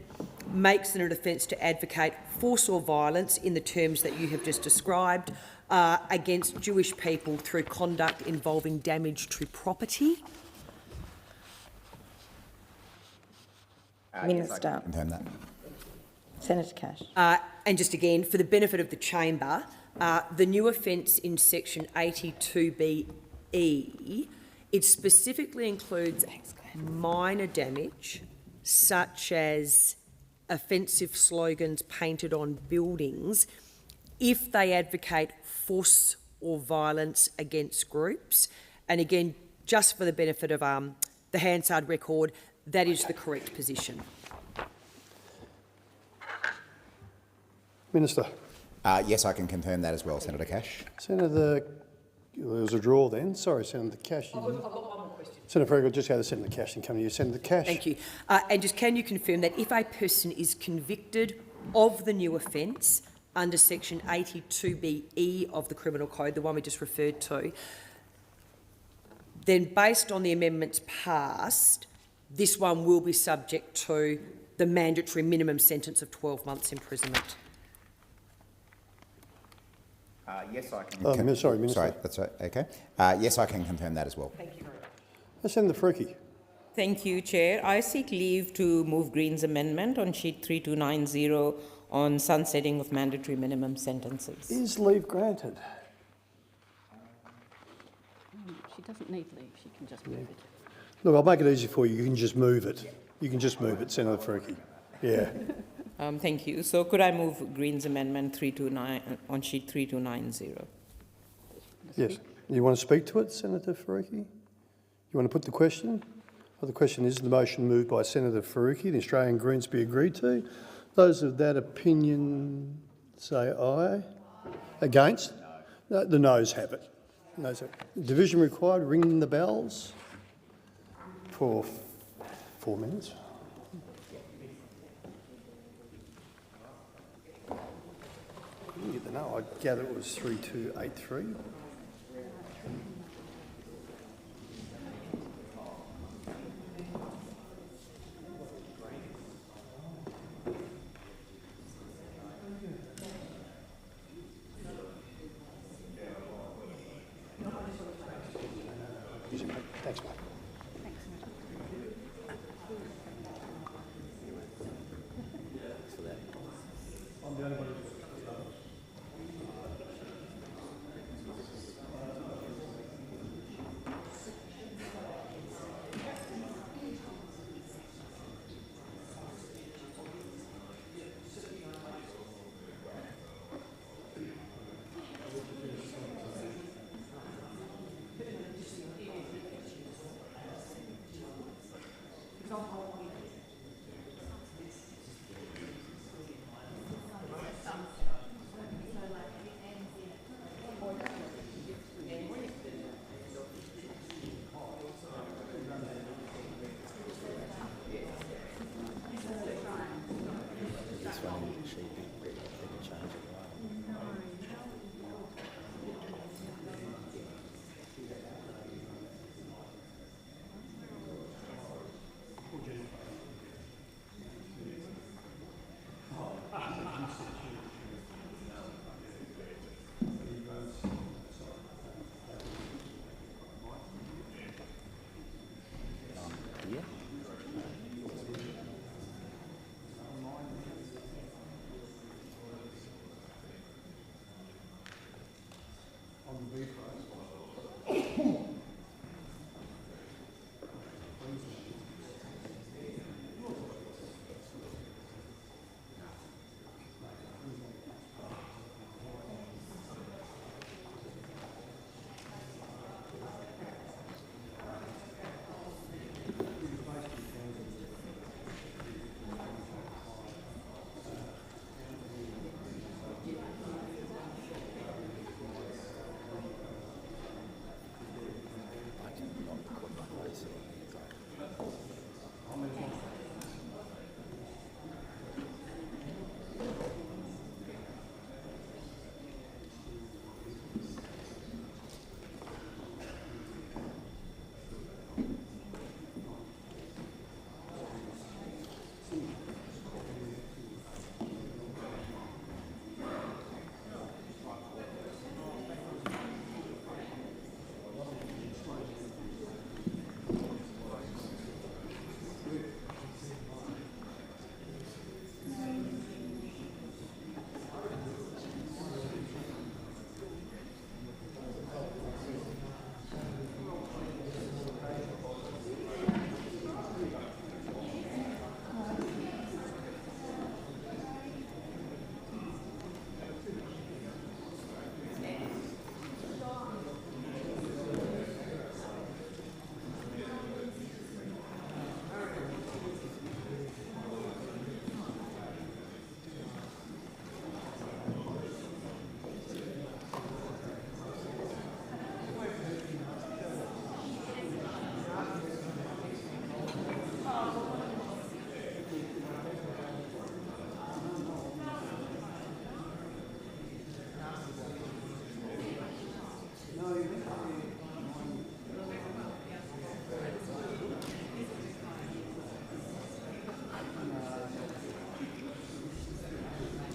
makes it an offence to advocate force or violence in the terms that you have just described against Jewish people through conduct involving damage to property? Minister. Confirm that. Senator Cash. And just again, for the benefit of the chamber, the new offence in section 82BE, it specifically includes minor damage, such as offensive slogans painted on buildings, if they advocate force or violence against groups. And again, just for the benefit of the Hansard record, that is the correct position. Minister. Yes, I can confirm that as well, Senator Cash. Senator, there was a draw then. Sorry, Senator Cash. I've got one more question. Senator Ferrier, just go to Senator Cash and come to you. Senator Cash. Thank you. And just can you confirm that if a person is convicted of the new offence under section 82BE of the Criminal Code, the one we just referred to, then based on the amendments passed, this one will be subject to the mandatory minimum sentence of 12 months imprisonment? Yes, I can. Sorry, Minister. Sorry, that's right. Okay. Yes, I can confirm that as well. Thank you very much. Senator Freaky. Thank you, Chair. I seek leave to move Green's amendment on sheet 3290 on sunsetting of mandatory minimum sentences. Is leave granted? She doesn't need leave. She can just move it. Look, I'll make it easy for you. You can just move it. You can just move it, Senator Freaky. Yeah. Thank you. So could I move Green's amendment 329 on sheet 3290? Yes. You want to speak to it, Senator Faruqi? You want to put the question? Well, the question is the motion moved by Senator Faruqi, the Australian Greens be agreed to. Those of that opinion say aye. Against? No, the noes have it. Noes have it. Division required. Ring the bells for 4 minutes. No, I gather it was 3283. Thanks, mate. I'm the only one.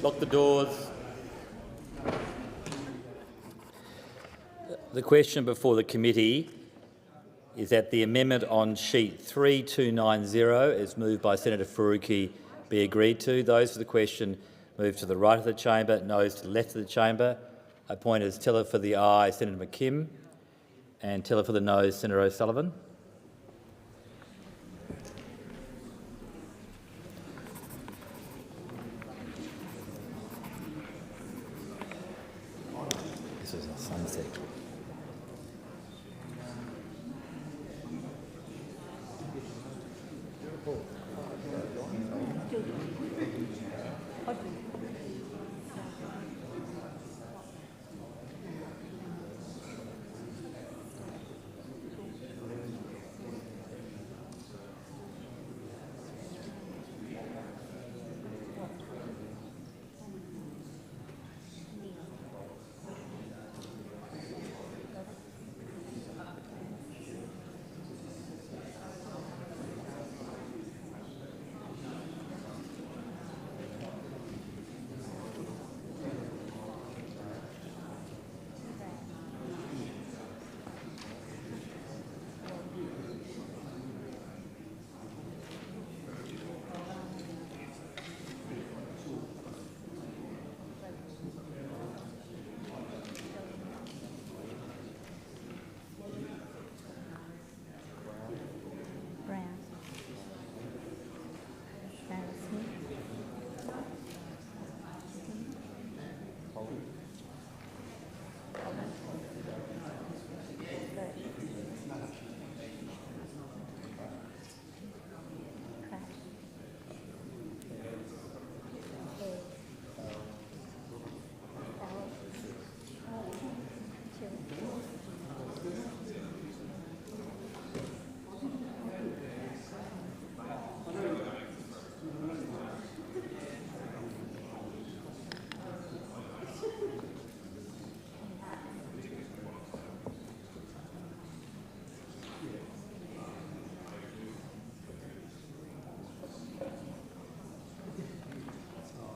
Lock the doors. The question before the committee is that the amendment on sheet 3290, as moved by Senator Faruqi, be agreed to. Those for the question move to the right of the chamber, noes to the left of the chamber. I point as teller for the aye, Senator McKim, and teller for the noes, Senator O'Sullivan. This is a sunset.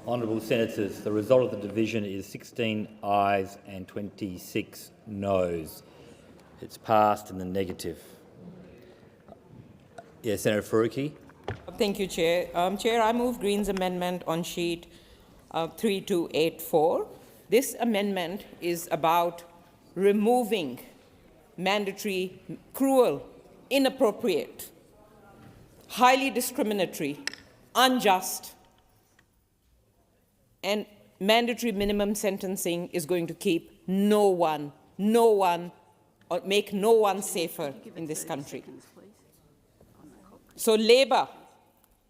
Honourable Senators, the result of the division is 16 ayes and 26 noes. It's passed in the negative. Yes, Senator Faruqi. Thank you, Chair. Chair, I move Green's amendment on sheet 3284. This amendment is about removing mandatory, cruel, inappropriate, highly discriminatory, unjust, and mandatory minimum sentencing is going to keep no one, or make no one safer in this country. So Labour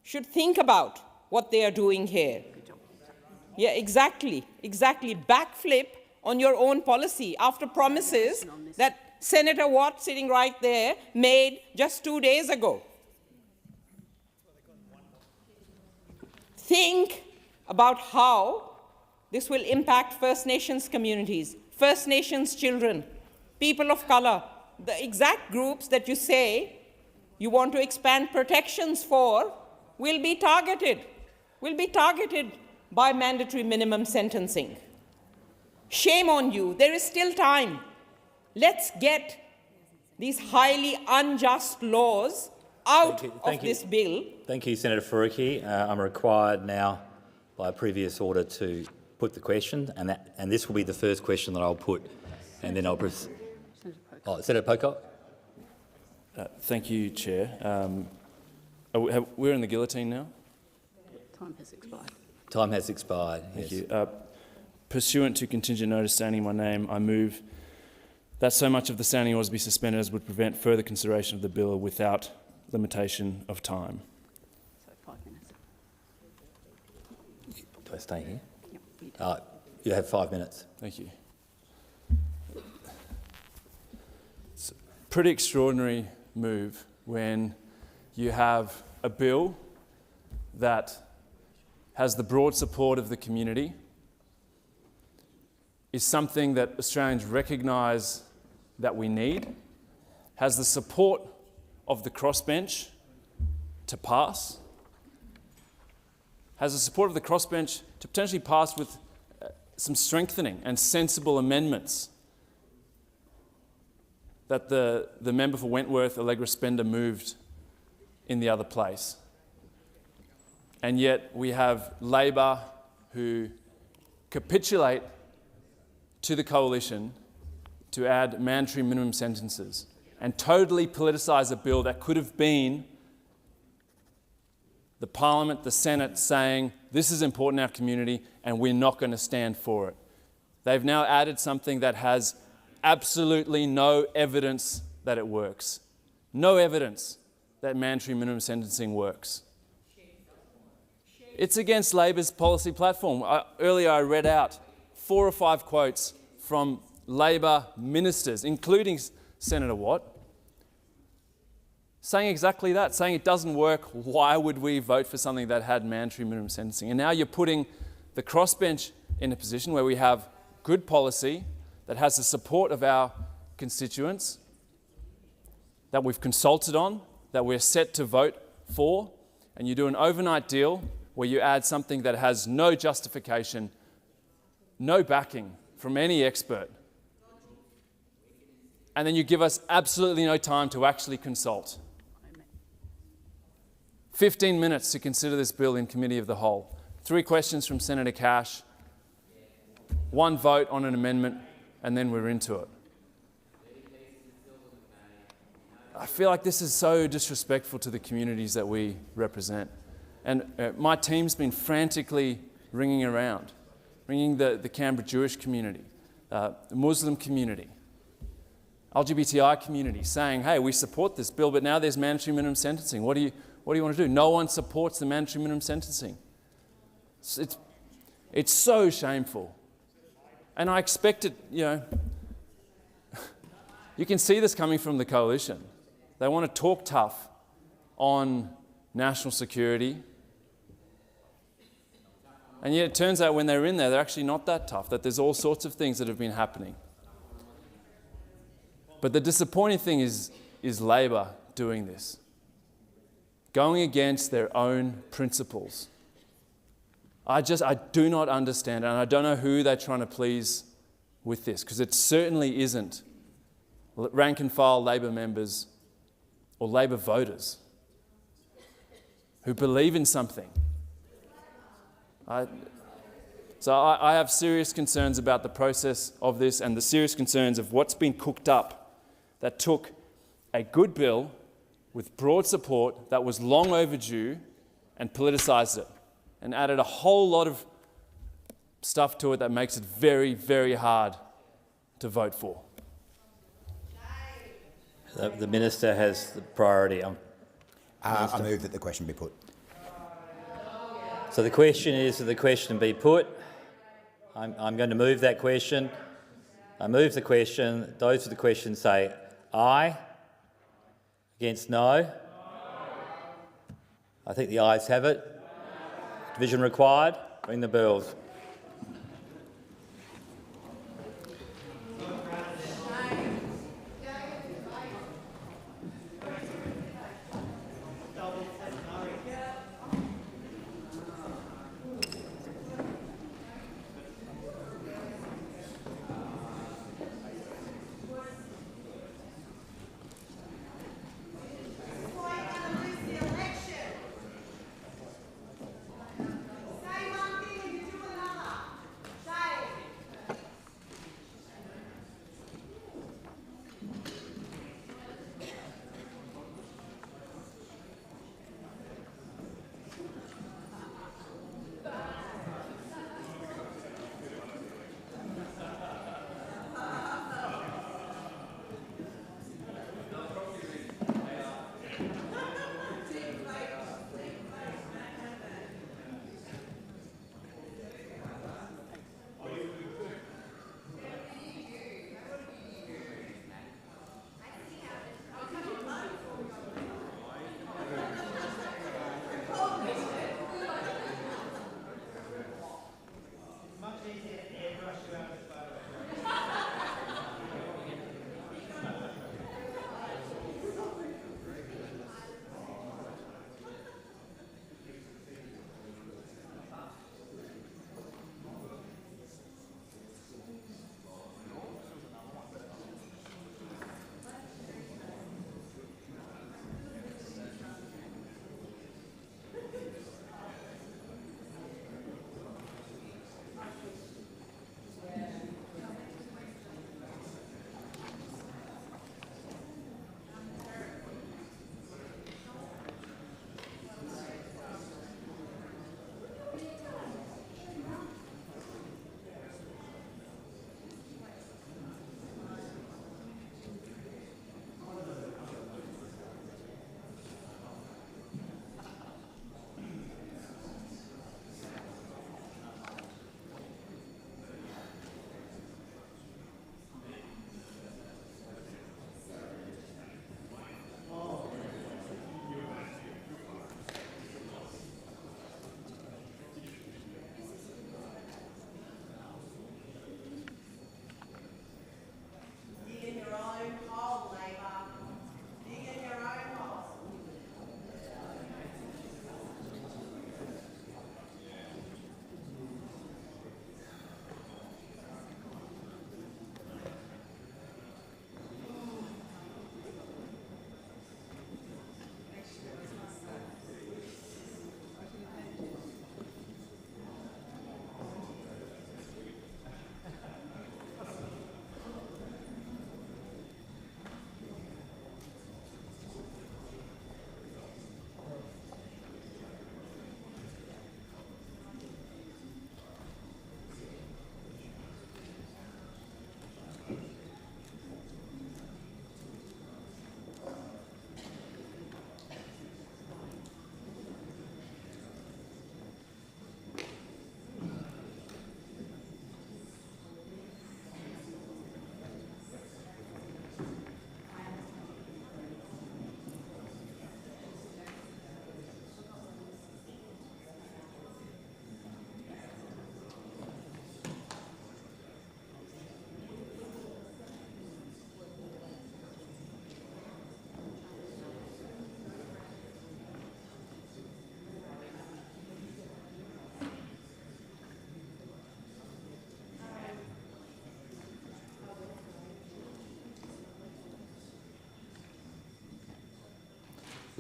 should think about what they are doing here. Yeah, exactly. Backflip on your own policy after promises that Senator Watt, sitting right there, made just 2 days ago. Think about how this will impact First Nations communities, First Nations children, people of colour, the exact groups that you say you want to expand protections for will be targeted by mandatory minimum sentencing. Shame on you. There is still time. Let's get these highly unjust laws out of this bill. Thank you, Senator Faruqi. I'm required now by a previous order to put the question, and this will be the first question that I'll put, and then I'll proceed. Senator Pocock. Thank you, Chair. We're in the guillotine now? Time has expired. Time has expired. Thank yes. you. Pursuant to contingent notice standing my name, I move that so much of the standing orders be suspended as would prevent further consideration of the bill without limitation of time. So 5 minutes. Do I stay here? Yep, you do. You have 5 minutes. Thank you. It's a pretty extraordinary move when you have a bill that has the broad support of the community, is something that Australians recognise that we need, has the support of the crossbench to pass, has the support of the crossbench to potentially pass with some strengthening and sensible amendments that the member for Wentworth, Allegra Spender, moved in the other place. And yet we have Labor who capitulate to the coalition to add mandatory minimum sentences and totally politicise a bill that could have been the Parliament, the Senate saying this is important in our community and we're not going to stand for it. They've now added something that has absolutely no evidence that it works. No evidence that mandatory minimum sentencing works. It's against Labor's policy platform. Earlier I read out 4 or 5 quotes from Labor ministers, including Senator Watt, saying exactly that, saying it doesn't work, why would we vote for something that had mandatory minimum sentencing? And now you're putting the crossbench in a position where we have good policy that has the support of our constituents, that we've consulted on, that we're set to vote for, and you do an overnight deal where you add something that has no justification, no backing from any expert, and then you give us absolutely no time to actually consult. 15 minutes to consider this bill in Committee of the Whole. 3 questions from Senator Cash, 1 vote on an amendment, and then we're into it. I feel like this is so disrespectful to the communities that we represent. And my team's been frantically ringing the Canberra Jewish community, the Muslim community, LGBTI community, saying, hey, we support this bill, but now there's mandatory minimum sentencing. What do you want to do? No one supports the mandatory minimum sentencing. It's so shameful. And I expected, you can see this coming from the coalition. They want to talk tough on national security. And yet it turns out when they're in there, they're actually not that tough, that there's all sorts of things that have been happening. But the disappointing thing is Labor doing this, going against their own principles. I do not understand, and I don't know who they're trying to please with this, because it certainly isn't rank and file Labor members or Labor voters who believe in something. So I have serious concerns about the process of this and the serious concerns of what's been cooked up that took a good bill with broad support that was long overdue and politicised it and added a whole lot of stuff to it that makes it very, very hard to vote for. The Minister has the priority. I move that the question be put. So the question is that the question be put. I'm going to move that question. I move the question. Those for the question say aye. Against no. I think the ayes have it. Division required. Bring the bills.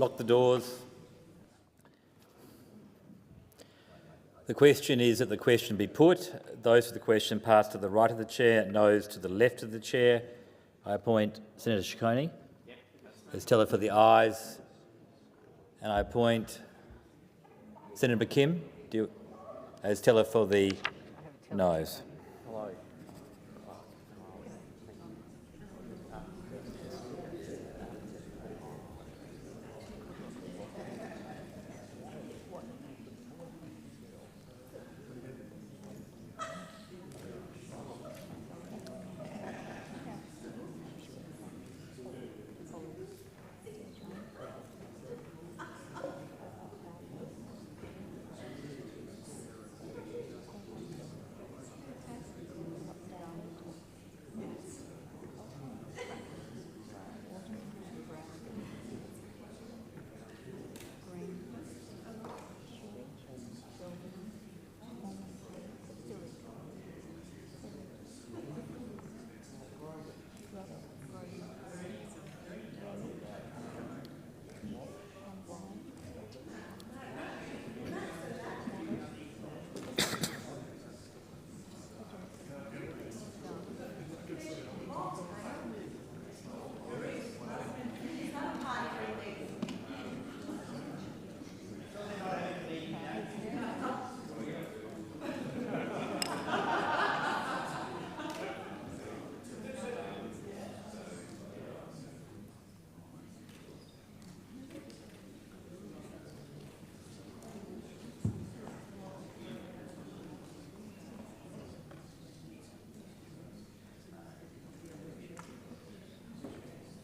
Lock the doors. The question is that the question be put. Those for the question pass to the right of the chair, noes to the left of the chair. I appoint Senator Ciccone as teller for the ayes, and I appoint Senator McKim as teller for the noes.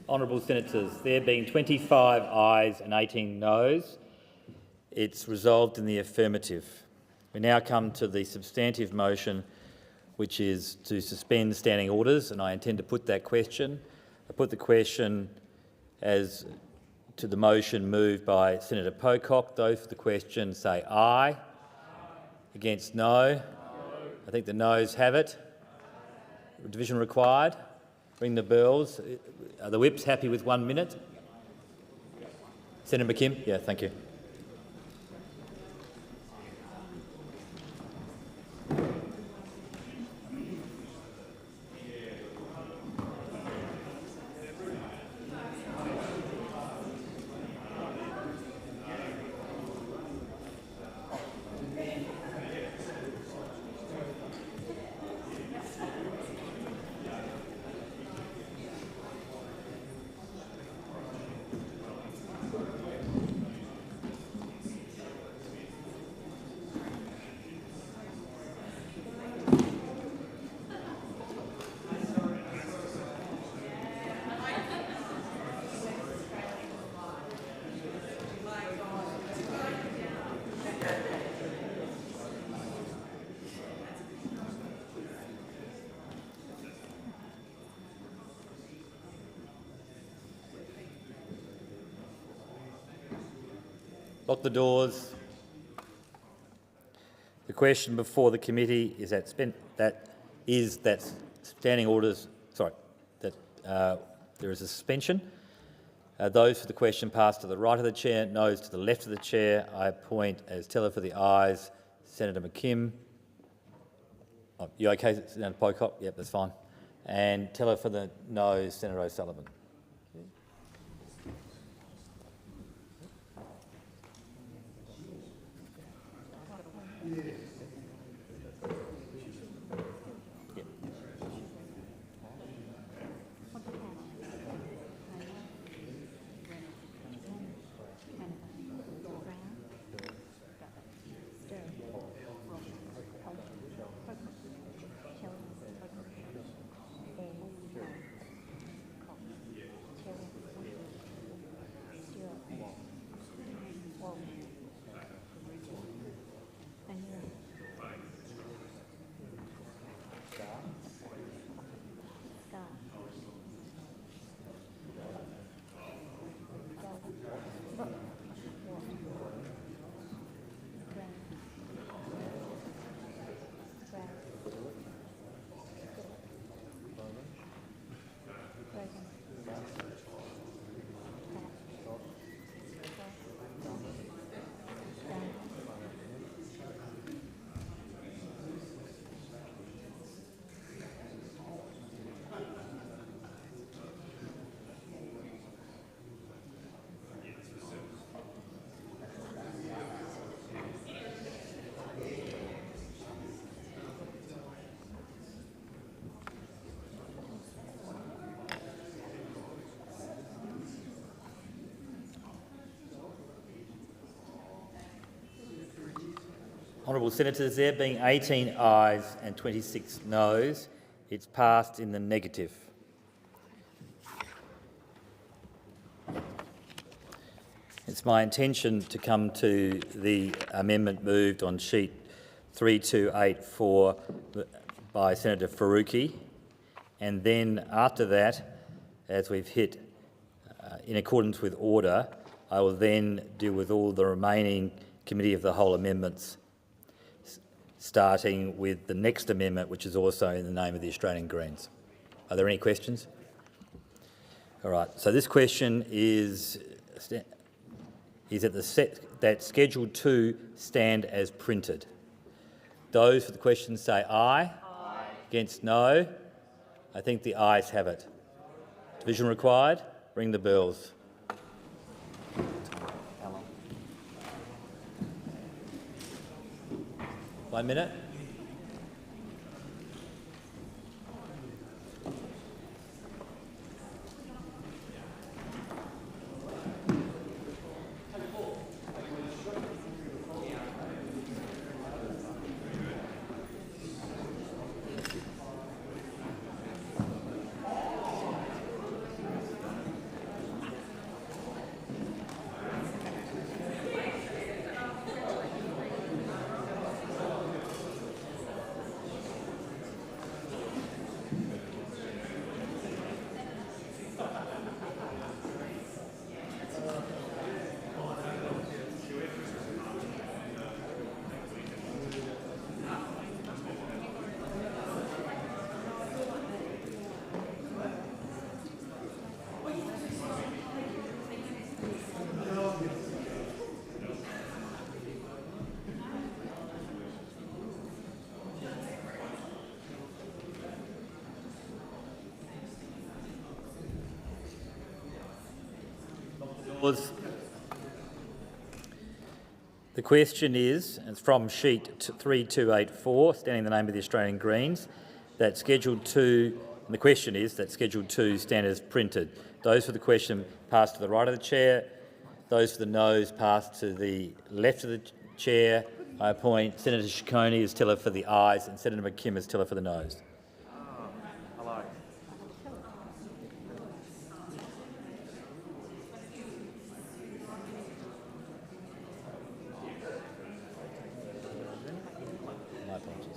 Honourable Senators, there being 25 ayes and 18 noes, it's resolved in the affirmative. We now come to the substantive motion, which is to suspend standing orders, and I intend to put that question. I put the question as to the motion moved by Senator Pocock. Those for the question say aye. Against no. I think the noes have it. Division required. Ring the bells. Are the whips happy with 1 minute? Senator McKim? Yeah, thank you. Lock the doors. The question before the committee is that standing orders. Sorry, that there is a suspension. Those for the question pass to the right of the chair. Noes to the left of the chair. I appoint as teller for the ayes Senator McKim. Oh, you okay, Senator Pocock? Yep, that's fine. And teller for the noes, Senator O'Sullivan. Honourable Senators, there being 18 ayes and 26 noes, it's passed in the negative. It's my intention to come to the amendment moved on sheet 3284 by Senator Faruqi, and then after that, as we've hit in accordance with order, I will then deal with all the remaining Committee of the Whole amendments, starting with the next amendment, which is also in the name of the Australian Greens. Are there any questions? All right, so this question is that Schedule 2 stand as printed. Those for the question say aye. Aye. Against no. I think the ayes have it. Division required. Ring the bells. One minute. The question is, it's from sheet 3284, standing in the name of the Australian Greens, that Schedule 2, and the question is that Schedule 2 stand as printed. Those for the question pass to the right of the chair. Those for the noes pass to the left of the chair. I appoint Senator Ciccone as teller for the ayes and Senator McKim as teller for the noes. Hello. My apologies.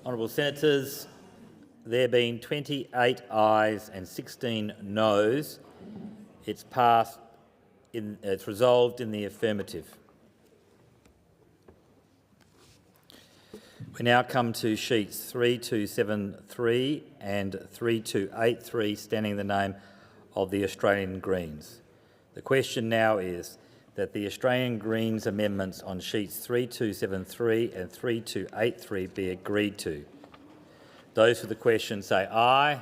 Honourable Senators, there being 28 ayes and 16 noes, it's passed. It's resolved in the affirmative. We now come to sheets 3273 and 3283, standing in the name of the Australian Greens. The question now is that the Australian Greens amendments on sheets 3273 and 3283 be agreed to. Those for the question say aye.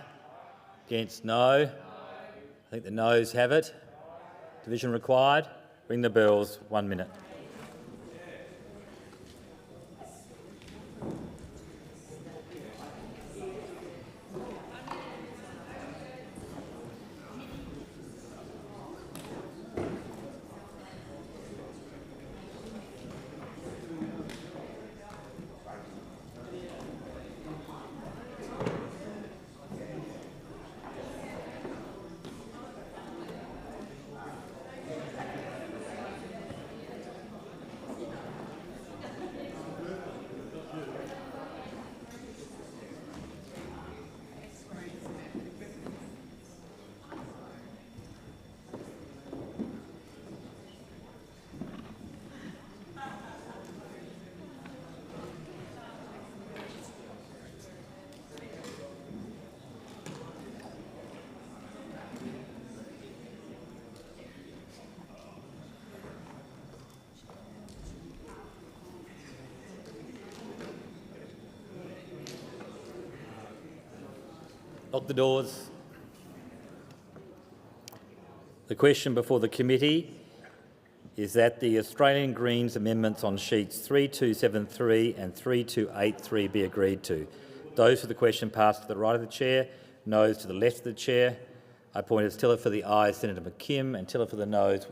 Against no. I think the noes have it. Division required. Ring the bells. 1 minute. Lock the doors. The question before the committee is that the Australian Greens amendments on sheets 3273 and 3283 be agreed to. Those for the question pass to the right of the chair, noes to the left of the chair. I point as teller for the ayes, Senator McKim, and teller for the noes,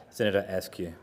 Senator Askew.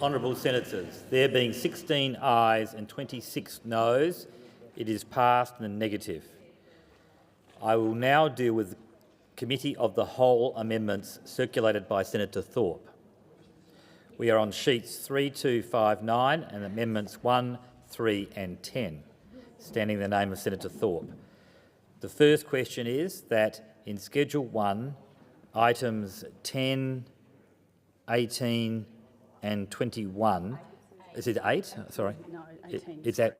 Honourable Senators, there being 16 ayes and 26 noes, it is passed in the negative. I will now deal with the Committee of the Whole amendments circulated by Senator Thorpe. We are on sheets 3259 and amendments 1, 3 and 10, standing in the name of Senator Thorpe. The first question is that in Schedule 1, items 10, 18 and 21, is it 8? Sorry. No, 18. It's at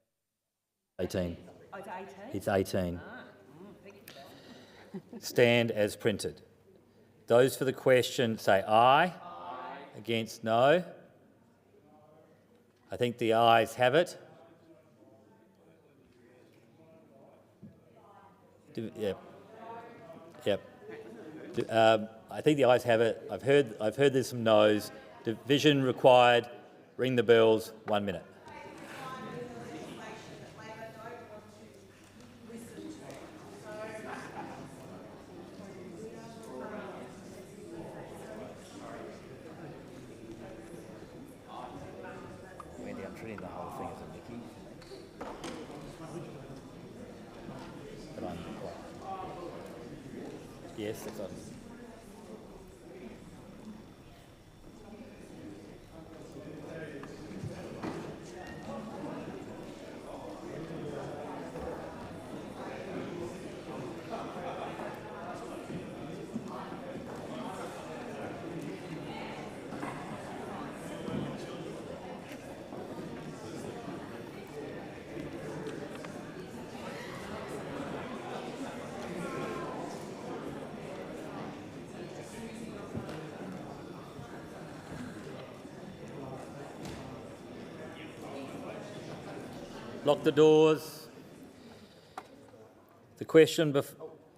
18. Oh, it's 18? It's 18. Stand as printed. Those for the question say aye. Aye. Against no. I think the ayes have it. Yep. I think the ayes have it. I've heard there's some no's. Division required. Ring the bells. 1 minute. Wendy, I'm treating the whole thing as a Mickey. But I'm quite. Yes, that's on. Lock the doors. The question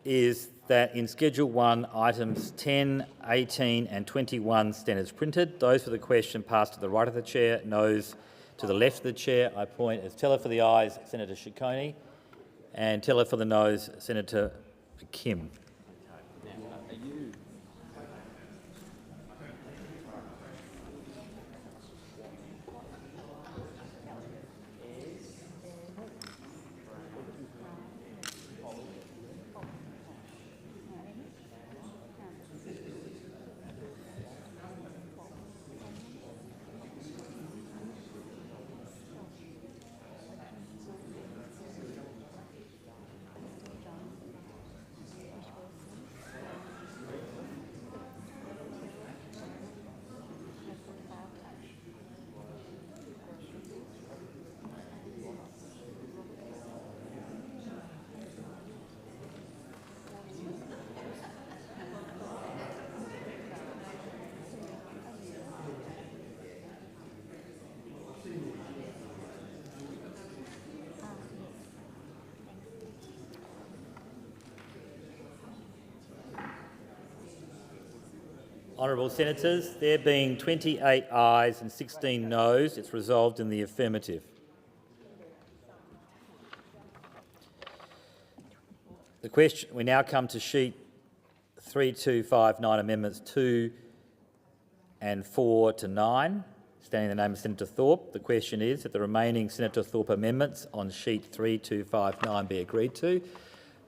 is that in Schedule 1, items 10, 18 and 21 stand as printed. Those for the question pass to the right of the chair, noes to the left of the chair. I point as teller for the ayes, Senator Ciccone, and teller for the noes, Senator Kim. Honourable Senators, there being 28 ayes and 16 noes, it's resolved in the affirmative. The question, we now come to sheet 3259, amendments 2 and 4 to 9. Standing in the name of Senator Thorpe, the question is that the remaining Senator Thorpe amendments on sheet 3259 be agreed to.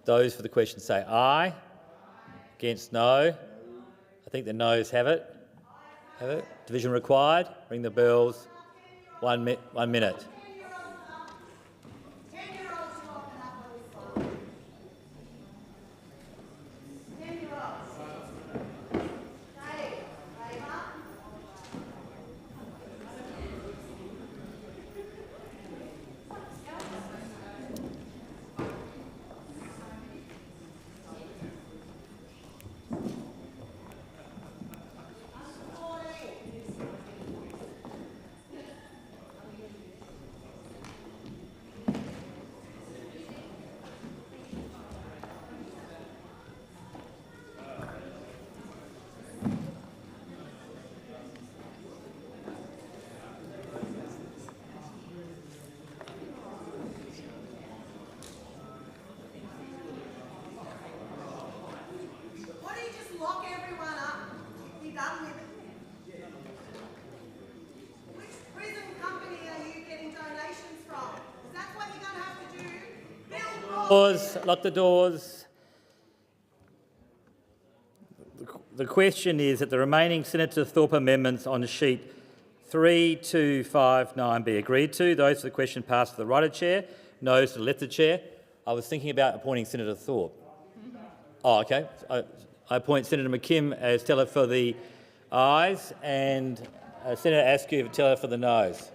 Those for the question say aye. Against no. I think the noes have it. Division required. Ring the bells. 1 minute. Lock the doors. The question is that the remaining Senator Thorpe amendments on sheet 3259 be agreed to. Those for the question pass to the right of the chair. Noes to the left of the chair. I was thinking about appointing Senator Thorpe. Oh, okay. I appoint Senator McKim as teller for the ayes and Senator Askew teller for the noes.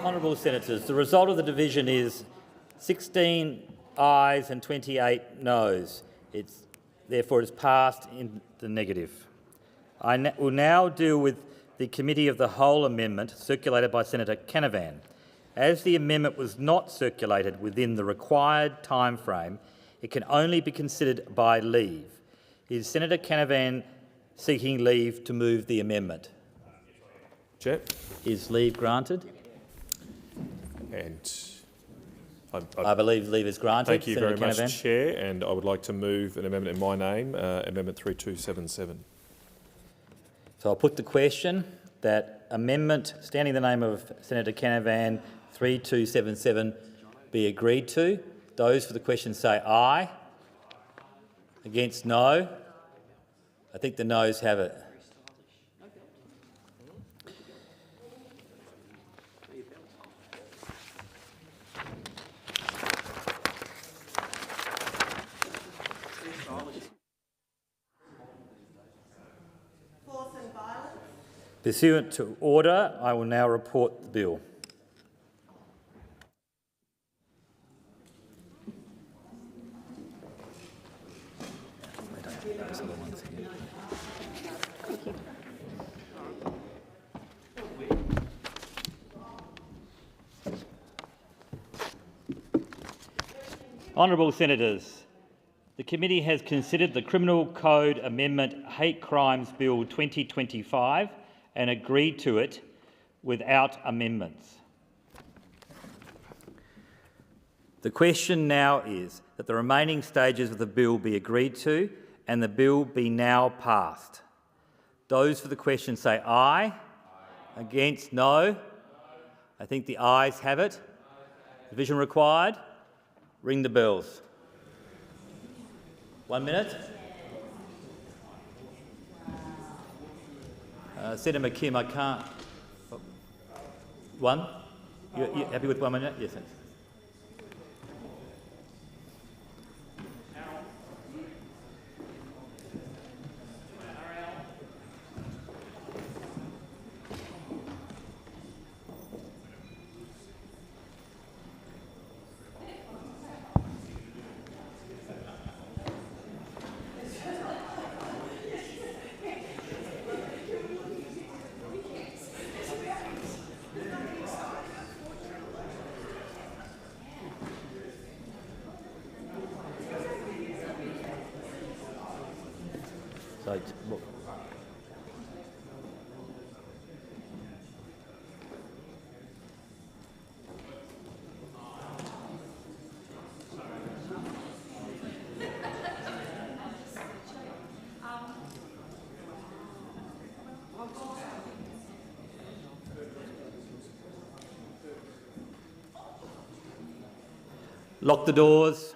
Honourable Senators, the result of the division is 16 ayes and 28 noes. Therefore, it is passed in the negative. I will now deal with the Committee of the Whole amendment circulated by Senator Canavan. As the amendment was not circulated within the required time frame, it can only be considered by leave. Is Senator Canavan seeking leave to move the amendment? Chair. Is leave granted? And I believe leave is granted. Thank you Senator very Canavan. much, Chair, and I would like to move an amendment in my name, Amendment 3277. So I'll put the question that amendment, standing in the name of Senator Canavan, 3277 be agreed to. Those for the question say aye. Against no. I think the noes have it. Pursuant to order, I will now report the bill. Honourable Senators, the committee has considered the Criminal Code Amendment Hate Crimes Bill 2025 and agreed to it without amendments. The question now is that the remaining stages of the bill be agreed to and the bill be now passed. Those for the question say aye. Aye. Against, no. I think the ayes have it. Division required. Ring the bells. 1 minute. Senator McKim, I can't. One? You happy with 1 minute? Yes, thanks. So, lock the doors.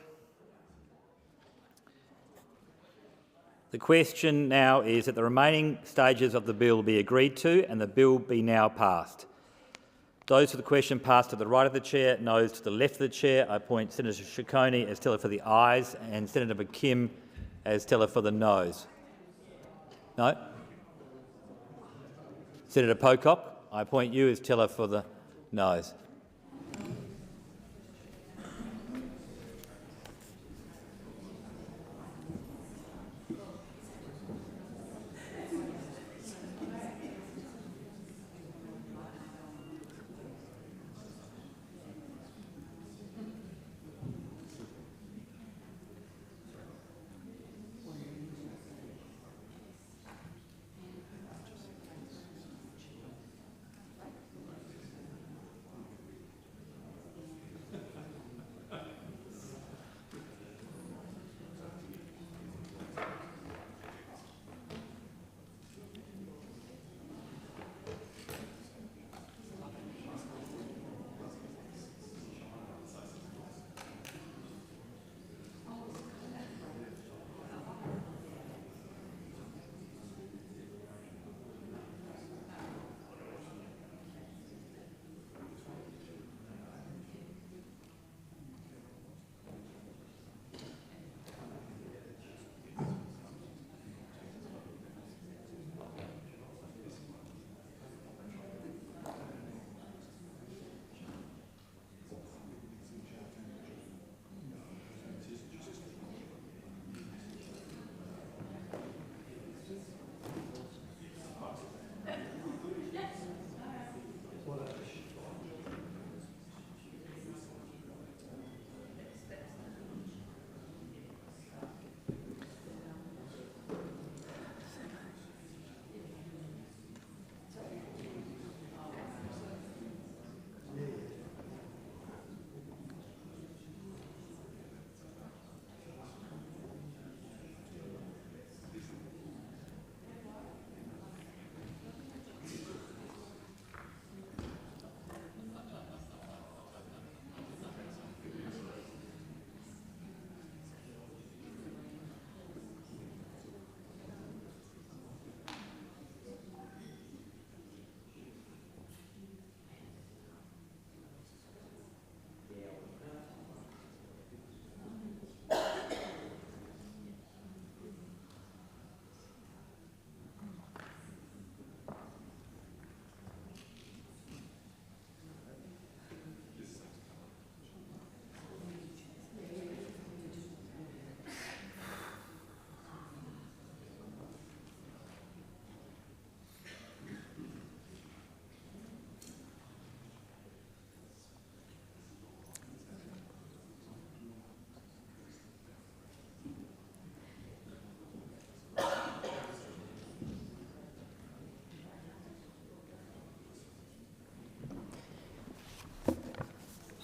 The question now is that the remaining stages of the bill be agreed to and the bill be now passed. Those for the question pass to the right of the chair, noes to the left of the chair. I appoint Senator Ciccone as teller for the ayes and Senator McKim as teller for the noes. No? Senator Pocock, I appoint you as teller for the noes.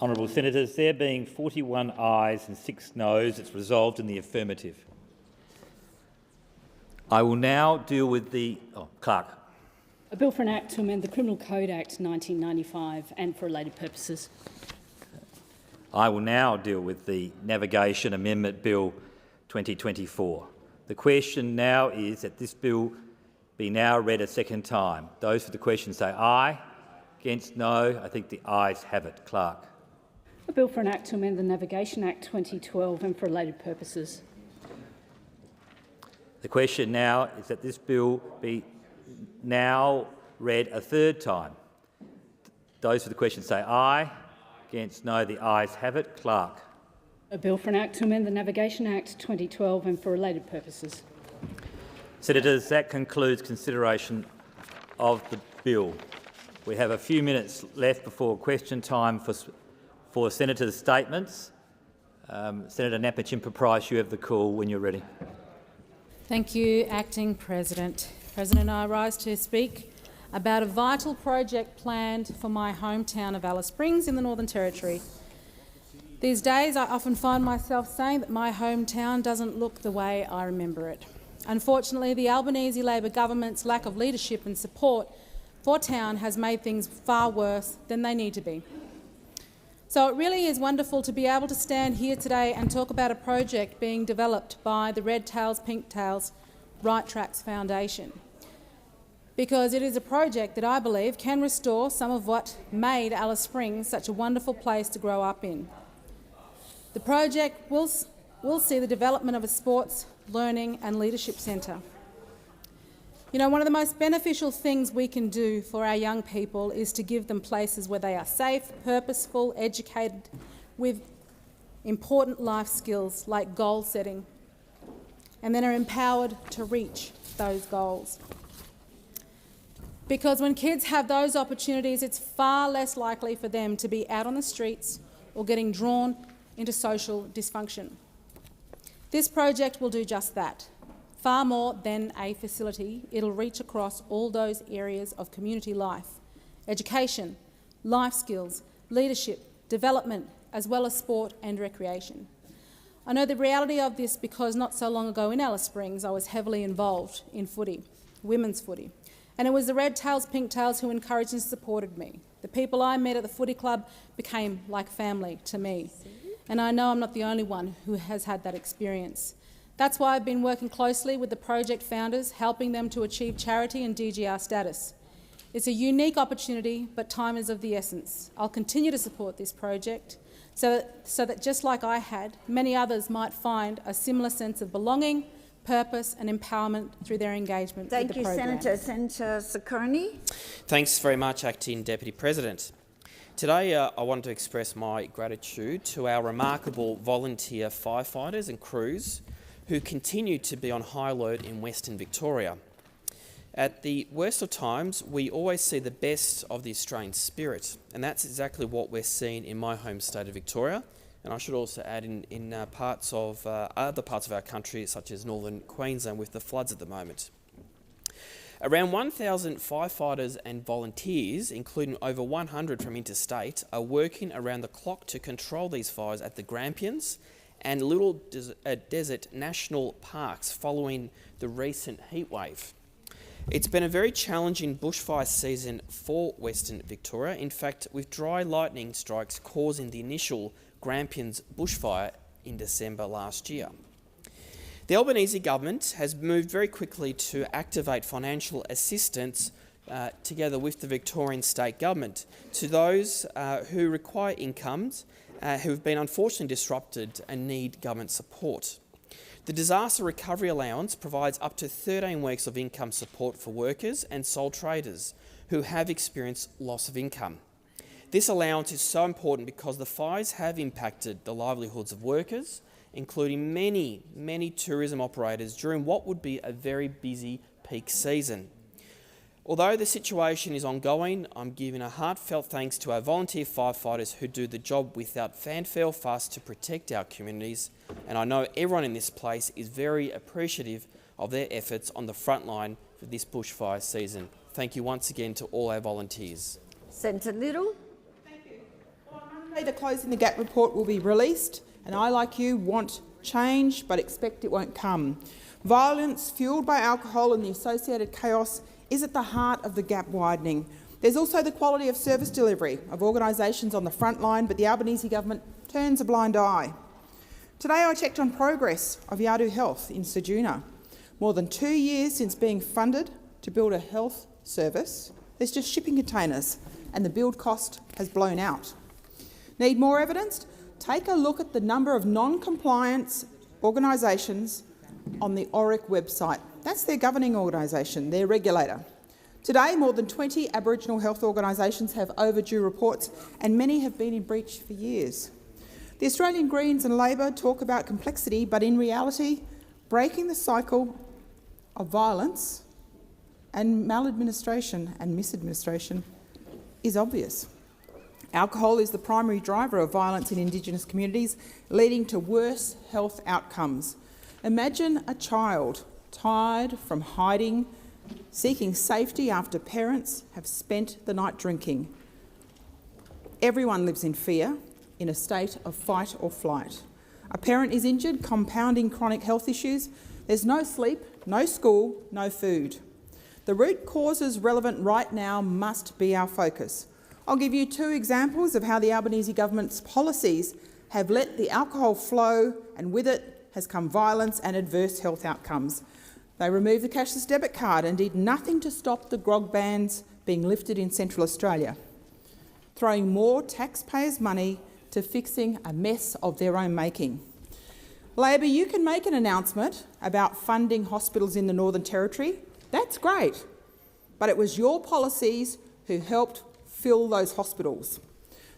Honourable Senators, there being 41 ayes and 6 noes, it's resolved in the affirmative. I will now deal with the... Clerk. A bill for an act to amend the Criminal Code Act 1995 and for related purposes. I will now deal with the Navigation Amendment Bill 2024. The question now is that this bill be now read a second time. Those for the question say aye. Against no. I think the ayes have it. Clerk. A bill for an act to amend the Navigation Act 2012 and for related purposes. The question now is that this bill be now read a third time. Those for the question say aye. Against no. The ayes have it. Clerk. A bill for an act to amend the Navigation Act 2012 and for related purposes. Senators, that concludes consideration of the bill. We have a few minutes left before question time for senators' statements. Senator Napachimpa-Price, you have the call when you're ready. Thank you, Acting President. President, I rise to speak about a vital project planned for my hometown of Alice Springs in the Northern Territory. These days, I often find myself saying that my hometown doesn't look the way I remember it. Unfortunately, the Albanese Labor government's lack of leadership and support for town has made things far worse than they need to be. So it really is wonderful to be able to stand here today and talk about a project being developed by the Red Tails, Pink Tails, Right Tracks Foundation, because it is a project that I believe can restore some of what made Alice Springs such a wonderful place to grow up in. The project will see the development of a sports, learning and leadership centre. You know, one of the most beneficial things we can do for our young people is to give them places where they are safe, purposeful, educated, with important life skills like goal setting, and then are empowered to reach those goals. Because when kids have those opportunities, it's far less likely for them to be out on the streets or getting drawn into social dysfunction. This project will do just that. Far more than a facility, it'll reach across all those areas of community life: education, life skills, leadership, development, as well as sport and recreation. I know the reality of this because not so long ago in Alice Springs I was heavily involved in footy, women's footy, and it was the Red Tails, Pink Tails who encouraged and supported me. The people I met at the footy club became like family to me, and I know I'm not the only one who has had that experience. That's why I've been working closely with the project founders, helping them to achieve charity and DGR status. It's a unique opportunity, but time is of the essence. I'll continue to support this project so that just like I had, many others might find a similar sense of belonging, purpose and empowerment through their engagement with the program. Thank you, Senator Ciccone. Thanks very much, Acting Deputy President. Today I want to express my gratitude to our remarkable volunteer firefighters and crews who continue to be on high alert in Western Victoria. At the worst of times, we always see the best of the Australian spirit, and that's exactly what we're seeing in my home state of Victoria, and I should also add in other parts of our country, such as northern Queensland, with the floods at the moment. Around 1,000 firefighters and volunteers, including over 100 from interstate, are working around the clock to control these fires at the Grampians and Little Desert National Parks following the recent heatwave. It's been a very challenging bushfire season for Western Victoria, in fact with dry lightning strikes causing the initial Grampians bushfire in December last year. The Albanese government has moved very quickly to activate financial assistance together with the Victorian state government to those who require incomes who have been unfortunately disrupted and need government support. The Disaster Recovery Allowance provides up to 13 weeks of income support for workers and sole traders who have experienced loss of income. This allowance is so important because the fires have impacted the livelihoods of workers, including many tourism operators during what would be a very busy peak season. Although the situation is ongoing, I'm giving a heartfelt thanks to our volunteer firefighters who do the job without fanfare or fuss to protect our communities, and I know everyone in this place is very appreciative of their efforts on the front line for this bushfire season. Thank you once again to all our volunteers. Senator Little. The Closing the Gap report will be released, and I, like you, want change but expect it won't come. Violence fuelled by alcohol and the associated chaos is at the heart of the gap widening. There's also the quality of service delivery of organisations on the front line, but the Albanese government turns a blind eye. Today I checked on progress of Yadu Health in Ceduna. More than 2 years since being funded to build a health service, there's just shipping containers and the build cost has blown out. Need more evidence? Take a look at the number of non-compliance organisations on the ORIC website. That's their governing organisation, their regulator. Today, more than 20 Aboriginal health organisations have overdue reports and many have been in breach for years. The Australian Greens and Labor talk about complexity, but in reality, breaking the cycle of violence and maladministration and misadministration is obvious. Alcohol is the primary driver of violence in Indigenous communities, leading to worse health outcomes. Imagine a child tired from hiding, seeking safety after parents have spent the night drinking. Everyone lives in fear, in a state of fight or flight. A parent is injured, compounding chronic health issues. There's no sleep, no school, no food. The root causes relevant right now must be our focus. I'll give you 2 examples of how the Albanese government's policies have let the alcohol flow, and with it has come violence and adverse health outcomes. They removed the cashless debit card and did nothing to stop the grog bans being lifted in Central Australia, throwing more taxpayers' money to fixing a mess of their own making. Labor, you can make an announcement about funding hospitals in the Northern Territory. That's great, but it was your policies who helped fill those hospitals.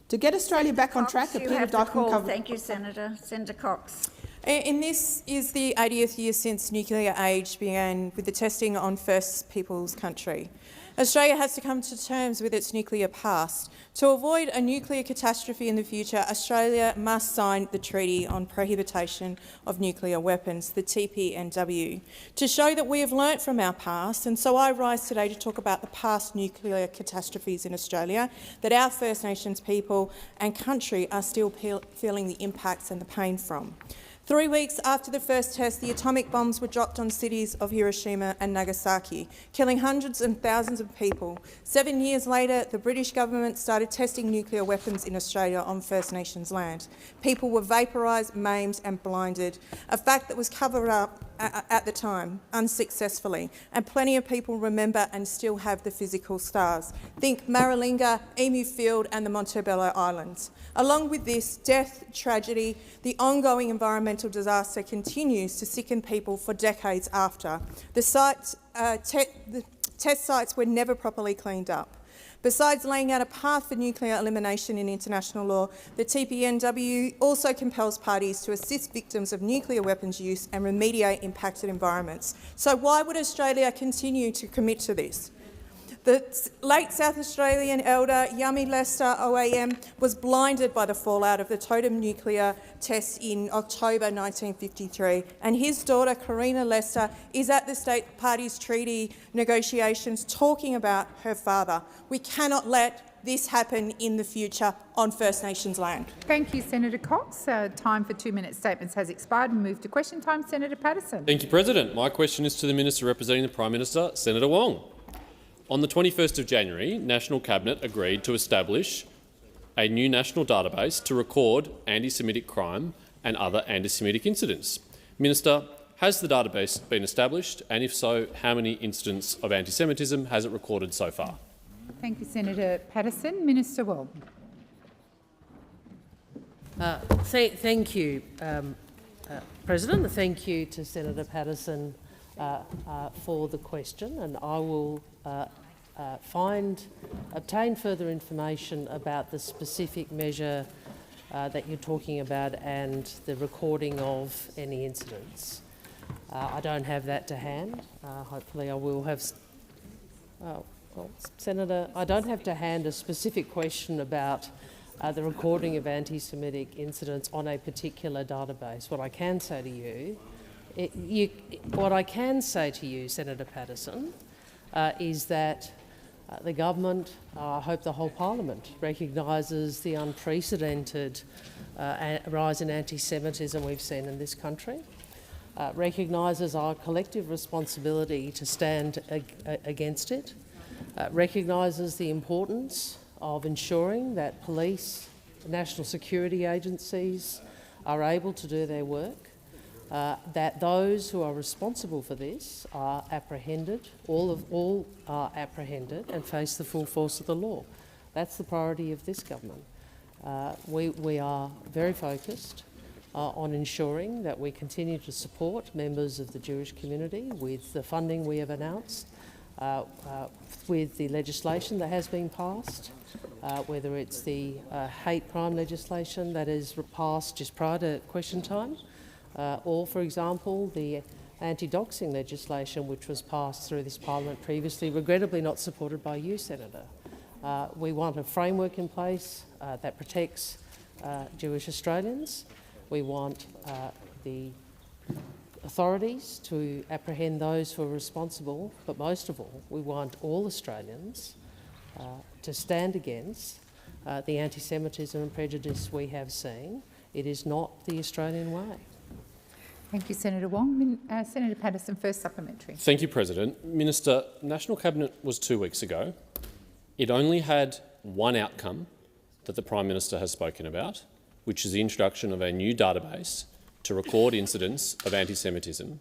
To get Australia back on track, Thank you, Senator. Senator Cox. In this is the 80th year since nuclear age began with the testing on First Peoples country. Australia has to come to terms with its nuclear past. To avoid a nuclear catastrophe in the future, Australia must sign the Treaty on Prohibition of Nuclear Weapons, the TPNW, to show that we have learnt from our past. And so I rise today to talk about the past nuclear catastrophes in Australia that our First Nations people and country are still feeling the impacts and the pain from. 3 weeks after the first test, the atomic bombs were dropped on cities of Hiroshima and Nagasaki, killing hundreds and thousands of people. 7 years later, the British government started testing nuclear weapons in Australia on First Nations land. People were vaporised, maimed and blinded, a fact that was covered up at the time, unsuccessfully, and plenty of people remember and still have the physical scars. Think Maralinga, Emu Field and the Montebello Islands. Along with this death, tragedy, the ongoing environmental disaster continues to sicken people for decades after. The test sites were never properly cleaned up. Besides laying out a path for nuclear elimination in international law, the TPNW also compels parties to assist victims of nuclear weapons use and remediate impacted environments. So why would Australia continue to commit to this? The late South Australian elder Yami Lester OAM was blinded by the fallout of the Totem nuclear tests in October 1953, and his daughter Karina Lester is at the State Parties Treaty negotiations talking about her father. We cannot let this happen in the future on First Nations land. Thank you, Senator Cox. Time for 2-minute statements has expired. We move to question time. Senator Patterson. Thank you, President. My question is to the Minister representing the Prime Minister, Senator Wong. On the 21st of January, National Cabinet agreed to establish a new national database to record anti-Semitic crime and other anti-Semitic incidents. Minister, has the database been established, and if so, how many incidents of anti-Semitism has it recorded so far? Thank you, Senator Patterson. Minister Wong. Thank you, President. Thank you to Senator Patterson for the question, and I will obtain further information about the specific measure that you're talking about and the recording of any incidents. I don't have that to hand. Hopefully I will have... Senator, I don't have to hand a specific question about the recording of anti-Semitic incidents on a particular database. What I can say to you, Senator Patterson, is that The government, I hope the whole parliament, recognises the unprecedented rise in anti-Semitism we've seen in this country, recognises our collective responsibility to stand against it, recognises the importance of ensuring that police, national security agencies are able to do their work, that those who are responsible for this are apprehended, all are apprehended and face the full force of the law. That's the priority of this government. We are very focused on ensuring that we continue to support members of the Jewish community with the funding we have announced, with the legislation that has been passed, whether it's the hate crime legislation that is passed just prior to question time, or, for example, the anti-doxing legislation which was passed through this parliament previously, regrettably not supported by you, Senator. We want a framework in place that protects Jewish Australians. We want the authorities to apprehend those who are responsible, but most of all, we want all Australians to stand against the anti-Semitism and prejudice we have seen. It is not the Australian way. Thank you, Senator Wong. Senator Patterson, first supplementary. Thank you, President. Minister, National Cabinet was 2 weeks ago. It only had one outcome that the Prime Minister has spoken about, which is the introduction of a new database to record incidents of anti-Semitism.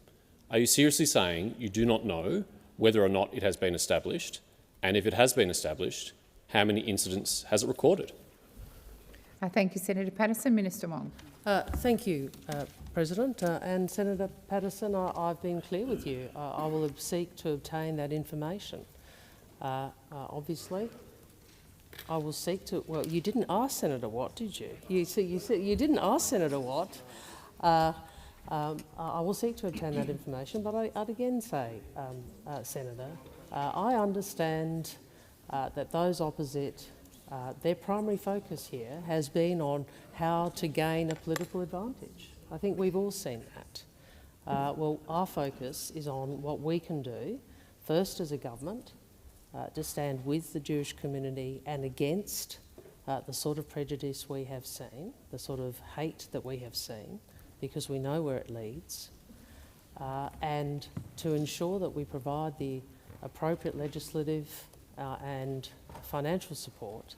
Are you seriously saying you do not know whether or not it has been established? And if it has been established, how many incidents has it recorded? Thank you, Senator Patterson. Minister Wong. Thank you, President. And Senator Patterson, I've been clear with you. I will seek to obtain that information. Obviously, I will seek to. Well, you didn't ask Senator Watt, did you? You didn't ask Senator Watt. I will seek to obtain that information, but I'd again say, Senator, I understand that those opposite, their primary focus here has been on how to gain a political advantage. I think we've all seen that. Well, our focus is on what we can do, first as a government, to stand with the Jewish community and against the sort of prejudice we have seen, the sort of hate that we have seen, because we know where it leads, and to ensure that we provide the appropriate legislative and financial support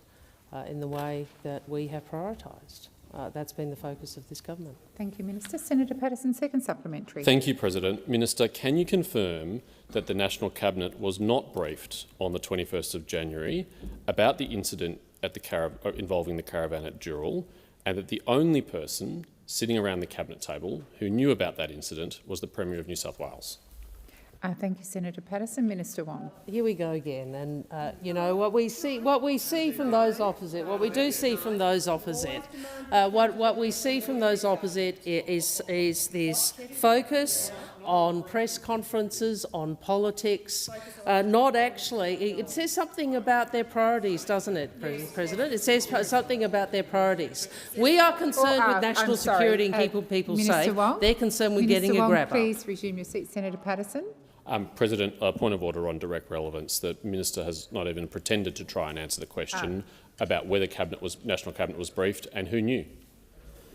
in the way that we have prioritised. That's been the focus of this government. Thank you, Minister. Senator Patterson, second supplementary. Thank you, President. Minister, can you confirm that the National Cabinet was not briefed on the 21st of January about the incident at the involving the caravan at Dural, and that the only person sitting around the Cabinet table who knew about that incident was the Premier of New South Wales? Thank you, Senator Patterson. Minister Wong. Here we go again, and you know what we see from those opposite. What we do see from those opposite, what we see from those opposite is this focus on press conferences, on politics, not actually. It says something about their priorities, doesn't it, President? It says something about their priorities. We are concerned with national security and keeping people safe. They're concerned with getting a grabber. Please resume your seat, Senator Patterson. President, a point of order on direct relevance. The Minister has not even pretended to try and answer the question about whether National Cabinet was briefed and who knew.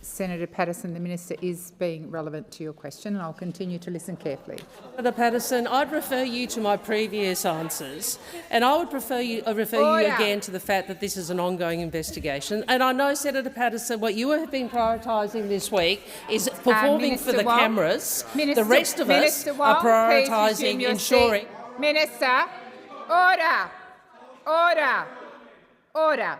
Senator Patterson, the Minister is being relevant to your question, and I'll continue to listen carefully. Senator Patterson, I'd refer you to my previous answers, and I would refer you again to the fact that this is an ongoing investigation. And I know, Senator Patterson, what you have been prioritising this week is performing for the cameras. The rest of us are prioritising ensuring. Minister, order, order, order.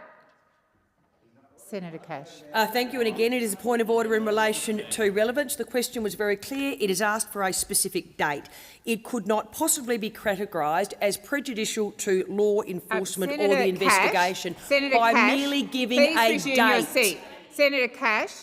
Senator Cash. Thank you. And again, it is a point of order in relation to relevance. The question was very clear. It is asked for a specific date. It could not possibly be categorised as prejudicial to law enforcement or the investigation by merely giving a date. Your seat. Senator Cash,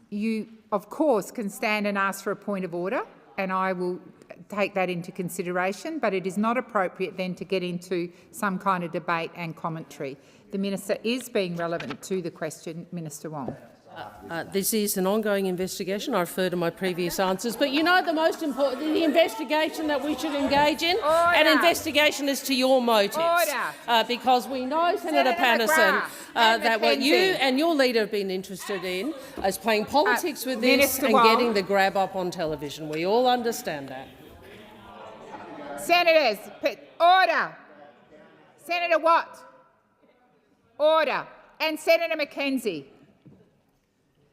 you, of course, can stand and ask for a point of order, and I will take that into consideration, but it is not appropriate then to get into some kind of debate and commentary. The Minister is being relevant to the question. Minister Wong. This is an ongoing investigation. I refer to my previous answers. But you know the most important, the investigation that we should engage in, an investigation as to your motives. Because we know, Senator Patterson, that what you and your leader have been interested in is playing politics with this and getting the grab up on television. We all understand that. Senators, order. Senator Watt, order. And Senator McKenzie.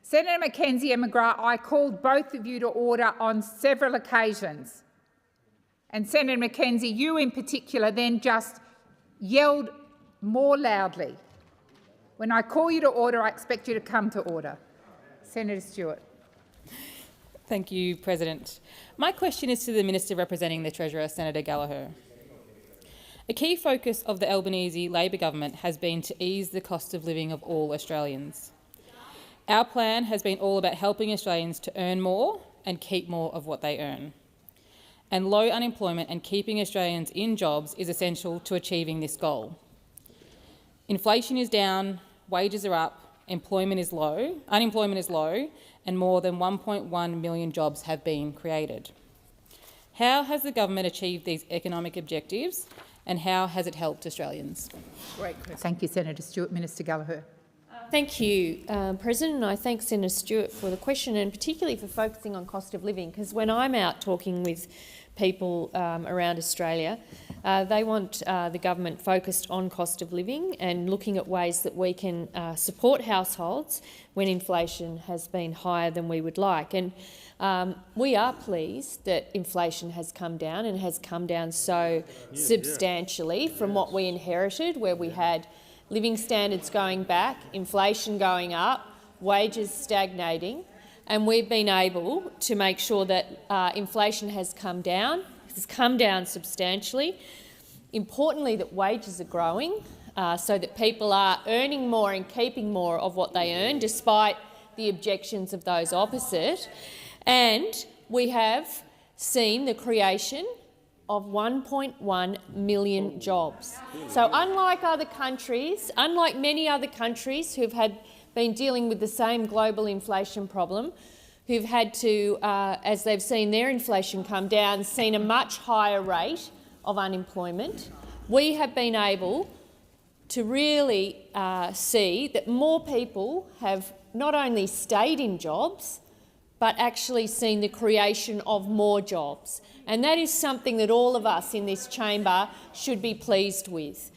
Senator McKenzie and McGrath, I called both of you to order on several occasions. And Senator McKenzie, you in particular, then just yelled more loudly. When I call you to order, I expect you to come to order. Senator Stewart. Thank you, President. My question is to the Minister representing the Treasurer, Senator Gallagher. A key focus of the Albanese Labor government has been to ease the cost of living of all Australians. Our plan has been all about helping Australians to earn more and keep more of what they earn. And low unemployment and keeping Australians in jobs is essential to achieving this goal. Inflation is down, wages are up, unemployment is low, and more than 1.1 million jobs have been created. How has the government achieved these economic objectives, and how has it helped Australians? Great question. Thank you, Senator Stewart. Minister Gallagher. Thank you, President, and I thank Senator Stewart for the question and particularly for focusing on cost of living, because when I'm out talking with people around Australia, they want the government focused on cost of living and looking at ways that we can support households when inflation has been higher than we would like. And we are pleased that inflation has come down and has come down so substantially from what we inherited, where we had living standards going back, inflation going up, wages stagnating, and we've been able to make sure that inflation has come down substantially. Importantly, that wages are growing so that people are earning more and keeping more of what they earn, despite the objections of those opposite. And we have seen the creation of 1.1 million jobs. So unlike other countries, unlike many other countries who've been dealing with the same global inflation problem, who've had to, as they've seen their inflation come down, seen a much higher rate of unemployment, we have been able to really see that more people have not only stayed in jobs, but actually seen the creation of more jobs. And that is something that all of us in this chamber should be pleased with.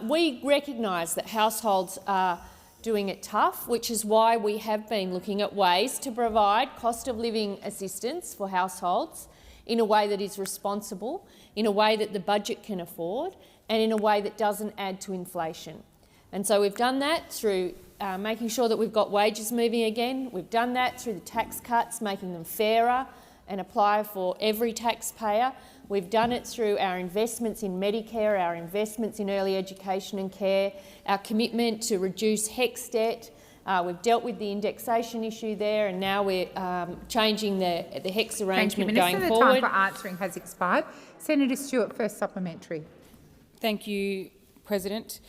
We recognise that households are doing it tough, which is why we have been looking at ways to provide cost of living assistance for households in a way that is responsible, in a way that the budget can afford, and in a way that doesn't add to inflation. And so we've done that through making sure that we've got wages moving again. We've done that through the tax cuts, making them fairer and apply for every taxpayer. We've done it through our investments in Medicare, our investments in early education and care, our commitment to reduce HECS debt. We've dealt with the indexation issue there, and now we're changing the HECS arrangement going forward. The time for answering has expired. Senator Stewart, first supplementary. Thank you, President.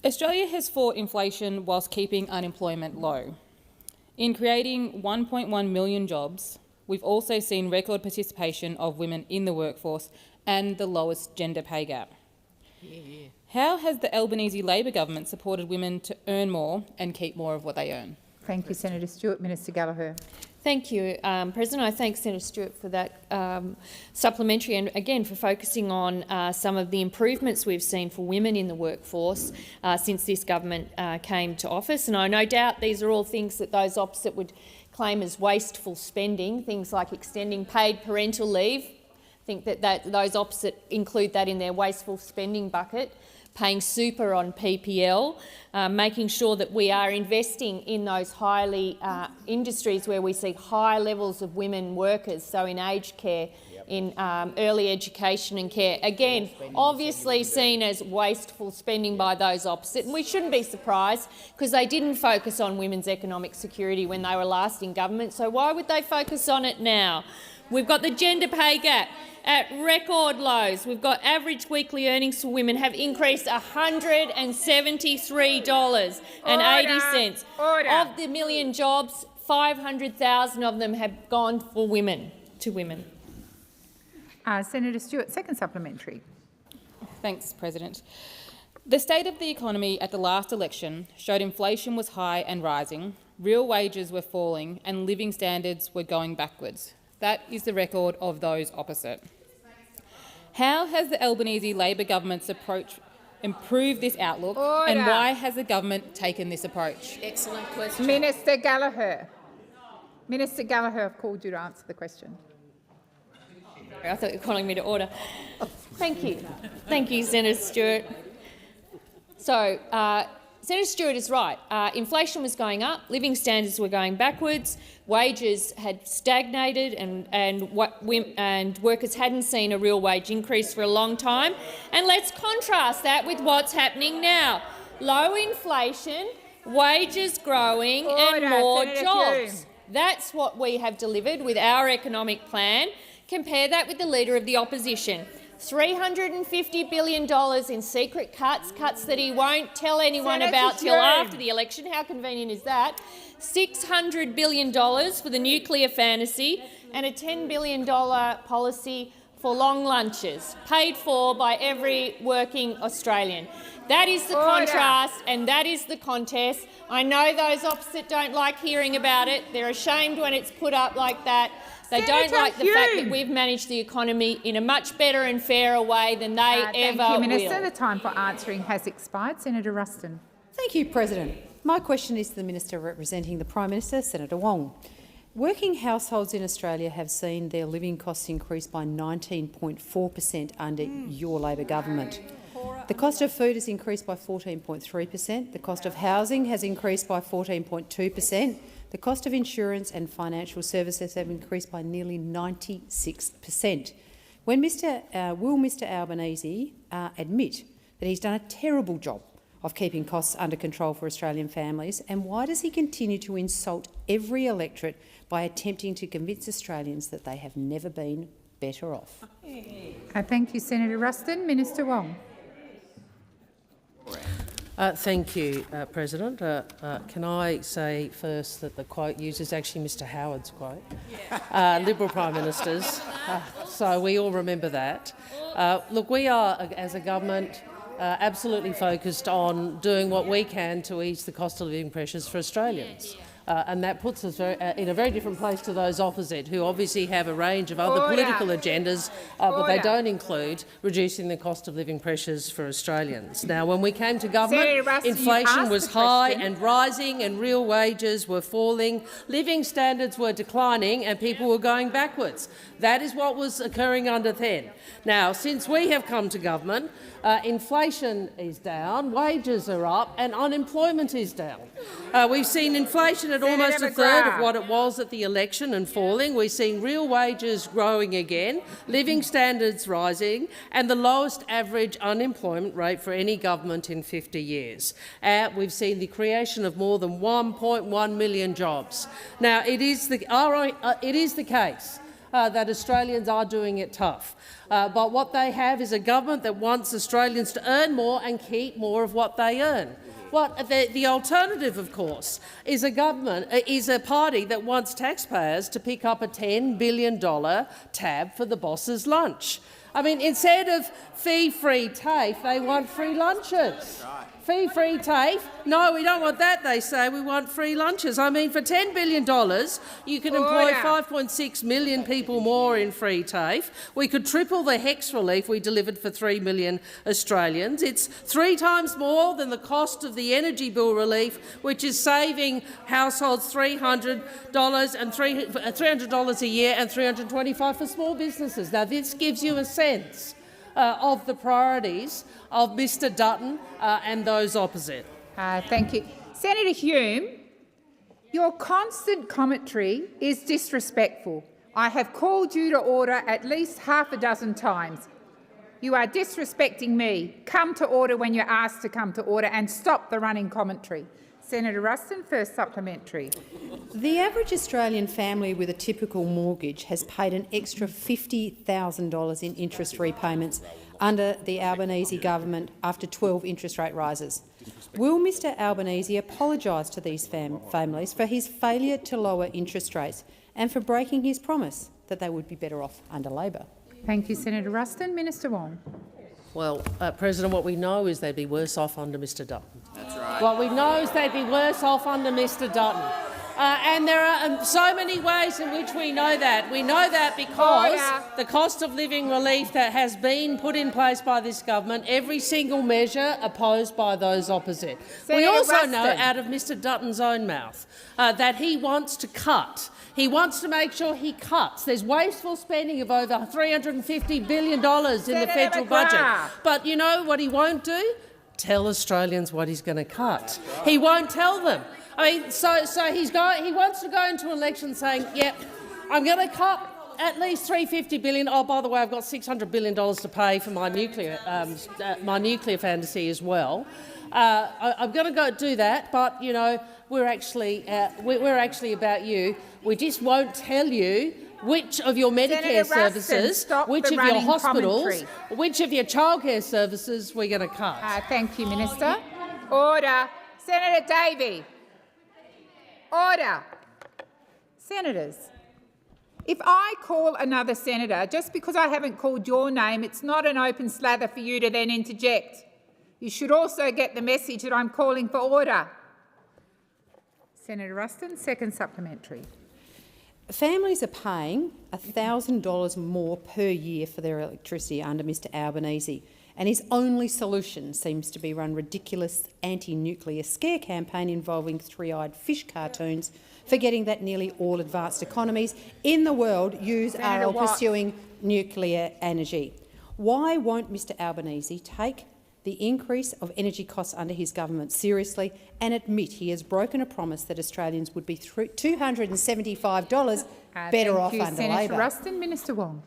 Australia has fought inflation whilst keeping unemployment low. In creating 1.1 million jobs, we've also seen record participation of women in the workforce and the lowest gender pay gap. How has the Albanese Labor government supported women to earn more and keep more of what they earn? Thank you, Senator Stewart. Minister Gallagher. Thank you, President. I thank Senator Stewart for that supplementary and, again, for focusing on some of the improvements we've seen for women in the workforce since this government came to office. And I no doubt these are all things that those opposite would claim as wasteful spending, things like extending paid parental leave. I think that those opposite include that in their wasteful spending bucket. Paying super on PPL, making sure that we are investing in those highly industries where we see high levels of women workers, so in aged care, in early education and care. Again, obviously seen as wasteful spending by those opposite, and we shouldn't be surprised because they didn't focus on women's economic security when they were last in government, so why would they focus on it now? We've got the gender pay gap at record lows. We've got average weekly earnings for women have increased $173.80. Of the million jobs, 500,000 of them have gone for women, to women. Senator Stewart, second supplementary. Thanks, President. The state of the economy at the last election showed inflation was high and rising, real wages were falling and living standards were going backwards. That is the record of those opposite. How has the Albanese Labor government's approach improved this outlook, and why has the government taken this approach? Excellent question. Minister Gallagher. Minister Gallagher, I've called you to answer the question. I thought you were calling me to order. Thank you. Thank you, Senator Stewart. So, Senator Stewart is right. Inflation was going up, living standards were going backwards, wages had stagnated and workers hadn't seen a real wage increase for a long time. And let's contrast that with what's happening now. Low inflation, wages growing and more jobs. That's what we have delivered with our economic plan. Compare that with the Leader of the Opposition. $350 billion in secret cuts that he won't tell anyone about till after the election. How convenient is that? $600 billion for the nuclear fantasy and a $10 billion policy for long lunches, paid for by every working Australian. That is the contrast and that is the contest. I know those opposite don't like hearing about it. They're ashamed when it's put up like that. They don't like the fact that we've managed the economy in a much better and fairer way than they ever will. Thank you, Minister. The time for answering has expired. Senator Ruston. Thank you, President. My question is to the Minister representing the Prime Minister, Senator Wong. Working households in Australia have seen their living costs increase by 19.4% under your Labor government. The cost of food has increased by 14.3%. The cost of housing has increased by 14.2%. The cost of insurance and financial services have increased by nearly 96%. Will Mr Albanese admit that he's done a terrible job of keeping costs under control for Australian families, and why does he continue to insult every electorate by attempting to convince Australians that they have never been better off? Thank you, Senator Ruston. Minister Wong. Thank you, President. Can I say first that the quote used is actually Mr Howard's quote, Liberal Prime Ministers, so we all remember that. Look, we are, as a government, absolutely focused on doing what we can to ease the cost of living pressures for Australians. And that puts us in a very different place to those opposite, who obviously have a range of other political agendas, but they don't include reducing the cost of living pressures for Australians. Now, when we came to government, inflation was high and rising and real wages were falling, living standards were declining and people were going backwards. That is what was occurring under then. Now, since we have come to government, inflation is down, wages are up and unemployment is down. We've seen inflation at almost a third of what it was at the election and falling. We've seen real wages growing again, living standards rising and the lowest average unemployment rate for any government in 50 years. We've seen the creation of more than 1.1 million jobs. Now, it is the case that Australians are doing it tough. But what they have is a government that wants Australians to earn more and keep more of what they earn. The alternative, of course, is a party that wants taxpayers to pick up a $10 billion tab for the boss's lunch. I mean, instead of fee-free TAFE, they want free lunches. Fee-free TAFE? No, we don't want that, they say. We want free lunches. I mean, for $10 billion, you can employ 5.6 million people more in free TAFE. We could triple the HEX relief we delivered for 3 million Australians. It's 3 times more than the cost of the energy bill relief, which is saving households $300 a year and $325 for small businesses. Now, this gives you a sense of the priorities of Mr Dutton and those opposite. Thank you. Senator Hume, your constant commentary is disrespectful. I have called you to order at least half a dozen times. You are disrespecting me. Come to order when you're asked to come to order and stop the running commentary. Senator Ruston, first supplementary. The average Australian family with a typical mortgage has paid an extra $50,000 in interest repayments under the Albanese government after 12 interest rate rises. Will Mr Albanese apologise to these families for his failure to lower interest rates and for breaking his promise that they would be better off under Labor? Thank you, Senator Ruston. Minister Wong. Well, President, what we know is they'd be worse off under Mr Dutton. That's right. What we know is they'd be worse off under Mr Dutton. And there are so many ways in which we know that. We know that because the cost of living relief that has been put in place by this government, every single measure opposed by those opposite. We also know out of Mr Dutton's own mouth that he wants to cut. He wants to make sure he cuts. There's wasteful spending of over $350 billion in the federal budget. But you know what he won't do? Tell Australians what he's going to cut. He won't tell them. I mean, so he wants to go into election saying, "Yep, I'm going to cut at least $350 billion. Oh, by the way, I've got $600 billion to pay for my nuclear fantasy as well. I'm going to go do that, but you know, we're actually about you. We just won't tell you which of your Medicare services, which of your hospitals, which of your childcare services we're going to cut." Thank you, Minister. Order. Senator Davey. Order. Senators, if I call another senator, just because I haven't called your name, it's not an open slather for you to then interject. You should also get the message that I'm calling for order. Senator Ruston, second supplementary. Families are paying $1,000 more per year for their electricity under Mr Albanese, and his only solution seems to be run ridiculous anti-nuclear scare campaign involving three-eyed fish cartoons, forgetting that nearly all advanced economies in the world are all pursuing nuclear energy. Why won't Mr Albanese take the increase of energy costs under his government seriously and admit he has broken a promise that Australians would be $275 better off under Senator Labor? Ruston. Minister Wong.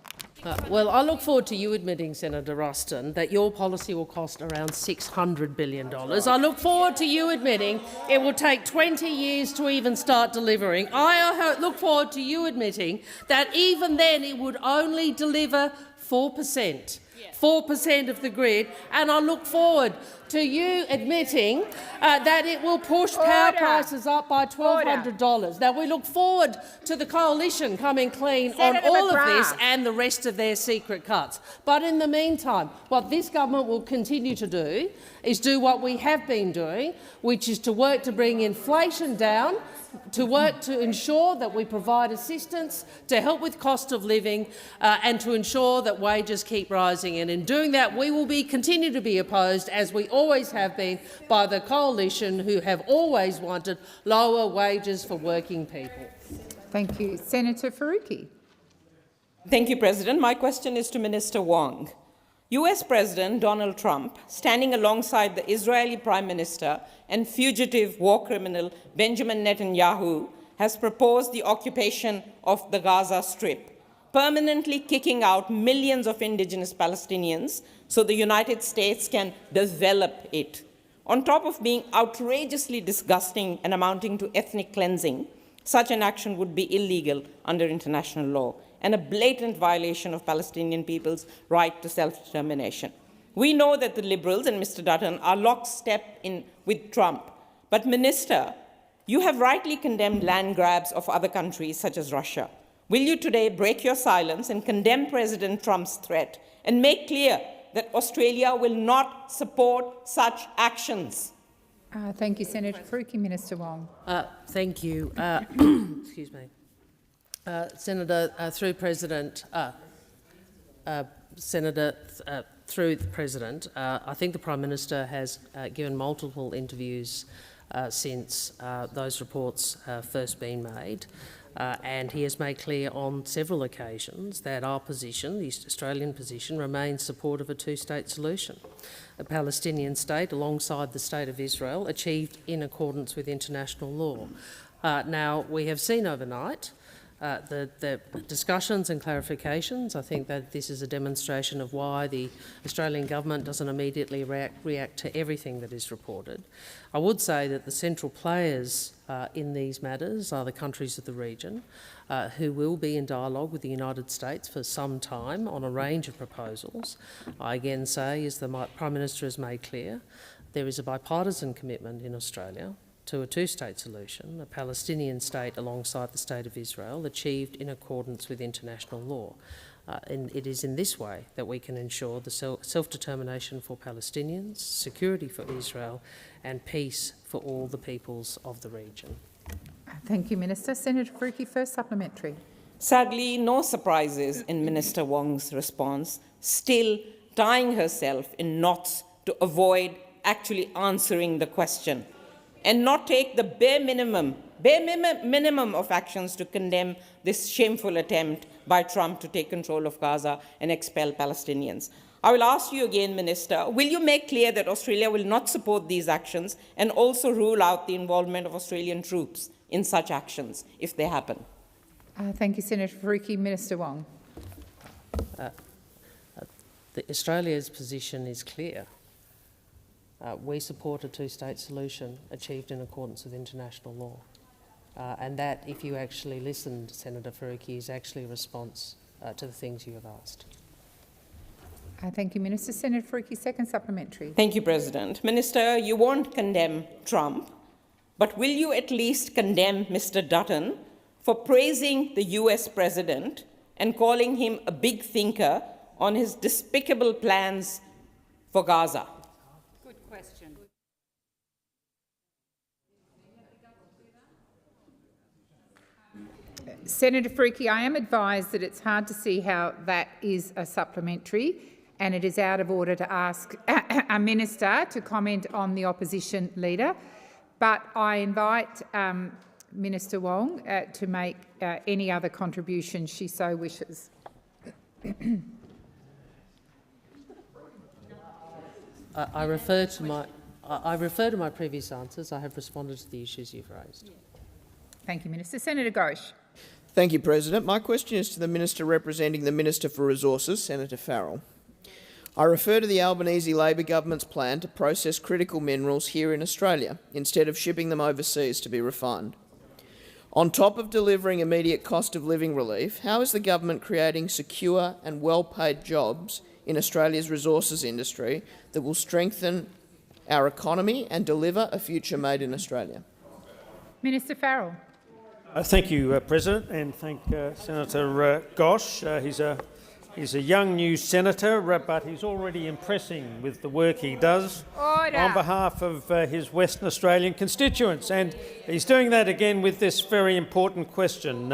Well, I look forward to you admitting, Senator Ruston, that your policy will cost around $600 billion. I look forward to you admitting it will take 20 years to even start delivering. I look forward to you admitting that even then it would only deliver 4%. 4% of the grid, and I look forward to you admitting that it will push power prices up by $1,200. Now, we look forward to the coalition coming clean on all of this and the rest of their secret cuts. But in the meantime, what this government will continue to do is do what we have been doing, which is to work to bring inflation down, to work to ensure that we provide assistance to help with cost of living and to ensure that wages keep rising. And in doing that, we will continue to be opposed, as we always have been, by the coalition who have always wanted lower wages for working people. Thank you. Senator Faruqi. Thank you, President. My question is to Minister Wong. US President Donald Trump, standing alongside the Israeli Prime Minister and fugitive war criminal Benjamin Netanyahu, has proposed the occupation of the Gaza Strip, permanently kicking out millions of indigenous Palestinians so the United States can develop it. On top of being outrageously disgusting and amounting to ethnic cleansing, such an action would be illegal under international law and a blatant violation of Palestinian people's right to self-determination. We know that the Liberals and Mr. Dutton are lockstep with Trump, but Minister, you have rightly condemned land grabs of other countries such as Russia. Will you today break your silence and condemn President Trump's threat and make clear that Australia will not support such actions? Thank you, Senator Faruqi. Minister Wong. Thank you. Excuse me. Senator, through President, Senator, through the President, I think the Prime Minister has given multiple interviews since those reports first been made, and he has made clear on several occasions that our position, the Australian position, remains supportive of a two-state solution. A Palestinian state alongside the State of Israel, achieved in accordance with international law. Now, we have seen overnight the discussions and clarifications. I think that this is a demonstration of why the Australian government doesn't immediately react to everything that is reported. I would say that the central players in these matters are the countries of the region, who will be in dialogue with the United States for some time on a range of proposals. I again say, as the Prime Minister has made clear, there is a bipartisan commitment in Australia to a two-state solution, a Palestinian state alongside the State of Israel, achieved in accordance with international law. And it is in this way that we can ensure the self-determination for Palestinians, security for Israel and peace for all the peoples of the region. Thank you, Minister. Senator Faruqi, first supplementary. Sadly, no surprises in Minister Wong's response, still tying herself in knots to avoid actually answering the question and not take the bare minimum of actions to condemn this shameful attempt by Trump to take control of Gaza and expel Palestinians. I will ask you again, Minister, will you make clear that Australia will not support these actions and also rule out the involvement of Australian troops in such actions if they happen? Thank you, Senator Faruqi. Minister Wong. Australia's position is clear. We support a two-state solution achieved in accordance with international law. And that, if you actually listened, Senator Faruqi, is actually a response to the things you have asked. Thank you, Minister. Senator Faruqi, second supplementary. Thank you, President. Minister, you won't condemn Trump, but will you at least condemn Mr. Dutton for praising the US President and calling him a big thinker on his despicable plans for Gaza? Question. Senator Faruqi, I am advised that it's hard to see how that is a supplementary, and it is out of order to ask a minister to comment on the opposition leader. But I invite Minister Wong to make any other contribution she so wishes. I refer to my previous answers. I have responded to the issues you've raised. Thank you, Minister. Senator Ghosh. Thank you, President. My question is to the Minister representing the Minister for Resources, Senator Farrell. I refer to the Albanese Labor government's plan to process critical minerals here in Australia instead of shipping them overseas to be refined. On top of delivering immediate cost of living relief, how is the government creating secure and well-paid jobs in Australia's resources industry that will strengthen our economy and deliver a future made in Australia? Minister Farrell. Thank you, President, and thank Senator Ghosh. He's a young new senator, but he's already impressing with the work he does on behalf of his Western Australian constituents, and he's doing that again with this very important question.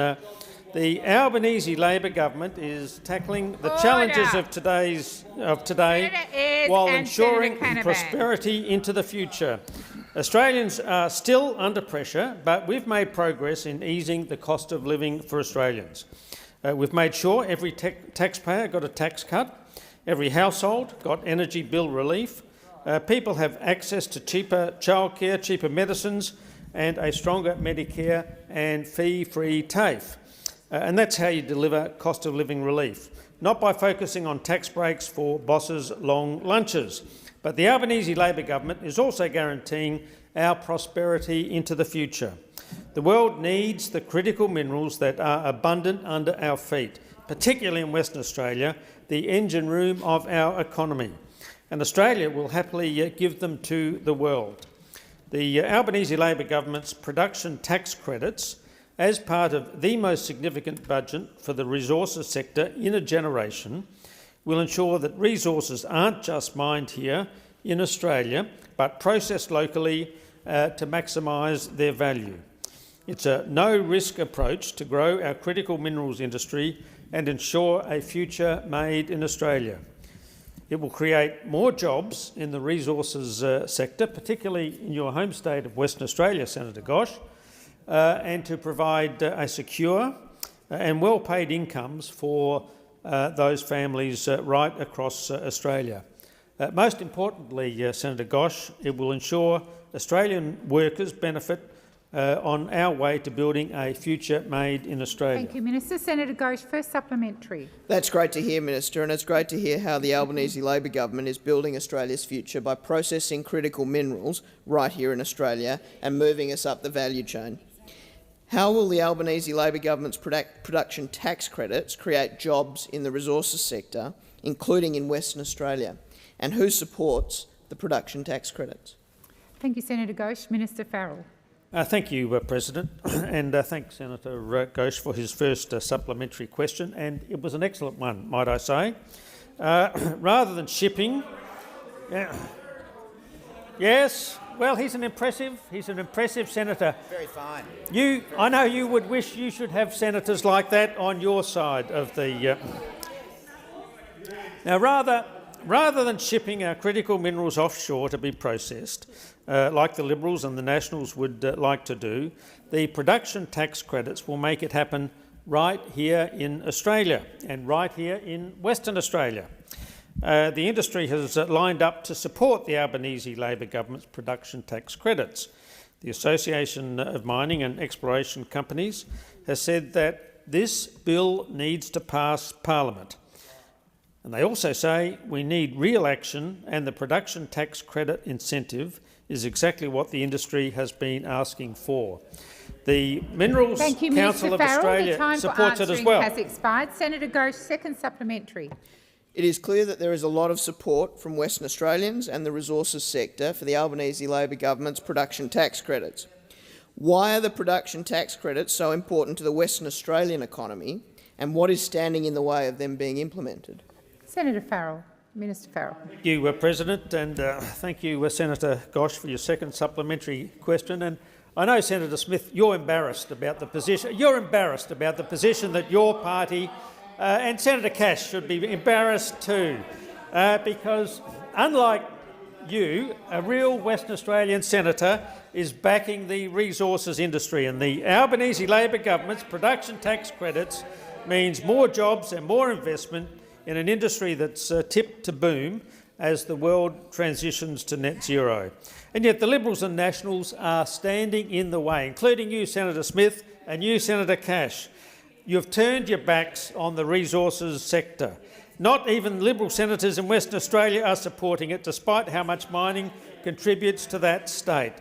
The Albanese Labor government is tackling the challenges of today while ensuring prosperity into the future. Australians are still under pressure, but we've made progress in easing the cost of living for Australians. We've made sure every taxpayer got a tax cut, every household got energy bill relief, people have access to cheaper childcare, cheaper medicines and a stronger Medicare and fee-free TAFE. And that's how you deliver cost of living relief, not by focusing on tax breaks for bosses' long lunches. But the Albanese Labor government is also guaranteeing our prosperity into the future. The world needs the critical minerals that are abundant under our feet, particularly in Western Australia, the engine room of our economy. And Australia will happily give them to the world. The Albanese Labor government's production tax credits, as part of the most significant budget for the resources sector in a generation, will ensure that resources aren't just mined here in Australia, but processed locally to maximise their value. It's a no-risk approach to grow our critical minerals industry and ensure a future made in Australia. It will create more jobs in the resources sector, particularly in your home state of Western Australia, Senator Ghosh, and to provide a secure and well-paid incomes for those families right across Australia. Most importantly, Senator Ghosh, it will ensure Australian workers benefit on our way to building a future made in Australia. Thank you, Minister. Senator Ghosh, first supplementary. That's great to hear, Minister, and it's great to hear how the Albanese Labor government is building Australia's future by processing critical minerals right here in Australia and moving us up the value chain. How will the Albanese Labor government's production tax credits create jobs in the resources sector, including in Western Australia? And who supports the production tax credits? Thank you, Senator Ghosh. Minister Farrell. Thank you, President, and thank Senator Ghosh for his first supplementary question, and it was an excellent one, might I say. Rather than shipping, yes, well, he's an impressive senator. Very fine. I know you would wish you should have senators like that on your side of the. Now, rather than shipping our critical minerals offshore to be processed, like the Liberals and the Nationals would like to do, the production tax credits will make it happen right here in Australia and right here in Western Australia. The industry has lined up to support the Albanese Labor government's production tax credits. The Association of Mining and Exploration Companies has said that this bill needs to pass Parliament. And they also say we need real action, and the production tax credit incentive is exactly what the industry has been asking for. The Minerals Council of Australia supports it as well. Has expired. Senator Ghosh, second supplementary. It is clear that there is a lot of support from Western Australians and the resources sector for the Albanese Labor government's production tax credits. Why are the production tax credits so important to the Western Australian economy, and what is standing in the way of them being implemented? Senator Farrell. Minister Farrell. Thank you, President, and thank you, Senator Ghosh, for your second supplementary question. And I know, Senator Smith, you're embarrassed about the position. You're embarrassed about the position that your party and Senator Cash should be embarrassed too, because unlike you, a real Western Australian senator is backing the resources industry, and the Albanese Labor government's production tax credits means more jobs and more investment in an industry that's tipped to boom as the world transitions to net zero. And yet the Liberals and Nationals are standing in the way, including you, Senator Smith, and you, Senator Cash. You've turned your backs on the resources sector. Not even Liberal senators in Western Australia are supporting it, despite how much mining contributes to that state.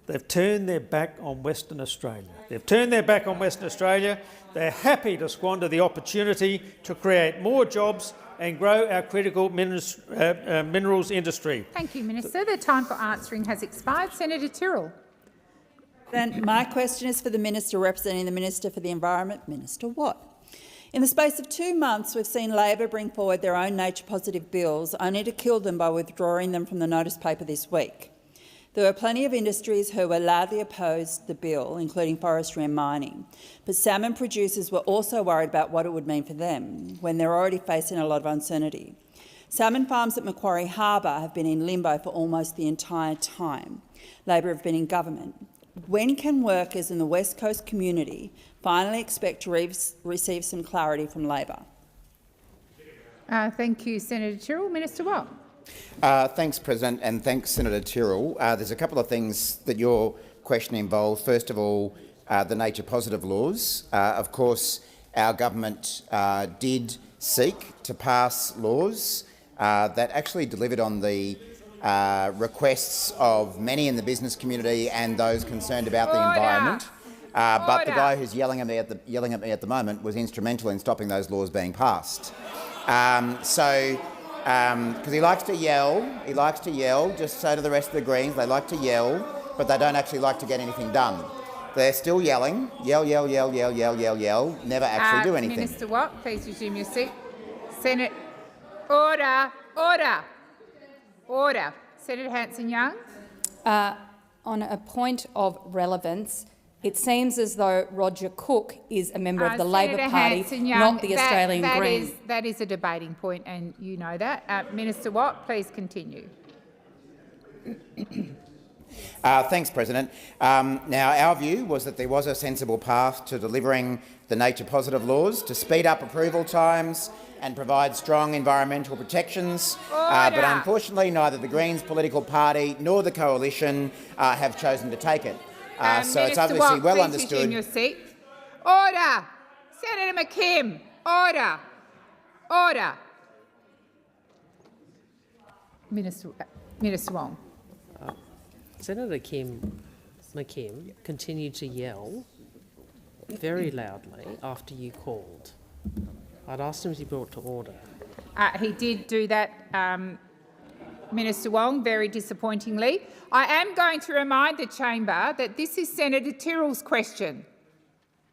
They've turned their back on Western Australia. They've turned their back on Western Australia. They're happy to squander the opportunity to create more jobs and grow our critical minerals industry. Thank you, Minister. The time for answering has expired. Senator Tyrrell. Then my question is for the Minister representing the Minister for the Environment, Minister Watt. In the space of 2 months, we've seen Labor bring forward their own nature-positive bills, only to kill them by withdrawing them from the notice paper this week. There were plenty of industries who were loudly opposed the bill, including forestry and mining. But salmon producers were also worried about what it would mean for them when they're already facing a lot of uncertainty. Salmon farms at Macquarie Harbour have been in limbo for almost the entire time Labor have been in government. When can workers in the West Coast community finally expect to receive some clarity from Labor? Thank you, Senator Tyrrell. Minister Watt. Thanks, President, and thanks, Senator Tyrrell. There's a couple of things that your question involved. First of all, the nature-positive laws. Of course, our government did seek to pass laws that actually delivered on the requests of many in the business community and those concerned about the environment. But the guy who's yelling at me at the moment was instrumental in stopping those laws being passed. Because he likes to yell, just so to the rest of the Greens, they like to yell, but they don't actually like to get anything done. They're still yelling, yell, never actually do anything. Minister Watt, please resume your seat. Senate, order. Senator Hanson-Young. On a point of relevance, it seems as though Roger Cook is a member of the Labor Party, not the Australian Greens. That is a debating point, and you know that. Minister Watt, please continue. Thanks, President. Now, our view was that there was a sensible path to delivering the nature-positive laws to speed up approval times and provide strong environmental protections, but unfortunately neither the Greens political party nor the coalition have chosen to take it. So it's obviously well understood. Resume your seat. Order! Senator McKim, order! Order! Minister Wong. Senator McKim continued to yell very loudly after you called. I'd asked him to be brought to order. He did do that, Minister Wong, very disappointingly. I am going to remind the chamber that this is Senator Tyrrell's question.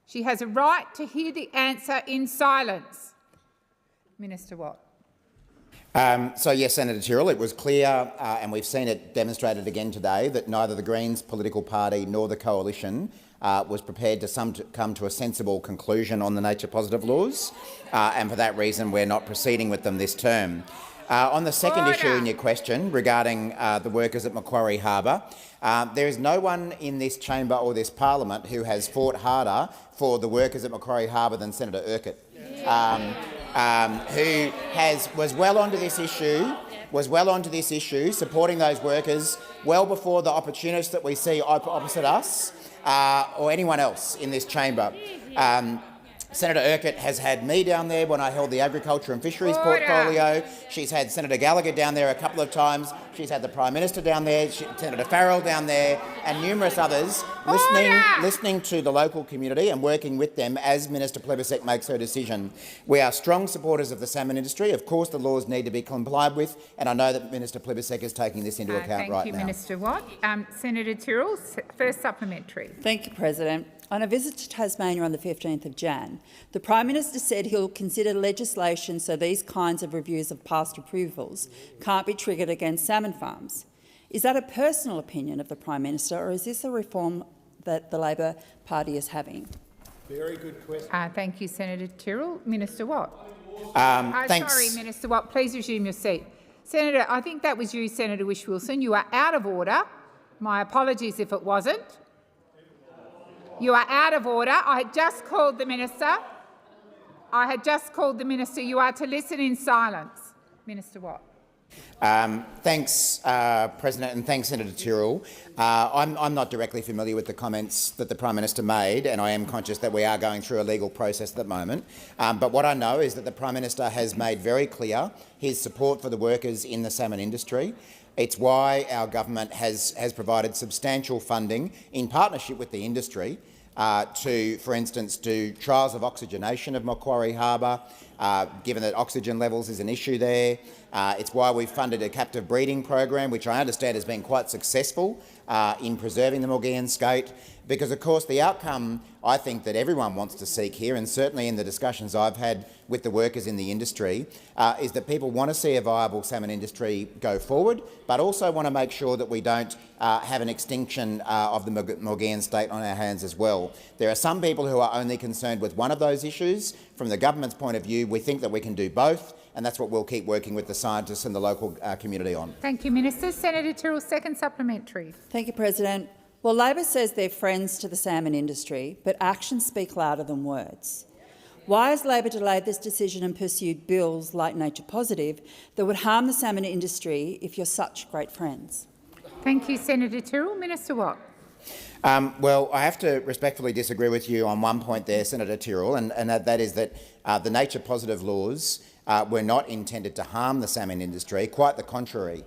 She has a right to hear the answer in silence. Minister Watt. So yes, Senator Tyrrell, it was clear, and we've seen it demonstrated again today, that neither the Greens political party nor the coalition was prepared to come to a sensible conclusion on the nature positive laws, and for that reason we're not proceeding with them this term. On the second issue in your question regarding the workers at Macquarie Harbour, there is no one in this chamber or this parliament who has fought harder for the workers at Macquarie Harbour than Senator Urquhart, who was well onto this issue, supporting those workers well before the opportunists that we see opposite us or anyone else in this chamber. Senator Urquhart has had me down there when I held the Agriculture and Fisheries portfolio. She's had Senator Gallagher down there a couple of times. She's had the Prime Minister down there, Senator Farrell down there, and numerous others listening to the local community and working with them as Minister Plibersek makes her decision. We are strong supporters of the salmon industry. Of course, the laws need to be complied with, and I know that Minister Plibersek is taking this into account right now. Thank you, Minister Watt. Senator Tyrrell, first supplementary. Thank you, President. On a visit to Tasmania on the 15th of Jan, the Prime Minister said he'll consider legislation so these kinds of reviews of past approvals can't be triggered against salmon farms. Is that a personal opinion of the Prime Minister, or is this a reform that the Labor Party is having? Very good question. Thank you, Senator Tyrrell. Minister Watt. Thanks. Sorry, Minister Watt, please resume your seat. Senator, I think that was you, Senator Whish-Wilson. You are out of order. My apologies if it wasn't. You are out of order. I had just called the Minister. You are to listen in silence. Minister Watt. Thanks, President, and thanks, Senator Tyrrell. I'm not directly familiar with the comments that the Prime Minister made, and I am conscious that we are going through a legal process at the moment. But what I know is that the Prime Minister has made very clear his support for the workers in the salmon industry. It's why our government has provided substantial funding in partnership with the industry to, for instance, do trials of oxygenation of Macquarie Harbour, given that oxygen levels is an issue there. It's why we've funded a captive breeding program, which I understand has been quite successful in preserving the Maugean skate, because, of course, the outcome I think that everyone wants to seek here, and certainly in the discussions I've had with the workers in the industry, is that people want to see a viable salmon industry go forward, but also want to make sure that we don't have an extinction of the Maugean state on our hands as well. There are some people who are only concerned with one of those issues. From the government's point of view, we think that we can do both, and that's what we'll keep working with the scientists and the local community on. Thank you, Minister. Senator Tyrrell, second supplementary. Thank you, President. Well, Labor says they're friends to the salmon industry, but actions speak louder than words. Why has Labor delayed this decision and pursued bills like Nature Positive that would harm the salmon industry if you're such great friends? Thank you, Senator Tyrrell. Minister Watt. Well, I have to respectfully disagree with you on one point there, Senator Tyrrell, and that is that the Nature Positive laws were not intended to harm the salmon industry, quite the contrary.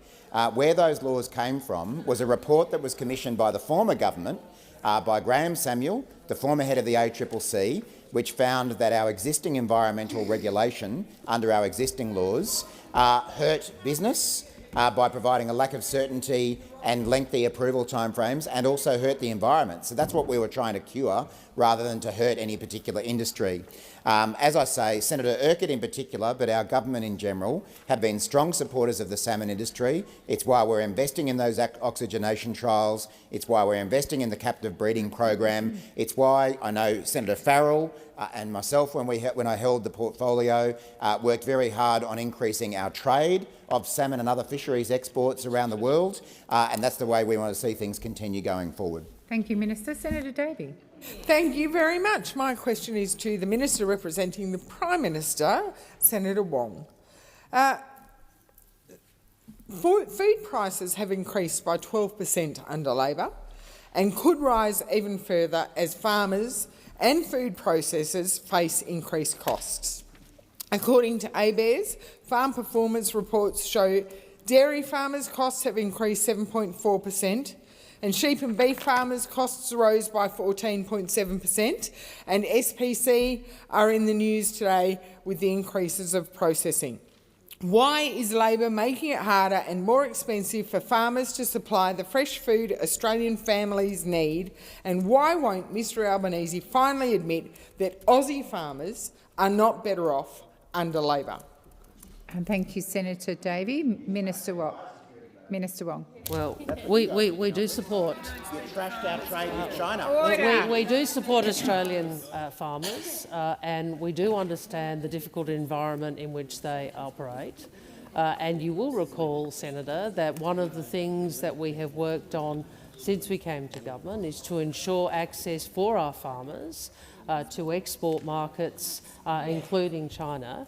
Where those laws came from was a report that was commissioned by the former government, by Graham Samuel, the former head of the ACCC, which found that our existing environmental regulation under our existing laws hurt business by providing a lack of certainty and lengthy approval timeframes, and also hurt the environment. So that's what we were trying to cure, rather than to hurt any particular industry. As I say, Senator Urquhart in particular, but our government in general, have been strong supporters of the salmon industry. It's why we're investing in those oxygenation trials. It's why we're investing in the captive breeding program. It's why I know Senator Farrell and myself, when I held the portfolio, worked very hard on increasing our trade of salmon and other fisheries exports around the world, and that's the way we want to see things continue going forward. Thank you, Minister. Senator Davey. Thank you very much. My question is to the Minister representing the Prime Minister, Senator Wong. Food prices have increased by 12% under Labor and could rise even further as farmers and food processors face increased costs. According to ABARES, farm performance reports show dairy farmers' costs have increased 7.4%, and sheep and beef farmers' costs rose by 14.7%, and SPC are in the news today with the increases of processing. Why is Labor making it harder and more expensive for farmers to supply the fresh food Australian families need, and why won't Mr Albanese finally admit that Aussie farmers are not better off under Labor? And thank you, Senator Davey. Minister Wong. Well, we do support. We do support Australian farmers, and we do understand the difficult environment in which they operate. And you will recall, Senator, that one of the things that we have worked on since we came to government is to ensure access for our farmers to export markets, including China,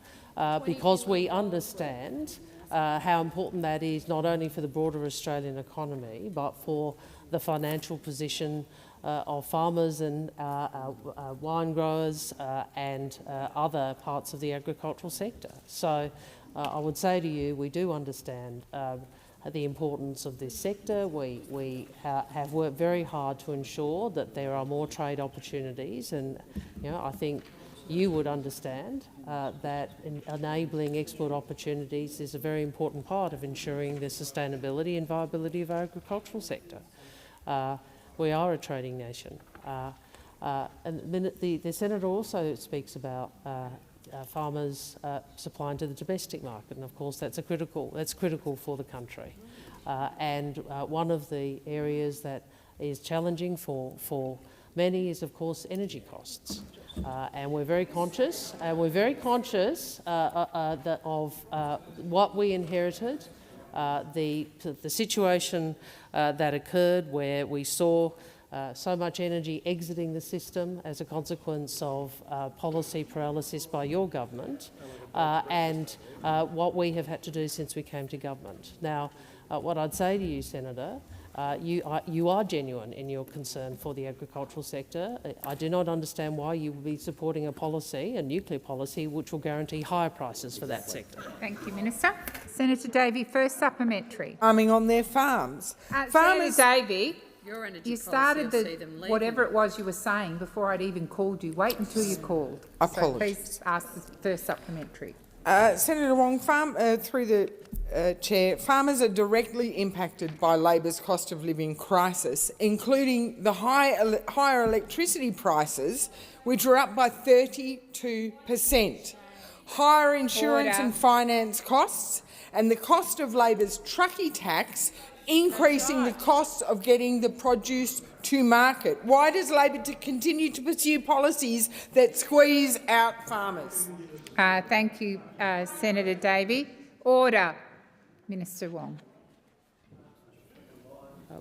because we understand how important that is not only for the broader Australian economy but for the financial position of farmers and wine growers and other parts of the agricultural sector. So I would say to you, we do understand the importance of this sector. We have worked very hard to ensure that there are more trade opportunities, and I think you would understand that enabling export opportunities is a very important part of ensuring the sustainability and viability of our agricultural sector. We are a trading nation. And the Senator also speaks about farmers supplying to the domestic market, and of course that's critical for the country. And one of the areas that is challenging for many is, of course, energy costs. And we're very conscious. Of what we inherited, the situation that occurred where we saw so much energy exiting the system as a consequence of policy paralysis by your government, and what we have had to do since we came to government. Now, what I'd say to you, Senator, you are genuine in your concern for the agricultural sector. I do not understand why you would be supporting a policy, a nuclear policy, which will guarantee higher prices for that sector. Thank you, Minister. Senator Davey, first supplementary. Farming on their farms. Senator Davey, you started whatever it was you were saying before I'd even called you. Wait until you called. So please ask the first supplementary. Senator Wong, through the Chair, farmers are directly impacted by Labor's cost of living crisis, including the higher electricity prices, which are up by 32%, higher insurance and finance costs, and the cost of Labor's truckie tax, increasing the cost of getting the produce to market. Why does Labor continue to pursue policies that squeeze out farmers? Thank you, Senator Davey. Order. Minister Wong.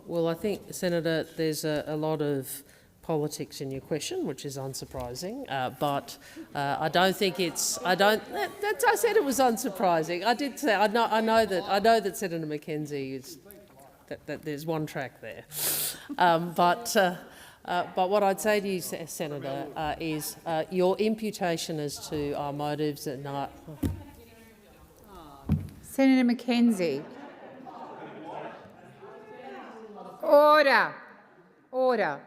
Well, I think, Senator, there's a lot of politics in your question, which is unsurprising, but I don't think it's. I said it was unsurprising. I did say I know that Senator McKenzie is. That there's one track there, but what I'd say to you, Senator, is your imputation as to our motives and not. Senator McKenzie. Order. Order.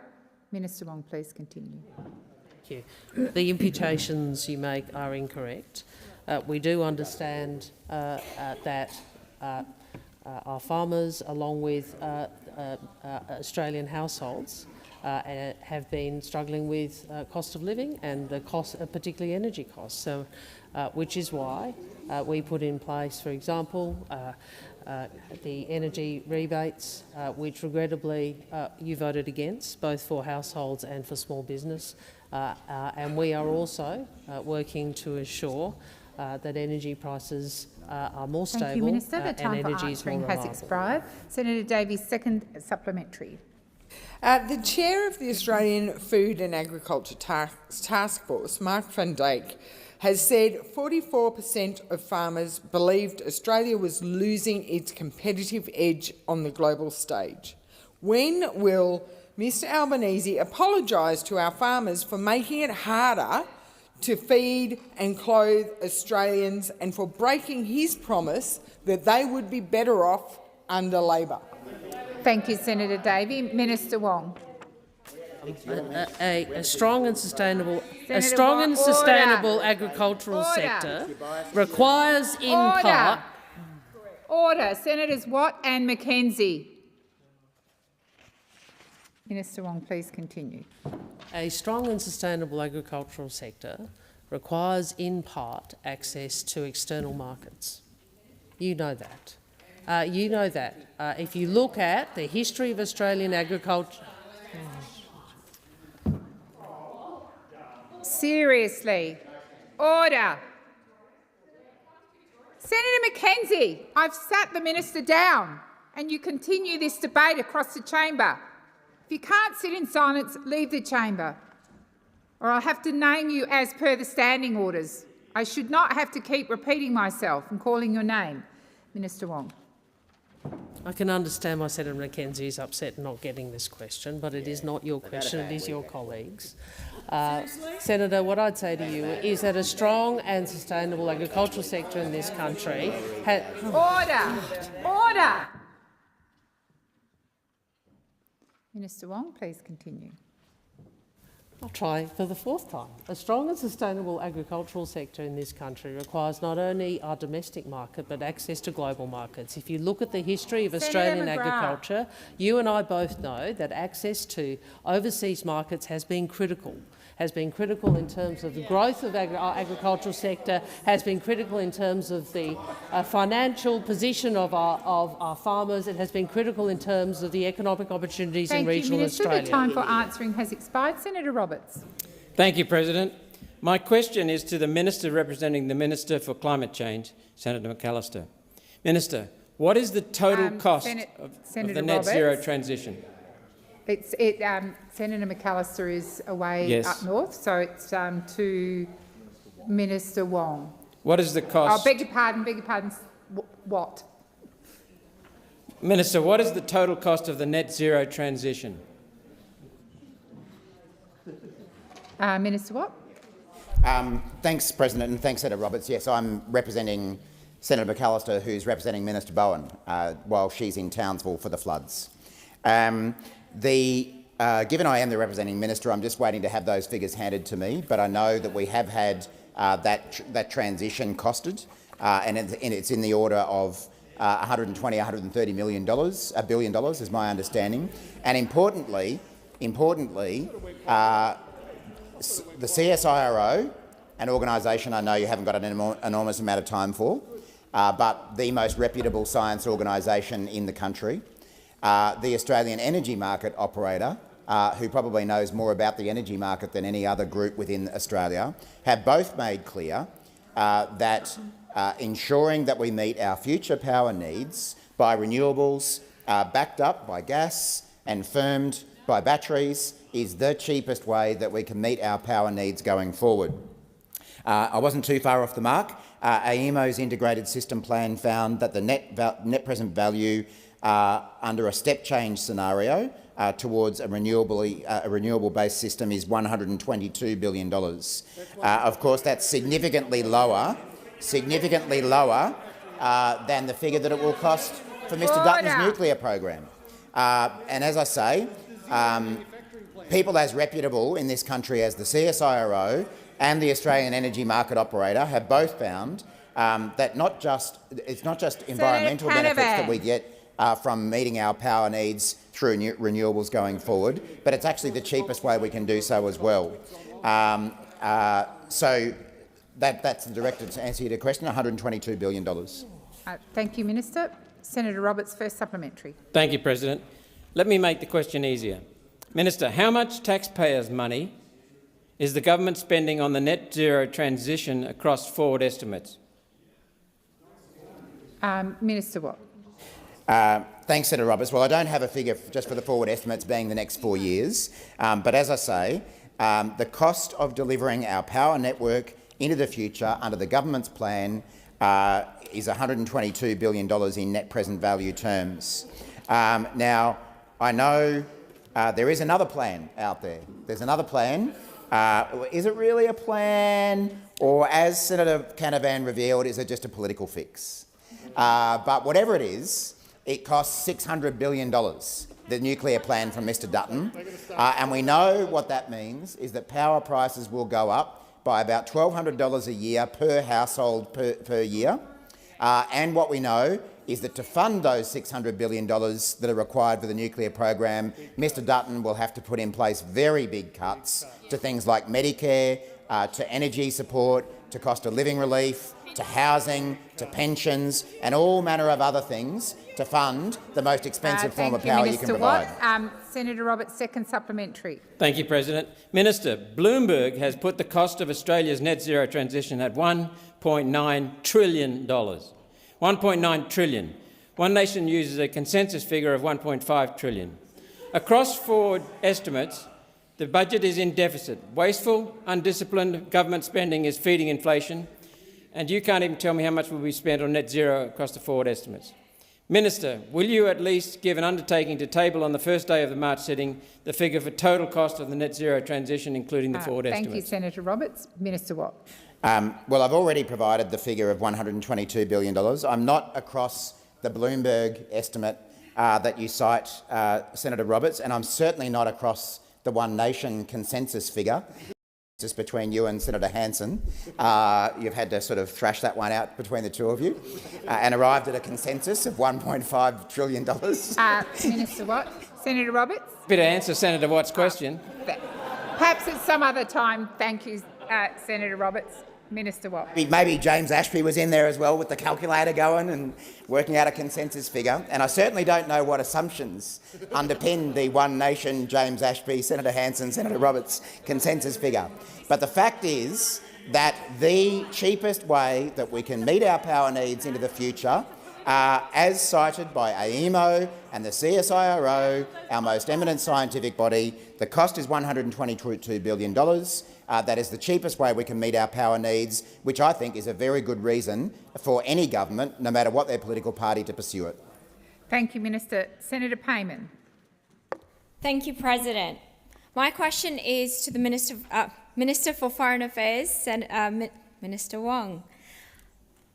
Minister Wong, please continue. Thank you. The imputations you make are incorrect. We do understand that our farmers, along with Australian households, have been struggling with cost of living and the cost, particularly energy costs. So, which is why we put in place, for example, the energy rebates, which regrettably you voted against, both for households and for small business. And we are also working to ensure that energy prices are more stable. Thank you, Minister. The time and for energy answering is more has expired. Senator Davies, second supplementary. The chair of the Australian Food and Agriculture Task Force, Mark van Dijk, has said 44% of farmers believed Australia was losing its competitive edge on the global stage. When will Mr Albanese apologise to our farmers for making it harder to feed and clothe Australians and for breaking his promise that they would be better off under Labor? Thank you, Senator Davey. Minister Wong. A strong and sustainable, agricultural sector requires in part. Order. Senators Watt and McKenzie. Minister Wong, please continue. A strong and sustainable agricultural sector requires in part access to external markets. You know that. If you look at the history of Australian agriculture... Seriously. Order. Senator McKenzie, I've sat the minister down and you continue this debate across the chamber. If you can't sit in silence, leave the chamber, or I'll have to name you as per the standing orders. I should not have to keep repeating myself and calling your name. Minister Wong. I can understand why Senator McKenzie is upset not getting this question, but it is not your question, it is your colleagues'. Senator, what I'd say to you is that a strong and sustainable agricultural sector in this country has... Order! Order! Minister Wong, please continue. I'll try for the fourth time. A strong and sustainable agricultural sector in this country requires not only our domestic market but access to global markets. If you look at the history of Australian agriculture, you and I both know that access to overseas markets has been critical in terms of the growth of our agricultural sector, has been critical in terms of the financial position of our farmers. It has been critical in terms of the economic opportunities in regional Australia. The time for answering has expired. Senator Roberts. Thank you, President. My question is to the Minister representing the Minister for Climate Change, Senator McAllister. Minister, what is the total cost of the net zero transition? Senator McAllister is away up north, so it's to Minister Wong. What is the cost? Oh, beg your pardon. What? Minister, what is the total cost of the net zero transition? Minister Watt. Thanks, President, and thanks, Senator Roberts. Yes, I'm representing Senator McAllister, who's representing Minister Bowen while she's in Townsville for the floods. Given I am the representing minister, I'm just waiting to have those figures handed to me, but I know that we have had that transition costed, and it's in the order of $120, $130 million, $1 billion is my understanding. And importantly, the CSIRO, an organisation I know you haven't got an enormous amount of time for, but the most reputable science organisation in the country, the Australian energy market operator, who probably knows more about the energy market than any other group within Australia, have both made clear that ensuring that we meet our future power needs by renewables backed up by gas and firmed by batteries is the cheapest way that we can meet our power needs going forward. I wasn't too far off the mark. AEMO's integrated system plan found that the net present value under a step change scenario towards a renewable-based system is $122 billion. Of course, that's significantly lower than the figure that it will cost for Mr Dutton's nuclear program. And as I say, people as reputable in this country as the CSIRO and the Australian energy market operator have both found that it's not just environmental benefits that we get from meeting our power needs through renewables going forward, but it's actually the cheapest way we can do so as well. So that's the direct answer to your question, $122 billion. Thank you, Minister. Senator Roberts, first supplementary. Thank you, President. Let me make the question easier. Minister, how much taxpayers' money is the government spending on the net zero transition across forward estimates? Minister Watt. Thanks, Senator Roberts. Well, I don't have a figure just for the forward estimates being the next 4 years, but as I say, the cost of delivering our power network into the future under the government's plan is $122 billion in net present value terms. Now, I know there is another plan out there. There's another plan. Is it really a plan, or, as Senator Canavan revealed, is it just a political fix? But whatever it is, it costs $600 billion, the nuclear plan from Mr Dutton, and we know what that means is that power prices will go up by about $1,200 a year per household per year. And what we know is that to fund those $600 billion that are required for the nuclear program, Mr Dutton will have to put in place very big cuts to things like Medicare, to energy support, to cost of living relief, to housing, to pensions, and all manner of other things to fund the most expensive form of power you can provide. Senator Roberts, second supplementary. Thank you, President. Minister, Bloomberg has put the cost of Australia's net zero transition at $1.9 trillion. $1.9 trillion. One Nation uses a consensus figure of $1.5 trillion. Across forward estimates, the budget is in deficit. Wasteful, undisciplined government spending is feeding inflation, and you can't even tell me how much will be spent on net zero across the forward estimates. Minister, will you at least give an undertaking to table on the first day of the March sitting the figure for total cost of the net zero transition, including the forward estimates? Thank you, Senator Roberts. Minister Watt. Well, I've already provided the figure of $122 billion. I'm not across the Bloomberg estimate that you cite, Senator Roberts, and I'm certainly not across the One Nation consensus figure. Just between you and Senator Hanson, you've had to sort of thrash that one out between the two of you and arrived at a consensus of $1.5 trillion. Minister Watt. Senator Roberts. Happy to answer Senator Watt's question. Perhaps at some other time. Thank you, Senator Roberts. Minister Watt. Maybe James Ashby was in there as well with the calculator going and working out a consensus figure. And I certainly don't know what assumptions underpin the One Nation, James Ashby, Senator Hanson, Senator Roberts consensus figure. But the fact is that the cheapest way that we can meet our power needs into the future, as cited by AEMO and the CSIRO, our most eminent scientific body, the cost is $122 billion. That is the cheapest way we can meet our power needs, which I think is a very good reason for any government, no matter what their political party, to pursue it. Thank you, Minister. Senator Payman. Thank you, President. My question is to the Minister for Foreign Affairs, Minister Wong.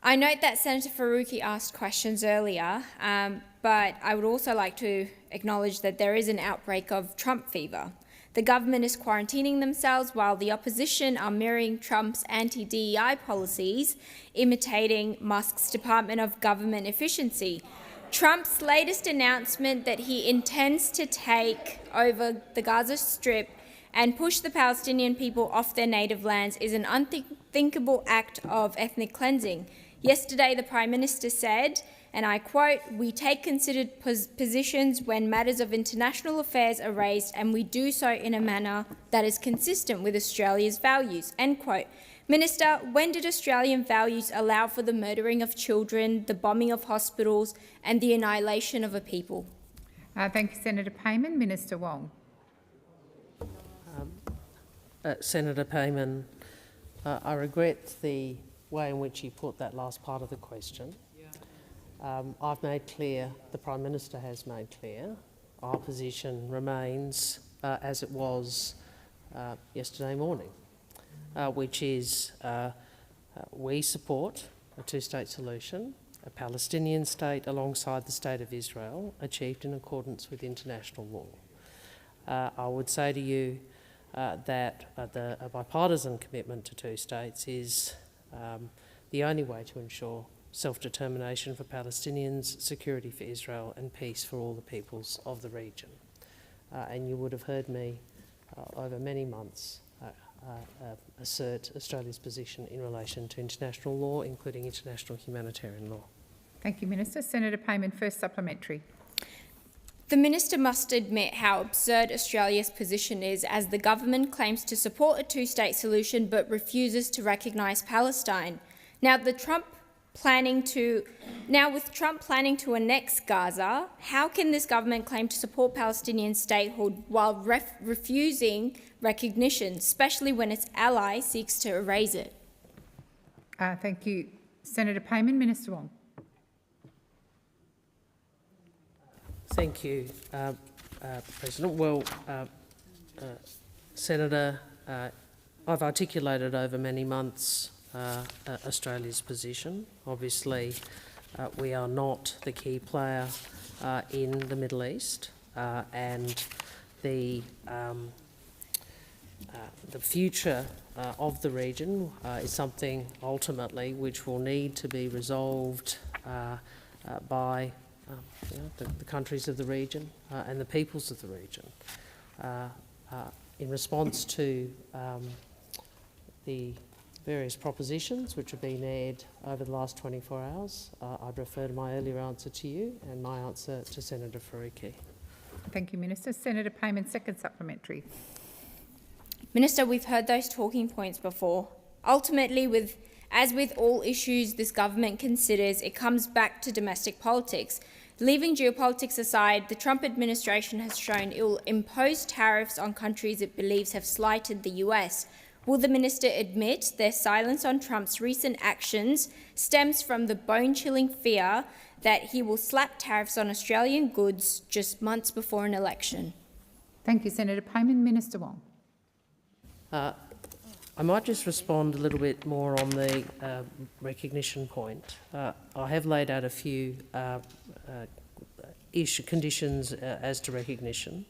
I note that Senator Faruqi asked questions earlier, but I would also like to acknowledge that there is an outbreak of Trump fever. The government is quarantining themselves while the opposition are mirroring Trump's anti-DEI policies, imitating Musk's Department of Government Efficiency. Trump's latest announcement that he intends to take over the Gaza Strip and push the Palestinian people off their native lands is an unthinkable act of ethnic cleansing. Yesterday, the Prime Minister said, and I quote, "We take considered positions when matters of international affairs are raised, and we do so in a manner that is consistent with Australia's values," end quote. Minister, when did Australian values allow for the murdering of children, the bombing of hospitals and the annihilation of a people? Thank you, Senator Payman. Minister Wong. Senator Payman, I regret the way in which you put that last part of the question. I've made clear, the Prime Minister has made clear, our position remains as it was yesterday morning, which is we support a two-state solution, a Palestinian state alongside the State of Israel, achieved in accordance with international law. I would say to you that a bipartisan commitment to two states is the only way to ensure self-determination for Palestinians, security for Israel and peace for all the peoples of the region. And you would have heard me over many months assert Australia's position in relation to international law, including international humanitarian law. Thank you, Minister. Senator Payman, first supplementary. The Minister must admit how absurd Australia's position is, as the government claims to support a two-state solution but refuses to recognise Palestine. Now, the Trump with Trump planning to annex Gaza, how can this government claim to support Palestinian statehood while refusing recognition, especially when its ally seeks to erase it? Thank you. Senator Payman. Minister Wong. Thank you, President. Well, Senator, I've articulated over many months Australia's position. Obviously, we are not the key player in the Middle East, and the future of the region is something ultimately which will need to be resolved by the countries of the region and the peoples of the region. In response to the various propositions which have been aired over the last 24 hours, I'd refer to my earlier answer to you and my answer to Senator Faruqi. Thank you, Minister. Senator Payman, second supplementary. Minister, we've heard those talking points before. Ultimately, as with all issues this government considers, it comes back to domestic politics. Leaving geopolitics aside, the Trump administration has shown it will impose tariffs on countries it believes have slighted the US. Will the minister admit their silence on Trump's recent actions stems from the bone-chilling fear that he will slap tariffs on Australian goods just months before an election? Thank you, Senator Payman. Minister Wong. I might just respond a little bit more on the recognition point. I have laid out a few conditions as to recognition.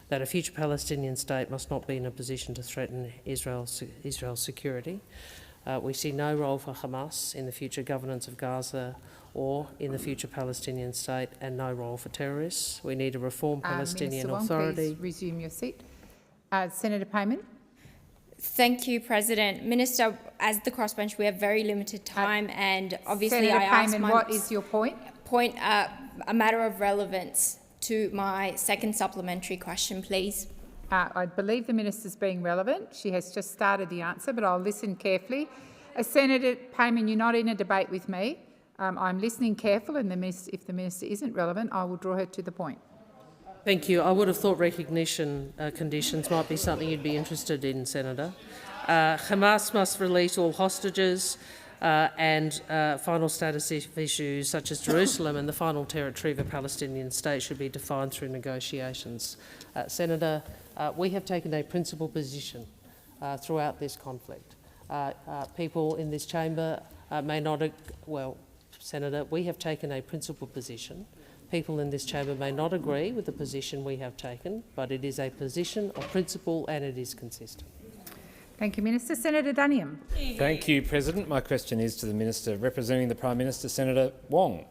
That a future Palestinian state must not be in a position to threaten Israel's security. We see no role for Hamas in the future governance of Gaza or in the future Palestinian state, and no role for terrorists. We need a reformed Palestinian Minister Authority. Wong, please resume your seat. Senator Payman. Thank you, President. Minister, as the crossbench, we have very limited time, and obviously Senator I asked Payman, what is your point? A matter of relevance to my second supplementary question, please. I believe the minister's being relevant. She has just started the answer, but I'll listen carefully. Senator Payman, you're not in a debate with me. I'm listening carefully, and if the minister isn't relevant, I will draw her to the point. Thank you. I would have thought recognition conditions might be something you'd be interested in, Senator. Hamas must release all hostages and final status issues such as Jerusalem and the final territory of a Palestinian state should be defined through negotiations. Senator, we have taken a principled position throughout this conflict. People in this chamber may not... Well, Senator, we have taken a principled position. People in this chamber may not agree with the position we have taken, but it is a position of principle and it is consistent. Thank you, Minister. Senator Duniam. Thank you, President. My question is to the Minister representing the Prime Minister, Senator Wong.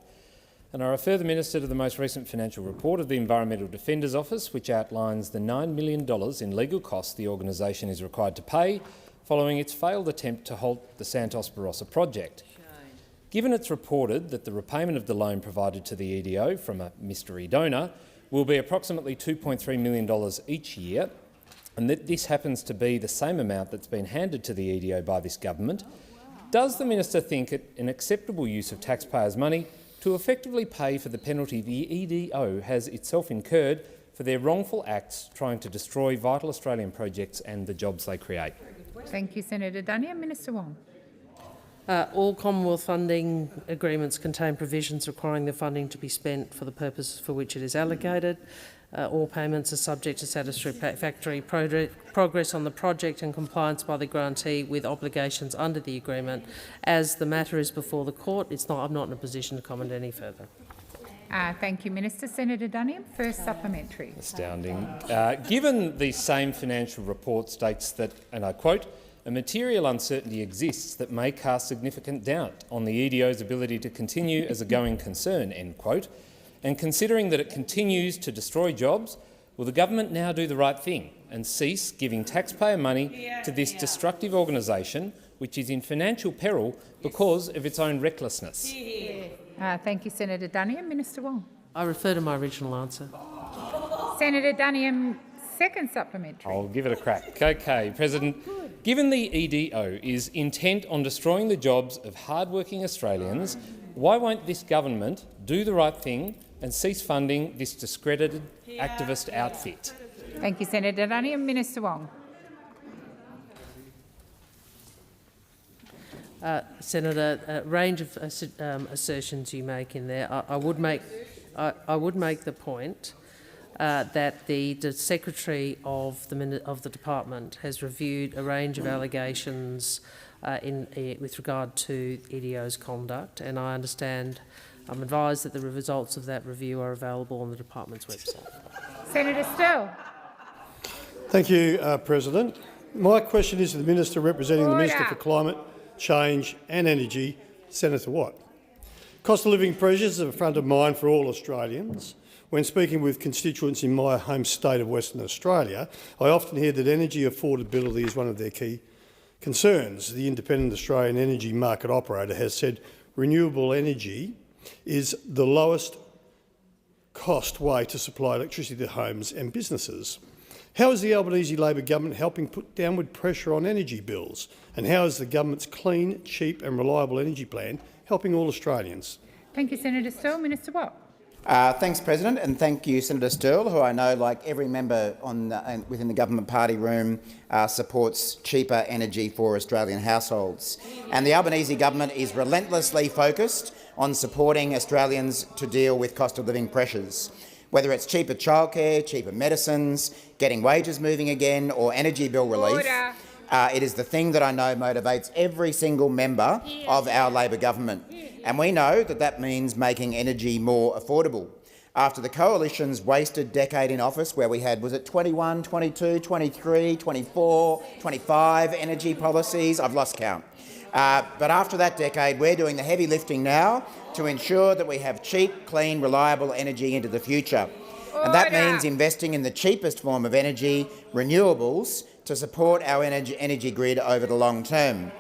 And I refer the Minister to the most recent financial report of the Environmental Defender's Office, which outlines the $9 million in legal costs the organisation is required to pay following its failed attempt to halt the Santos Barossa project. Given it's reported that the repayment of the loan provided to the EDO from a mystery donor will be approximately $2.3 million each year, and that this happens to be the same amount that's been handed to the EDO by this government, does the minister think it an acceptable use of taxpayers' money to effectively pay for the penalty the EDO has itself incurred for their wrongful acts trying to destroy vital Australian projects and the jobs they create? Thank you, Senator Duniam. Minister Wong. All Commonwealth funding agreements contain provisions requiring the funding to be spent for the purpose for which it is allocated. All payments are subject to satisfactory progress on the project and compliance by the grantee with obligations under the agreement. As the matter is before the court, I'm not in a position to comment any further. Thank you, Minister. Senator Duniam, first supplementary. Astounding. Given the same financial report states that, and I quote, "A material uncertainty exists that may cast significant doubt on the EDO's ability to continue as a going concern," end quote. And considering that it continues to destroy jobs, will the government now do the right thing and cease giving taxpayer money to this destructive organisation, which is in financial peril because of its own recklessness? Thank you, Senator Duniam. Minister Wong. I refer to my original answer. Senator Duniam, Second supplementary. I'll give it a crack. Okay, President. Given the EDO is intent on destroying the jobs of hard-working Australians, why won't this government do the right thing and cease funding this discredited activist outfit? Thank you, Senator Dunny. Minister Wong. Senator, a range of assertions you make in there. I would make the point that the Secretary of the Department has reviewed a range of allegations with regard to EDO's conduct, and I'm advised that the results of that review are available on the Department's website. Senator Sterle. Thank you, President. My question is to the Minister representing the Minister for Climate Change and Energy, Senator Watt. Cost of living pressures are front of mind for all Australians. When speaking with constituents in my home state of Western Australia, I often hear that energy affordability is one of their key concerns. The Independent Australian Energy Market Operator has said renewable energy is the lowest cost way to supply electricity to homes and businesses. How is the Albanese Labor government helping put downward pressure on energy bills? And how is the government's clean, cheap and reliable energy plan helping all Australians? Thank you, Senator Sterle. Minister Watt. Thanks, President, and thank you, Senator Sterle, who I know, like every member within the government party room, supports cheaper energy for Australian households. And the Albanese government is relentlessly focused on supporting Australians to deal with cost of living pressures. Whether it's cheaper childcare, cheaper medicines, getting wages moving again, or energy bill relief, it is the thing that I know motivates every single member of our Labor government. And we know that that means making energy more affordable. After the Coalition's wasted decade in office, where we had, was it 21, 22, 23, 24, 25 energy policies? I've lost count. But after that decade, we're doing the heavy lifting now to ensure that we have cheap, clean, reliable energy into the future. And that means investing in the cheapest form of energy, renewables, to support our energy grid over the long term.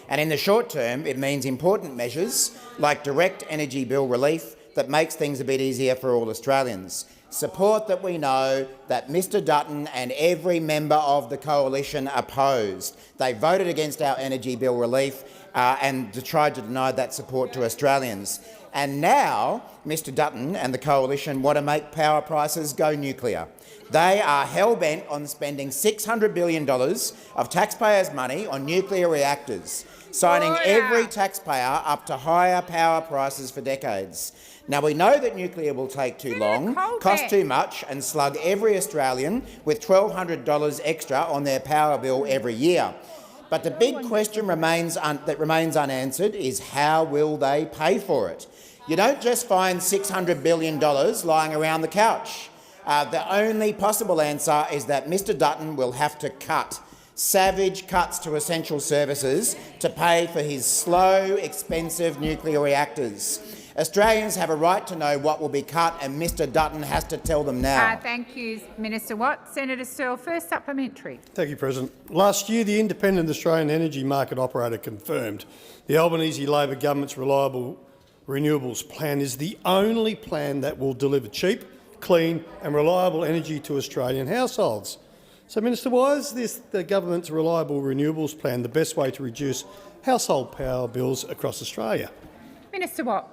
And in the short term, it means important measures like direct energy bill relief that makes things a bit easier for all Australians. Support that we know that Mr Dutton and every member of the Coalition opposed. They voted against our energy bill relief and tried to deny that support to Australians. And now Mr Dutton and the Coalition want to make power prices go nuclear. They are hell-bent on spending $600 billion of taxpayers' money on nuclear reactors, signing every taxpayer up to higher power prices for decades. Now, we know that nuclear will take too long, cost too much and slug every Australian with $1,200 extra on their power bill every year. But the big question that remains unanswered is how will they pay for it? You don't just find $600 billion lying around the couch. The only possible answer is that Mr Dutton will have to cut savage cuts to essential services to pay for his slow, expensive nuclear reactors. Australians have a right to know what will be cut, and Mr Dutton has to tell them now. Thank you, Minister Watt. Senator Sterle, first supplementary. Thank you, President. Last year, the Independent Australian Energy Market Operator confirmed the Albanese Labor government's reliable renewables plan is the only plan that will deliver cheap, clean and reliable energy to Australian households. So, Minister, why is the government's reliable renewables plan the best way to reduce household power bills across Australia? Minister Watt.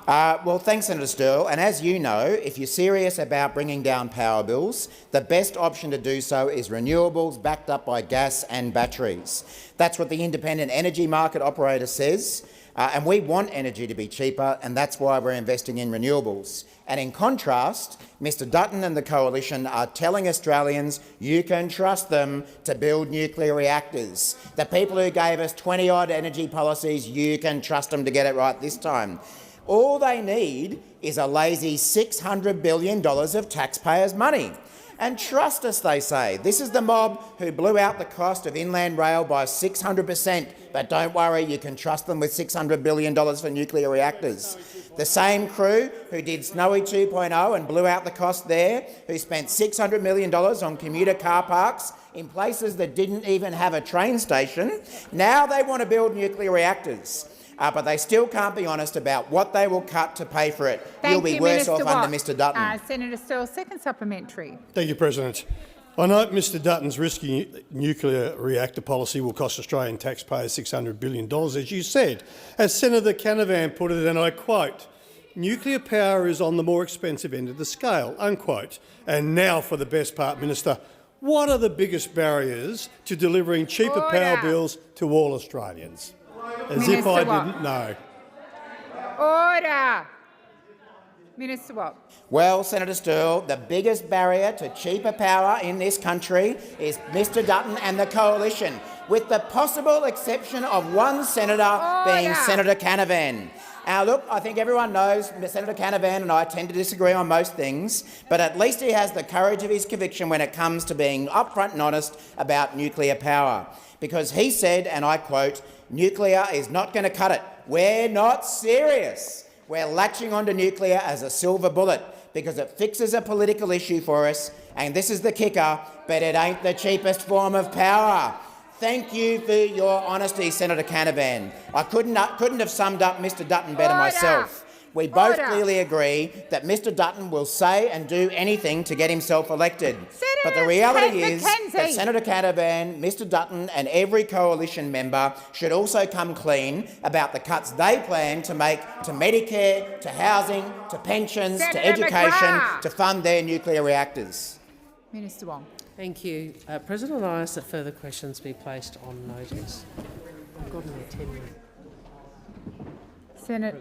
Well, thanks, Senator Sterle. And as you know, if you're serious about bringing down power bills, the best option to do so is renewables backed up by gas and batteries. That's what the Independent Energy Market Operator says. And we want energy to be cheaper, and that's why we're investing in renewables. And in contrast, Mr Dutton and the Coalition are telling Australians you can trust them to build nuclear reactors. The people who gave us 20-odd energy policies, you can trust them to get it right this time. All they need is a lazy $600 billion of taxpayers' money. And trust us, they say. This is the mob who blew out the cost of inland rail by 600%. But don't worry, you can trust them with $600 billion for nuclear reactors. The same crew who did Snowy 2.0 and blew out the cost there, who spent $600 million on commuter car parks in places that didn't even have a train station, now they want to build nuclear reactors. but they still can't be honest about what they will cut to pay for it. You'll be worse off under Mr Dutton. Senator Sterle, second supplementary. Thank you, President. I note Mr Dutton's risky nuclear reactor policy will cost Australian taxpayers $600 billion, as you said. As Senator Canavan put it, and I quote, "Nuclear power is on the more expensive end of the scale," unquote. And now for the best part, Minister. What are the biggest barriers to delivering cheaper power bills to all Australians? As if I didn't know. Order. Minister Watt. Well, Senator Sterle, the biggest barrier to cheaper power in this country is Mr Dutton and the coalition, with the possible exception of one senator being Senator Canavan. Now, look, I think everyone knows Senator Canavan and I tend to disagree on most things, but at least he has the courage of his conviction when it comes to being upfront and honest about nuclear power. Because he said, and I quote, "Nuclear is not going to cut it. We're not serious. We're latching onto nuclear as a silver bullet because it fixes a political issue for us, and this is the kicker, but it ain't the cheapest form of power." Thank you for your honesty, Senator Canavan. I couldn't have summed up Mr Dutton better myself. We both clearly agree that Mr Dutton will say and do anything to get himself elected. But the reality is that Senator Canavan, Mr Dutton and every coalition member should also come clean about the cuts they plan to make to Medicare, to housing, to pensions, to education, to fund their nuclear reactors. Minister Wong. Thank you. President, I ask that further questions be placed on notice. I've got an attendant. Senate.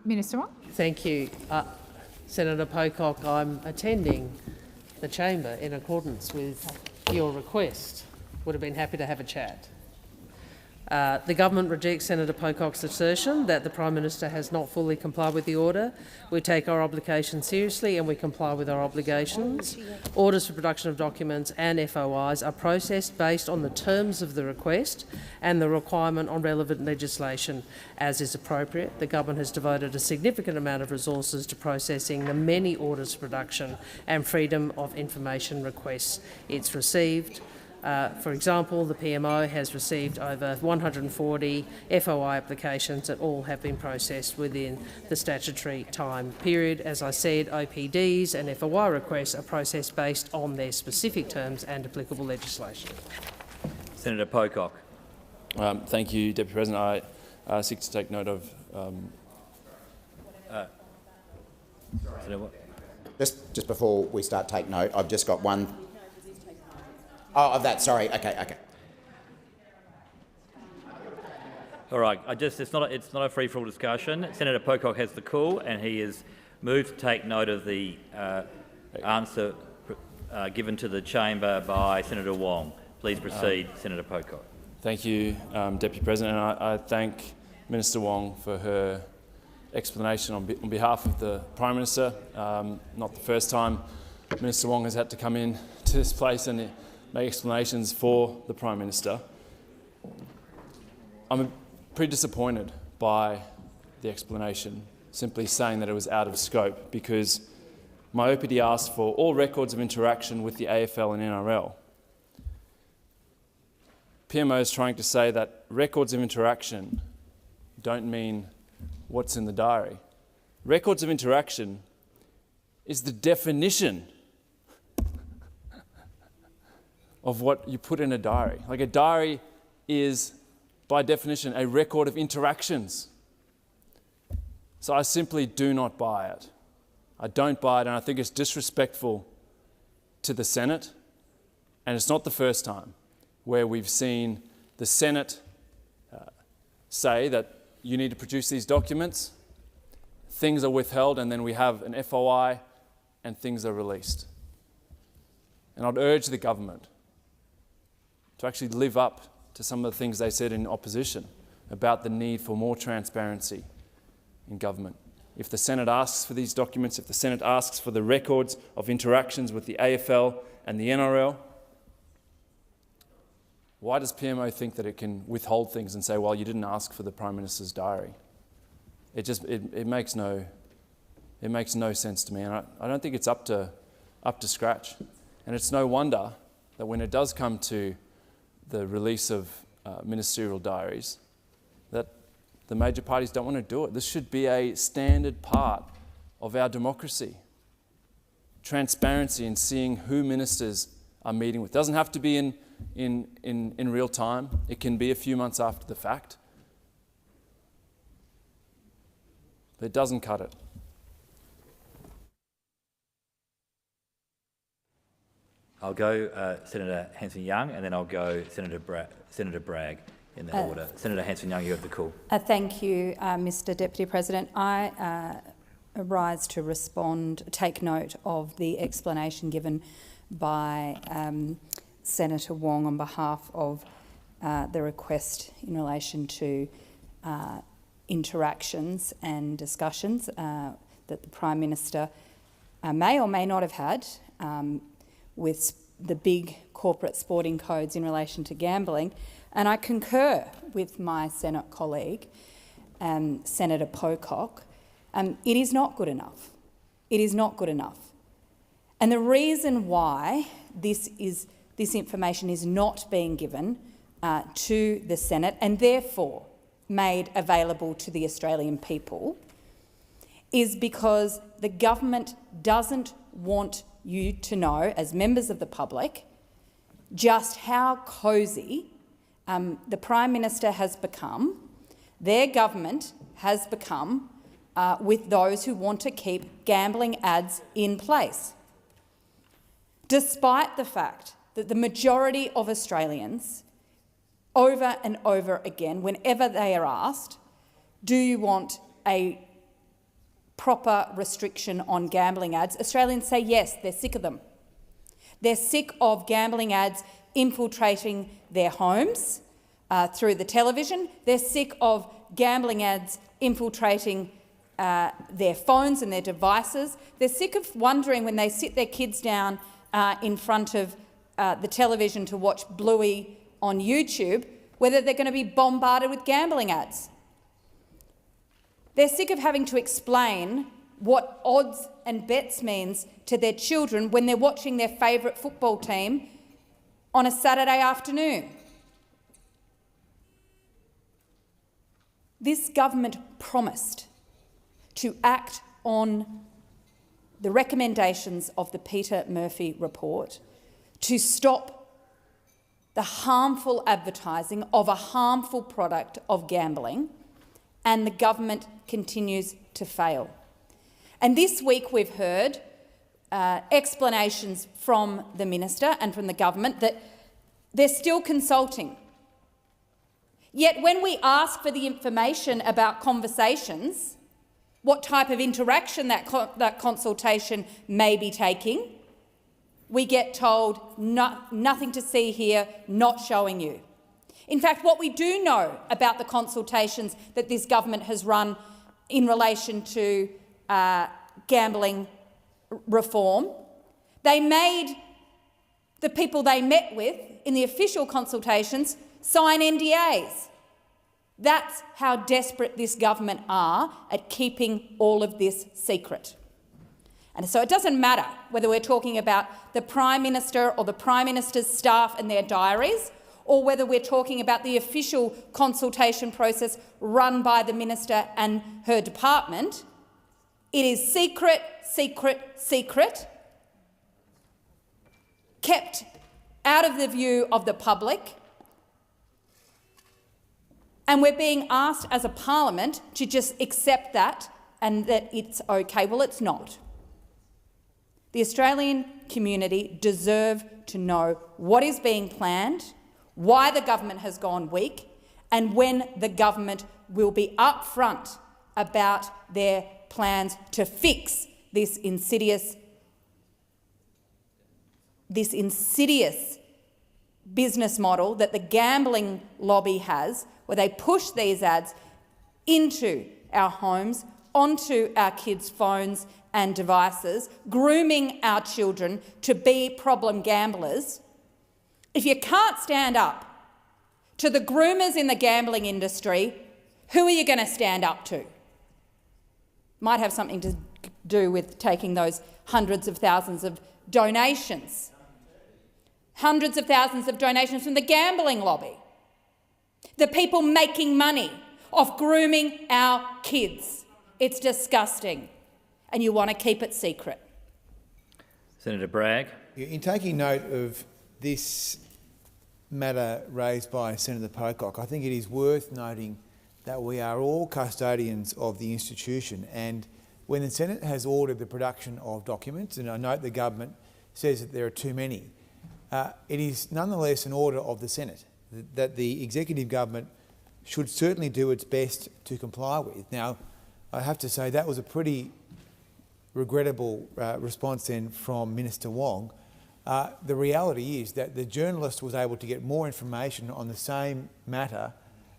Minister Wong. Thank you. Senator Pocock, I'm attending the chamber in accordance with your request. Would have been happy to have a chat. The government rejects Senator Pocock's assertion that the Prime Minister has not fully complied with the order. We take our obligation seriously and we comply with our obligations. Orders for production of documents and FOIs are processed based on the terms of the request and the requirement on relevant legislation as is appropriate. The government has devoted a significant amount of resources to processing the many orders for production and freedom of information requests it's received. For example, the PMO has received over 140 FOI applications that all have been processed within the statutory time period. As I said, OPDs and FOI requests are processed based on their specific terms and applicable legislation. Senator Pocock. Thank you, Deputy President. I seek to take note of... Just before we start take note, I've just got one... Oh, of that, sorry. Okay. All right. It's not a free-for-all discussion. Senator Pocock has the call, and he has moved to take note of the answer given to the chamber by Senator Wong. Please proceed, Senator Pocock. Thank you, Deputy President. And I thank Minister Wong for her explanation on behalf of the Prime Minister. Not the first time Minister Wong has had to come in to this place and make explanations for the Prime Minister. I'm pretty disappointed by the explanation, simply saying that it was out of scope, because my OPD asked for all records of interaction with the AFL and NRL. PMO is trying to say that records of interaction don't mean what's in the diary. Records of interaction is the definition of what you put in a diary. Like, a diary is, by definition, a record of interactions. So I simply do not buy it. I don't buy it, and I think it's disrespectful to the Senate. And it's not the first time where we've seen the Senate say that you need to produce these documents, things are withheld, and then we have an FOI and things are released. And I'd urge the government to actually live up to some of the things they said in opposition about the need for more transparency in government. If the Senate asks for these documents, if the Senate asks for the records of interactions with the AFL and the NRL, why does PMO think that it can withhold things and say, well, you didn't ask for the Prime Minister's diary? It makes no sense to me, and I don't think it's up to scratch. And it's no wonder that when it does come to the release of ministerial diaries, that the major parties don't want to do it. This should be a standard part of our democracy. Transparency in seeing who ministers are meeting with. It doesn't have to be in real time. It can be a few months after the fact. But it doesn't cut it. I'll go Senator Hanson-Young, and then I'll go Senator Bragg in that order. Senator Hanson-Young, you have the call. Thank you, Mr Deputy President. I rise to respond, take note of the explanation given by Senator Wong on behalf of the request in relation to interactions and discussions that the Prime Minister may or may not have had with the big corporate sporting codes in relation to gambling. And I concur with my Senate colleague, Senator Pocock. It is not good enough. It is not good enough. And the reason why this information is not being given to the Senate and therefore made available to the Australian people is because the government doesn't want you to know, as members of the public, just how cosy the Prime Minister has become, their government has become, with those who want to keep gambling ads in place. Despite the fact that the majority of Australians, over and over again, whenever they are asked, do you want a proper restriction on gambling ads, Australians say yes, they're sick of them. They're sick of gambling ads infiltrating their homes through the television. They're sick of gambling ads infiltrating their phones and their devices. They're sick of wondering when they sit their kids down in front of the television to watch Bluey on YouTube, whether they're going to be bombarded with gambling ads. They're sick of having to explain what odds and bets means to their children when they're watching their favourite football team on a Saturday afternoon. This government promised to act on the recommendations of the Peter Murphy report to stop the harmful advertising of a harmful product of gambling, and the government continues to fail. And this week we've heard explanations from the minister and from the government that they're still consulting. Yet when we ask for the information about conversations, what type of interaction that consultation may be taking, we get told nothing to see here, not showing you. In fact, what we do know about the consultations that this government has run in relation to gambling reform, they made the people they met with in the official consultations sign NDAs. That's how desperate this government are at keeping all of this secret. And so it doesn't matter whether we're talking about the Prime Minister or the Prime Minister's staff and their diaries, or whether we're talking about the official consultation process run by the Minister and her department. It is secret, secret, secret, kept out of the view of the public, and we're being asked as a parliament to just accept that and that it's okay. Well, it's not. The Australian community deserve to know what is being planned, why the government has gone weak, and when the government will be upfront about their plans to fix this insidious business model that the gambling lobby has, where they push these ads into our homes, onto our kids' phones and devices, grooming our children to be problem gamblers. If you can't stand up to the groomers in the gambling industry, who are you going to stand up to? Might have something to do with taking those hundreds of thousands of donations. hundreds of thousands of donations from the gambling lobby, the people making money off grooming our kids. It's disgusting, and you want to keep it secret. Senator Bragg. In taking note of this matter raised by Senator Pocock, I think it is worth noting that we are all custodians of the institution, and when the Senate has ordered the production of documents, and I note the government says that there are too many, it is nonetheless an order of the Senate that the executive government should certainly do its best to comply with. Now, I have to say that was a pretty regrettable response then from Minister Wong. The reality is that the journalist was able to get more information on the same matter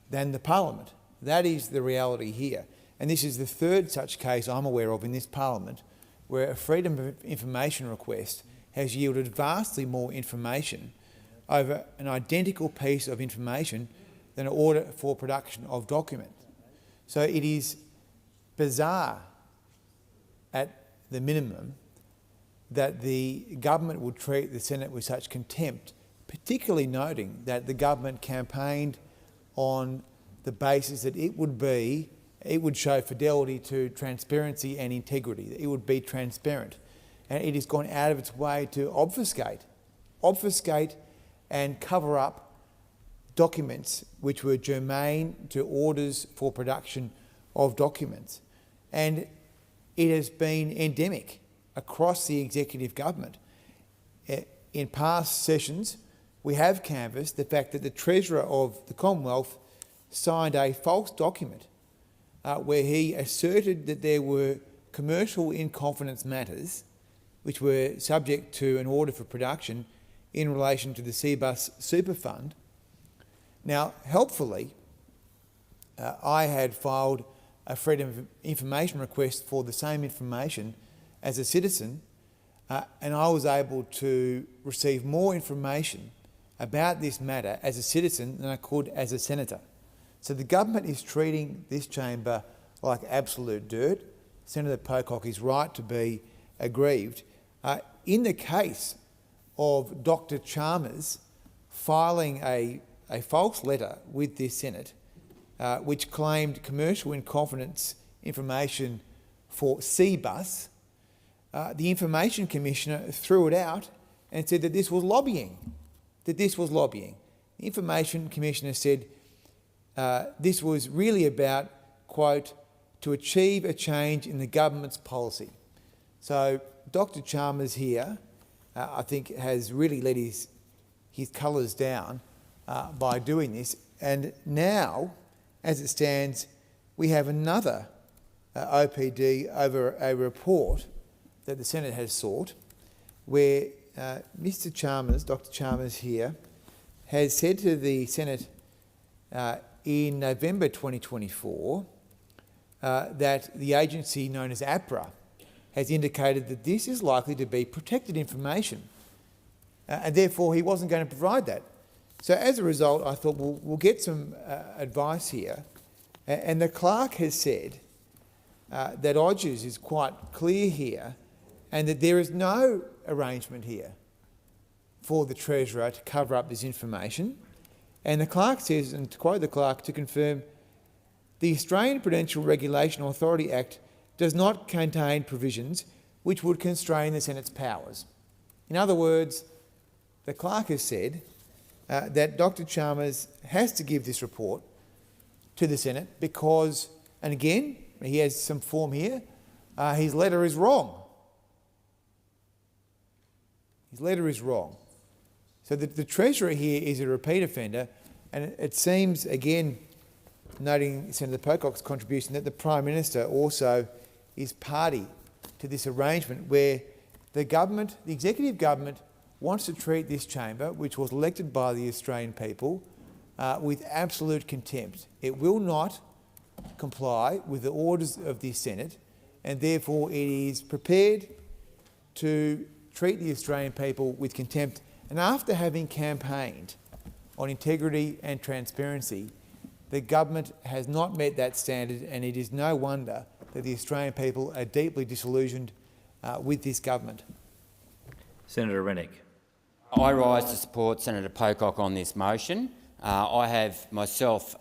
than the Parliament. That is the reality here. And this is the third such case I'm aware of in this Parliament where a Freedom of Information request has yielded vastly more information over an identical piece of information than an order for production of documents. So it is bizarre at the minimum that the government would treat the Senate with such contempt, particularly noting that the government campaigned on the basis that it would show fidelity to transparency and integrity, that it would be transparent. And it has gone out of its way to obfuscate and cover up documents which were germane to orders for production of documents. And it has been endemic across the executive government. In past sessions, we have canvassed the fact that the Treasurer of the Commonwealth signed a false document where he asserted that there were commercial in confidence matters which were subject to an order for production in relation to the CBUS Super Fund. Now, helpfully, I had filed a Freedom of Information request for the same information as a citizen, and I was able to receive more information about this matter as a citizen than I could as a senator. So the government is treating this chamber like absolute dirt. Senator Pocock is right to be aggrieved. In the case of Dr. Chalmers filing a false letter with this Senate, which claimed commercial in confidence information for CBUS, the Information Commissioner threw it out and said that this was lobbying. The Information Commissioner said this was really about, quote, to achieve a change in the government's policy. So Dr. Chalmers here, I think, has really let his colours down by doing this. And now, as it stands, we have another OPD over a report that the Senate has sought, where Mr. Chalmers, Dr. Chalmers here, has said to the Senate in November 2024 that the agency known as APRA has indicated that this is likely to be protected information, and therefore he wasn't going to provide that. So as a result, I thought we'll get some advice here, and the clerk has said that Odgers is quite clear here, and that there is no arrangement here for the Treasurer to cover up this information. And the clerk says, and to quote the clerk, to confirm, the Australian Prudential Regulation Authority Act does not contain provisions which would constrain the Senate's powers. In other words, the clerk has said that Dr. Chalmers has to give this report to the Senate because, and again, he has some form here, his letter is wrong. His letter is wrong. So the Treasurer here is a repeat offender, and it seems, again, noting Senator Pocock's contribution, that the Prime Minister also is party to this arrangement where the government, the executive government, wants to treat this chamber, which was elected by the Australian people, with absolute contempt. It will not comply with the orders of the Senate, and therefore it is prepared to treat the Australian people with contempt. And after having campaigned on integrity and transparency, the government has not met that standard, and it is no wonder that the Australian people are deeply disillusioned with this government. Senator Rennick. I rise to support Senator Pocock on this motion. I have myself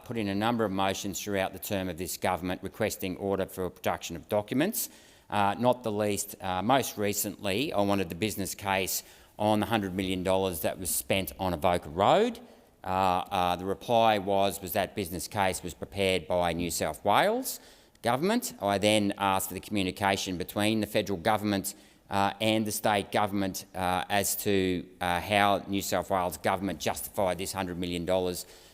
put in a number of motions throughout the term of this government requesting order for production of documents. Not the least, most recently, I wanted the business case on the $100 million that was spent on Avoca Road. The reply was that business case was prepared by New South Wales government. I then asked for the communication between the federal government and the state government as to how New South Wales government justified this $100 million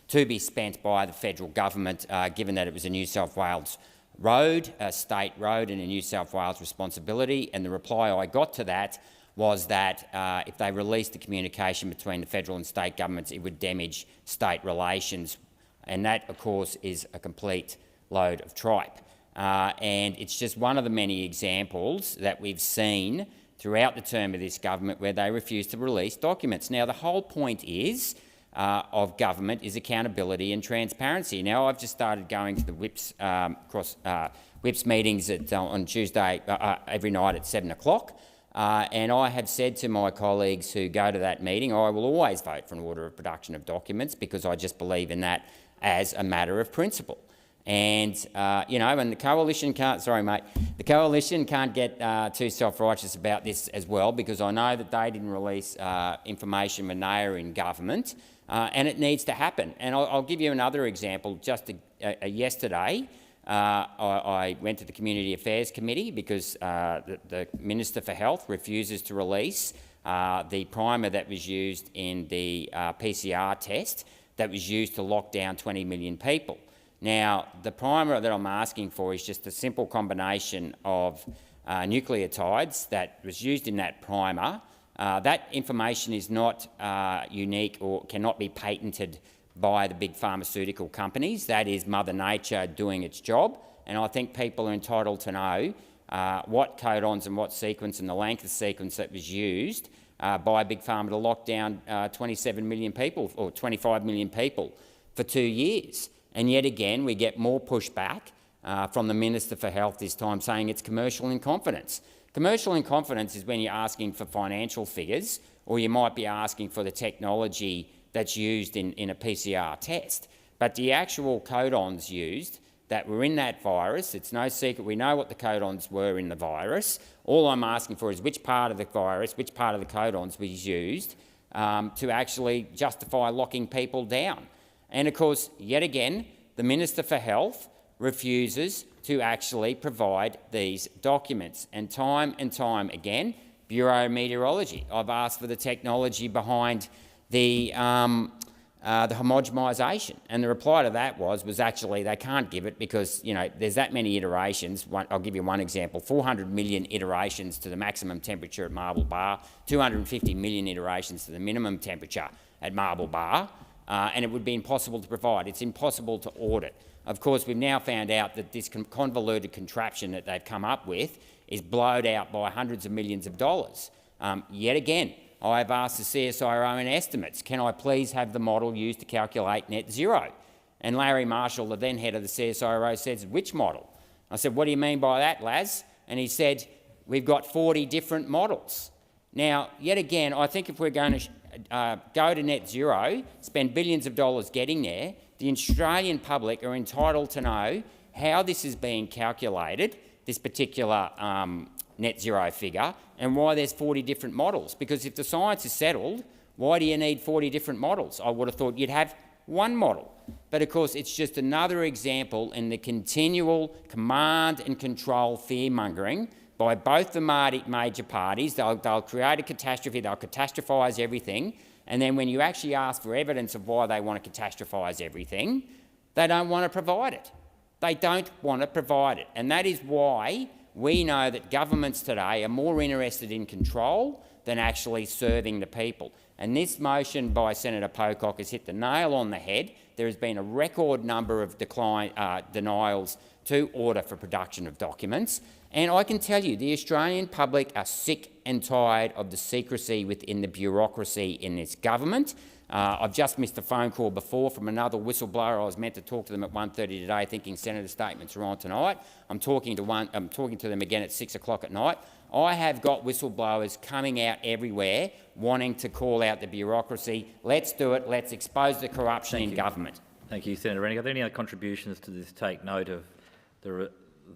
to be spent by the federal government, given that it was a New South Wales road, a state road and a New South Wales responsibility. And the reply I got to that was that if they released the communication between the federal and state governments, it would damage state relations. And that, of course, is a complete load of tripe. And it's just one of the many examples that we've seen throughout the term of this government where they refuse to release documents. Now, the whole point of government is accountability and transparency. Now, I've just started going to the whips meetings on Tuesday every night at 7 o'clock. And I have said to my colleagues who go to that meeting, I will always vote for an order of production of documents because I just believe in that as a matter of principle. And, you know, and the coalition can't, sorry mate, the coalition can't get too self-righteous about this as well, because I know that they didn't release information when they were in government, and it needs to happen. And I'll give you another example. Just yesterday, I went to the Community Affairs Committee because the Minister for Health refuses to release the primer that was used in the PCR test that was used to lock down 20 million people. Now, the primer that I'm asking for is just a simple combination of nucleotides that was used in that primer. That information is not unique or cannot be patented by the big pharmaceutical companies. That is Mother Nature doing its job, and I think people are entitled to know what codons and what sequence and the length of sequence that was used by Big Pharma to lock down 27 million people or 25 million people for 2 years. And yet again, we get more pushback from the Minister for Health this time saying it's commercial in confidence. Commercial in confidence is when you're asking for financial figures, or you might be asking for the technology that's used in a PCR test. But the actual codons used that were in that virus, it's no secret, we know what the codons were in the virus. All I'm asking for is which part of the virus, which part of the codons was used to actually justify locking people down. And of course, yet again, the Minister for Health refuses to actually provide these documents. And time again, Bureau of Meteorology, I've asked for the technology behind the homogenisation, and the reply to that was actually they can't give it because, you know, there's that many iterations. I'll give you one example: 400 million iterations to the maximum temperature at Marble Bar, 250 million iterations to the minimum temperature at Marble Bar. And it would be impossible to provide. It's impossible to audit. Of course, we've now found out that this convoluted contraption that they've come up with is blowed out by hundreds of millions of dollars. Yet again, I've asked the CSIRO in estimates, can I please have the model used to calculate net zero? And Larry Marshall, the then head of the CSIRO, says, which model? I said, what do you mean by that, Laz? And he said, we've got 40 different models. Now, yet again, I think if we're going to go to net zero, spend billions of dollars getting there, the Australian public are entitled to know how this is being calculated, this particular net zero figure, and why there's 40 different models. Because if the science is settled, why do you need 40 different models? I would have thought you'd have one model. But of course, it's just another example in the continual command and control fear-mongering by both the major parties. They'll create a catastrophe, they'll catastrophise everything, and then when you actually ask for evidence of why they want to catastrophise everything, they don't want to provide it. They don't want to provide it. And that is why we know that governments today are more interested in control than actually serving the people. And this motion by Senator Pocock has hit the nail on the head. There has been a record number of denials to order for production of documents. And I can tell you, the Australian public are sick and tired of the secrecy within the bureaucracy in this government. I've just missed a phone call before from another whistleblower. I was meant to talk to them at 1:30 today, thinking Senator statements are on tonight. I'm talking to them again at 6 o'clock at night. I have got whistleblowers coming out everywhere wanting to call out the bureaucracy. Let's do it. Let's expose the corruption in government. Thank you, Senator Rennick. Are there any other contributions to this? Take note of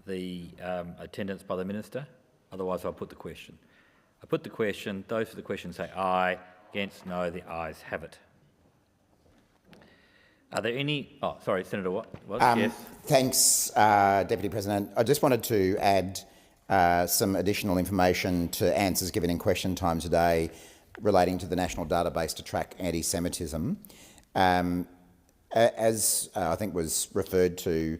the attendance by the minister. Otherwise, I'll put the question. I put the question. Those for the question say aye. Against, no. The ayes have it. Are there any? Oh, sorry, Senator Watt. Yes. Thanks, Deputy President. I just wanted to add some additional information to answers given in question time today relating to the national database to track anti-Semitism. As I think was referred to,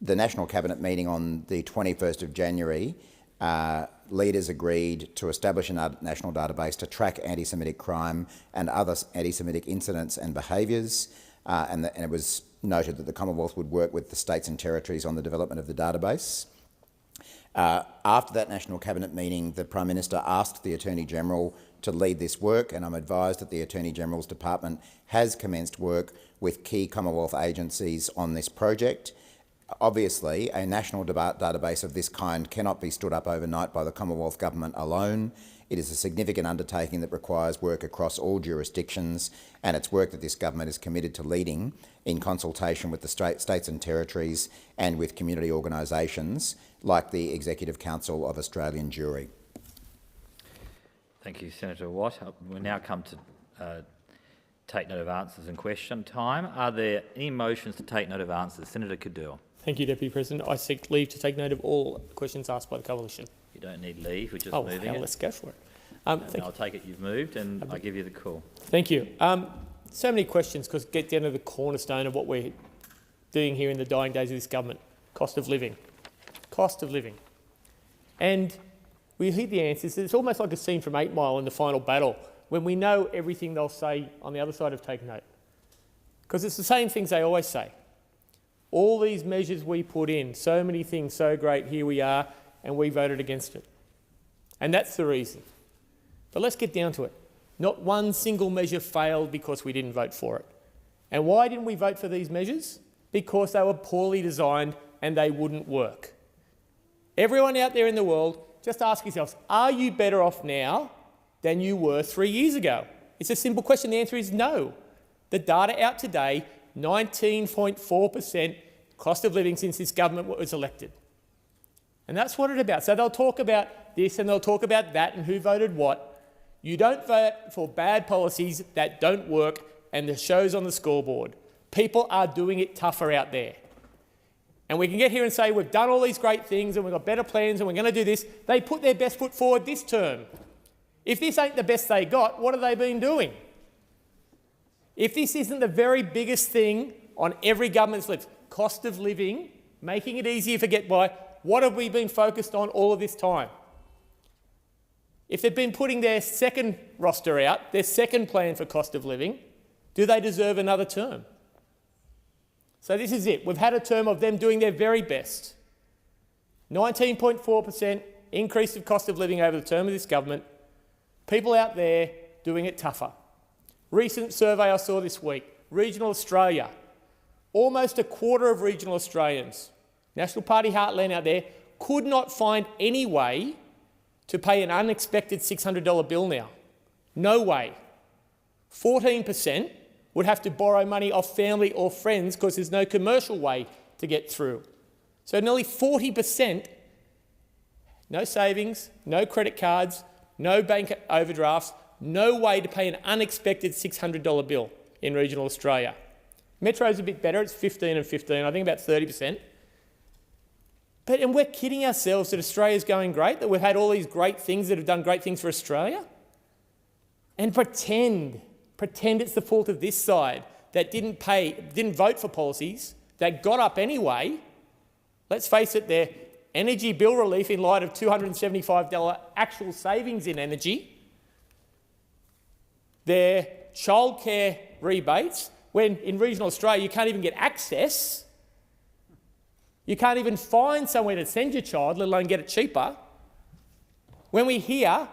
the National Cabinet meeting on the 21st of January, leaders agreed to establish a national database to track anti-Semitic crime and other anti-Semitic incidents and behaviours, and it was noted that the Commonwealth would work with the states and territories on the development of the database. After that National Cabinet meeting, the Prime Minister asked the Attorney-General to lead this work, and I'm advised that the Attorney-General's Department has commenced work with key Commonwealth agencies on this project. Obviously, a national database of this kind cannot be stood up overnight by the Commonwealth Government alone. It is a significant undertaking that requires work across all jurisdictions, and it's work that this government is committed to leading in consultation with the states and territories and with community organisations like the Executive Council of Australian Jewry. Thank you, Senator Watt. We now come to take note of answers and question time. Are there any motions to take note of answers? Senator Cadell. Thank you, Deputy President. I seek leave to take note of all questions asked by the Coalition. You don't need leave, we're just moving it. Let's go for it. I'll take it you've moved and I give you the call. Thank you. So many questions because get down to the cornerstone of what we're doing here in the dying days of this government. Cost of living. Cost of living. And we hear the answers. It's almost like a scene from 8 Mile in the final battle when we know everything they'll say on the other side of Take Note. Because it's the same things they always say. All these measures we put in, so many things, so great, here we are, and we voted against it. And that's the reason. But let's get down to it. Not one single measure failed because we didn't vote for it. And why didn't we vote for these measures? Because they were poorly designed and they wouldn't work. Everyone out there in the world, just ask yourselves, are you better off now than you were 3 years ago? It's a simple question. The answer is no. The data out today, 19.4% cost of living since this government was elected. And that's what it's about. So they'll talk about this and they'll talk about that and who voted what. You don't vote for bad policies that don't work and the show's on the scoreboard. People are doing it tougher out there. And we can get here and say we've done all these great things and we've got better plans and we're going to do this. They put their best foot forward this term. If this ain't the best they got, what have they been doing? If this isn't the very biggest thing on every government's lips, cost of living, making it easier to get by, what have we been focused on all of this time? If they've been putting their second roster out, their second plan for cost of living, do they deserve another term? So this is it. We've had a term of them doing their very best. 19.4% increase of cost of living over the term of this government. People out there doing it tougher. Recent survey I saw this week, regional Australia. Almost a quarter of regional Australians, National Party heartland out there, could not find any way to pay an unexpected $600 bill now. No way. 14% would have to borrow money off family or friends because there's no commercial way to get through. So nearly 40%, no savings, no credit cards, no bank overdrafts, no way to pay an unexpected $600 bill in regional Australia. Metro's a bit better, it's 15 and 15, I think about 30%. And we're kidding ourselves that Australia's going great, that we've had all these great things that have done great things for Australia? And pretend it's the fault of this side that didn't vote for policies that got up anyway. Let's face it, their energy bill relief in light of $275 actual savings in energy, their childcare rebates, when in regional Australia you can't even get access, you can't even find somewhere to send your child, let alone get it cheaper. When we hear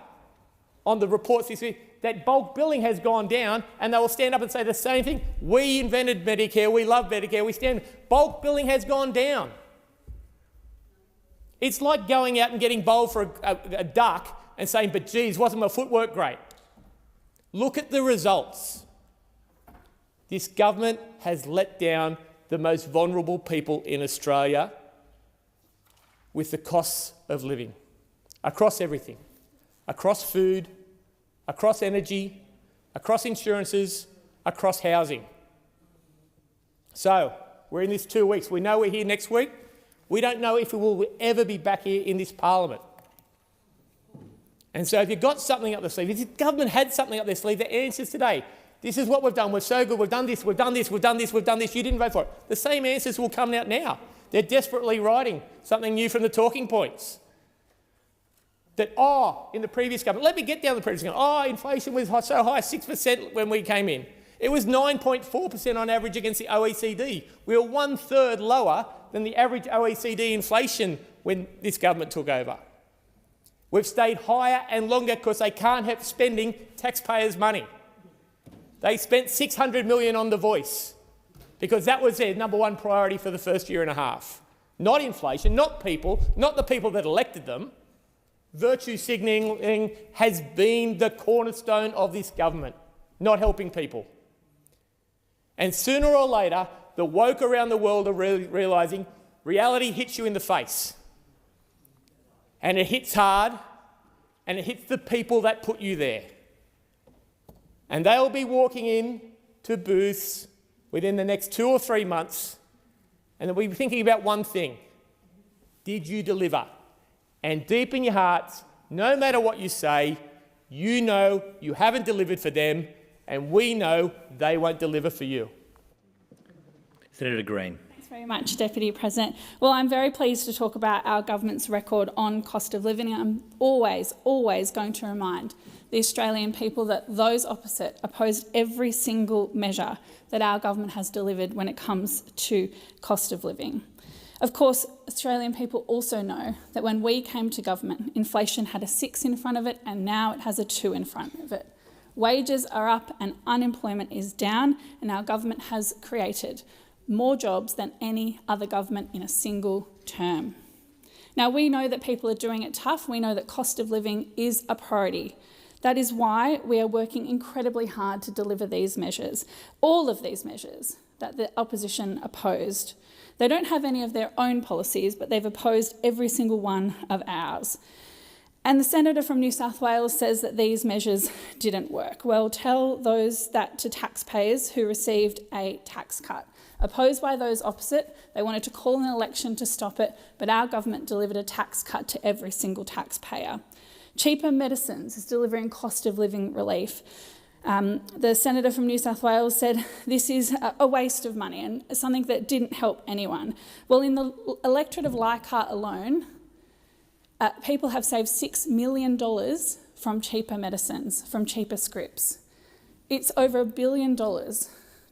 on the reports this week that bulk billing has gone down, and they will stand up and say the same thing. We invented Medicare, we love Medicare, bulk billing has gone down. It's like going out and getting bowled for a duck and saying, but geez, wasn't my footwork great? Look at the results. This government has let down the most vulnerable people in Australia with the costs of living, across everything, across food, across energy, across insurances, across housing. So, we're in this 2 weeks. We know we're here next week. We don't know if we will ever be back here in this parliament. And so if you've got something up the sleeve, if the government had something up their sleeve, the answers today, this is what we've done, we're so good, we've done this, we've done this, we've done this, we've done this, you didn't vote for it. The same answers will come out now. They're desperately writing something new from the talking points. That, in the previous government, let me get down the previous government, inflation was so high, 6% when we came in. It was 9.4% on average against the OECD. We were 1/3 lower than the average OECD inflation when this government took over. We've stayed higher and longer because they can't help spending taxpayers' money. They spent $600 million on The Voice because that was their number one priority for the first year and a half. Not inflation, not people, not the people that elected them. Virtue signalling has been the cornerstone of this government, not helping people. And sooner or later, the woke around the world are realising reality hits you in the face. And it hits hard, and it hits the people that put you there. And they'll be walking in to booths within the next 2 or 3 months, and they'll be thinking about one thing. Did you deliver? And deep in your hearts, no matter what you say, you know you haven't delivered for them, and we know they won't deliver for you. Senator Green. Thanks very much, Deputy President. Well, I'm very pleased to talk about our government's record on cost of living. I'm always going to remind the Australian people that those opposite opposed every single measure that our government has delivered when it comes to cost of living. Of course, Australian people also know that when we came to government, inflation had a 6 in front of it, and now it has a 2 in front of it. Wages are up and unemployment is down, and our government has created more jobs than any other government in a single term. Now, we know that people are doing it tough. We know that cost of living is a priority. That is why we are working incredibly hard to deliver these measures, all of these measures that the opposition opposed. They don't have any of their own policies, but they've opposed every single one of ours. And the senator from New South Wales says that these measures didn't work. Well, tell that to taxpayers who received a tax cut. Opposed by those opposite, they wanted to call an election to stop it, but our government delivered a tax cut to every single taxpayer. Cheaper medicines is delivering cost of living relief. The senator from New South Wales said this is a waste of money and something that didn't help anyone. Well, in the electorate of Leichhardt alone, people have saved $6 million from cheaper medicines, from cheaper scripts. It's over $1 billion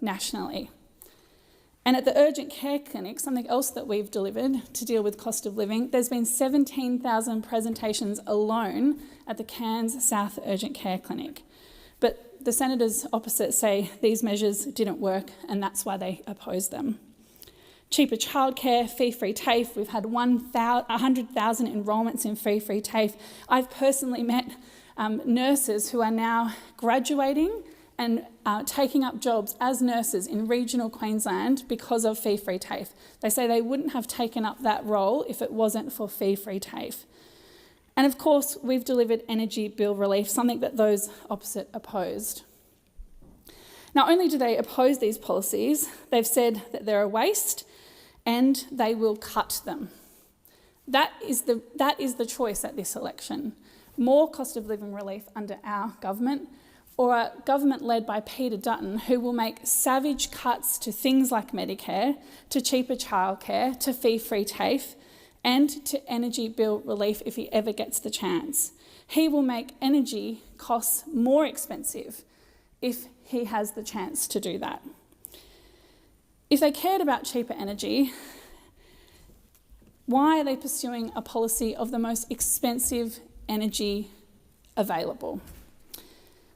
nationally. And at the urgent care clinic, something else that we've delivered to deal with cost of living, there's been 17,000 presentations alone at the Cairns South Urgent Care Clinic. But the senators opposite say these measures didn't work and that's why they oppose them. Cheaper childcare, fee-free TAFE. We've had 100,000 enrolments in fee-free TAFE. I've personally met nurses who are now graduating and taking up jobs as nurses in regional Queensland because of fee-free TAFE. They say they wouldn't have taken up that role if it wasn't for fee-free TAFE. And of course, we've delivered energy bill relief, something that those opposite opposed. Not only do they oppose these policies, they've said that they're a waste and they will cut them. That is the choice at this election. More cost of living relief under our government, or a government led by Peter Dutton who will make savage cuts to things like Medicare, to cheaper childcare, to fee-free TAFE, and to energy bill relief if he ever gets the chance. He will make energy costs more expensive if he has the chance to do that. If they cared about cheaper energy, why are they pursuing a policy of the most expensive energy available?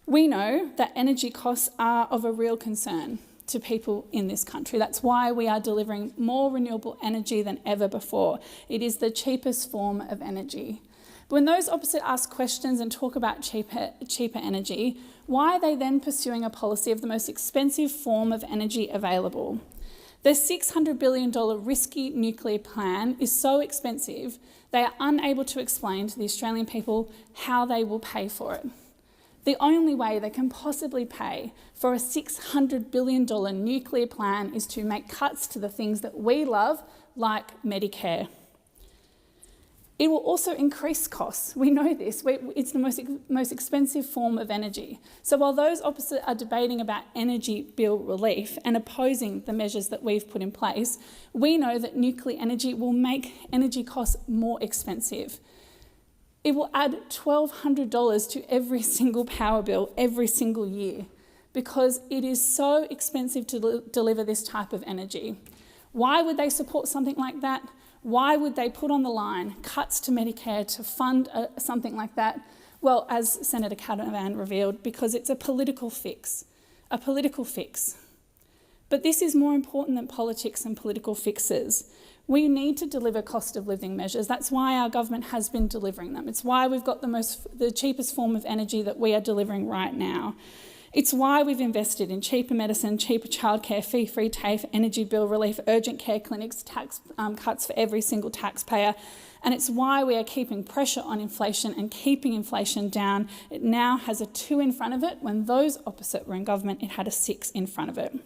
We know that energy costs are of a real concern to people in this country. That's why we are delivering more renewable energy than ever before. It is the cheapest form of energy. But when those opposite ask questions and talk about cheaper energy, why are they then pursuing a policy of the most expensive form of energy available? Their $600 billion risky nuclear plan is so expensive, they are unable to explain to the Australian people how they will pay for it. The only way they can possibly pay for a $600 billion nuclear plan is to make cuts to the things that we love, like Medicare. It will also increase costs. We know this. It's the most expensive form of energy. So while those opposite are debating about energy bill relief and opposing the measures that we've put in place, we know that nuclear energy will make energy costs more expensive. It will add $1,200 to every single power bill every single year because it is so expensive to deliver this type of energy. Why would they support something like that? Why would they put on the line cuts to Medicare to fund something like that? Well, as Senator Canavan revealed, because it's a political fix. A political fix. But this is more important than politics and political fixes. We need to deliver cost of living measures. That's why our government has been delivering them. It's why we've got the cheapest form of energy that we are delivering right now. It's why we've invested in cheaper medicine, cheaper childcare, fee-free TAFE, energy bill relief, urgent care clinics, tax cuts for every single taxpayer. And it's why we are keeping pressure on inflation and keeping inflation down. It now has a 2 in front of it. When those opposite were in government, it had a 6 in front of it.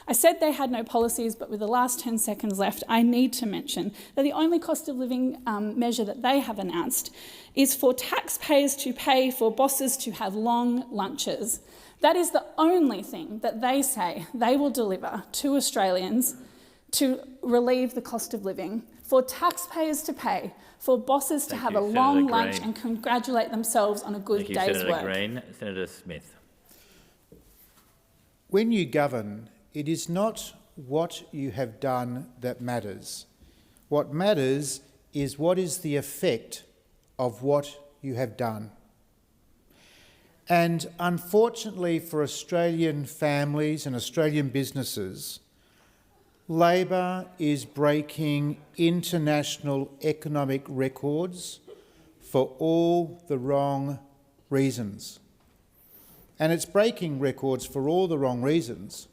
I said they had no policies, but with the last 10 seconds left, I need to mention that the only cost of living measure that they have announced is for taxpayers to pay for bosses to have long lunches. That is the only thing that they say they will deliver to Australians to relieve the cost of living, for taxpayers to pay, for bosses to have a long lunch and congratulate themselves on a good day's work. Senator Green. Senator Smith. When you govern, it is not what you have done that matters. What matters is what is the effect of what you have done. And unfortunately for Australian families and Australian businesses, Labor is breaking international economic records for all the wrong reasons. And it's breaking records for all the wrong reasons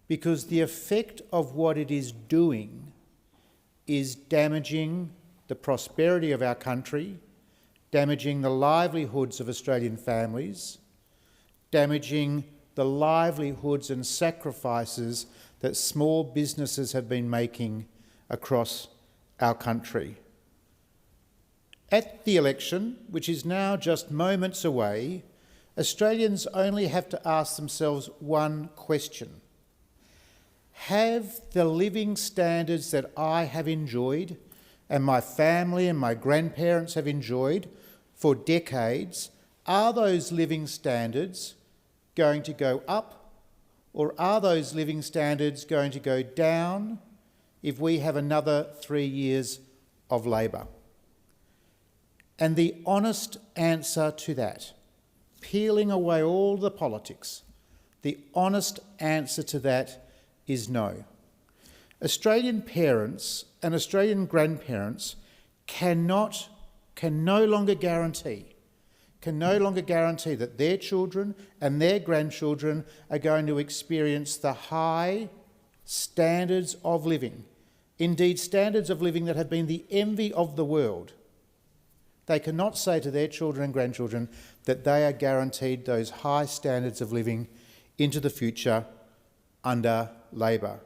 because the effect of what it is doing is damaging the prosperity of our country, damaging the livelihoods of Australian families, damaging the livelihoods and sacrifices that small businesses have been making across our country. At the election, which is now just moments away, Australians only have to ask themselves one question. Have the living standards that I have enjoyed and my family and my grandparents have enjoyed for decades, are those living standards going to go up, or are those living standards going to go down if we have another 3 years of Labor? And the honest answer to that, peeling away all the politics, the honest answer to that is no. Australian parents and Australian grandparents can no longer guarantee that their children and their grandchildren are going to experience the high standards of living, indeed standards of living that have been the envy of the world. They cannot say to their children and grandchildren that they are guaranteed those high standards of living into the future under Labor.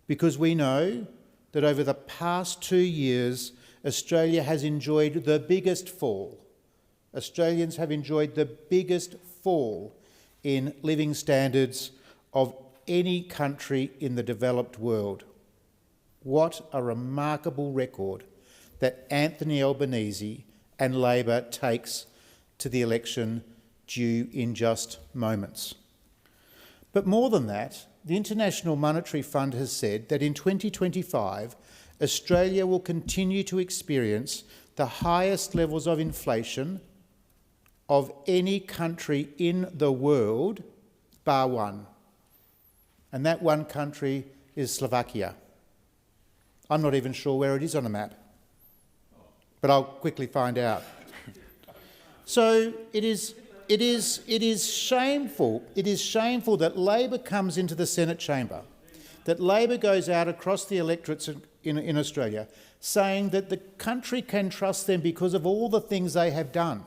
Because we know that over the past 2 years, Australia has enjoyed the biggest fall. Australians have enjoyed the biggest fall in living standards of any country in the developed world. What a remarkable record that Anthony Albanese and Labor takes to the election due in just moments. But more than that, the International Monetary Fund has said that in 2025, Australia will continue to experience the highest levels of inflation, of any country in the world, bar one. And that one country is Slovakia. I'm not even sure where it is on a map, but I'll quickly find out. So it is shameful. It is shameful that Labor comes into the Senate chamber, that Labor goes out across the electorates in Australia saying that the country can trust them because of all the things they have done,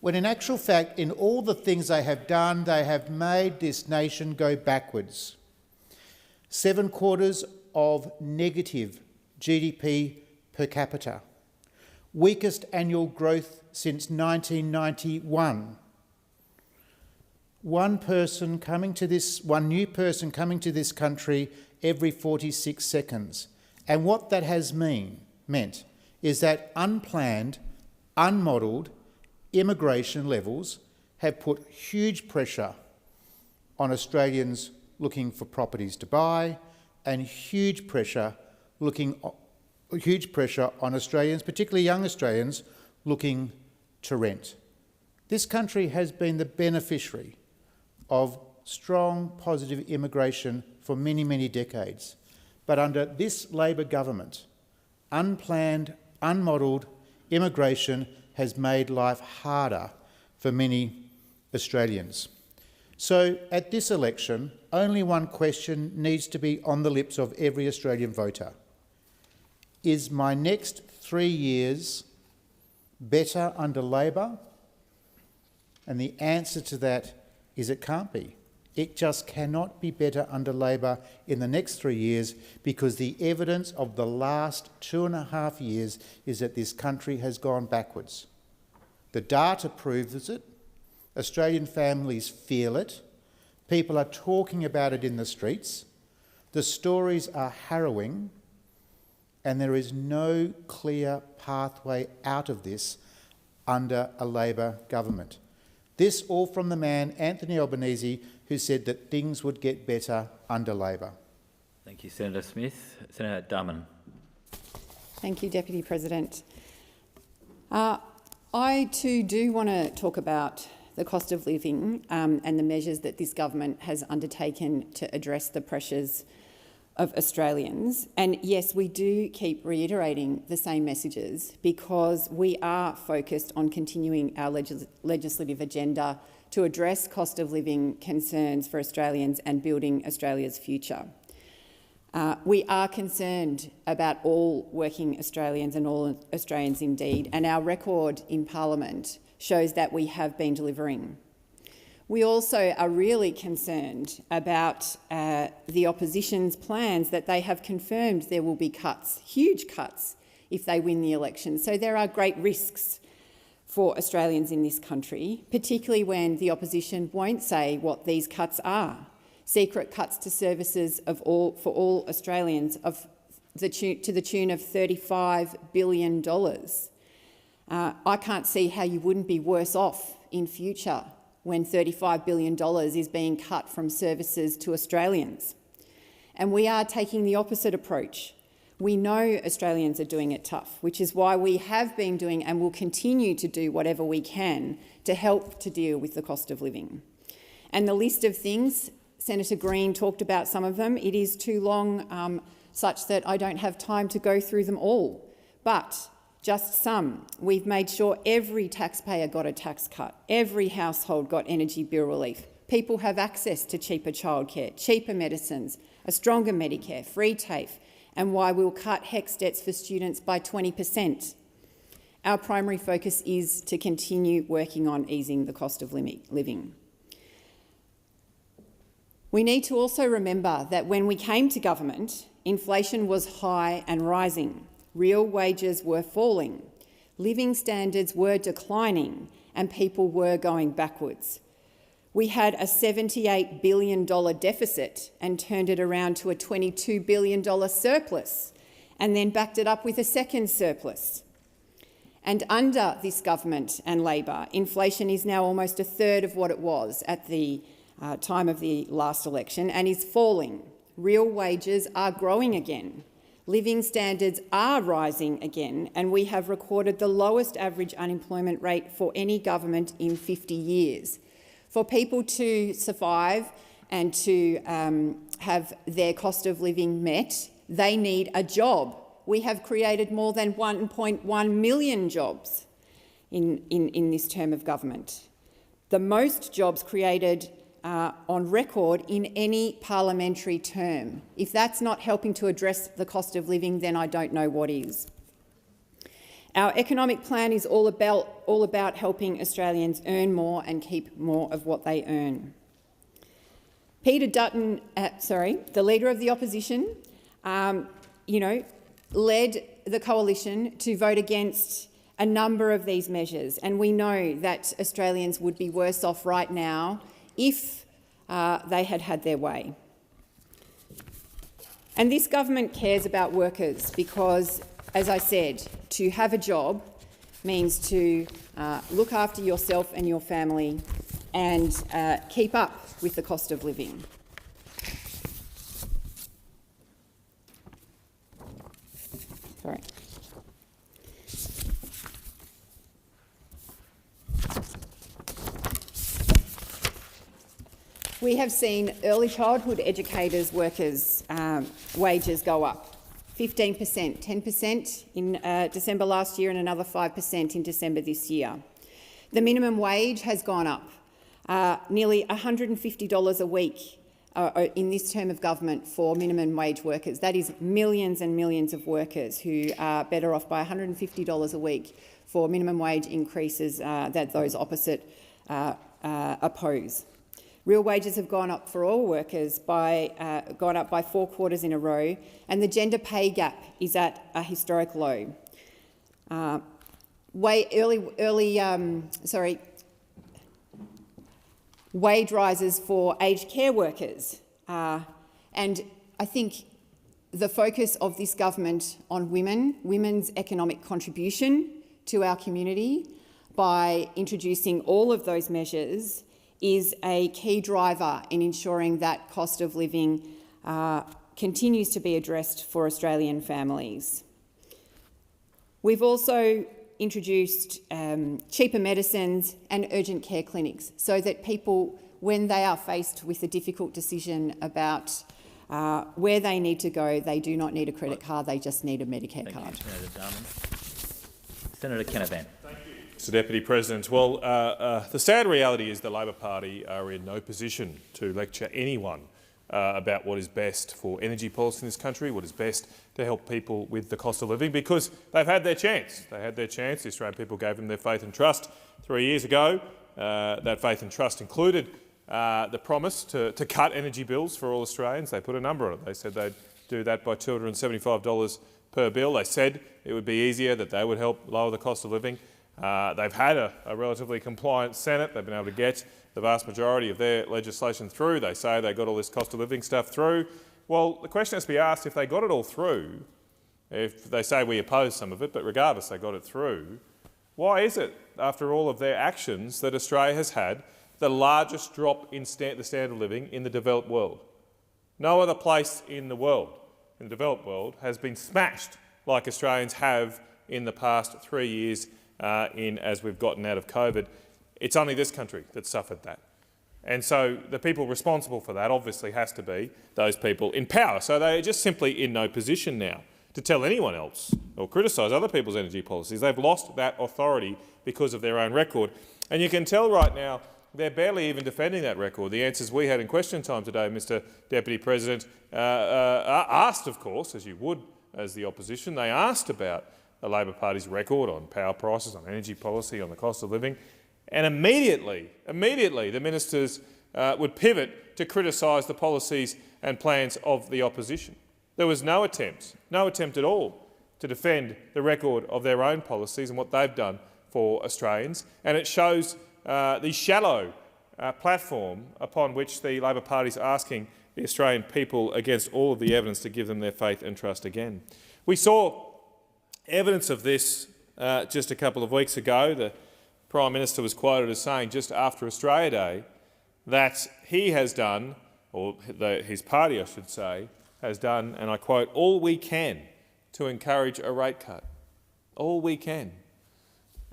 when in actual fact, in all the things they have done, they have made this nation go backwards. 7 quarters of negative GDP per capita, weakest annual growth since 1991. One new person coming to this country every 46 seconds. And what that has meant is that unplanned, unmodelled immigration levels have put huge pressure on Australians looking for properties to buy, and huge pressure on Australians, particularly young Australians, looking to rent. This country has been the beneficiary of strong, positive immigration for many, many decades. But under this Labor government, unplanned, unmodelled immigration has made life harder for many Australians. So at this election, only one question needs to be on the lips of every Australian voter. Is my next 3 years better under Labor? And the answer to that is it can't be. It just cannot be better under Labor in the next 3 years, because the evidence of the last 2.5 years is that this country has gone backwards. The data proves it. Australian families feel it. People are talking about it in the streets. The stories are harrowing, and there is no clear pathway out of this under a Labor government. This all from the man, Anthony Albanese, who said that things would get better under Labor. Thank you, Senator Smith. Senator Darman. Thank you, Deputy President. I too do want to talk about the cost of living and the measures that this government has undertaken to address the pressures of Australians. And yes, we do keep reiterating the same messages because we are focused on continuing our legislative agenda to address cost of living concerns for Australians and building Australia's future. We are concerned about all working Australians and all Australians indeed, and our record in Parliament shows that we have been delivering. We also are really concerned about the opposition's plans that they have confirmed there will be cuts, huge cuts, if they win the election. So there are great risks for Australians in this country, particularly when the opposition won't say what these cuts are. Secret cuts to services for all Australians to the tune of $35 billion. I can't see how you wouldn't be worse off in future when $35 billion is being cut from services to Australians. And we are taking the opposite approach. We know Australians are doing it tough, which is why we have been doing and will continue to do whatever we can to help to deal with the cost of living. And the list of things, Senator Green talked about some of them. It is too long, such that I don't have time to go through them all. But just some. We've made sure every taxpayer got a tax cut. Every household got energy bill relief. People have access to cheaper childcare, cheaper medicines, a stronger Medicare, free TAFE, and why we'll cut HECS debts for students by 20%. Our primary focus is to continue working on easing the cost of living. We need to also remember that when we came to government, inflation was high and rising. Real wages were falling, living standards were declining, and people were going backwards. We had a $78 billion deficit and turned it around to a $22 billion surplus, and then backed it up with a second surplus. And under this government and Labor, inflation is now almost a third of what it was at the time of the last election and is falling. Real wages are growing again. Living standards are rising again, and we have recorded the lowest average unemployment rate for any government in 50 years. For people to survive and to have their cost of living met, they need a job. We have created more than 1.1 million jobs in this term of government. The most jobs created on record in any parliamentary term. If that's not helping to address the cost of living, then I don't know what is. Our economic plan is all about helping Australians earn more and keep more of what they earn. Peter Dutton, the Leader of the Opposition, led the coalition to vote against a number of these measures, and we know that Australians would be worse off right now if they had had their way. And this government cares about workers because, as I said, to have a job means to look after yourself and your family and keep up with the cost of living. Sorry. We have seen early childhood educators' workers' wages go up 15%, 10% in December last year and another 5% in December this year. The minimum wage has gone up nearly $150 a week in this term of government for minimum wage workers. That is millions and millions of workers who are better off by $150 a week for minimum wage increases that those opposite oppose. Real wages have gone up for all workers gone up by 4 quarters in a row, and the gender pay gap is at a historic low. Wage rises for aged care workers, and I think the focus of this government on women's economic contribution to our community by introducing all of those measures is a key driver in ensuring that cost of living continues to be addressed for Australian families. We've also introduced cheaper medicines and urgent care clinics so that people, when they are faced with a difficult decision about where they need to go, they do not need a credit card, they just need a Medicare card. Senator Canavan. Mr Deputy President, well, the sad reality is the Labor Party are in no position to lecture anyone about what is best for energy policy in this country, what is best to help people with the cost of living, because they've had their chance. They had their chance. The Australian people gave them their faith and trust 3 years ago. That faith and trust included the promise to cut energy bills for all Australians. They put a number on it. They said they'd do that by $275 per bill. They said it would be easier, that they would help lower the cost of living. They've had a relatively compliant Senate. They've been able to get the vast majority of their legislation through. They say they got all this cost of living stuff through. Well, the question has to be asked, if they got it all through, if they say we oppose some of it, but regardless they got it through, why is it, after all of their actions, that Australia has had the largest drop in the standard of living in the developed world? No other place in the world, in the developed world, has been smashed like Australians have in the past 3 years as we've gotten out of COVID. It's only this country that suffered that. And so the people responsible for that obviously has to be those people in power. So they are just simply in no position now to tell anyone else or criticise other people's energy policies. They've lost that authority because of their own record. And you can tell right now they're barely even defending that record. The answers we had in question time today, Mr Deputy President, asked, of course, as you would as the opposition, they asked about the Labor Party's record on power prices, on energy policy, on the cost of living, and immediately the ministers would pivot to criticise the policies and plans of the opposition. There was no attempt at all to defend the record of their own policies and what they've done for Australians, and it shows the shallow platform upon which the Labor Party is asking the Australian people, against all of the evidence, to give them their faith and trust again. We saw evidence of this just a couple of weeks ago. The Prime Minister was quoted as saying just after Australia Day that he has done, or his party I should say, has done, and I quote, all we can to encourage a rate cut. All we can.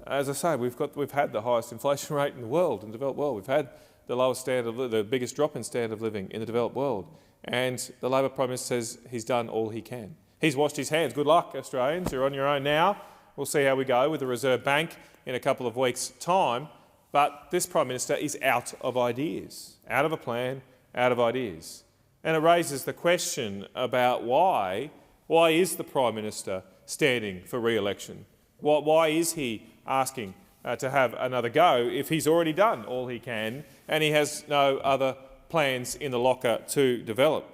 As I say, we've had the highest inflation rate in the world, in the developed world. We've had the lowest standard of the biggest drop in standard of living in the developed world. And the Labor Prime Minister says he's done all he can. He's washed his hands. Good luck, Australians. You're on your own now. We'll see how we go with the Reserve Bank in a couple of weeks' time. But this Prime Minister is out of ideas, out of a plan, out of ideas. And it raises the question about why is the Prime Minister standing for re-election? Why is he asking to have another go if he's already done all he can and he has no other plans in the locker to develop?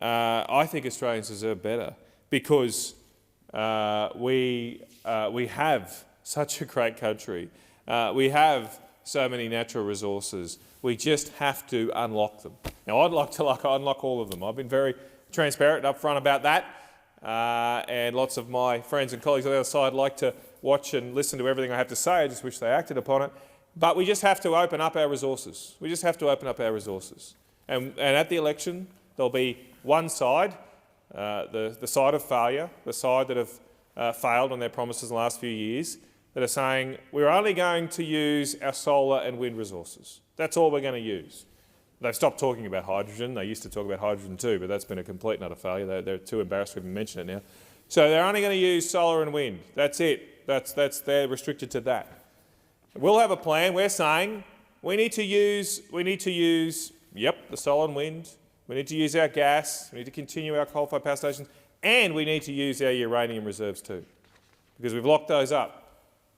I think Australians deserve better, because we have such a great country. We have so many natural resources. We just have to unlock them. Now, I'd like to unlock all of them. I've been very transparent and upfront about that, and lots of my friends and colleagues on the other side like to watch and listen to everything I have to say. I just wish they acted upon it. But we just have to open up our resources. We just have to open up our resources. And at the election, there'll be one side, the side of failure, the side that have failed on their promises in the last few years, that are saying we're only going to use our solar and wind resources. That's all we're going to use. They've stopped talking about hydrogen. They used to talk about hydrogen too, but that's been a complete and utter failure. They're too embarrassed to even mention it now. So they're only going to use solar and wind. That's it. They're restricted to that. We'll have a plan. We're saying we need to use the solar and wind. We need to use our gas. We need to continue our coal-fired power stations, and we need to use our uranium reserves too, because we've locked those up.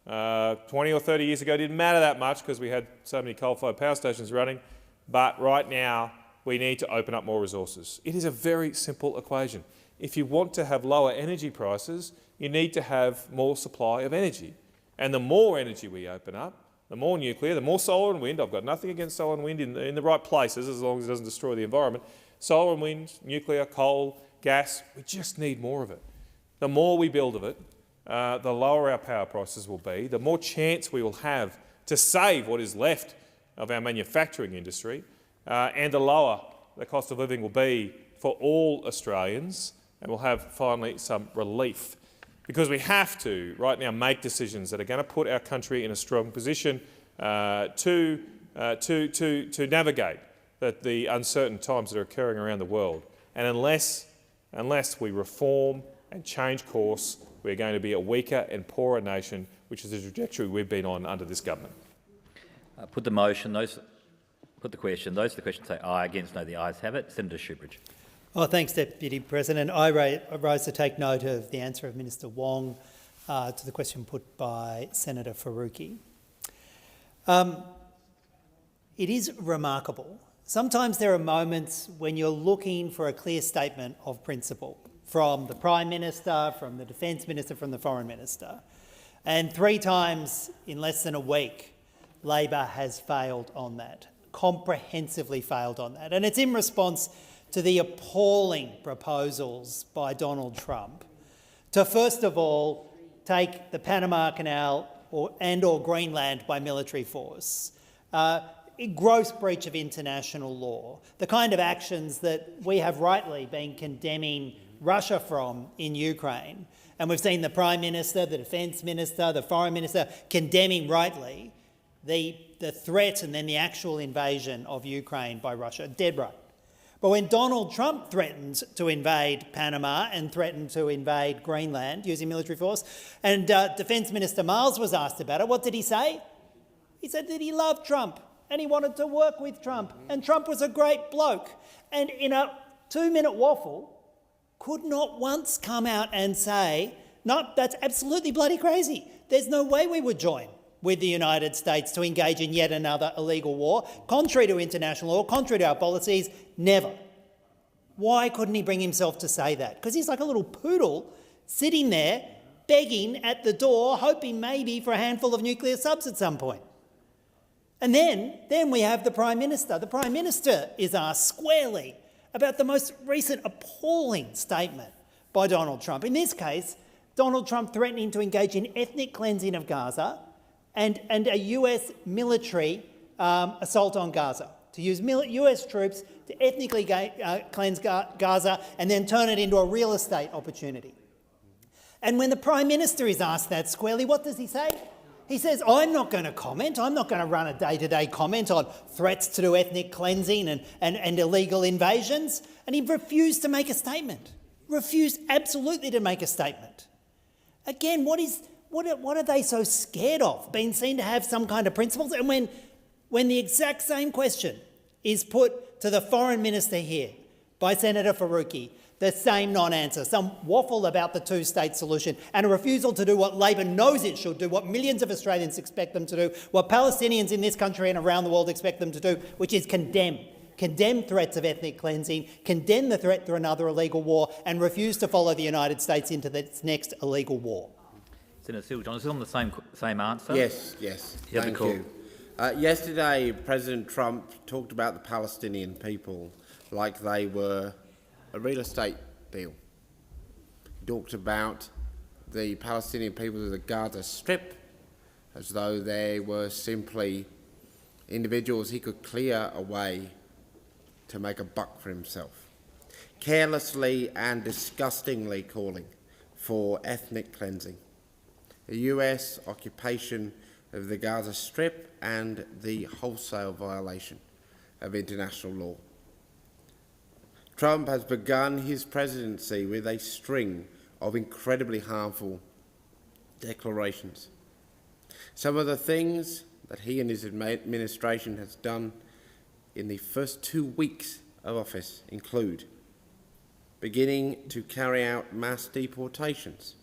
20 or 30 years ago, it didn't matter that much because we had so many coal-fired power stations running, but right now we need to open up more resources. It is a very simple equation. If you want to have lower energy prices, you need to have more supply of energy. And the more energy we open up, the more nuclear, the more solar and wind. I've got nothing against solar and wind in the right places as long as it doesn't destroy the environment. Solar and wind, nuclear, coal, gas, we just need more of it. The more we build of it, the lower our power prices will be, the more chance we will have to save what is left of our manufacturing industry, and the lower the cost of living will be for all Australians, and we'll have finally some relief. Because we have to, right now, make decisions that are going to put our country in a strong position to navigate the uncertain times that are occurring around the world. And unless we reform and change course, we're going to be a weaker and poorer nation, which is the trajectory we've been on under this government. Put the motion. Put the question. Those for the question say aye. Against, no. The ayes have it. Senator Shoebridge. Oh, thanks, Deputy President. I rise to take note of the answer of Minister Wong to the question put by Senator Faruqi. It is remarkable. Sometimes there are moments when you're looking for a clear statement of principle from the Prime Minister, from the Defence Minister, from the Foreign Minister. And 3 times in less than a week, Labor has failed on that, comprehensively failed on that. And it's in response to the appalling proposals by Donald Trump to, first of all, take the Panama Canal or Greenland by military force. A gross breach of international law, the kind of actions that we have rightly been condemning Russia from in Ukraine. And we've seen the Prime Minister, the Defence Minister, the Foreign Minister condemning rightly the threat and then the actual invasion of Ukraine by Russia. Dead right. But when Donald Trump threatened to invade Panama and threatened to invade Greenland using military force, and Defence Minister Miles was asked about it, what did he say? He said that he loved Trump and he wanted to work with Trump, and Trump was a great bloke. And in a 2-minute waffle, could not once come out and say, no, that's absolutely bloody crazy. There's no way we would join with the United States to engage in yet another illegal war, contrary to international law, contrary to our policies, never. Why couldn't he bring himself to say that? Because he's like a little poodle sitting there begging at the door, hoping maybe for a handful of nuclear subs at some point. And then we have the Prime Minister. The Prime Minister is asked squarely about the most recent appalling statement by Donald Trump. In this case, Donald Trump threatening to engage in ethnic cleansing of Gaza and a US military assault on Gaza, to use US troops to ethnically cleanse Gaza and then turn it into a real estate opportunity. And when the Prime Minister is asked that squarely, what does he say? He says, I'm not going to comment. I'm not going to run a day-to-day comment on threats to do ethnic cleansing and illegal invasions. And he refused to make a statement. Refused absolutely to make a statement. Again, what are they so scared of? Being seen to have some kind of principles? And when the exact same question is put to the Foreign Minister here by Senator Faruqi, the same non-answer, some waffle about the two-state solution and a refusal to do what Labor knows it should do, what millions of Australians expect them to do, what Palestinians in this country and around the world expect them to do, which is condemn threats of ethnic cleansing, condemn the threat to another illegal war and refuse to follow the United States into this next illegal war. Senator Silverton, is it on the same answer? Yes. Thank you. Yesterday, President Trump talked about the Palestinian people like they were a real estate deal. He talked about the Palestinian people of the Gaza Strip as though they were simply individuals he could clear away to make a buck for himself, carelessly and disgustingly calling for ethnic cleansing, a US occupation of the Gaza Strip and the wholesale violation of international law. Trump has begun his presidency with a string of incredibly harmful declarations. Some of the things that he and his administration has done in the first 2 weeks of office include beginning to carry out mass deportations,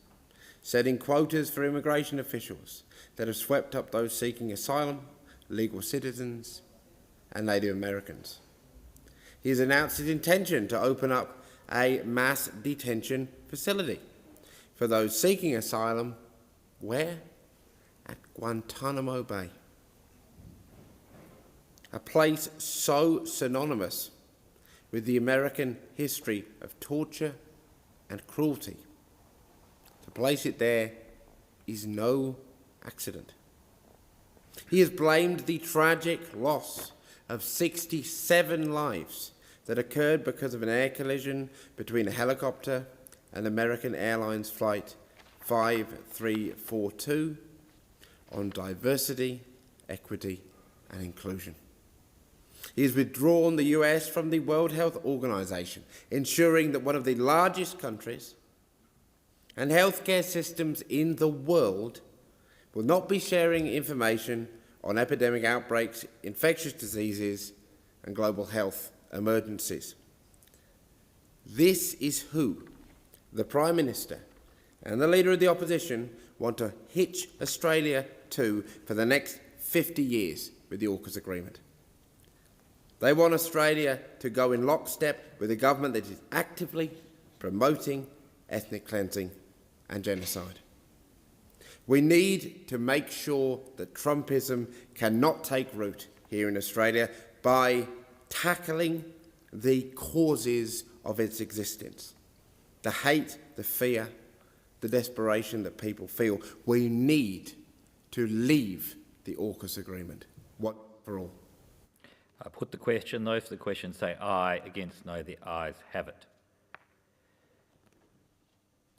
setting quotas for immigration officials that have swept up those seeking asylum, legal citizens, and Native Americans. He has announced his intention to open up a mass detention facility for those seeking asylum. Where? At Guantanamo Bay. A place so synonymous with the American history of torture and cruelty. To place it there is no accident. He has blamed the tragic loss of 67 lives that occurred because of an air collision between a helicopter and American Airlines Flight 5342 on diversity, equity and inclusion. He has withdrawn the US from the World Health Organization, ensuring that one of the largest countries and healthcare systems in the world will not be sharing information on epidemic outbreaks, infectious diseases and global health emergencies. This is who the Prime Minister and the Leader of the Opposition want to hitch Australia to for the next 50 years with the AUKUS agreement. They want Australia to go in lockstep with a government that is actively promoting ethnic cleansing and genocide. We need to make sure that Trumpism cannot take root here in Australia by tackling the causes of its existence. The hate, the fear, the desperation that people feel. We need to leave the AUKUS agreement, once for all. I put the question. Those for the question say aye. Against no. The ayes have it.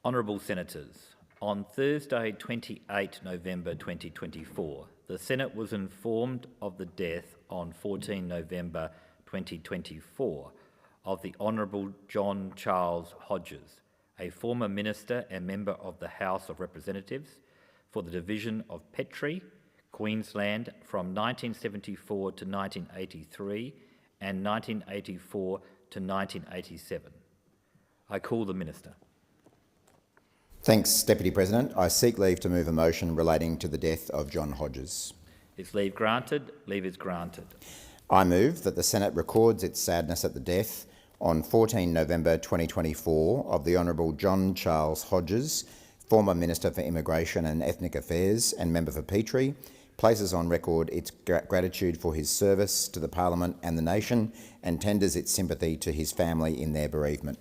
Honourable Senators, on Thursday 28 November 2024, the Senate was informed of the death on 14 November 2024 of the Honourable John Charles Hodges, a former minister and member of the House of Representatives for the division of Petrie, Queensland from 1974 to 1983 and 1984 to 1987. I call the Minister. Thanks, Deputy President. I seek leave to move a motion relating to the death of John Hodges. Is leave granted? Leave is granted. I move that the Senate records its sadness at the death on 14 November 2024 of the Honourable John Charles Hodges, former Minister for Immigration and Ethnic Affairs and member for Petrie, places on record its gratitude for his service to the Parliament and the nation and tenders its sympathy to his family in their bereavement.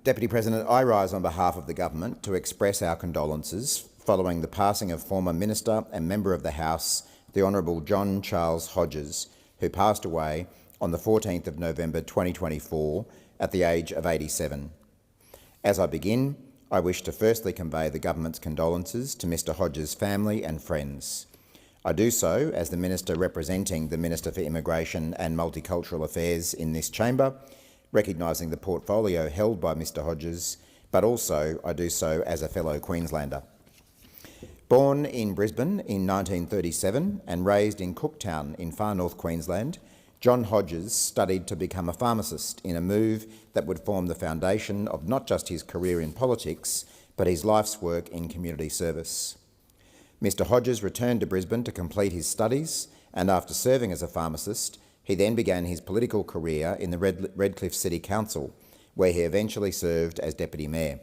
Deputy President, I rise on behalf of the government to express our condolences following the passing of former Minister and Member of the House, the Honourable John Charles Hodges, who passed away on the 14th of November 2024 at the age of 87. As I begin, I wish to firstly convey the government's condolences to Mr Hodges' family and friends. I do so as the Minister representing the Minister for Immigration and Multicultural Affairs in this chamber, recognising the portfolio held by Mr Hodges, but also I do so as a fellow Queenslander. Born in Brisbane in 1937 and raised in Cooktown in far north Queensland, John Hodges studied to become a pharmacist in a move that would form the foundation of not just his career in politics, but his life's work in community service. Mr Hodges returned to Brisbane to complete his studies, and after serving as a pharmacist, he then began his political career in the Redcliffe City Council, where he eventually served as Deputy Mayor.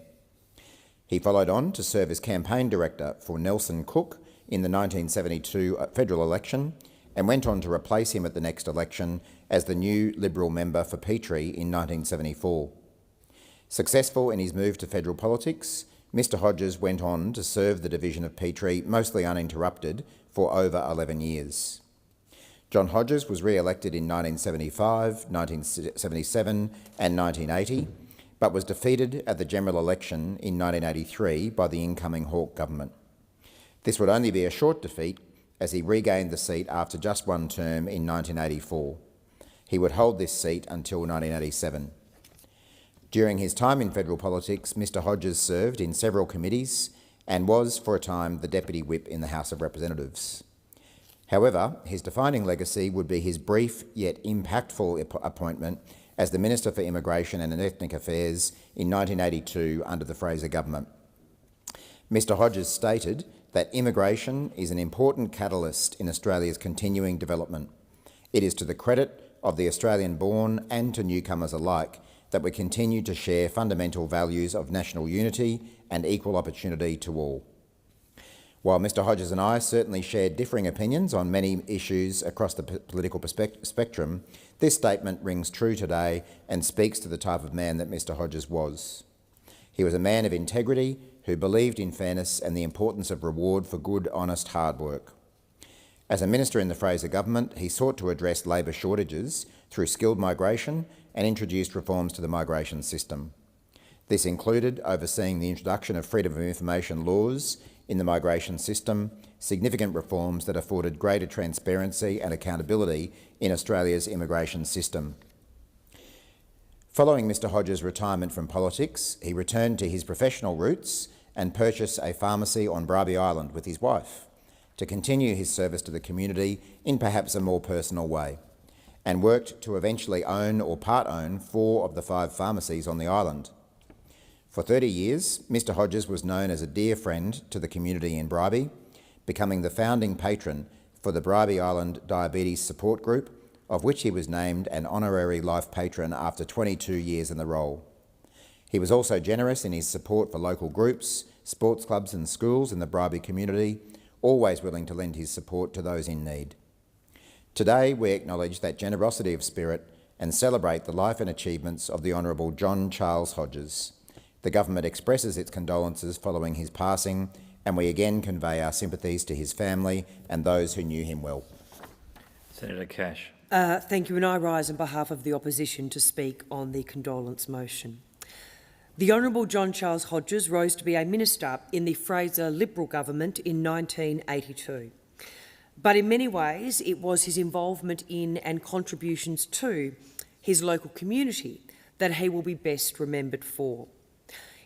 He followed on to serve as campaign director for Nelson Cook in the 1972 federal election and went on to replace him at the next election as the new Liberal member for Petrie in 1974. Successful in his move to federal politics, Mr Hodges went on to serve the division of Petrie mostly uninterrupted for over 11 years. John Hodges was re-elected in 1975, 1977 and 1980, but was defeated at the general election in 1983 by the incoming Hawke government. This would only be a short defeat as he regained the seat after just one term in 1984. He would hold this seat until 1987. During his time in federal politics, Mr Hodges served in several committees and was, for a time, the Deputy Whip in the House of Representatives. However, his defining legacy would be his brief yet impactful appointment as the Minister for Immigration and Ethnic Affairs in 1982 under the Fraser government. Mr Hodges stated that immigration is an important catalyst in Australia's continuing development. It is to the credit of the Australian-born and to newcomers alike that we continue to share fundamental values of national unity and equal opportunity to all. While Mr Hodges and I certainly share differing opinions on many issues across the political spectrum, this statement rings true today and speaks to the type of man that Mr Hodges was. He was a man of integrity who believed in fairness and the importance of reward for good, honest, hard work. As a minister in the Fraser government, he sought to address labour shortages through skilled migration and introduced reforms to the migration system. This included overseeing the introduction of freedom of information laws in the migration system, significant reforms that afforded greater transparency and accountability in Australia's immigration system. Following Mr Hodges' retirement from politics, he returned to his professional roots and purchased a pharmacy on Bribie Island with his wife to continue his service to the community in perhaps a more personal way, and worked to eventually own or part-own 4 of the 5 pharmacies on the island. For 30 years, Mr Hodges was known as a dear friend to the community in Bribie, becoming the founding patron for the Bribie Island Diabetes Support Group, of which he was named an honorary life patron after 22 years in the role. He was also generous in his support for local groups, sports clubs and schools in the Bribie community, always willing to lend his support to those in need. Today, we acknowledge that generosity of spirit and celebrate the life and achievements of the Honourable John Charles Hodges. The government expresses its condolences following his passing, and we again convey our sympathies to his family and those who knew him well. Senator Cash. Thank you, and I rise on behalf of the opposition to speak on the condolence motion. The Honourable John Charles Hodges rose to be a minister in the Fraser Liberal government in 1982. But in many ways, it was his involvement in and contributions to his local community that he will be best remembered for.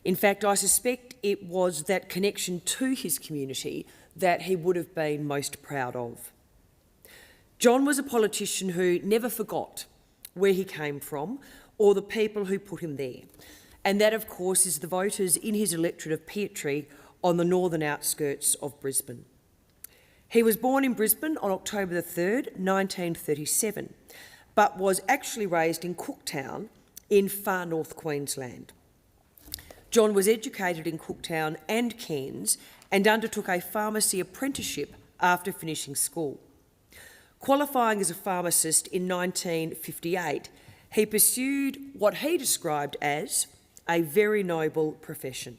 In fact, I suspect it was that connection to his community that he would have been most proud of. John was a politician who never forgot where he came from or the people who put him there. And that, of course, is the voters in his electorate of Petrie on the northern outskirts of Brisbane. He was born in Brisbane on October the 3rd, 1937, but was actually raised in Cooktown in far north Queensland. John was educated in Cooktown and Cairns and undertook a pharmacy apprenticeship after finishing school. Qualifying as a pharmacist in 1958, he pursued what he described as a very noble profession.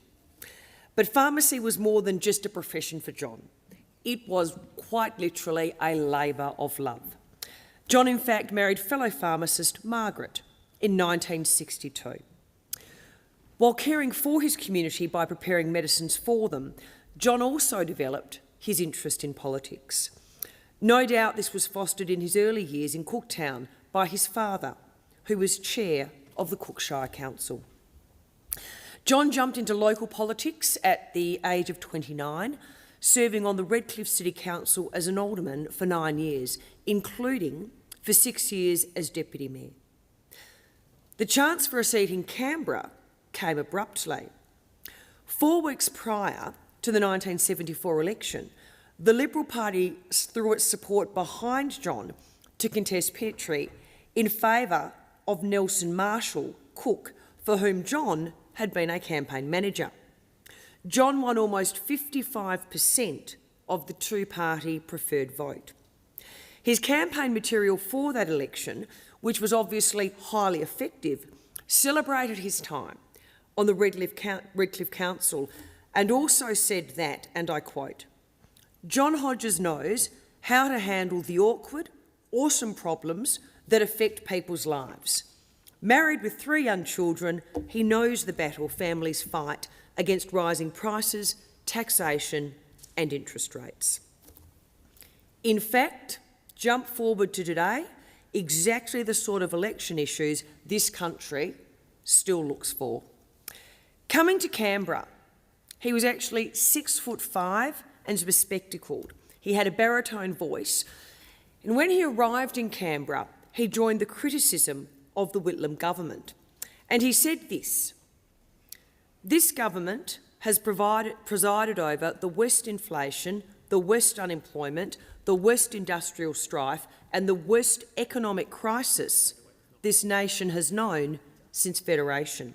But pharmacy was more than just a profession for John. It was quite literally a labour of love. John, in fact, married fellow pharmacist Margaret in 1962. While caring for his community by preparing medicines for them, John also developed his interest in politics. No doubt this was fostered in his early years in Cooktown by his father, who was chair of the Cookshire Council. John jumped into local politics at the age of 29, serving on the Redcliffe City Council as an alderman for 9 years, including for 6 years as deputy mayor. The chance for a seat in Canberra came abruptly. 4 weeks prior to the 1974 election, the Liberal Party threw its support behind John to contest Petrie in favour of Nelson Marshall Cook, for whom John had been a campaign manager. John won almost 55% of the two-party preferred vote. His campaign material for that election, which was obviously highly effective, celebrated his time on the Redcliffe Council and also said that, and I quote, "John Hodges knows how to handle the awkward, awesome problems that affect people's lives. Married with 3 young children, he knows the battle families fight against rising prices, taxation and interest rates." In fact, jump forward to today, exactly the sort of election issues this country still looks for. Coming to Canberra, he was actually 6'5" and bespectacled. He had a baritone voice, and when he arrived in Canberra, he joined the criticism of the Whitlam government. And he said this: "This government has presided over the worst inflation, the worst unemployment, the worst industrial strife and the worst economic crisis this nation has known since Federation.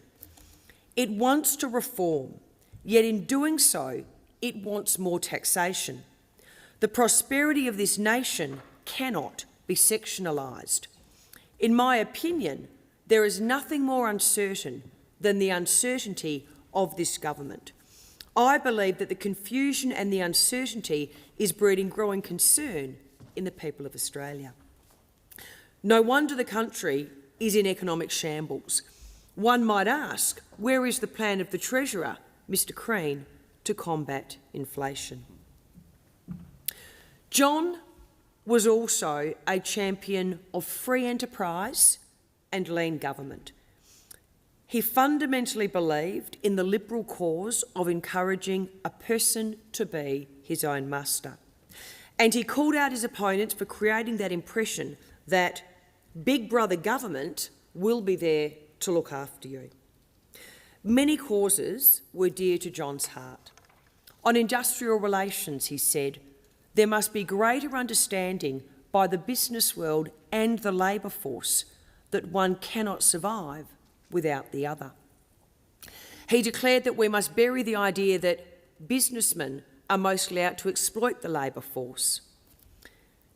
It wants to reform, yet in doing so, it wants more taxation. The prosperity of this nation cannot be sectionalised. In my opinion, there is nothing more uncertain than the uncertainty of this government. I believe that the confusion and the uncertainty is breeding growing concern in the people of Australia. No wonder the country is in economic shambles. One might ask, where is the plan of the Treasurer, Mr Crean, to combat inflation?" John was also a champion of free enterprise and lean government. He fundamentally believed in the Liberal cause of encouraging a person to be his own master. And he called out his opponents for creating that impression that Big Brother government will be there to look after you. Many causes were dear to John's heart. On industrial relations, he said, there must be greater understanding by the business world and the labour force that one cannot survive without the other. He declared that we must bury the idea that businessmen are mostly out to exploit the labour force.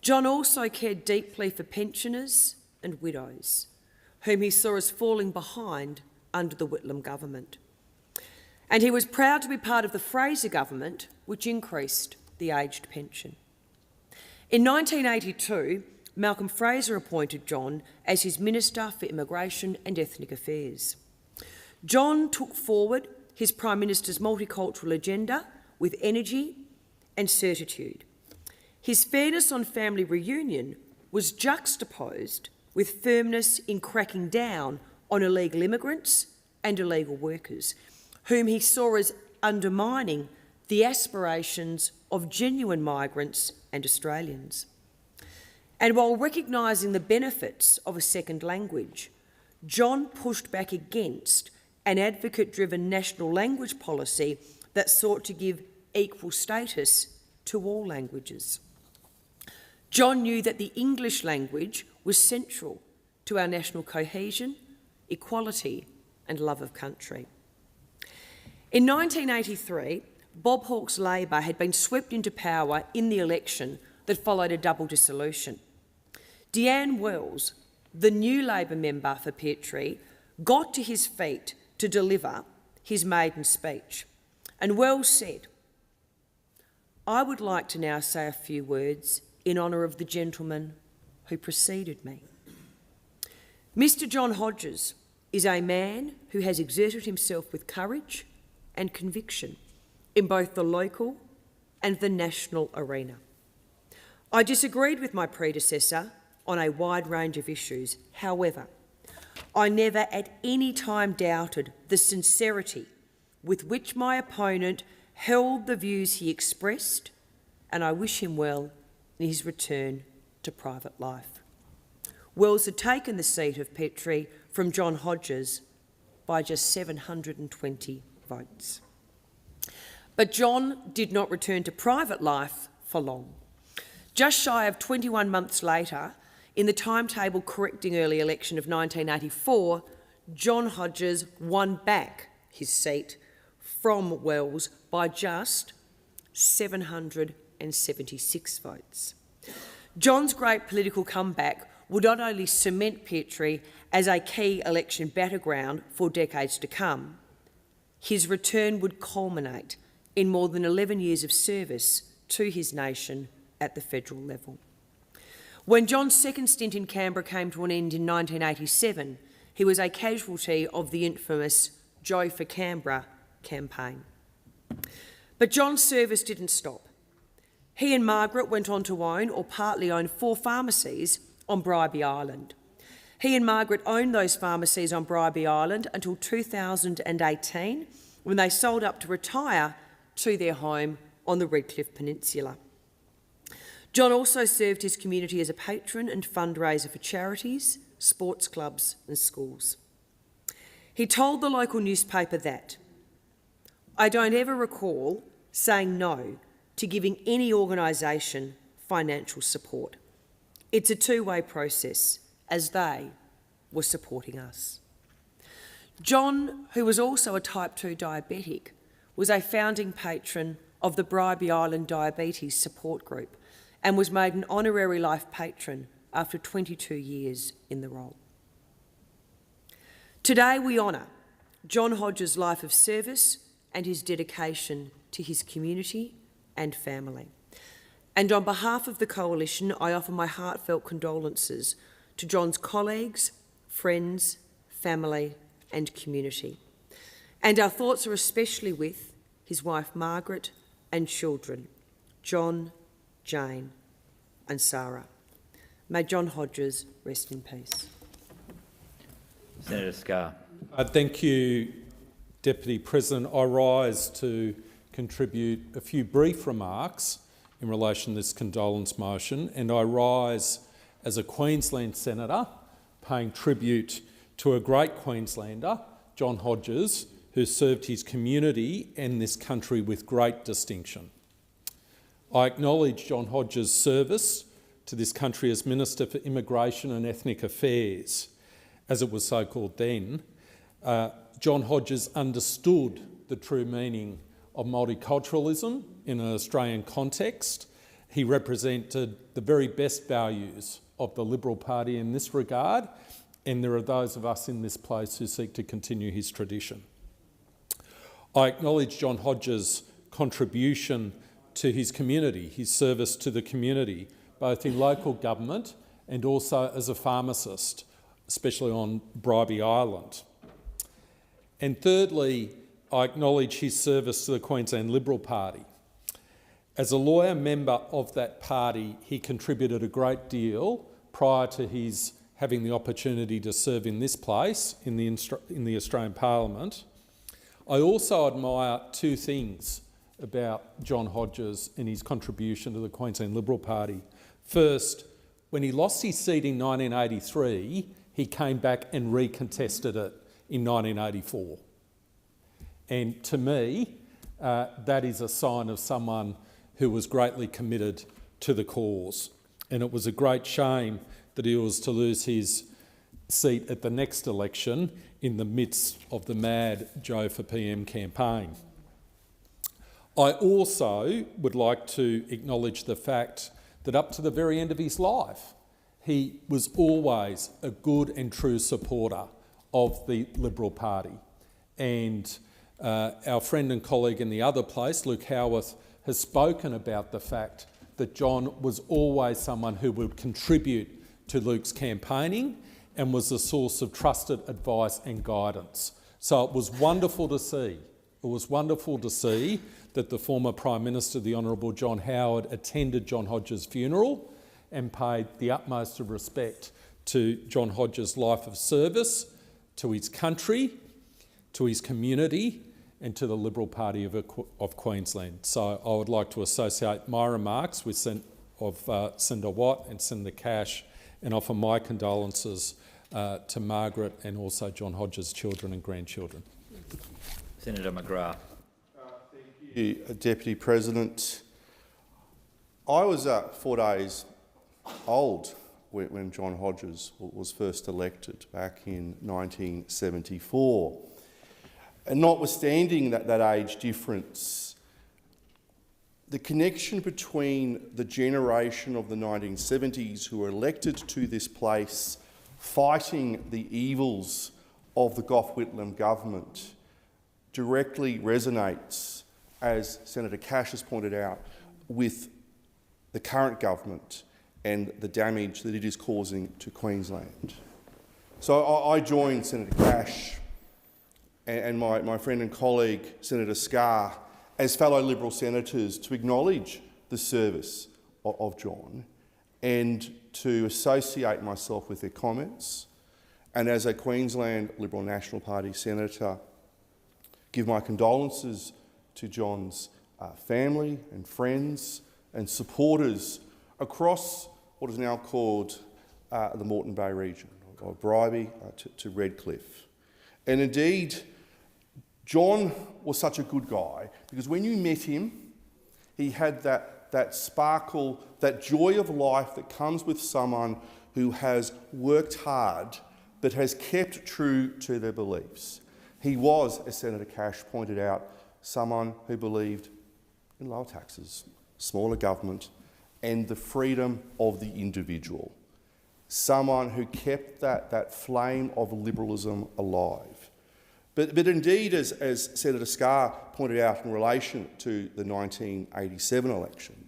John also cared deeply for pensioners and widows, whom he saw as falling behind under the Whitlam government. And he was proud to be part of the Fraser government, which increased the aged pension. In 1982, Malcolm Fraser appointed John as his Minister for Immigration and Ethnic Affairs. John took forward his Prime Minister's multicultural agenda with energy and certitude. His fairness on family reunion was juxtaposed with firmness in cracking down on illegal immigrants and illegal workers, whom he saw as undermining the aspirations of genuine migrants and Australians. And while recognising the benefits of a second language, John pushed back against an advocate-driven national language policy that sought to give equal status to all languages. John knew that the English language was central to our national cohesion, equality and love of country. In 1983, Bob Hawke's Labor had been swept into power in the election that followed a double dissolution. Deanne Wells, the new Labor member for Petrie, got to his feet to deliver his maiden speech. And Wells said, "I would like to now say a few words in honour of the gentleman who preceded me. Mr John Hodges is a man who has exerted himself with courage and conviction in both the local and the national arena. I disagreed with my predecessor on a wide range of issues. However, I never at any time doubted the sincerity with which my opponent held the views he expressed, and I wish him well in his return to private life. Wells had taken the seat of Petrie from John Hodges by just 720 votes. But John did not return to private life for long. Just shy of 21 months later, in the timetable correcting early election of 1984, John Hodges won back his seat from Wells by just 776 votes. John's great political comeback would not only cement Petrie as a key election battleground for decades to come, his return would culminate in more than 11 years of service to his nation at the federal level. When John's second stint in Canberra came to an end in 1987, he was a casualty of the infamous Joe for Canberra campaign. But John's service didn't stop. He and Margaret went on to own or partly own 4 pharmacies on Bribie Island. He and Margaret owned those pharmacies on Bribie Island until 2018, when they sold up to retire to their home on the Redcliffe Peninsula. John also served his community as a patron and fundraiser for charities, sports clubs and schools. He told the local newspaper that, "I don't ever recall saying no to giving any organisation financial support. It's a two-way process, as they were supporting us." John, who was also a type 2 diabetic, was a founding patron of the Bribie Island Diabetes Support Group and was made an honorary life patron after 22 years in the role. Today we honour John Hodges' life of service and his dedication to his community and family. And on behalf of the Coalition, I offer my heartfelt condolences to John's colleagues, friends, family and community. And our thoughts are especially with his wife Margaret and children, John, Jane and Sarah. May John Hodges rest in peace. Senator Scarr. Thank you, Deputy President. I rise to contribute a few brief remarks in relation to this condolence motion, and I rise as a Queensland senator paying tribute to a great Queenslander, John Hodges, who served his community and this country with great distinction. I acknowledge John Hodges' service to this country as Minister for Immigration and Ethnic Affairs, as it was so called then. John Hodges understood the true meaning of multiculturalism in an Australian context. He represented the very best values of the Liberal Party in this regard, and there are those of us in this place who seek to continue his tradition. I acknowledge John Hodges' contribution to his community, his service to the community, both in local government and also as a pharmacist, especially on Bribie Island. And thirdly, I acknowledge his service to the Queensland Liberal Party. As a lawyer member of that party, he contributed a great deal prior to his having the opportunity to serve in this place, in the Australian Parliament. I also admire two things about John Hodges and his contribution to the Queensland Liberal Party. First, when he lost his seat in 1983, he came back and recontested it in 1984. And to me, that is a sign of someone who was greatly committed to the cause. And it was a great shame that he was to lose his seat at the next election in the midst of the mad Joe for PM campaign. I also would like to acknowledge the fact that up to the very end of his life, he was always a good and true supporter of the Liberal Party. And our friend and colleague in the other place, Luke Howarth, has spoken about the fact that John was always someone who would contribute to Luke's campaigning and was a source of trusted advice and guidance. So it was wonderful to see. It was wonderful to see that the former Prime Minister, the Honourable John Howard, attended John Hodges' funeral and paid the utmost of respect to John Hodges' life of service, to his country, to his community, and to the Liberal Party of Queensland. So I would like to associate my remarks with Senator Watt and Senator Cash and offer my condolences to Margaret and also John Hodges' children and grandchildren. Senator McGrath. Thank you, Deputy President. I was 4 days old when John Hodges was first elected back in 1974. And notwithstanding that age difference, the connection between the generation of the 1970s who were elected to this place fighting the evils of the Gough-Whitlam government directly resonates, as Senator Cash has pointed out, with the current government and the damage that it is causing to Queensland. So I join Senator Cash and my friend and colleague Senator Scarr as fellow Liberal senators to acknowledge the service of John and to associate myself with their comments, and as a Queensland Liberal National Party senator, give my condolences to John's family and friends and supporters across what is now called the Moreton Bay region, of Bribie to Redcliffe. And indeed, John was such a good guy because when you met him, he had that sparkle, that joy of life that comes with someone who has worked hard but has kept true to their beliefs. He was, as Senator Cash pointed out, someone who believed in lower taxes, smaller government, and the freedom of the individual. Someone who kept that flame of liberalism alive. But indeed, as Senator Scarr pointed out in relation to the 1987 election,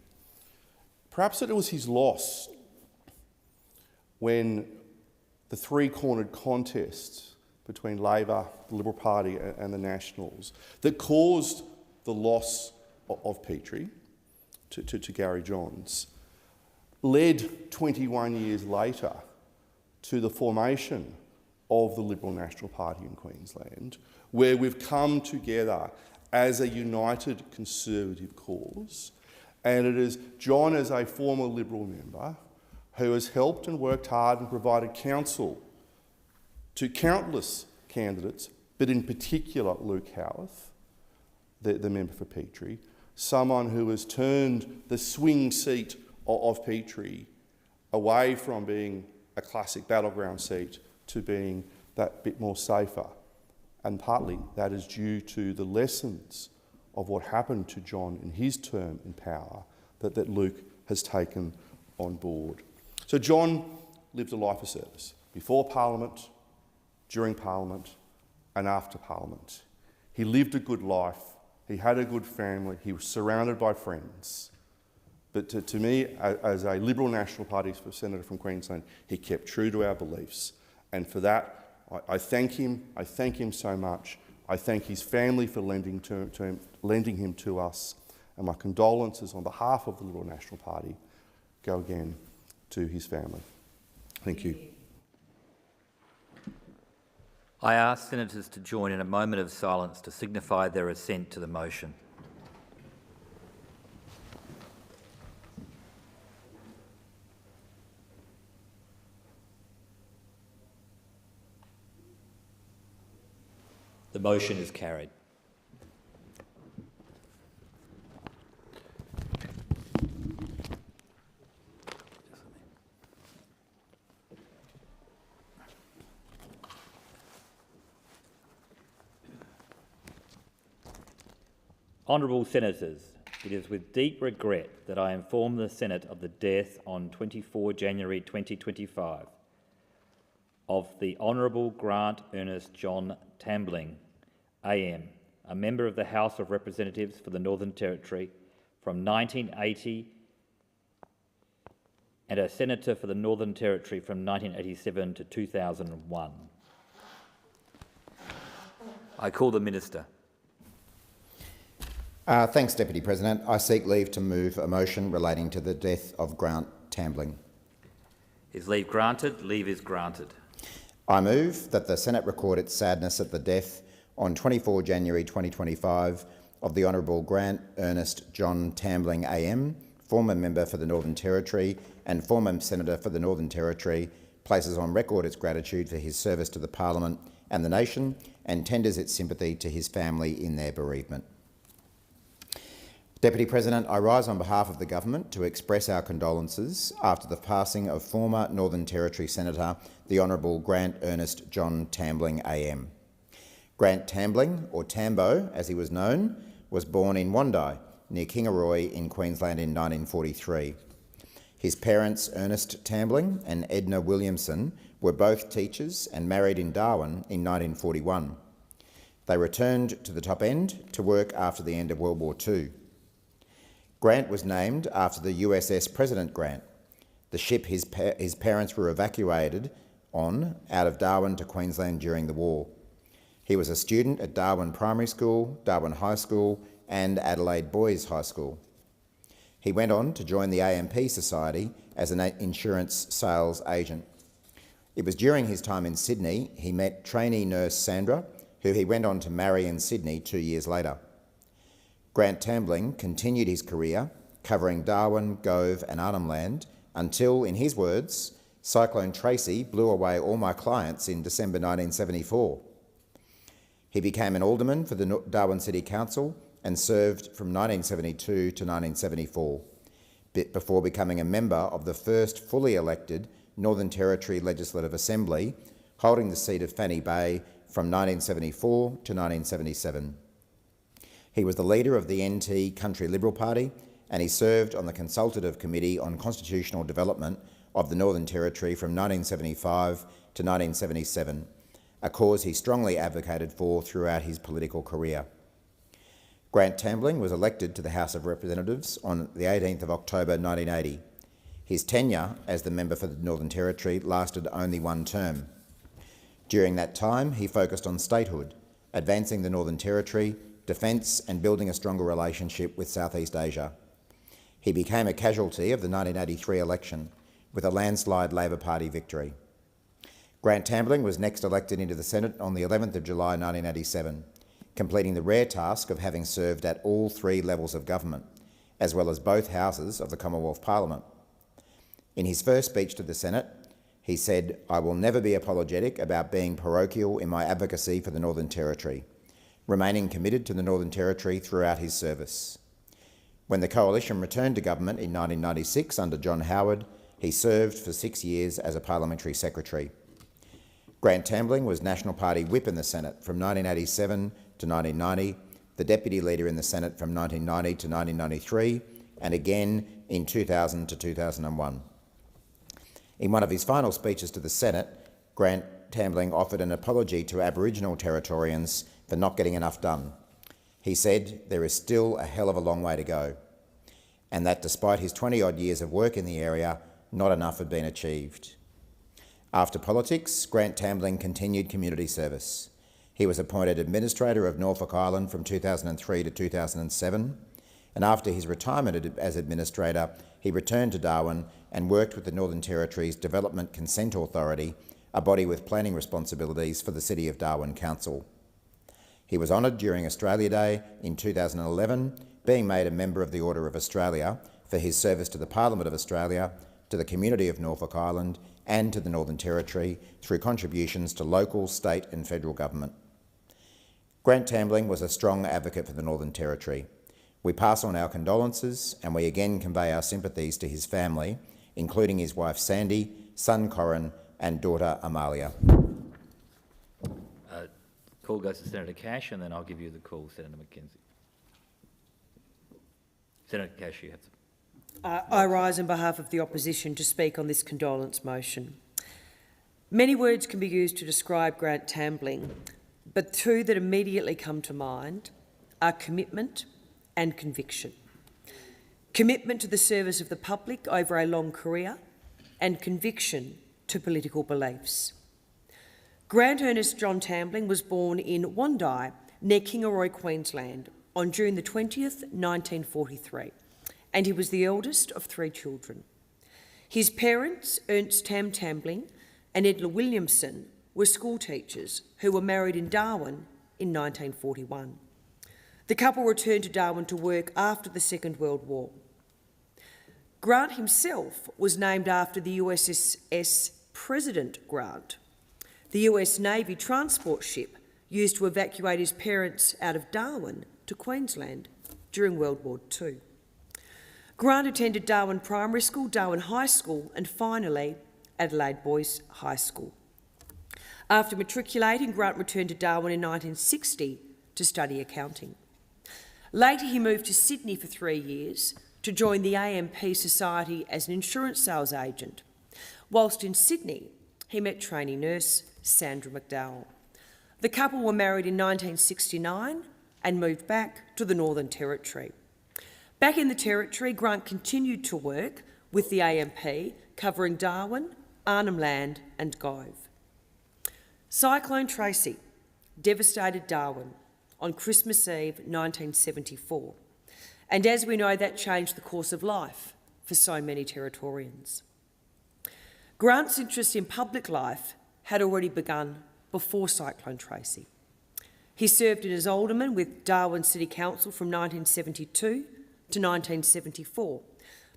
perhaps it was his loss when the three-cornered contest between Labor, the Liberal Party and the Nationals that caused the loss of Petrie to Gary Johns led 21 years later to the formation of the Liberal National Party in Queensland, where we've come together as a united Conservative cause. And it is John, as a former Liberal member, who has helped and worked hard and provided counsel to countless candidates, but in particular Luke Howarth, the member for Petrie, someone who has turned the swing seat of Petrie away from being a classic battleground seat to being that bit more safer. And partly that is due to the lessons of what happened to John in his term in power that Luke has taken on board. So John lived a life of service before Parliament, during Parliament and after Parliament. He lived a good life, he had a good family, he was surrounded by friends. But to me, as a Liberal National Party senator from Queensland, he kept true to our beliefs. And for that, I thank him. I thank him so much. I thank his family for lending him to us. And my condolences on behalf of the Liberal National Party go again to his family. Thank you. I ask senators to join in a moment of silence to signify their assent to the motion. The motion is carried. Honourable Senators, it is with deep regret that I inform the Senate of the death on 24 January 2025 of the Honourable Grant Ernest John Tambling, AM, a member of the House of Representatives for the Northern Territory from 1980 and a Senator for the Northern Territory from 1987 to 2001. I call the Minister. Thanks, Deputy President. I seek leave to move a motion relating to the death of Grant Tambling. Is leave granted? Leave is granted. I move that the Senate record its sadness at the death on 24 January 2025 of the Honourable Grant Ernest John Tambling AM, former member for the Northern Territory and former Senator for the Northern Territory, places on record its gratitude for his service to the Parliament and the nation, and tenders its sympathy to his family in their bereavement. Deputy President, I rise on behalf of the Government to express our condolences after the passing of former Northern Territory Senator, the Honourable Grant Ernest John Tambling AM. Grant Tambling, or Tambo as he was known, was born in Wondai, near Kingaroy in Queensland in 1943. His parents, Ernest Tambling and Edna Williamson, were both teachers and married in Darwin in 1941. They returned to the top end to work after the end of World War II. Grant was named after the USS President Grant, the ship his parents were evacuated on out of Darwin to Queensland during the war. He was a student at Darwin Primary School, Darwin High School and Adelaide Boys High School. He went on to join the AMP Society as an insurance sales agent. It was during his time in Sydney he met trainee nurse Sandra, who he went on to marry in Sydney 2 years later. Grant Tambling continued his career covering Darwin, Gove and Arnhem Land until, in his words, Cyclone Tracy blew away all my clients in December 1974. He became an alderman for the Darwin City Council and served from 1972 to 1974, before becoming a member of the first fully elected Northern Territory Legislative Assembly, holding the seat of Fanny Bay from 1974 to 1977. He was the leader of the NT Country Liberal Party, and he served on the Consultative Committee on Constitutional Development of the Northern Territory from 1975 to 1977, a cause he strongly advocated for throughout his political career. Grant Tambling was elected to the House of Representatives on the 18th of October 1980. His tenure as the member for the Northern Territory lasted only one term. During that time, he focused on statehood, advancing the Northern Territory, defence and building a stronger relationship with Southeast Asia. He became a casualty of the 1983 election with a landslide Labor Party victory. Grant Tambling was next elected into the Senate on the 11th of July 1987, completing the rare task of having served at all three levels of government, as well as both houses of the Commonwealth Parliament. In his first speech to the Senate, he said, "I will never be apologetic about being parochial in my advocacy for the Northern Territory," remaining committed to the Northern Territory throughout his service. When the Coalition returned to government in 1996 under John Howard, he served for 6 years as a parliamentary secretary. Grant Tambling was National Party Whip in the Senate from 1987 to 1990, the Deputy Leader in the Senate from 1990 to 1993, and again in 2000 to 2001. In one of his final speeches to the Senate, Grant Tambling offered an apology to Aboriginal Territorians for not getting enough done. He said there is still a hell of a long way to go, and that despite his 20-odd years of work in the area, not enough had been achieved. After politics, Grant Tambling continued community service. He was appointed Administrator of Norfolk Island from 2003 to 2007, and after his retirement as Administrator, he returned to Darwin and worked with the Northern Territory's Development Consent Authority, a body with planning responsibilities for the City of Darwin Council. He was honoured during Australia Day in 2011, being made a Member of the Order of Australia for his service to the Parliament of Australia, to the community of Norfolk Island and to the Northern Territory through contributions to local, state and federal government. Grant Tambling was a strong advocate for the Northern Territory. We pass on our condolences and we again convey our sympathies to his family, including his wife Sandy, son Corin and daughter Amalia. Call goes to Senator Cash, and then I'll give you the call, Senator McKenzie. Senator Cash, you have to... I rise on behalf of the opposition to speak on this condolence motion. Many words can be used to describe Grant Tambling, but two that immediately come to mind are commitment and conviction. Commitment to the service of the public over a long career, and conviction to political beliefs. Grant Ernest John Tambling was born in Wondai, near Kingaroy, Queensland, on June the 20th, 1943, and he was the eldest of 3 children. His parents, Ernst Tambling and Edla Williamson, were school teachers who were married in Darwin in 1941. The couple returned to Darwin to work after the Second World War. Grant himself was named after the USS President Grant, the US Navy transport ship used to evacuate his parents out of Darwin to Queensland during World War II. Grant attended Darwin Primary School, Darwin High School and finally Adelaide Boys High School. After matriculating, Grant returned to Darwin in 1960 to study accounting. Later he moved to Sydney for 3 years to join the AMP Society as an insurance sales agent. Whilst in Sydney, he met trainee nurse Sandra McDowell. The couple were married in 1969 and moved back to the Northern Territory. Back in the Territory, Grant continued to work with the AMP, covering Darwin, Arnhem Land and Gove. Cyclone Tracy devastated Darwin on Christmas Eve 1974, and as we know, that changed the course of life for so many Territorians. Grant's interest in public life had already begun before Cyclone Tracy. He served as alderman with Darwin City Council from 1972 to 1974,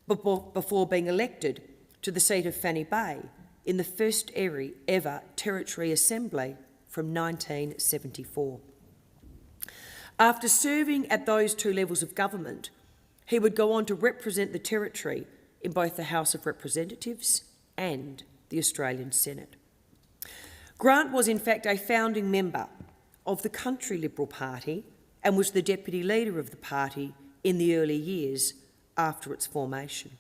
before being elected to the seat of Fanny Bay in the first ever Territory Assembly from 1974. After serving at those 2 levels of government, he would go on to represent the Territory in both the House of Representatives and the Australian Senate. Grant was in fact a founding member of the Country Liberal Party and was the deputy leader of the party in the early years after its formation.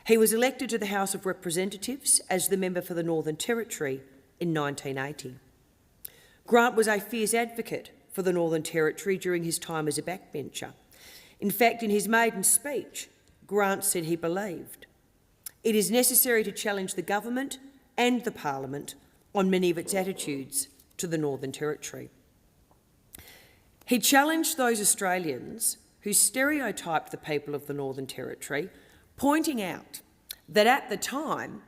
He was elected to the House of Representatives as the member for the Northern Territory in 1980. Grant was a fierce advocate for the Northern Territory during his time as a backbencher. In fact, in his maiden speech, Grant said he believed it is necessary to challenge the government and the Parliament on many of its attitudes to the Northern Territory. He challenged those Australians who stereotyped the people of the Northern Territory, pointing out that at the time,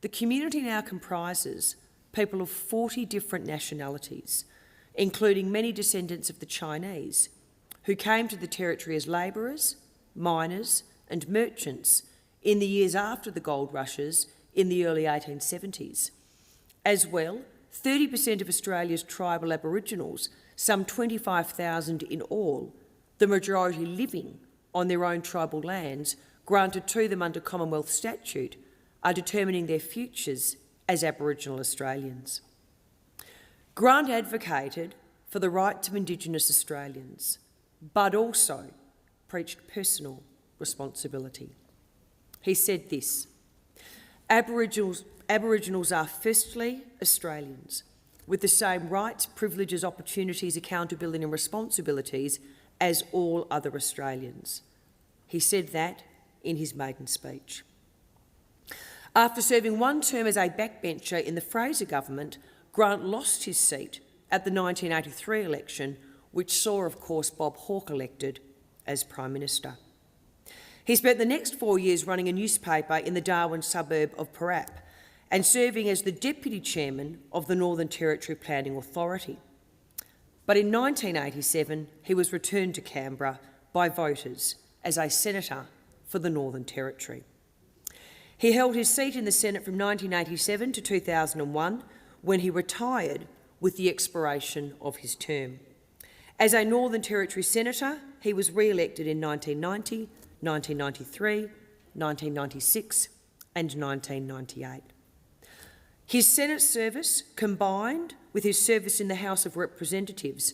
the community now comprises people of 40 different nationalities, including many descendants of the Chinese, who came to the Territory as labourers, miners and merchants in the years after the gold rushes in the early 1870s. As well, 30% of Australia's tribal Aboriginals, some 25,000 in all, the majority living on their own tribal lands granted to them under Commonwealth statute, are determining their futures as Aboriginal Australians. Grant advocated for the rights of Indigenous Australians, but also preached personal responsibility. He said this: Aboriginals are firstly Australians, with the same rights, privileges, opportunities, accountability and responsibilities as all other Australians. He said that in his maiden speech. After serving 1 term as a backbencher in the Fraser government, Grant lost his seat at the 1983 election, which saw, of course, Bob Hawke elected as Prime Minister. He spent the next 4 years running a newspaper in the Darwin suburb of Parap and serving as the Deputy Chairman of the Northern Territory Planning Authority. But in 1987, he was returned to Canberra by voters as a Senator for the Northern Territory. He held his seat in the Senate from 1987 to 2001, when he retired with the expiration of his term. As a Northern Territory Senator, he was re-elected in 1990, 1993, 1996 and 1998. His Senate service, combined with his service in the House of Representatives,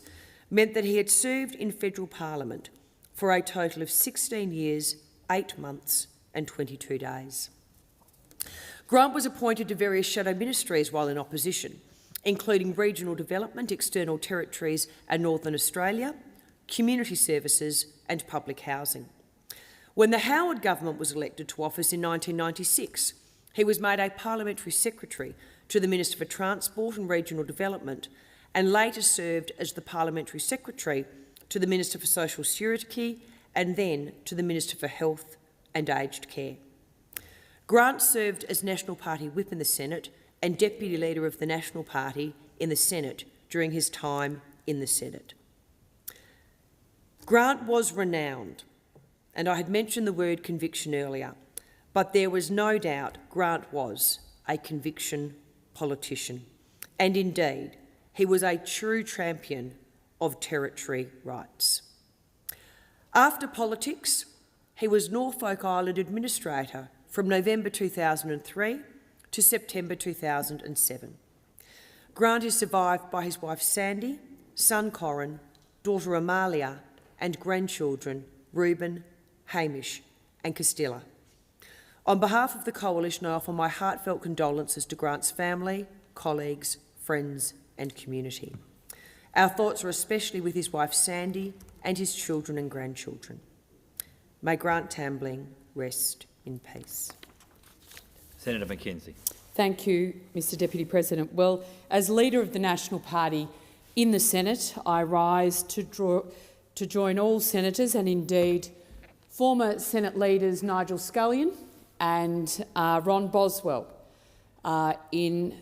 meant that he had served in federal Parliament for a total of 16 years, 8 months and 22 days. Grant was appointed to various shadow ministries while in opposition, including Regional Development, External Territories and Northern Australia, Community Services and Public Housing. When the Howard government was elected to office in 1996, He was made a Parliamentary Secretary to the Minister for Transport and Regional Development and later served as the Parliamentary Secretary to the Minister for Social Security and then to the Minister for Health and Aged Care. Grant served as National Party Whip in the Senate and Deputy Leader of the National Party in the Senate during his time in the Senate. Grant was renowned, and I had mentioned the word conviction earlier, but there was no doubt Grant was a conviction politician, and indeed he was a true champion of territory rights. After politics, he was Norfolk Island Administrator from November 2003 to September 2007. Grant is survived by his wife Sandy, son Corin, daughter Amalia, and grandchildren Reuben, Hamish and Castilla. On behalf of the Coalition, I offer my heartfelt condolences to Grant's family, colleagues, friends and community. Our thoughts are especially with his wife Sandy and his children and grandchildren. May Grant Tambling rest in peace. Senator McKenzie. Thank you, Mr Deputy President. Well, as Leader of the National Party in the Senate, I rise to join all senators and indeed former Senate leaders Nigel Scullion and Ron Boswell in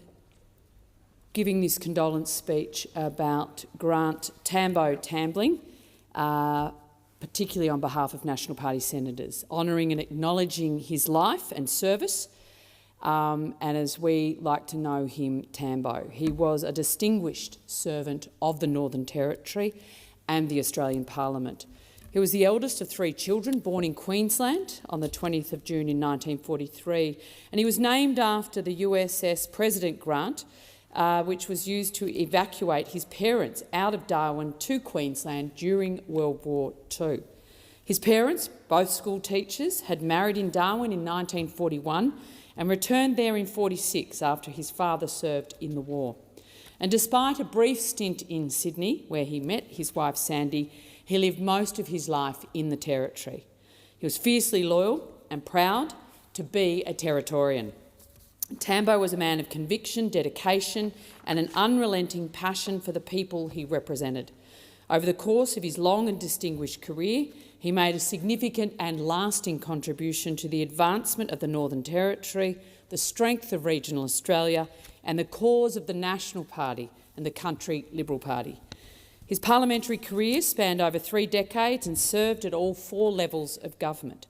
giving this condolence speech about Grant Tambo Tambling, particularly on behalf of National Party senators, honouring and acknowledging his life and service, and as we like to know him, Tambo. He was a distinguished servant of the Northern Territory and the Australian Parliament. He was the eldest of 3 children, born in Queensland on the 20th of June in 1943, and he was named after the USS President Grant, which was used to evacuate his parents out of Darwin to Queensland during World War II. His parents, both school teachers, had married in Darwin in 1941 and returned there in 1946 after his father served in the war. And despite a brief stint in Sydney, where he met his wife Sandy, he lived most of his life in the Territory. He was fiercely loyal and proud to be a Territorian. Tambo was a man of conviction, dedication and an unrelenting passion for the people he represented. Over the course of his long and distinguished career, he made a significant and lasting contribution to the advancement of the Northern Territory, the strength of regional Australia and the cause of the National Party and the Country Liberal Party. His parliamentary career spanned over 3 decades and served at all 4 levels of government.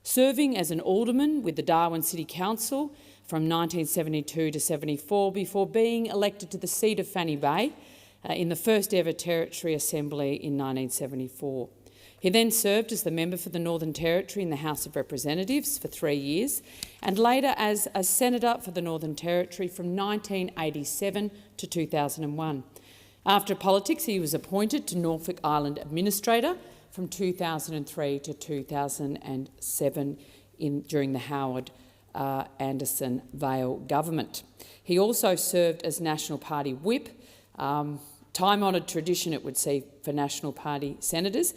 Serving as an alderman with the Darwin City Council from 1972 to 74 before being elected to the seat of Fanny Bay in the first ever Territory Assembly in 1974. He then served as the member for the Northern Territory in the House of Representatives for 3 years and later as a senator for the Northern Territory from 1987 to 2001. After politics, he was appointed to Norfolk Island Administrator from 2003 to 2007 during the Howard Anderson Vale government. He also served as National Party Whip, time-honoured tradition it would seem for National Party senators,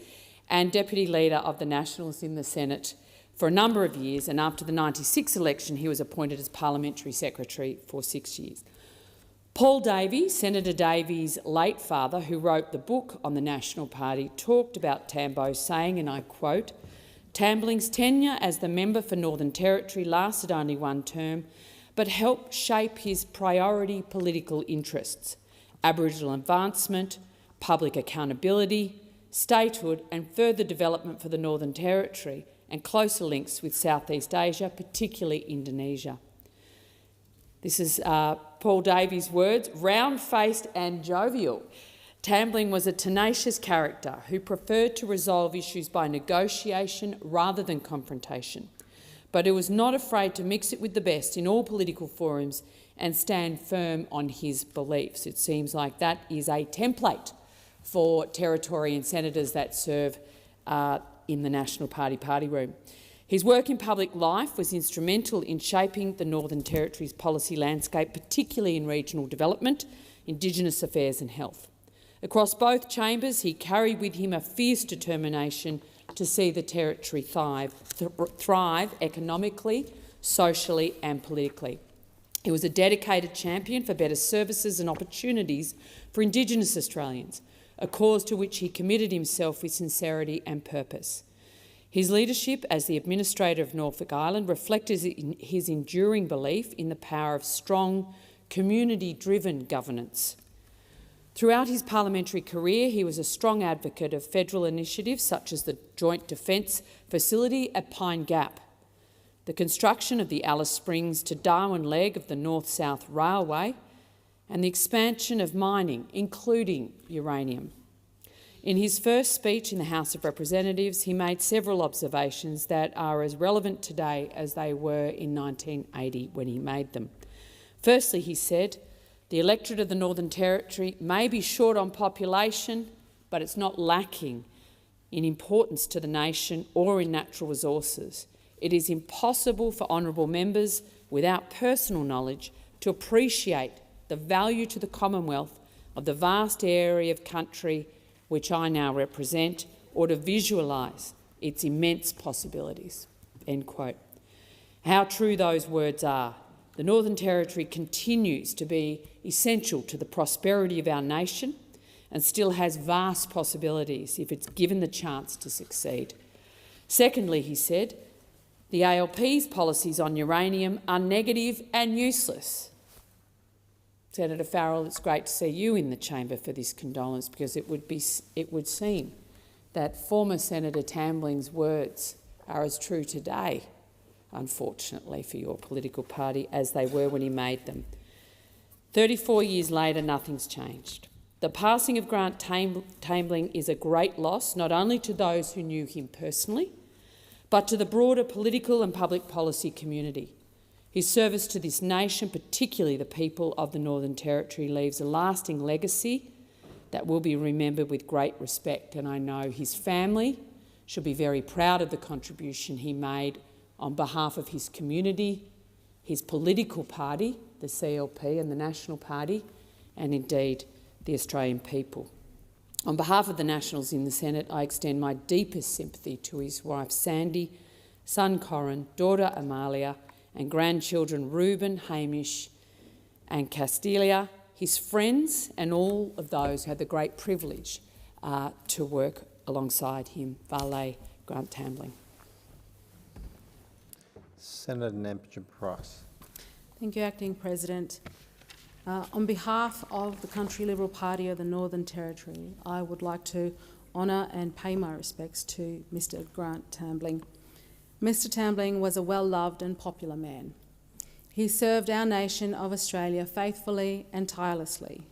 and Deputy Leader of the Nationals in the Senate for a number of years, and after the 1996 election he was appointed as Parliamentary Secretary for 6 years. Paul Davies, Senator Davies' late father, who wrote the book on the National Party, talked about Tambo, saying, and I quote, "Tambling's tenure as the member for Northern Territory lasted only 1 term, but helped shape his priority political interests: Aboriginal advancement, public accountability, statehood and further development for the Northern Territory and closer links with Southeast Asia, particularly Indonesia." This is Paul Davies' words. Round-faced and jovial, Tambling was a tenacious character who preferred to resolve issues by negotiation rather than confrontation, but who was not afraid to mix it with the best in all political forums and stand firm on his beliefs. It seems like that is a template for Territorian senators that serve in the National Party party room. His work in public life was instrumental in shaping the Northern Territory's policy landscape, particularly in regional development, Indigenous affairs and health. Across both chambers, he carried with him a fierce determination to see the Territory thrive economically, socially and politically. He was a dedicated champion for better services and opportunities for Indigenous Australians, a cause to which he committed himself with sincerity and purpose. His leadership as the Administrator of Norfolk Island reflected his enduring belief in the power of strong, community-driven governance. Throughout his parliamentary career, he was a strong advocate of federal initiatives such as the Joint Defence Facility at Pine Gap, the construction of the Alice Springs to Darwin leg of the North-South Railway, and the expansion of mining, including uranium. In his first speech in the House of Representatives, he made several observations that are as relevant today as they were in 1980 when he made them. Firstly, he said, "The electorate of the Northern Territory may be short on population, but it's not lacking in importance to the nation or in natural resources. It is impossible for honourable members without personal knowledge to appreciate the value to the Commonwealth of the vast area of country which I now represent, or to visualise its immense possibilities." End quote. How true those words are. The Northern Territory continues to be essential to the prosperity of our nation and still has vast possibilities if it's given the chance to succeed. Secondly, he said, the ALP's policies on uranium are negative and useless. Senator Farrell, it's great to see you in the chamber for this condolence, because it would seem that former Senator Tambling's words are as true today, unfortunately for your political party, as they were when he made them. 34 years later, nothing's changed. The passing of Grant Tambling is a great loss, not only to those who knew him personally, but to the broader political and public policy community. His service to this nation, particularly the people of the Northern Territory, leaves a lasting legacy that will be remembered with great respect, and I know his family should be very proud of the contribution he made on behalf of his community, his political party, the CLP and the National Party, and indeed the Australian people. On behalf of the Nationals in the Senate, I extend my deepest sympathy to his wife Sandy, son Corin, daughter Amalia, and grandchildren Reuben, Hamish and Castilia, his friends and all of those who had the great privilege to work alongside him. Vale Grant Tambling. Senator Nampijin-Price. Thank you, Acting President. On behalf of the Country Liberal Party of the Northern Territory, I would like to honour and pay my respects to Mr Grant Tambling. Mr Tambling was a well-loved and popular man. He served our nation of Australia faithfully and tirelessly.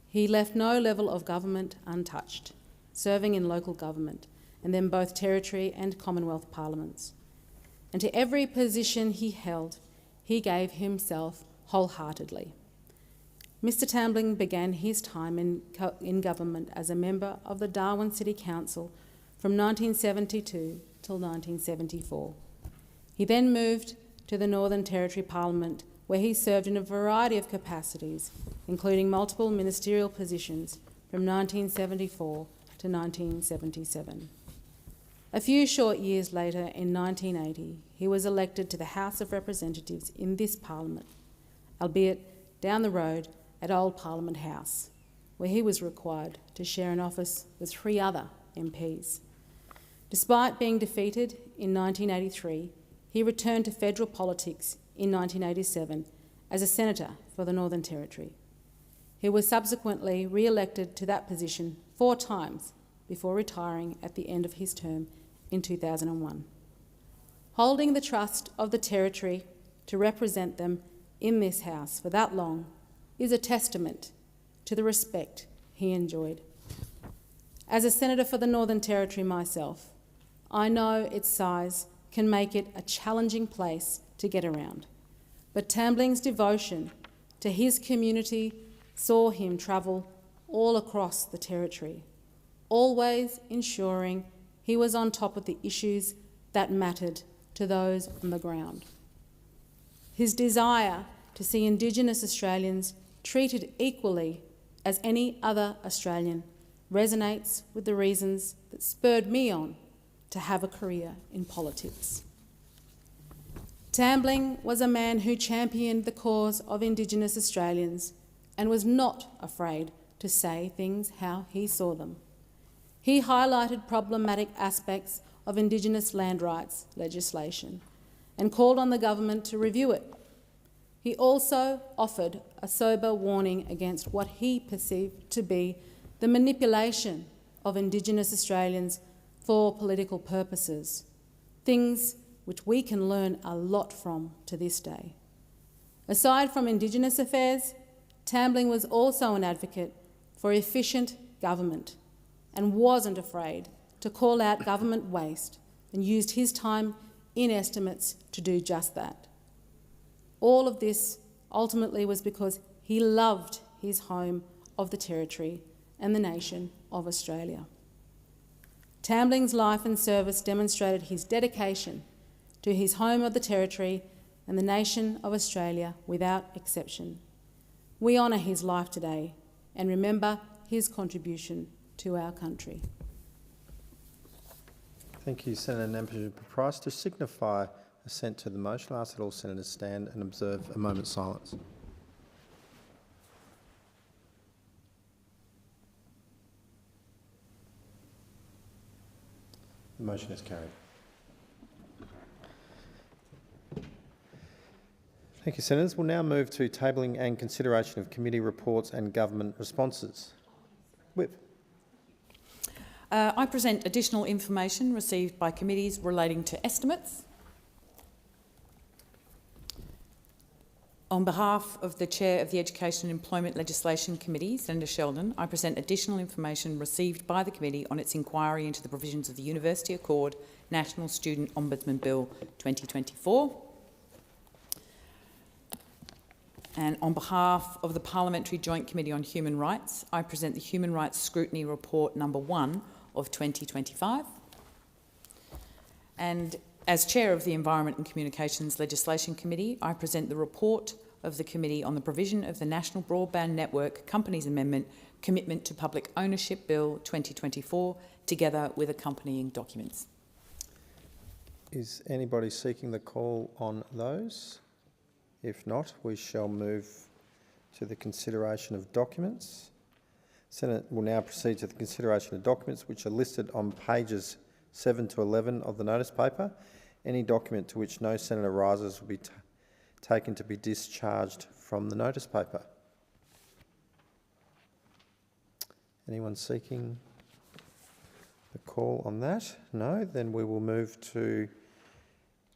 He left no level of government untouched, serving in local government and then both Territory and Commonwealth Parliaments. And to every position he held, he gave himself wholeheartedly. Mr Tambling began his time in government as a member of the Darwin City Council from 1972 till 1974. He then moved to the Northern Territory Parliament, where he served in a variety of capacities, including multiple ministerial positions from 1974 to 1977. A few short years later, in 1980, he was elected to the House of Representatives in this Parliament, albeit down the road at Old Parliament House, where he was required to share an office with 3 other MPs. Despite being defeated in 1983, he returned to federal politics in 1987 as a senator for the Northern Territory. He was subsequently re-elected to that position 4 times before retiring at the end of his term in 2001. Holding the trust of the Territory to represent them in this House for that long is a testament to the respect he enjoyed. As a senator for the Northern Territory myself, I know its size can make it a challenging place to get around, but Tambling's devotion to his community saw him travel all across the Territory, always ensuring he was on top of the issues that mattered to those on the ground. His desire to see Indigenous Australians treated equally as any other Australian resonates with the reasons that spurred me on to have a career in politics. Tambling was a man who championed the cause of Indigenous Australians and was not afraid to say things how he saw them. He highlighted problematic aspects of Indigenous land rights legislation and called on the government to review it. He also offered a sober warning against what he perceived to be the manipulation of Indigenous Australians for political purposes, things which we can learn a lot from to this day. Aside from Indigenous affairs, Tambling was also an advocate for efficient government and wasn't afraid to call out government waste and used his time in estimates to do just that. All of this ultimately was because he loved his home of the Territory and the nation of Australia. Tambling's life and service demonstrated his dedication to his home of the Territory and the nation of Australia without exception. We honour his life today and remember his contribution to our country. Thank you, Senator Nampijinpa-Price. To signify assent to the motion, I ask that all senators stand and observe a moment's silence. The motion is carried. Thank you, Senators. We'll now move to tabling and consideration of committee reports and government responses. Whip. I present additional information received by committees relating to estimates. On behalf of the Chair of the Education and Employment Legislation Committee, Senator Sheldon, I present additional information received by the committee on its inquiry into the provisions of the University Accord National Student Ombudsman Bill 2024. And on behalf of the Parliamentary Joint Committee on Human Rights, I present the Human Rights Scrutiny Report number 1 of 2025. And as Chair of the Environment and Communications Legislation Committee, I present the report of the Committee on the Provision of the National Broadband Network Companies Amendment Commitment to Public Ownership Bill 2024, together with accompanying documents. Is anybody seeking the call on those? If not, we shall move to the consideration of documents. Senate will now proceed to the consideration of documents which are listed on pages 7 to 11 of the notice paper. Any document to which no senator rises will be taken to be discharged from the notice paper. Anyone seeking the call on that? No? Then we will move to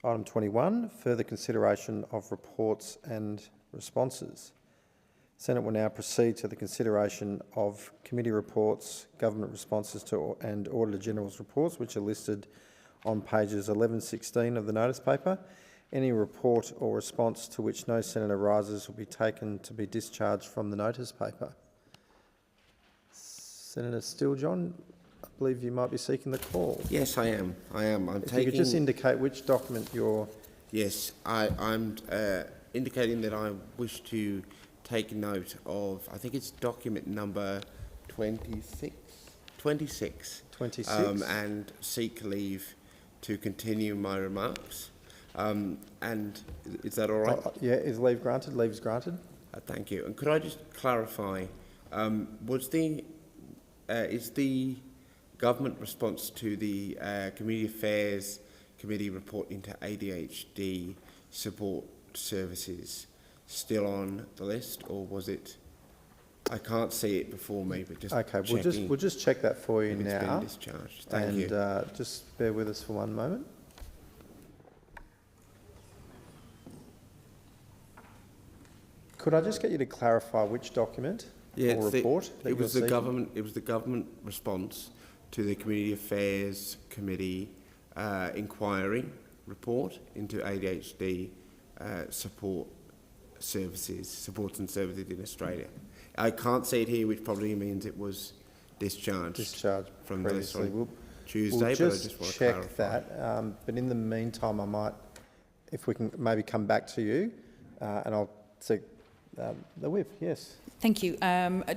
item 21, further consideration of reports and responses. Senate will now proceed to the consideration of committee reports, government responses to and Auditor General's reports, which are listed on pages 11-16 of the notice paper. Any report or response to which no senator rises will be taken to be discharged from the notice paper. Senator Steele-John, I believe you might be seeking the call. Yes, I am. If you could just indicate which document you're... Yes, I'm indicating that I wish to take note of, I think it's document number 26, and seek leave to continue my remarks. And is that all right? Yeah, is leave granted? Leave is granted. Thank you. And could I just clarify, is the government response to the Community Affairs Committee report into ADHD support services still on the list, or was it? I can't see it before me, but just okay. We'll just check that for you now. It's been discharged. Thank you. And just bear with us for one moment. Could I just get you to clarify which document or report? It was the government. It was the government response to the Community Affairs Committee inquiry report into ADHD supports and services in Australia. I can't see it here, which probably means it was discharged from the list on Tuesday. We'll but I just want to check clarify that. But in the meantime, I might, if we can maybe come back to you, and I'll seek the whip, yes. Thank you.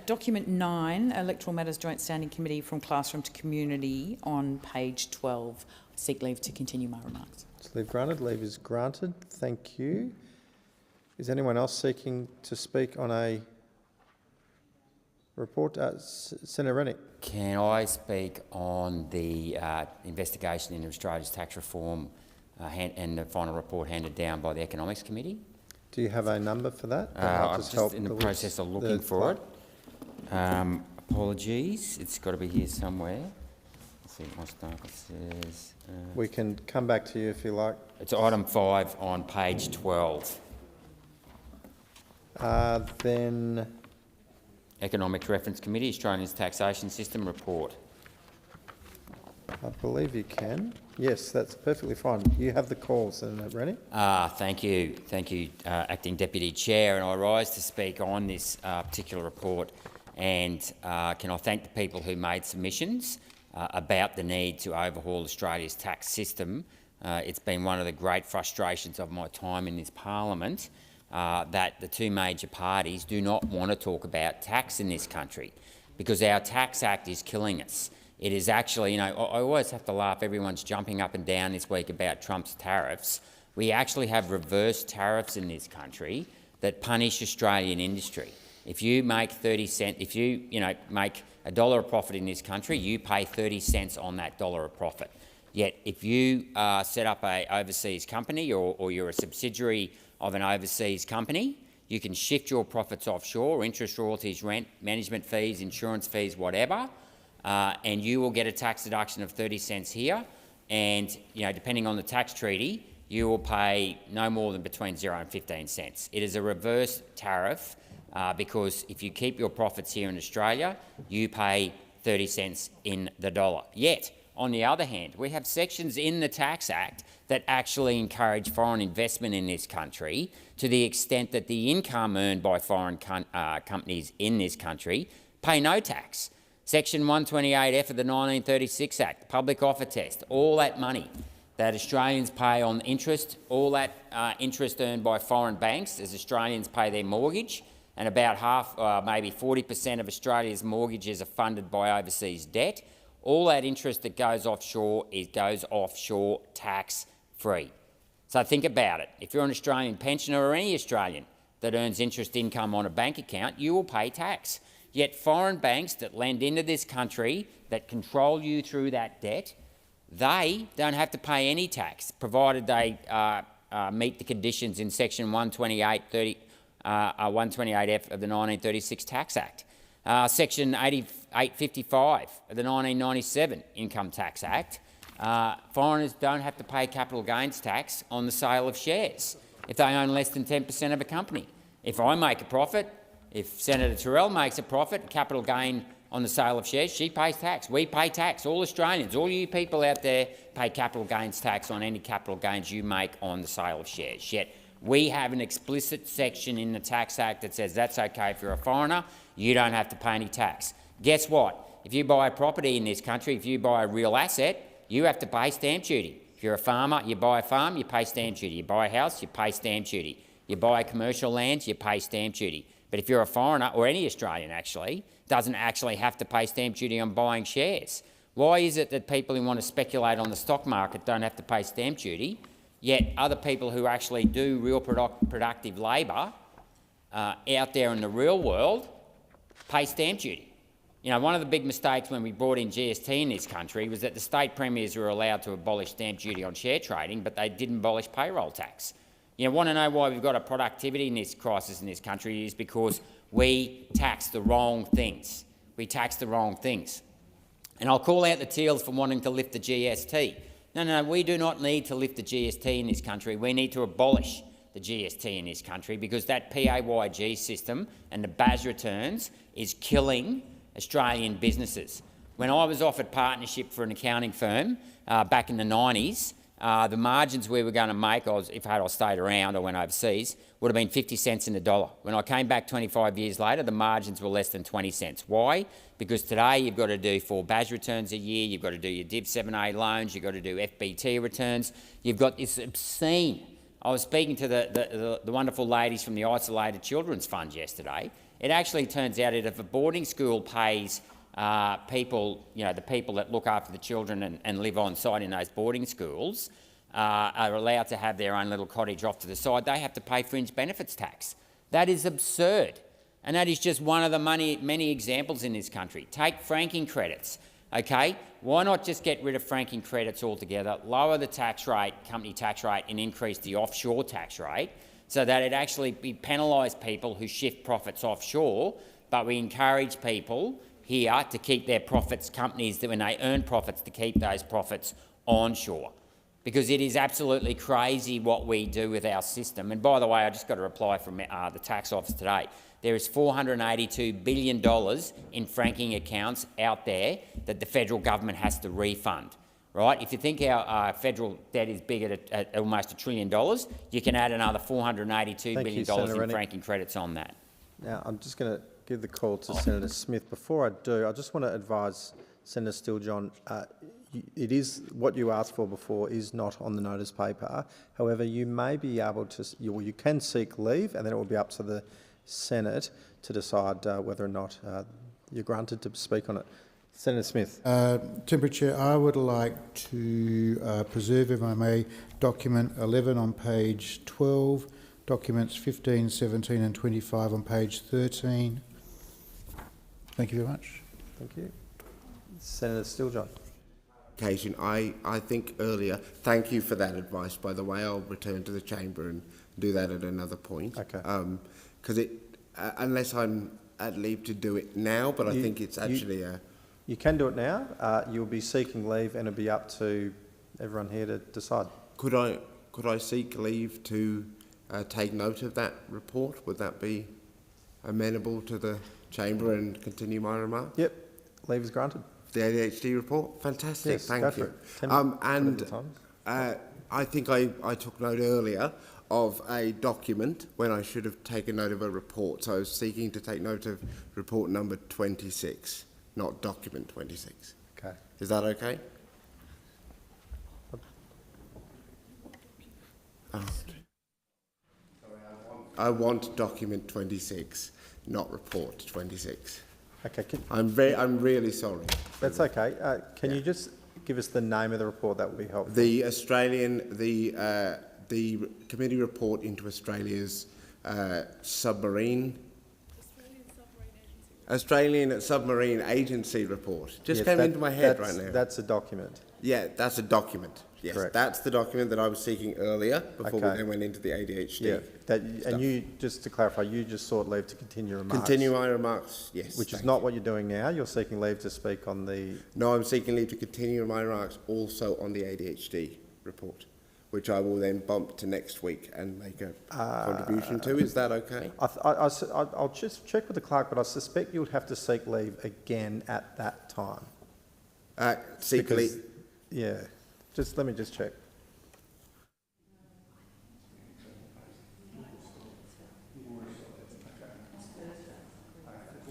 Document 9, Electoral Matters Joint Standing Committee from Classroom to Community on page 12. I seek leave to continue my remarks. It's leave granted. Leave is granted. Thank you. Is anyone else seeking to speak on a report? Senator Rennick. Can I speak on the investigation into Australia's tax reform and the final report handed down by the Economics Committee? Do you have a number for that? I'm just in the process of looking for it. Apologies, it's got to be here somewhere. Let's see what my staff says. We can come back to you if you like. It's item 5 on page 12. Then... Economic Reference Committee, Australia's Taxation System Report. I believe you can. Yes, that's perfectly fine. You have the call, Senator Rennick. Thank you. Thank you, Acting Deputy Chair. And I rise to speak on this particular report. And can I thank the people who made submissions about the need to overhaul Australia's tax system. It's been one of the great frustrations of my time in this parliament that the two major parties do not want to talk about tax in this country, because our Tax Act is killing us. It is actually, I always have to laugh, everyone's jumping up and down this week about Trump's tariffs. We actually have reverse tariffs in this country that punish Australian industry. If you make 30 cents, if you make $1 of profit in this country, you pay 30 cents on that $1 of profit. Yet if you set up an overseas company or you're a subsidiary of an overseas company, you can shift your profits offshore, interest, royalties, rent, management fees, insurance fees, whatever, and you will get a tax deduction of 30 cents here, and depending on the tax treaty, you will pay no more than between 0 and 15 cents. It is a reverse tariff because if you keep your profits here in Australia, you pay 30 cents in the dollar. Yet, on the other hand, we have sections in the Tax Act that actually encourage foreign investment in this country to the extent that the income earned by foreign companies in this country pay no tax. Section 128F of the 1936 Act, the public offer test, all that money that Australians pay on interest, all that interest earned by foreign banks as Australians pay their mortgage, and about half, maybe 40% of Australia's mortgages are funded by overseas debt. All that interest that goes offshore goes offshore tax-free. So think about it. If you're an Australian pensioner or any Australian that earns interest income on a bank account, you will pay tax. Yet foreign banks that lend into this country, that control you through that debt, they don't have to pay any tax, provided they meet the conditions in Section 128F of the 1936 Tax Act. Section 855 of the 1997 Income Tax Act, foreigners don't have to pay capital gains tax on the sale of shares if they own less than 10% of a company. If I make a profit, if Senator Terrell makes a profit, capital gain on the sale of shares, she pays tax. We pay tax. All Australians, all you people out there pay capital gains tax on any capital gains you make on the sale of shares. Yet we have an explicit section in the Tax Act that says that's okay if you're a foreigner, you don't have to pay any tax. Guess what? If you buy a property in this country, if you buy a real asset, you have to pay stamp duty. If you're a farmer, you buy a farm, you pay stamp duty. You buy a house, you pay stamp duty. You buy commercial land, you pay stamp duty. But if you're a foreigner, or any Australian actually, doesn't actually have to pay stamp duty on buying shares. Why is it that people who want to speculate on the stock market don't have to pay stamp duty, yet other people who actually do real productive labour out there in the real world pay stamp duty? One of the big mistakes when we brought in GST in this country was that the state premiers were allowed to abolish stamp duty on share trading, but they didn't abolish payroll tax. Want to know why we've got a productivity in this crisis in this country is because we tax the wrong things. We tax the wrong things. And I'll call out the Teals for wanting to lift the GST. No, we do not need to lift the GST in this country. We need to abolish the GST in this country because that PAYG system and the BAS returns is killing Australian businesses. When I was offered partnership for an accounting firm back in the 90s, the margins we were going to make, if I had stayed around or went overseas, would have been 50 cents in the dollar. When I came back 25 years later, the margins were less than 20 cents. Why? Because today you've got to do 4 BAS returns a year, you've got to do your Div 7A loans, you've got to do FBT returns. You've got this obscene I was speaking to the wonderful ladies from the Isolated Children's Fund yesterday. It actually turns out that if a boarding school pays people, the people that look after the children and live on site in those boarding schools, are allowed to have their own little cottage off to the side, they have to pay fringe benefits tax. That is absurd. And that is just one of the many examples in this country. Take franking credits, okay? Why not just get rid of franking credits altogether, lower the tax rate, company tax rate, and increase the offshore tax rate so that it actually penalise people who shift profits offshore, but we encourage people here to keep their profits, companies that when they earn profits, to keep those profits onshore. Because it is absolutely crazy what we do with our system. And by the way, I just got a reply from the tax office today. There is $482 billion in franking accounts out there that the federal government has to refund, right? If you think our federal debt is big at almost $1 trillion, you can add another $482 billion in franking credits on that. Now, I'm just going to give the call to Senator Smith. Before I do, I just want to advise Senator Steele-John, it is what you asked for before is not on the notice paper. However, you may be able to, you can seek leave, and then it will be up to the Senate to decide whether or not you're granted to speak on it. Senator Smith. Temperature, I would like to preserve, if I may, document 11 on page 12, documents 15, 17 and 25 on page 13. Thank you very much. Thank you. Senator Steele-John. I think earlier, thank you for that advice, by the way. I'll return to the chamber and do that at another point. Okay. Because unless I'm at leave to do it now, but I think it's actually You can do it now. You'll be seeking leave, and it'll be up to everyone here to decide. Could I seek leave to take note of that report? Would that be amenable to the chamber and continue my remarks? Yep. Leave is granted. The ADHD report? Fantastic, yes, thank you. I think I took note earlier of a document when I should have taken note of a report. So I was seeking to take note of report number 26, not document 26. Okay. Is that okay? I want document 26, not report 26. Okay. I'm really sorry. That's okay. Can you just give us the name of the report? That would be helpful. The committee report into Australian submarine agency report. Just came into my head right now. That's a document. Yeah, that's a document. Yes, correct. That's the document that I was seeking earlier before we then went into the ADHD. Yeah, and you, just to clarify, you just sought leave to continue remarks. Continue my remarks, yes. Which is not what you're doing now. You're seeking leave to speak on the... No, I'm seeking leave to continue my remarks also on the ADHD report, which I will then bump to next week and make a contribution to. Is that okay? I'll just check with the clerk, but I suspect you would have to seek leave again at that time. Seek leave? Yeah. Let me just check.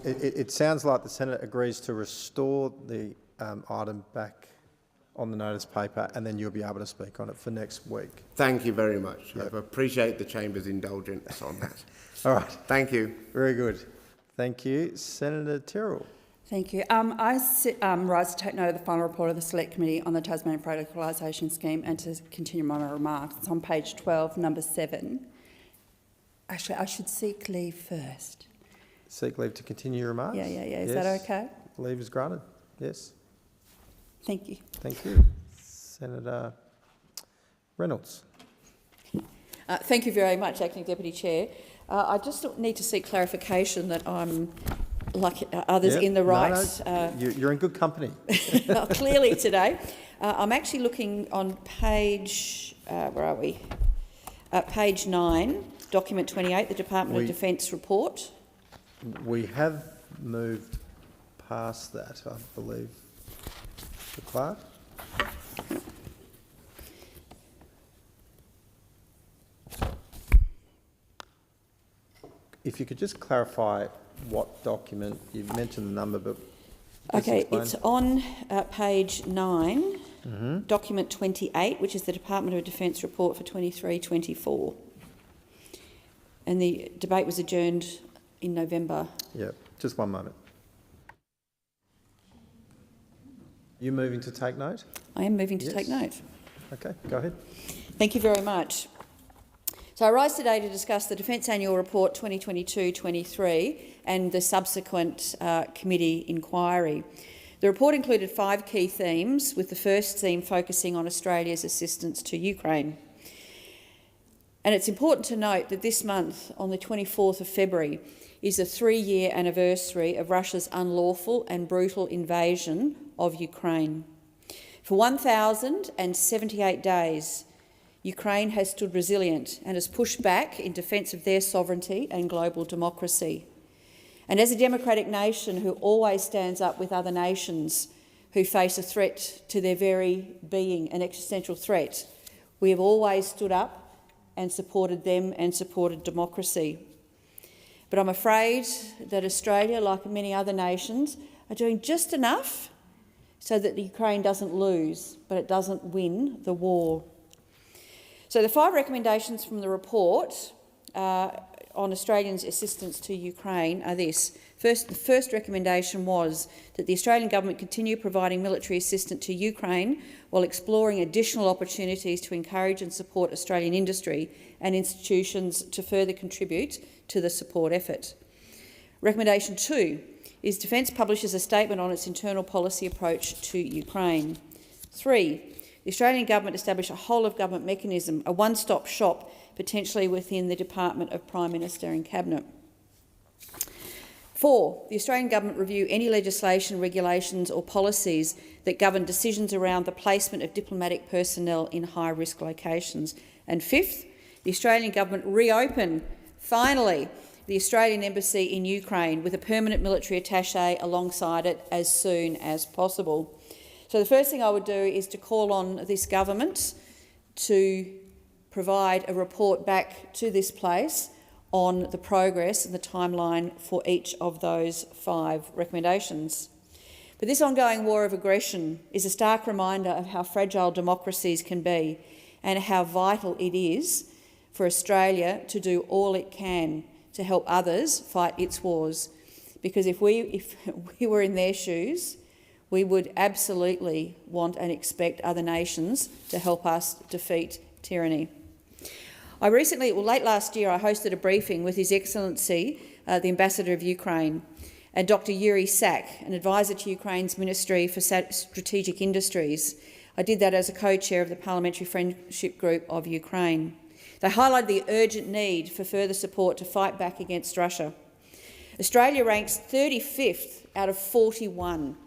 It sounds like the Senate agrees to restore the item back on the notice paper, and then you'll be able to speak on it for next week. Thank you very much. Yep. I appreciate the Chamber's indulgence on that. All right. Thank you. Very good. Thank you. Senator Tyrrell. Thank you. I rise to take note of the final report of the Select Committee on the Tasmanian Protocolisation Scheme and to continue my remarks. It's on page 12, number 7. Actually, I should seek leave first. Seek leave to continue your remarks? Yeah. Is that okay? Leave is granted. Yes. Thank you. Thank you. Senator Reynolds. Thank you very much, Acting Deputy Chair. I just need to seek clarification that I'm, like others, in the right... No, you're in good company. Clearly today. I'm actually looking on page... where are we? Page 9, document 28, the Department of Defence report. We have moved past that, I believe. The clerk. If you could just clarify what document, you mentioned the number, but okay, it's on page 9, document 28, which is the Department of Defence report for 23-24. And the debate was adjourned in November. Yeah, just one moment. You moving to take note? I am moving to take note. Okay, go ahead. Thank you very much. So I rise today to discuss the Defence Annual Report 2022-23 and the subsequent committee inquiry. The report included 5 key themes, with the first theme focusing on Australia's assistance to Ukraine. And it's important to note that this month, on the 24th of February, is the 3-year anniversary of Russia's unlawful and brutal invasion of Ukraine. For 1,078 days, Ukraine has stood resilient and has pushed back in defence of their sovereignty and global democracy. And as a democratic nation who always stands up with other nations who face a threat to their very being, an existential threat, we have always stood up and supported them and supported democracy. But I'm afraid that Australia, like many other nations, are doing just enough so that the Ukraine doesn't lose, but it doesn't win the war. So the 5 recommendations from the report on Australians' assistance to Ukraine are this. The first recommendation was that the Australian government continue providing military assistance to Ukraine while exploring additional opportunities to encourage and support Australian industry and institutions to further contribute to the support effort. Recommendation 2 is Defence publishes a statement on its internal policy approach to Ukraine. 3, the Australian government establish a whole-of-government mechanism, a one-stop shop, potentially within the Department of Prime Minister and Cabinet. 4, the Australian government review any legislation, regulations or policies that govern decisions around the placement of diplomatic personnel in high-risk locations. And 5th, the Australian government reopen, finally, the Australian Embassy in Ukraine with a permanent military attaché alongside it as soon as possible. So the first thing I would do is to call on this government to provide a report back to this place on the progress and the timeline for each of those 5 recommendations. But this ongoing war of aggression is a stark reminder of how fragile democracies can be and how vital it is for Australia to do all it can to help others fight its wars. Because if we were in their shoes, we would absolutely want and expect other nations to help us defeat tyranny. Late last year, I hosted a briefing with His Excellency, the Ambassador of Ukraine, and Dr. Yuri Sak, an advisor to Ukraine's Ministry for Strategic Industries. I did that as a co-chair of the Parliamentary Friendship Group of Ukraine. They highlighted the urgent need for further support to fight back against Russia. Australia ranks 35th out of 41.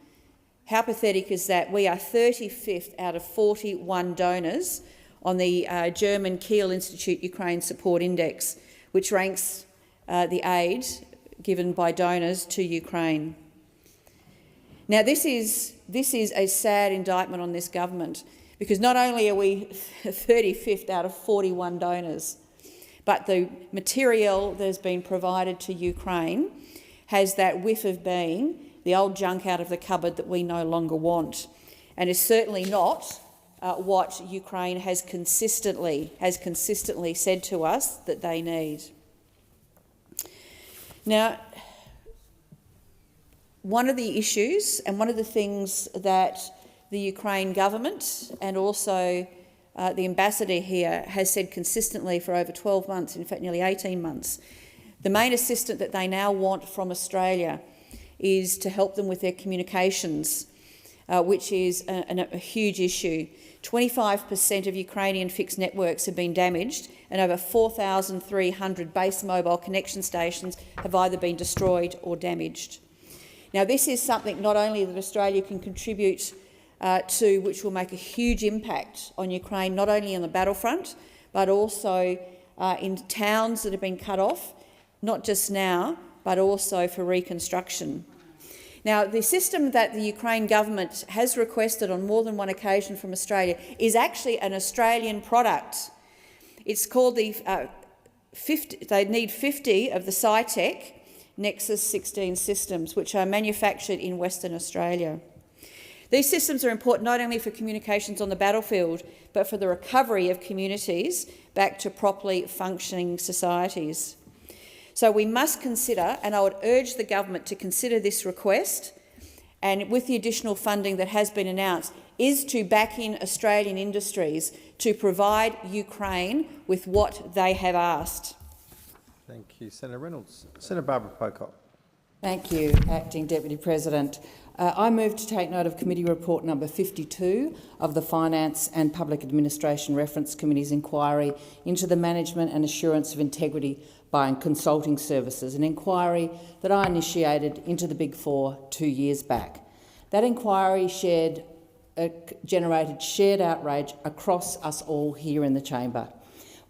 How pathetic is that? We are 35th out of 41 donors on the German Kiel Institute Ukraine Support Index, which ranks the aid given by donors to Ukraine. Now, this is a sad indictment on this government, because not only are we 35th out of 41 donors, but the material that has been provided to Ukraine has that whiff of being the old junk out of the cupboard that we no longer want, and is certainly not what Ukraine has consistently said to us that they need. Now, one of the issues and one of the things that the Ukraine government and also the ambassador here has said consistently for over 12 months, in fact nearly 18 months, the main assistance that they now want from Australia is to help them with their communications, which is a huge issue. 25% of Ukrainian fixed networks have been damaged, and over 4,300 base mobile connection stations have either been destroyed or damaged. Now, this is something not only that Australia can contribute to, which will make a huge impact on Ukraine, not only on the battlefront, but also in towns that have been cut off, not just now, but also for reconstruction. Now, the system that the Ukraine government has requested on more than one occasion from Australia is actually an Australian product. It's called they need 50 of the Scitech Nexus 16 systems, which are manufactured in Western Australia. These systems are important not only for communications on the battlefield, but for the recovery of communities back to properly functioning societies. So we must consider, and I would urge the government to consider this request, and with the additional funding that has been announced, is to back in Australian industries to provide Ukraine with what they have asked. Thank you, Senator Reynolds. Senator Barbara Pocock. Thank you, Acting Deputy President. I move to take note of Committee Report number 52 of the Finance and Public Administration Reference Committee's inquiry into the management and assurance of integrity by consulting services, an inquiry that I initiated into the Big Four 2 years back. That inquiry generated shared outrage across us all here in the chamber.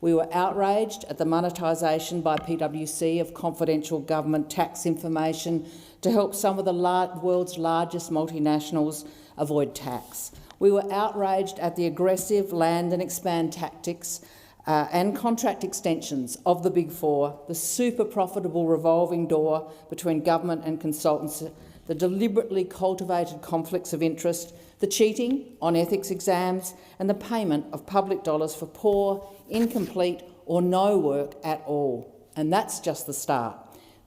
We were outraged at the monetisation by PwC of confidential government tax information to help some of the world's largest multinationals avoid tax. We were outraged at the aggressive land and expand tactics and contract extensions of the Big Four, the super profitable revolving door between government and consultants, the deliberately cultivated conflicts of interest, the cheating on ethics exams and the payment of public dollars for poor, incomplete or no work at all. And that's just the start.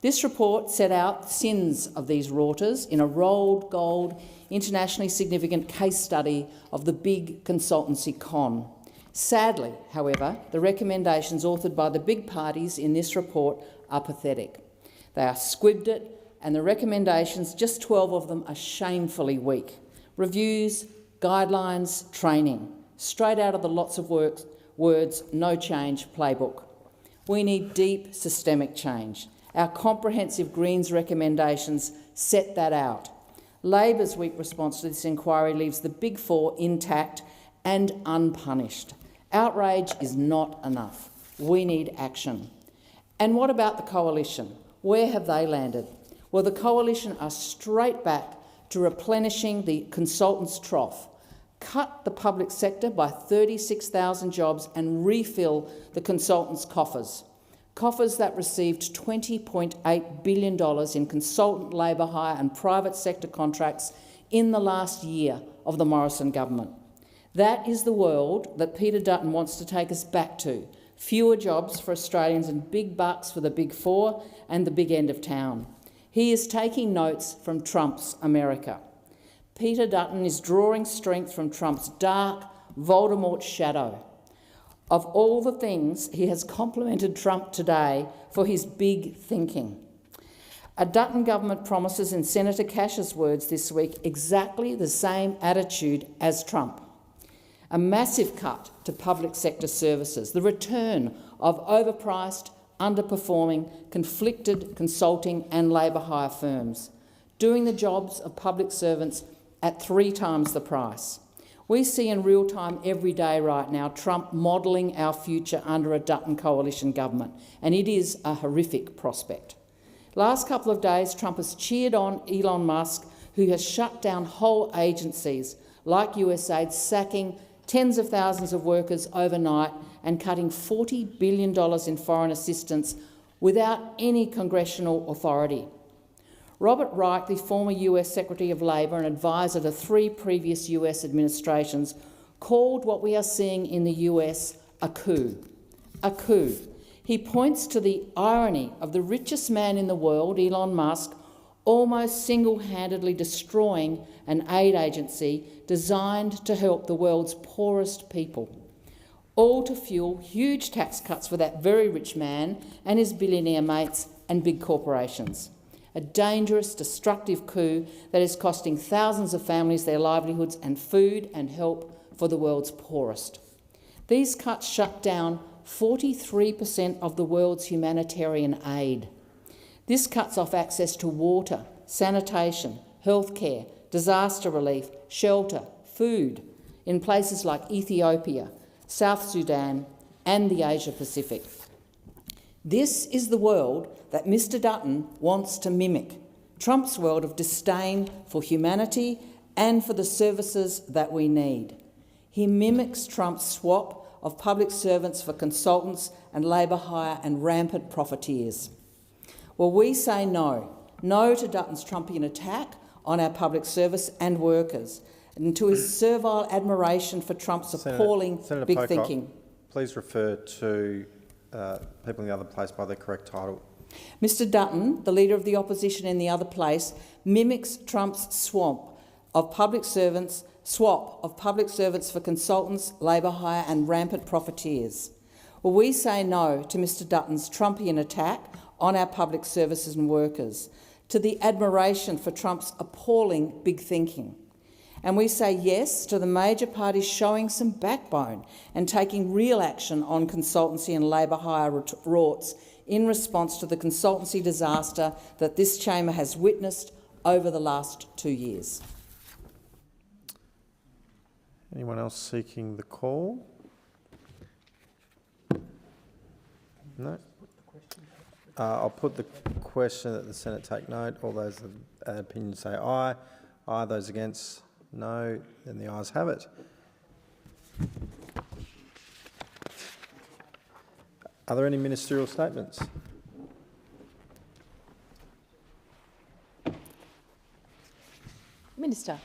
This report set out the sins of these rauters in a rolled gold, internationally significant case study of the big consultancy con. Sadly, however, the recommendations authored by the big parties in this report are pathetic. They are squibbed at, and the recommendations, just 12 of them, are shamefully weak. Reviews, guidelines, training, straight out of the lots of words, no change playbook. We need deep systemic change. Our comprehensive Greens recommendations set that out. Labor's weak response to this inquiry leaves the Big Four intact and unpunished. Outrage is not enough. We need action. And what about the Coalition? Where have they landed? Well, the Coalition are straight back to replenishing the consultants' trough, cut the public sector by 36,000 jobs and refill the consultants' coffers. Coffers that received $20.8 billion in consultant labour hire and private sector contracts in the last year of the Morrison government. That is the world that Peter Dutton wants to take us back to. Fewer jobs for Australians and big bucks for the Big Four and the big end of town. He is taking notes from Trump's America. Peter Dutton is drawing strength from Trump's dark Voldemort shadow. Of all the things, he has complimented Trump today for his big thinking. A Dutton government promises, in Senator Cash's words this week, exactly the same attitude as Trump. A massive cut to public sector services, the return of overpriced, underperforming, conflicted consulting and labour hire firms, doing the jobs of public servants at 3 times the price. We see in real time every day right now Trump modelling our future under a Dutton coalition government, and it is a horrific prospect. Last couple of days, Trump has cheered on Elon Musk, who has shut down whole agencies like USAID, sacking tens of thousands of workers overnight and cutting $40 billion in foreign assistance without any congressional authority. Robert Reich, the former US Secretary of Labor and advisor to 3 previous US administrations, called what we are seeing in the US a coup. A coup. He points to the irony of the richest man in the world, Elon Musk, almost single-handedly destroying an aid agency designed to help the world's poorest people, all to fuel huge tax cuts for that very rich man and his billionaire mates and big corporations. A dangerous, destructive coup that is costing thousands of families their livelihoods and food and help for the world's poorest. These cuts shut down 43% of the world's humanitarian aid. This cuts off access to water, sanitation, healthcare, disaster relief, shelter, food in places like Ethiopia, South Sudan and the Asia Pacific. This is the world that Mr Dutton wants to mimic, Trump's world of disdain for humanity and for the services that we need. He mimics Trump's swap of public servants for consultants and labour hire and rampant profiteers. Well, we say no. No to Dutton's Trumpian attack on our public service and workers. and to his servile admiration for Trump's appalling Senator big Pocock, thinking. Please refer to people in the other place by their correct title. Mr Dutton, the Leader of the Opposition in the other place, mimics Trump's swap of public servants for consultants, labour hire and rampant profiteers. Well, we say no to Mr Dutton's Trumpian attack on our public services and workers, to the admiration for Trump's appalling big thinking. And we say yes to the major parties showing some backbone and taking real action on consultancy and labour hire rorts in response to the consultancy disaster that this chamber has witnessed over the last 2 years. Anyone else seeking the call? No. I'll put the question that the Senate take note. All those opinions say aye. Aye. Those against, no. Then the ayes have it. Are there any ministerial statements? Minister.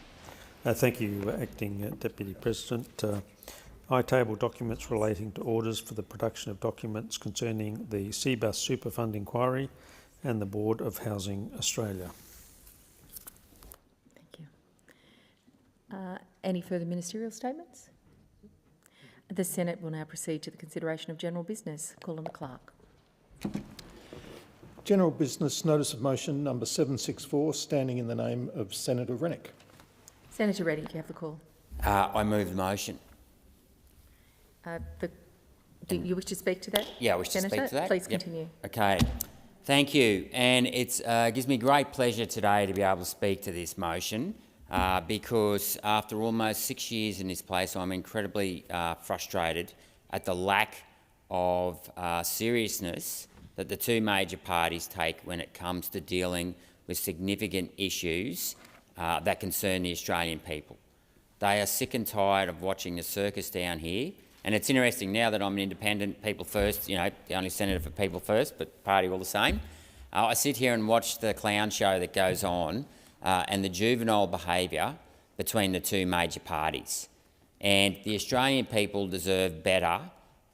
Thank you, Acting Deputy President. I table documents relating to orders for the production of documents concerning the CBUS Superfund inquiry and the Board of Housing Australia. Thank you. Any further ministerial statements? The Senate will now proceed to the consideration of general business. Call on the clerk. General business notice of motion number 764, standing in the name of Senator Rennick. Senator Reddy, do you have the call? I move the motion. Do you wish to speak to that? Yeah, I wish Senator? to speak to that. Please continue. Okay. Thank you. And it gives me great pleasure today to be able to speak to this motion because after almost 6 years in this place, I'm incredibly frustrated at the lack of seriousness that the two major parties take when it comes to dealing with significant issues that concern the Australian people. They are sick and tired of watching the circus down here. And it's interesting now that I'm an independent, people first, you know, the only senator for people first, but party all the same. I sit here and watch the clown show that goes on and the juvenile behaviour between the two major parties. And the Australian people deserve better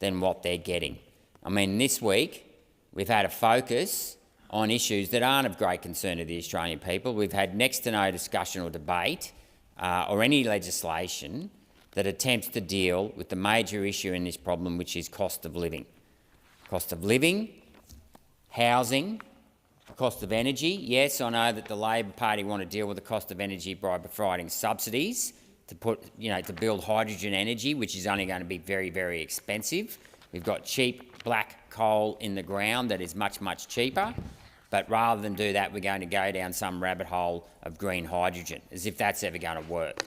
than what they're getting. I mean, this week we've had a focus on issues that aren't of great concern to the Australian people. We've had next to no discussion or debate or any legislation that attempts to deal with the major issue in this problem, which is cost of living. Cost of living, housing, cost of energy. Yes, I know that the Labor Party want to deal with the cost of energy by providing subsidies to build hydrogen energy, which is only going to be very, very expensive. We've got cheap black coal in the ground that is much, much cheaper. But rather than do that, we're going to go down some rabbit hole of green hydrogen, as if that's ever going to work.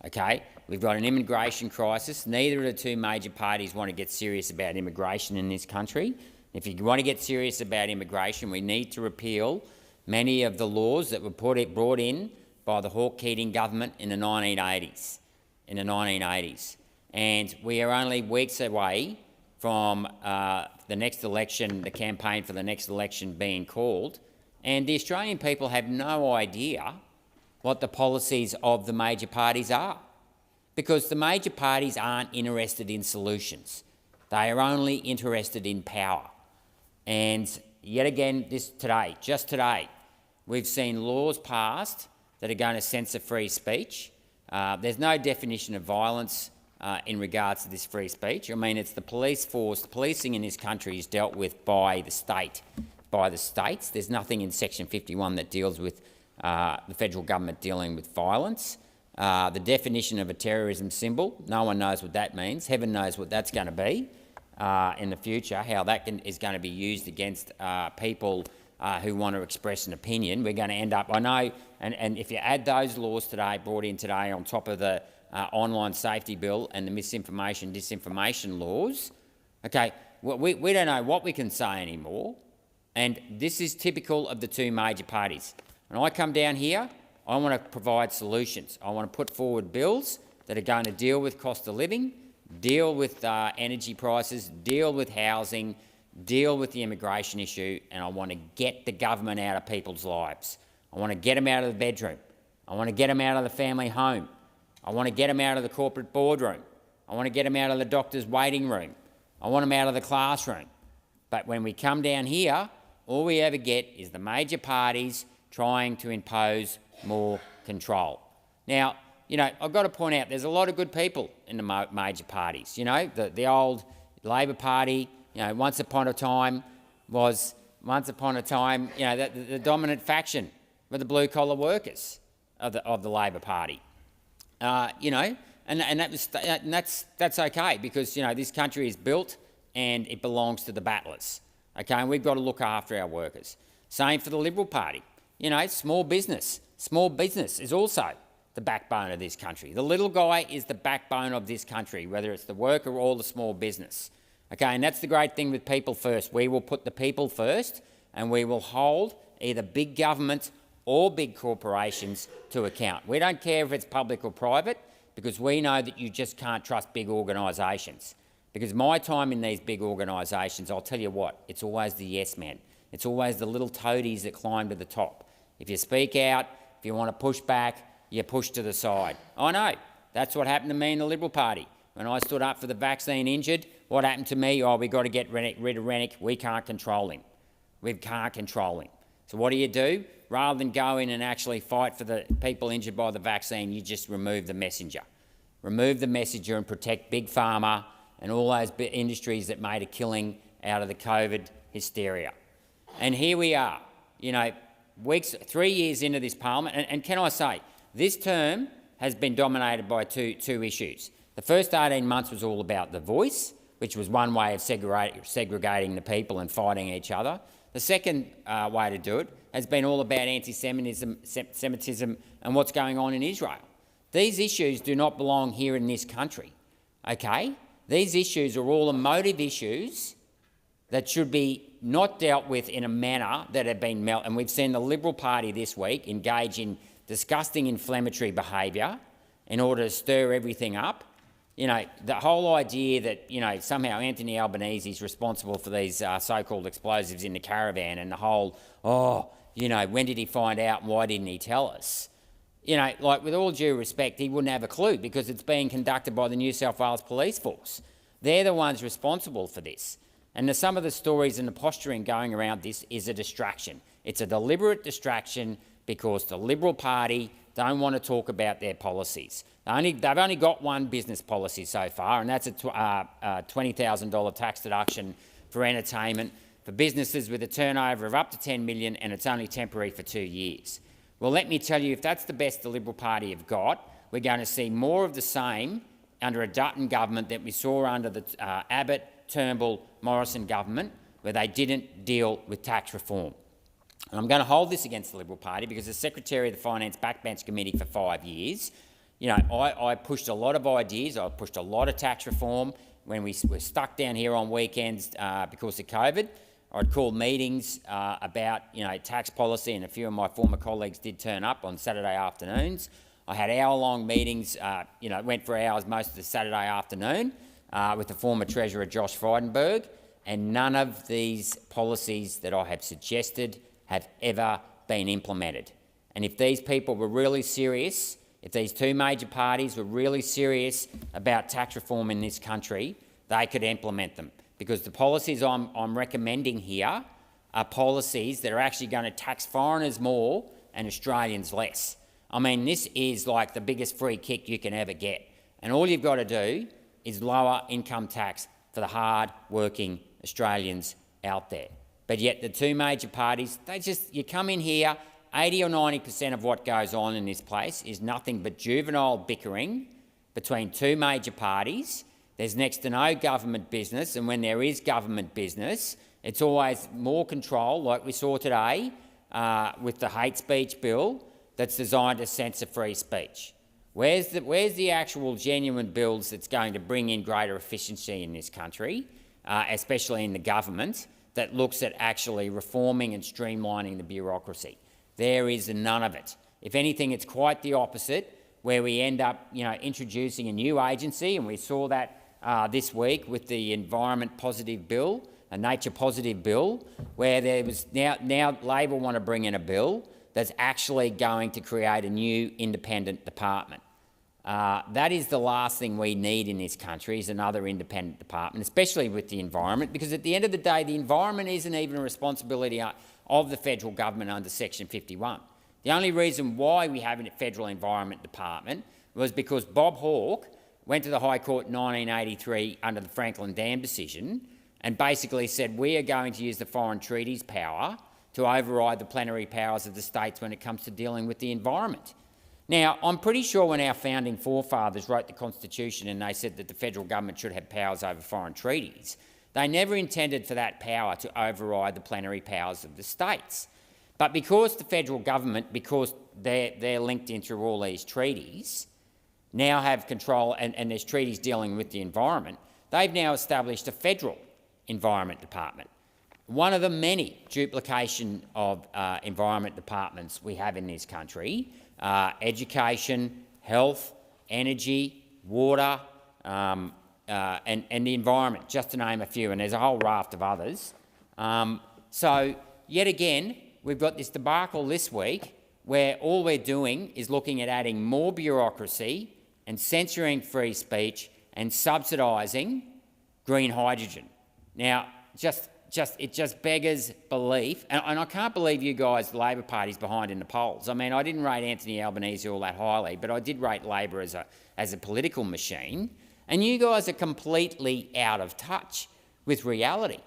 Okay? We've got an immigration crisis. Neither of the two major parties want to get serious about immigration in this country. If you want to get serious about immigration, we need to repeal many of the laws that were brought in by the Hawke-Keating government in the 1980s. And we are only weeks away from the next election, the campaign for the next election being called, and the Australian people have no idea what the policies of the major parties are, because the major parties aren't interested in solutions. They are only interested in power. And yet again, just today, we've seen laws passed that are going to censor free speech. There's no definition of violence in regards to this free speech. I mean, it's the police force. The policing in this country is dealt with by the state, by the states. There's nothing in Section 51 that deals with the federal government dealing with violence. The definition of a terrorism symbol, no one knows what that means. Heaven knows what that's going to be in the future, how that is going to be used against people who want to express an opinion. We're going to end up, I know, and if you add those laws today, brought in today on top of the online safety bill and the misinformation, disinformation laws, okay, we don't know what we can say anymore. And this is typical of the two major parties. When I come down here, I want to provide solutions. I want to put forward bills that are going to deal with cost of living, deal with energy prices, deal with housing, deal with the immigration issue, and I want to get the government out of people's lives. I want to get them out of the bedroom. I want to get them out of the family home. I want to get them out of the corporate boardroom. I want to get them out of the doctor's waiting room. I want them out of the classroom. But when we come down here, all we ever get is the major parties trying to impose more control. Now, you know, I've got to point out there's a lot of good people in the major parties. You know, the old Labor Party, you know, once upon a time, you know, the dominant faction were the blue-collar workers of the Labor Party. You know, and that's okay, because, you know, this country is built and it belongs to the battlers. Okay, and we've got to look after our workers. Same for the Liberal Party. You know, small business. Small business is also the backbone of this country. The little guy is the backbone of this country, whether it's the worker or the small business. Okay, and that's the great thing with People First. We will put the people first, and we will hold either big government or big corporations to account. We don't care if it's public or private, because we know that you just can't trust big organisations. Because my time in these big organisations, I'll tell you what, it's always the yes men. It's always the little toadies that climb to the top. If you speak out, if you want to push back, you push to the side. I know, that's what happened to me in the Liberal Party. When I stood up for the vaccine injured, what happened to me? Oh, we've got to get rid of Rennick. We can't control him. We can't control him. So what do? Rather than go in and actually fight for the people injured by the vaccine, you just remove the messenger. Remove the messenger and protect Big Pharma and all those industries that made a killing out of the COVID hysteria. And here we are, you know, 3 years into this parliament, and can I say, this term has been dominated by two issues. The first 18 months was all about the voice, which was one way of segregating the people and fighting each other. The second way to do it has been all about anti-Semitism and what's going on in Israel. These issues do not belong here in this country, okay? These issues are all emotive issues that should be not dealt with in a manner that have been and we've seen the Liberal Party this week engage in disgusting inflammatory behaviour in order to stir everything up. You know, the whole idea that, you know, somehow Anthony Albanese is responsible for these so-called explosives in the caravan, and the whole, oh, you know, when did he find out and why didn't he tell us? You know, like, with all due respect, he wouldn't have a clue, because it's being conducted by the New South Wales Police Force. They're the ones responsible for this. And some of the stories and the posturing going around this is a distraction. It's a deliberate distraction because the Liberal Party don't want to talk about their policies. They've only got one business policy so far, and that's a $20,000 tax deduction for entertainment for businesses with a turnover of up to $10 million, and it's only temporary for 2 years. Well, let me tell you, if that's the best the Liberal Party have got, we're going to see more of the same under a Dutton government that we saw under the Abbott, Turnbull, Morrison government, where they didn't deal with tax reform. And I'm going to hold this against the Liberal Party, because as Secretary of the Finance Backbench Committee for 5 years, you know, I pushed a lot of ideas. I pushed a lot of tax reform when we were stuck down here on weekends because of COVID. I'd call meetings about, you know, tax policy, and a few of my former colleagues did turn up on Saturday afternoons. I had hour-long meetings, you know, went for hours most of the Saturday afternoon with the former Treasurer Josh Frydenberg, and none of these policies that I have suggested have ever been implemented. And if these people were really serious, if these two major parties were really serious about tax reform in this country, they could implement them. Because the policies I'm recommending here are policies that are actually going to tax foreigners more and Australians less. I mean, this is like the biggest free kick you can ever get. And all you've got to do is lower income tax for the hard-working Australians out there. But yet the two major parties, you come in here, 80 or 90% of what goes on in this place is nothing but juvenile bickering between two major parties. There's next to no government business, and when there is government business, it's always more control, like we saw today with the hate speech bill that's designed to censor free speech. Where's the actual genuine bills that's going to bring in greater efficiency in this country, especially in the government, that looks at actually reforming and streamlining the bureaucracy? There is none of it. If anything, it's quite the opposite, where we end up, you know, introducing a new agency, and we saw that this week with the Environment Positive Bill, a Nature Positive Bill, where there was now Labor want to bring in a bill that's actually going to create a new independent department. That is the last thing we need in this country, is another independent department, especially with the environment, because at the end of the day, the environment isn't even a responsibility of the federal government under Section 51. The only reason why we have a federal environment department was because Bob Hawke went to the High Court in 1983 under the Franklin Dam decision and basically said, we are going to use the foreign treaties power to override the plenary powers of the states when it comes to dealing with the environment. Now, I'm pretty sure when our founding forefathers wrote the Constitution and they said that the federal government should have powers over foreign treaties, they never intended for that power to override the plenary powers of the states. But because the federal government, because they're linked in through all these treaties, now have control, and there's treaties dealing with the environment, they've now established a federal environment department. One of the many duplication of environment departments we have in this country: education, health, energy, water, and the environment, just to name a few, and there's a whole raft of others. So, yet again, we've got this debacle this week where all we're doing is looking at adding more bureaucracy and censoring free speech and subsidising green hydrogen. Now, it just beggars belief, and I can't believe you guys, the Labor Party's behind in the polls. I mean, I didn't rate Anthony Albanese all that highly, but I did rate Labor as a political machine, and you guys are completely out of touch with reality.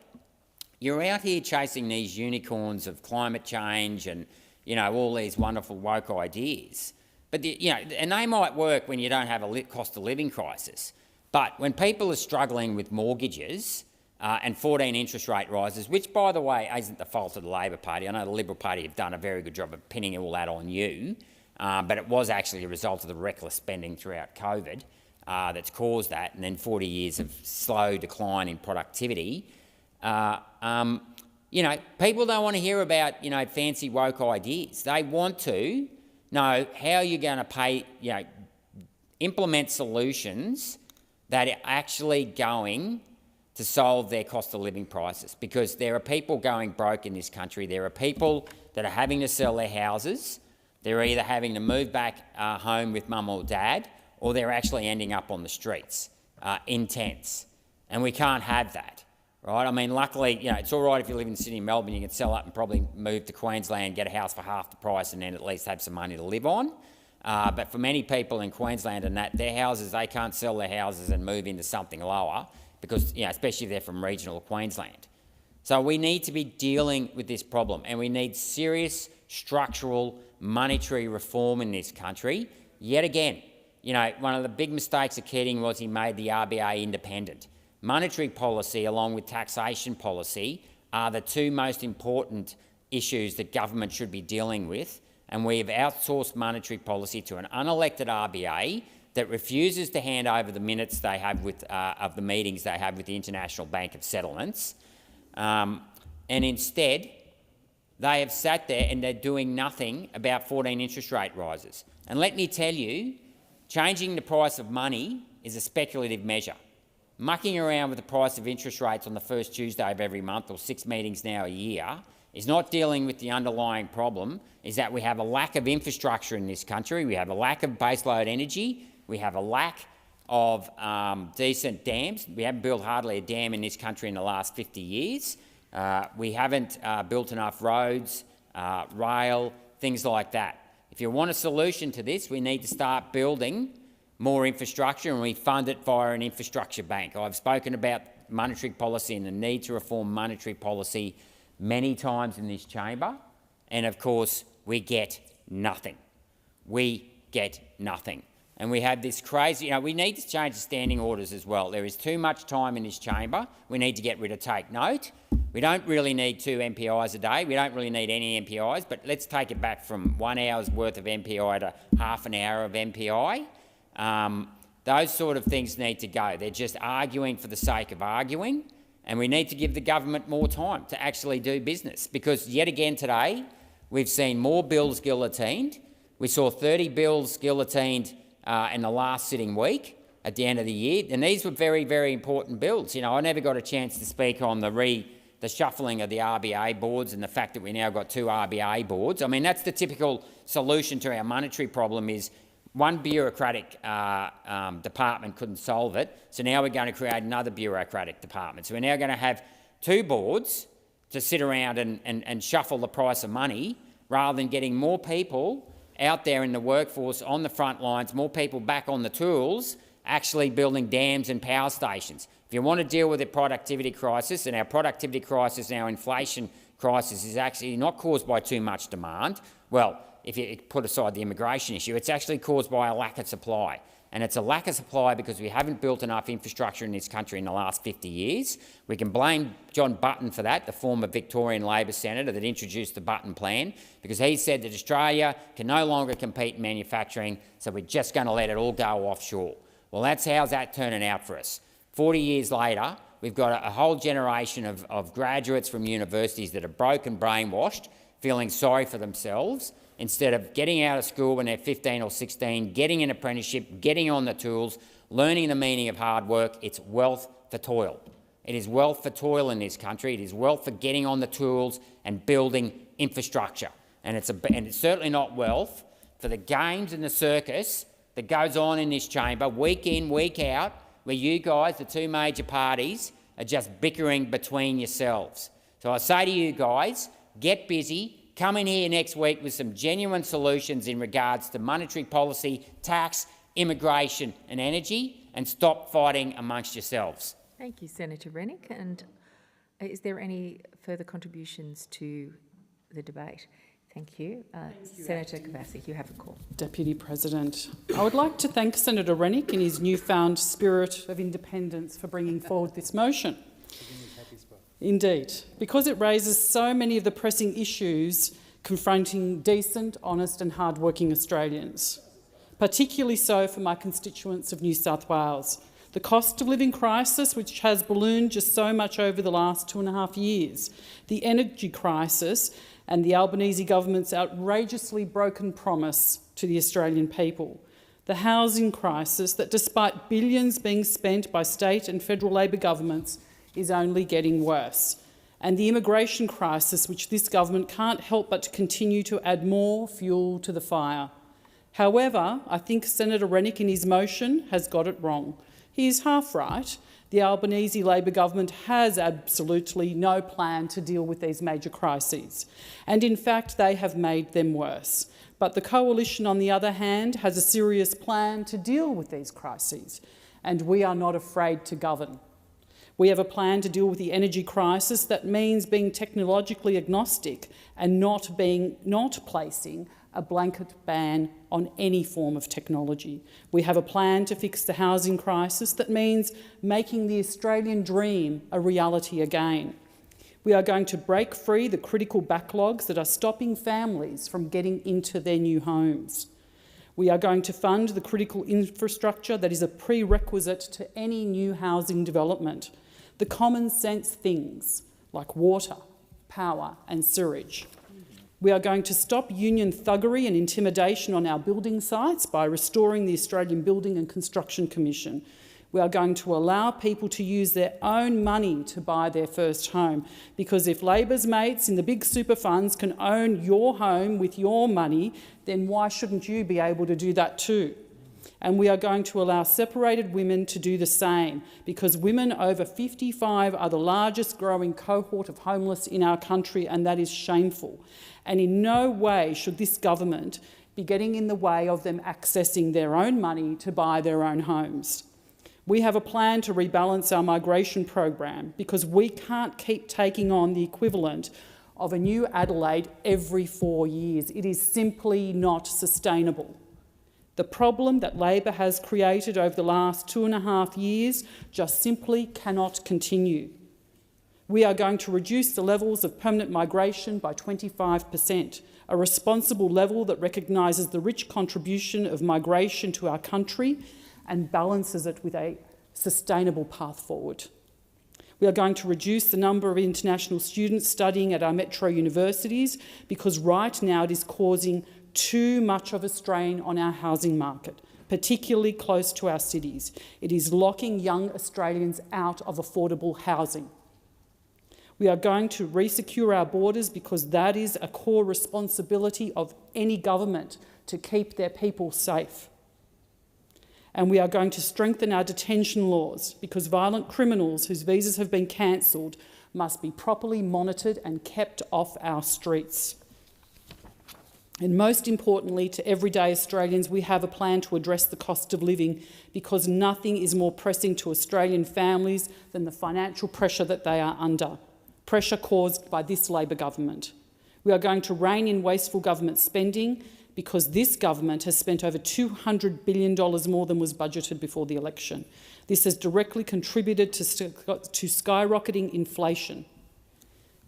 You're out here chasing these unicorns of climate change and, you know, all these wonderful woke ideas. But, and they might work when you don't have a cost of living crisis. But when people are struggling with mortgages and 14 interest rate rises, which, by the way, isn't the fault of the Labor Party. I know the Liberal Party have done a very good job of pinning all that on you, but it was actually a result of the reckless spending throughout COVID that's caused that, and then 40 years of slow decline in productivity. People don't want to hear about, fancy woke ideas. They want to know how you're going to implement solutions that are actually going to solve their cost of living crisis, because there are people going broke in this country. There are people that are having to sell their houses. They're either having to move back home with mum or dad, or they're actually ending up on the streets in tents. And we can't have that, right? I mean, luckily, it's all right if you live in Sydney, Melbourne, you can sell up and probably move to Queensland, get a house for half the price, and then at least have some money to live on. But for many people in Queensland and that, their houses, they can't sell their houses and move into something lower, because, especially if they're from regional Queensland. So we need to be dealing with this problem, and we need serious structural monetary reform in this country. Yet again, one of the big mistakes of Keating was he made the RBA independent. Monetary policy, along with taxation policy, are the two most important issues that government should be dealing with, and we have outsourced monetary policy to an unelected RBA that refuses to hand over the minutes they have of the meetings they have with the International Bank of Settlements, and instead they have sat there and they're doing nothing about 14 interest rate rises. And let me tell you, changing the price of money is a speculative measure. Mucking around with the price of interest rates on the first Tuesday of every month, or 6 meetings now a year, is not dealing with the underlying problem, is that we have a lack of infrastructure in this country, we have a lack of baseload energy, we have a lack of decent dams. We haven't built hardly a dam in this country in the last 50 years. We haven't built enough roads, rail, things like that. If you want a solution to this, we need to start building more infrastructure, and we fund it via an infrastructure bank. I've spoken about monetary policy and the need to reform monetary policy many times in this chamber, and of course we get nothing. We get nothing. And we have this crazy, we need to change the standing orders as well. There is too much time in this chamber. We need to get rid of take note. We don't really need 2 MPIs a day. We don't really need any MPIs, but let's take it back from 1 hour's worth of MPI to half an hour of MPI. Those sort of things need to go. They're just arguing for the sake of arguing, and we need to give the government more time to actually do business, because yet again today we've seen more bills guillotined. We saw 30 bills guillotined in the last sitting week at the end of the year, and these were very, very important bills. I never got a chance to speak on the shuffling of the RBA boards and the fact that we now got 2 RBA boards. I mean, that's the typical solution to our monetary problem, is One bureaucratic department couldn't solve it, so now we're going to create another bureaucratic department. So we're now going to have two boards to sit around and shuffle the price of money, rather than getting more people out there in the workforce on the front lines, more people back on the tools, actually building dams and power stations. If you want to deal with the productivity crisis, and our productivity crisis and our inflation crisis is actually not caused by too much demand, well, if you put aside the immigration issue, it's actually caused by a lack of supply. And it's a lack of supply because we haven't built enough infrastructure in this country in the last 50 years. We can blame John Button for that, the former Victorian Labor senator that introduced the Button plan, because he said that Australia can no longer compete in manufacturing, so we're just going to let it all go offshore. Well, how's that turning out for us? 40 years later, we've got a whole generation of graduates from universities that are broken, brainwashed, feeling sorry for themselves, instead of getting out of school when they're 15 or 16, getting an apprenticeship, getting on the tools, learning the meaning of hard work. It's wealth for toil. It is wealth for toil in this country. It is wealth for getting on the tools and building infrastructure. And it's certainly not wealth for the games and the circus that goes on in this chamber week in, week out, where you guys, the two major parties, are just bickering between yourselves. So I say to you guys, get busy. Come in here next week with some genuine solutions in regards to monetary policy, tax, immigration and energy, and stop fighting amongst yourselves. Thank you, Senator Rennick. And is there any further contributions to the debate? Thank you. Senator Kavassi, you have a call. Deputy President, I would like to thank Senator Rennick in his newfound spirit of independence for bringing forward this motion. Indeed, because it raises so many of the pressing issues confronting decent, honest and hard-working Australians, particularly so for my constituents of New South Wales. The cost of living crisis, which has ballooned just so much over the last 2.5 years, the energy crisis and the Albanese government's outrageously broken promise to the Australian people, the housing crisis that, despite billions being spent by state and federal Labor governments, is only getting worse, and the immigration crisis, which this government can't help but to continue to add more fuel to the fire. However, I think Senator Rennick in his motion has got it wrong. He is half right. The Albanese Labor government has absolutely no plan to deal with these major crises, and in fact they have made them worse. But the coalition, on the other hand, has a serious plan to deal with these crises, and we are not afraid to govern. We have a plan to deal with the energy crisis that means being technologically agnostic and not placing a blanket ban on any form of technology. We have a plan to fix the housing crisis that means making the Australian dream a reality again. We are going to break free the critical backlogs that are stopping families from getting into their new homes. We are going to fund the critical infrastructure that is a prerequisite to any new housing development. The common sense things like water, power and sewerage. We are going to stop union thuggery and intimidation on our building sites by restoring the Australian Building and Construction Commission. We are going to allow people to use their own money to buy their first home, because if Labor's mates in the big super funds can own your home with your money, then why shouldn't you be able to do that too? And we are going to allow separated women to do the same, because women over 55 are the largest growing cohort of homeless in our country, and that is shameful. And in no way should this government be getting in the way of them accessing their own money to buy their own homes. We have a plan to rebalance our migration program, because we can't keep taking on the equivalent of a new Adelaide every 4 years. It is simply not sustainable. The problem that Labor has created over the last 2.5 years just simply cannot continue. We are going to reduce the levels of permanent migration by 25%, a responsible level that recognises the rich contribution of migration to our country and balances it with a sustainable path forward. We are going to reduce the number of international students studying at our metro universities, because right now it is causing too much of a strain on our housing market, particularly close to our cities. It is locking young Australians out of affordable housing. We are going to resecure our borders, because that is a core responsibility of any government, to keep their people safe. And we are going to strengthen our detention laws because violent criminals whose visas have been cancelled must be properly monitored and kept off our streets. And most importantly, to everyday Australians, we have a plan to address the cost of living because nothing is more pressing to Australian families than the financial pressure that they are under, pressure caused by this Labor government. We are going to rein in wasteful government spending because this government has spent over $200 billion more than was budgeted before the election. This has directly contributed to skyrocketing inflation.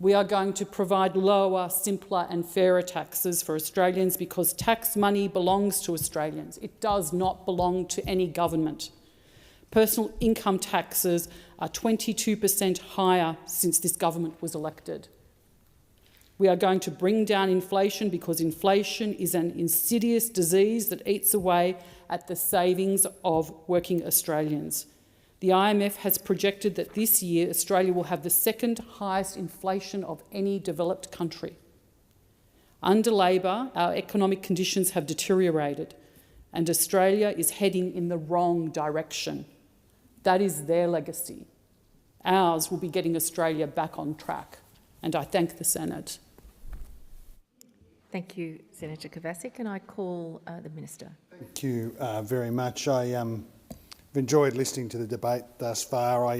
We are going to provide lower, simpler and fairer taxes for Australians because tax money belongs to Australians. It does not belong to any government. Personal income taxes are 22% higher since this government was elected. We are going to bring down inflation because inflation is an insidious disease that eats away at the savings of working Australians. The IMF has projected that this year Australia will have the second highest inflation of any developed country. Under Labor, our economic conditions have deteriorated and Australia is heading in the wrong direction. That is their legacy. Ours will be getting Australia back on track. And I thank the Senate. Thank you, Senator Kovacic, and I call the Minister. Thank you very much. I've enjoyed listening to the debate thus far. I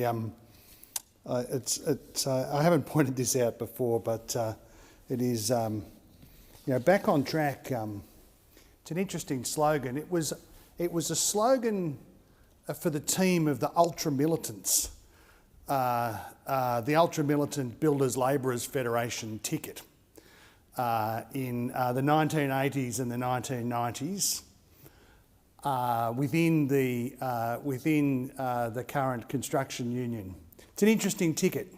haven't pointed this out before, but it is, back on track. It's an interesting slogan. It was a slogan for the team of the ultra-militants, the ultra-militant Builders Labourers Federation ticket. In the 1980s and the 1990s, within the current construction union. It's an interesting ticket,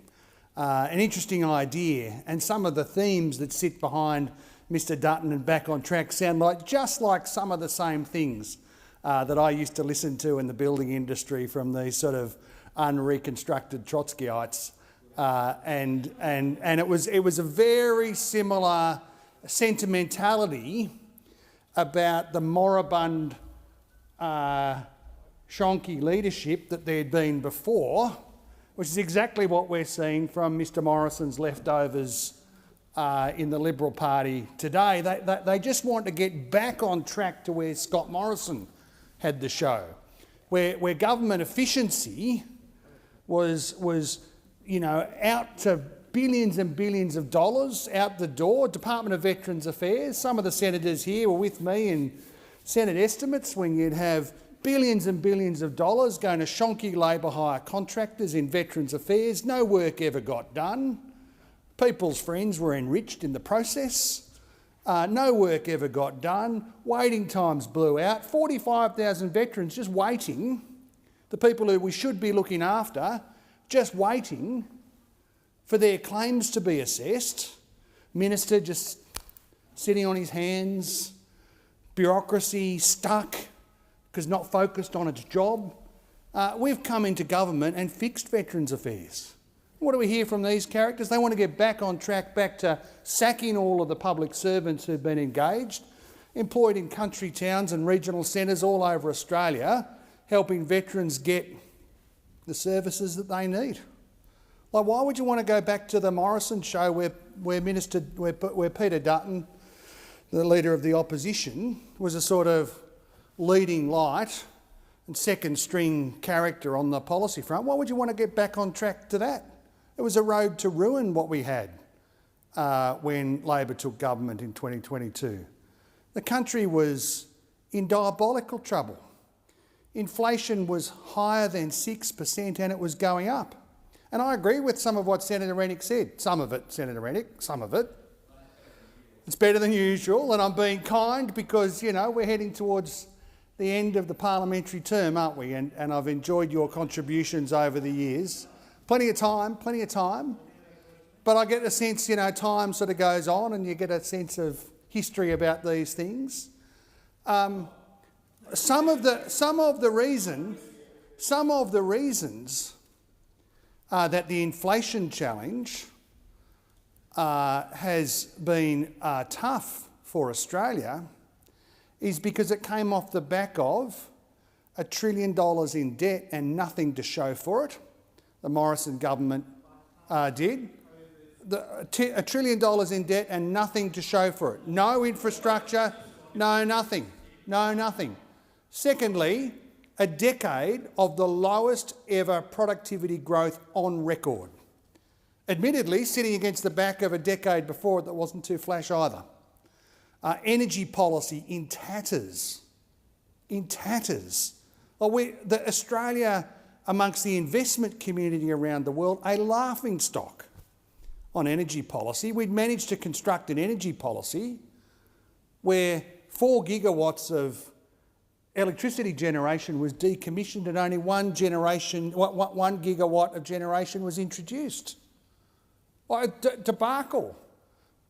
an interesting idea, and some of the themes that sit behind Mr Dutton and Back on Track sound just like some of the same things that I used to listen to in the building industry from these sort of unreconstructed Trotskyites. And it was a very similar sentimentality about the moribund shonky leadership that there'd been before, which is exactly what we're seeing from Mr Morrison's leftovers in the Liberal Party today. They just want to get back on track to where Scott Morrison had the show, where government efficiency was out to billions and billions of dollars out the door. Department of Veterans Affairs, some of the senators here were with me in Senate estimates when you'd have billions and billions of dollars going to shonky labour hire contractors in Veterans Affairs. No work ever got done. People's friends were enriched in the process. No work ever got done. Waiting times blew out. 45,000 veterans just waiting, the people who we should be looking after, just waiting for their claims to be assessed. Minister just sitting on his hands, bureaucracy stuck because not focused on its job. We've come into government and fixed Veterans Affairs. What do we hear from these characters? They want to get back on track, back to sacking all of the public servants who've been engaged, employed in country towns and regional centres all over Australia, helping veterans get the services that they need. Like, why would you want to go back to the Morrison show where Peter Dutton, the leader of the opposition, was a sort of leading light and second string character on the policy front? Why would you want to get back on track to that? It was a road to ruin what we had when Labor took government in 2022. The country was in diabolical trouble. Inflation was higher than 6% and it was going up. And I agree with some of what Senator Rennick said. Some of it, Senator Rennick, some of it. It's better than usual, and I'm being kind because, we're heading towards the end of the parliamentary term, aren't we? And I've enjoyed your contributions over the years. Plenty of time. But I get a sense, time sort of goes on and you get a sense of history about these things. Some of the reasons that the inflation challenge has been tough for Australia is because it came off the back of $1 trillion in debt and nothing to show for it. The Morrison government did. $1 trillion in debt and nothing to show for it. No infrastructure, no nothing. No nothing. Secondly, a decade of the lowest ever productivity growth on record. Admittedly, sitting against the back of a decade before it that wasn't too flash either. Energy policy in tatters. In tatters. Australia, amongst the investment community around the world, a laughingstock on energy policy. We'd managed to construct an energy policy where 4 gigawatts of electricity generation was decommissioned and only 1 gigawatt of generation was introduced. Debacle.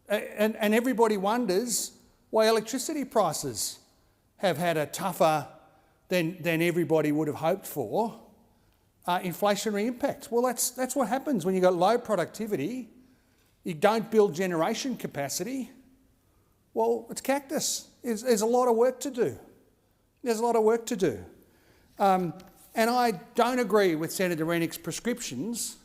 And everybody wonders why electricity prices have had a tougher than everybody would have hoped for inflationary impact. Well, that's what happens when you've got low productivity, you don't build generation capacity. Well, it's cactus. There's a lot of work to do. There's a lot of work to do. And I don't agree with Senator Rennick's prescriptions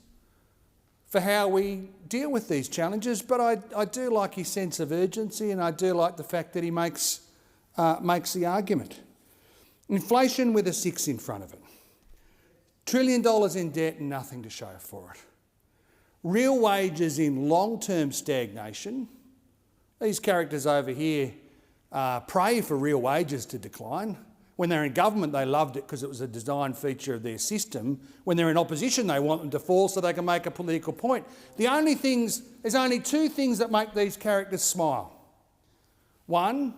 for how we deal with these challenges, but I do like his sense of urgency, and I do like the fact that he makes the argument. Inflation with a 6 in front of it. $1 trillion in debt and nothing to show for it. Real wages in long-term stagnation. These characters over here pray for real wages to decline. When they're in government, they loved it because it was a design feature of their system. When they're in opposition, they want them to fall so they can make a political point. There's only 2 things that make these characters smile. One,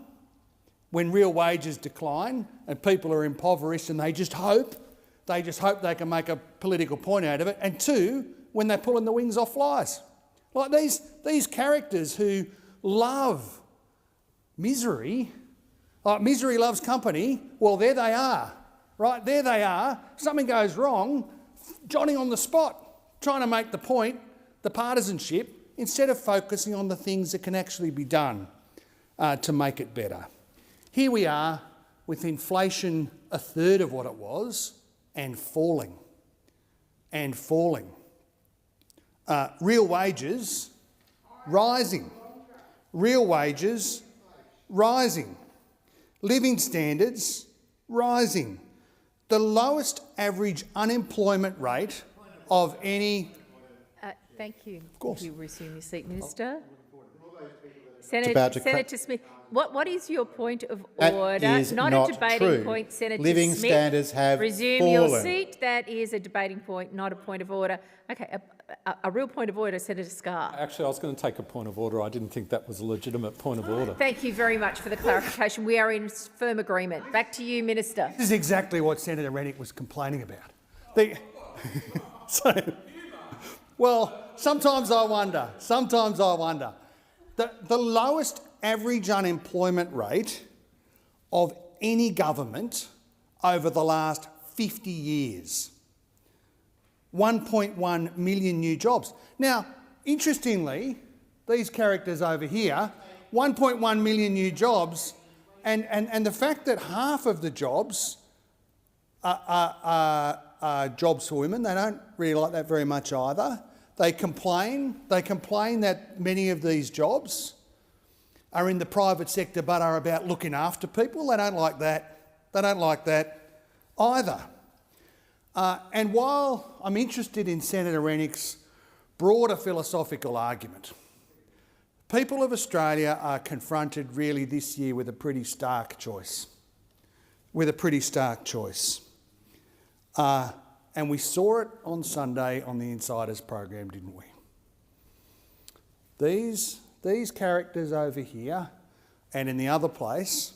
when real wages decline and people are impoverished and they just hope they can make a political point out of it. And 2, when they're pulling the wings off flies. Like these characters who love misery. Like misery loves company. Well, there they are, right? There they are. Something goes wrong, Johnny on the spot, trying to make the point, the partisanship, instead of focusing on the things that can actually be done to make it better. Here we are with inflation a third of what it was and falling. And falling. Real wages rising. Real wages rising. Living standards rising. The lowest average unemployment rate of any... Thank you. Of course. You resume your seat, Minister. Senator Smith, what is your point of That order? is not not a debating true. point, Senator Living Smith. standards have resume fallen. your seat. That is a debating point, not a point of order. Okay, a real point of order, Senator Scarr. Actually, I was going to take a point of order. I didn't think that was a legitimate point of order. Thank you very much for the clarification. We are in firm agreement. Back to you, Minister. This is exactly what Senator Rennick was complaining about. Well, sometimes I wonder. The lowest average unemployment rate of any government over the last 50 years. 1.1 million new jobs. Now, interestingly, these characters over here, 1.1 million new jobs, and the fact that half of the jobs are jobs for women, they don't really like that very much either. They complain that many of these jobs are in the private sector but are about looking after people. They don't like that. They don't like that either. And while I'm interested in Senator Rennick's broader philosophical argument, people of Australia are confronted really this year with a pretty stark choice. And we saw it on Sunday on the Insiders program, didn't we? These characters over here and in the other place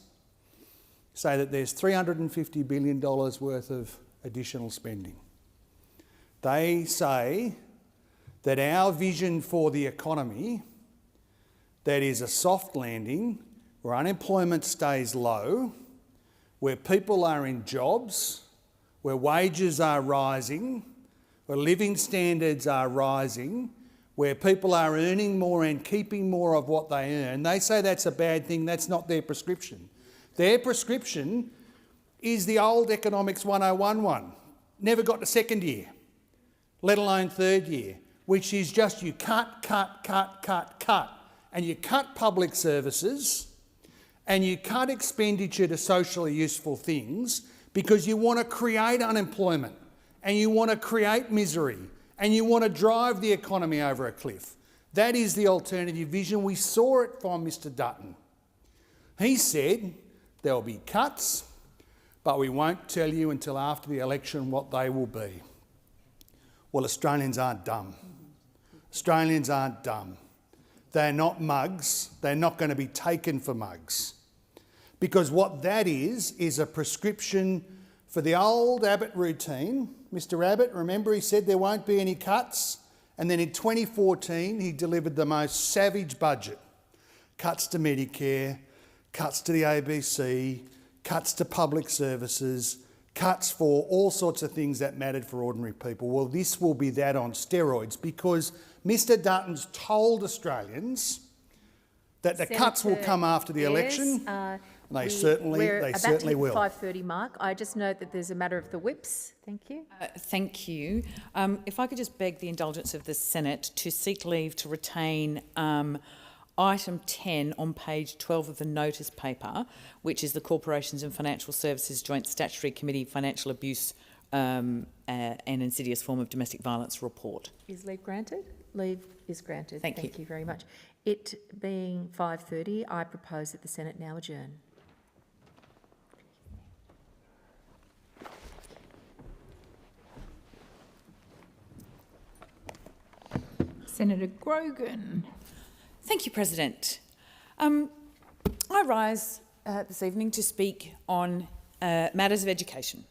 say that there's $350 billion worth of additional spending. They say that our vision for the economy, that is a soft landing, where unemployment stays low, where people are in jobs, where wages are rising, where living standards are rising, where people are earning more and keeping more of what they earn, they say that's a bad thing. That's not their prescription. Their prescription is the old Economics 101 one. Never got to second year, let alone third year, which is just you cut, and you cut public services and you cut expenditure to socially useful things because you want to create unemployment and you want to create misery and you want to drive the economy over a cliff. That is the alternative vision. We saw it from Mr Dutton. He said there will be cuts, but we won't tell you until after the election what they will be. Well, Australians aren't dumb. Australians aren't dumb. They're not mugs. They're not going to be taken for mugs. Because what that is a prescription for the old Abbott routine. Mr Abbott, remember, he said there won't be any cuts, and then in 2014 he delivered the most savage budget. Cuts to Medicare, cuts to the ABC, cuts to public services, cuts for all sorts of things that mattered for ordinary people. Well, this will be that on steroids because Mr Dutton's told Australians that the cuts will come after the election. They certainly will. We're about to hit the 5:30 mark. I just note that there's a matter of the whips. Thank you. Thank you. If I could just beg the indulgence of the Senate to seek leave to retain item 10 on page 12 of the notice paper, which is the Corporations and Financial Services Joint Statutory Committee Financial Abuse and Insidious Form of Domestic Violence report. Is leave granted? Leave is granted. Thank you. Thank you very much. It being 5:30, I propose that the Senate now adjourn. Senator Grogan. Thank you, President. I rise this evening to speak on matters of education.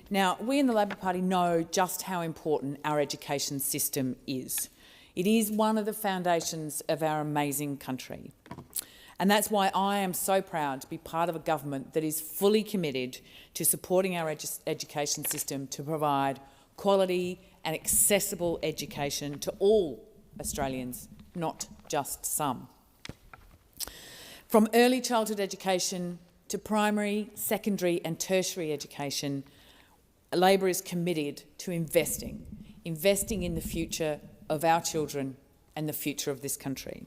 Now, we in the Labor Party know just how important our education system is. It is one of the foundations of our amazing country. And that's why I am so proud to be part of a government that is fully committed to supporting our education system to provide quality and accessible education to all Australians, not just some. From early childhood education to primary, secondary and tertiary education, Labor is committed to investing in the future of our children and the future of this country.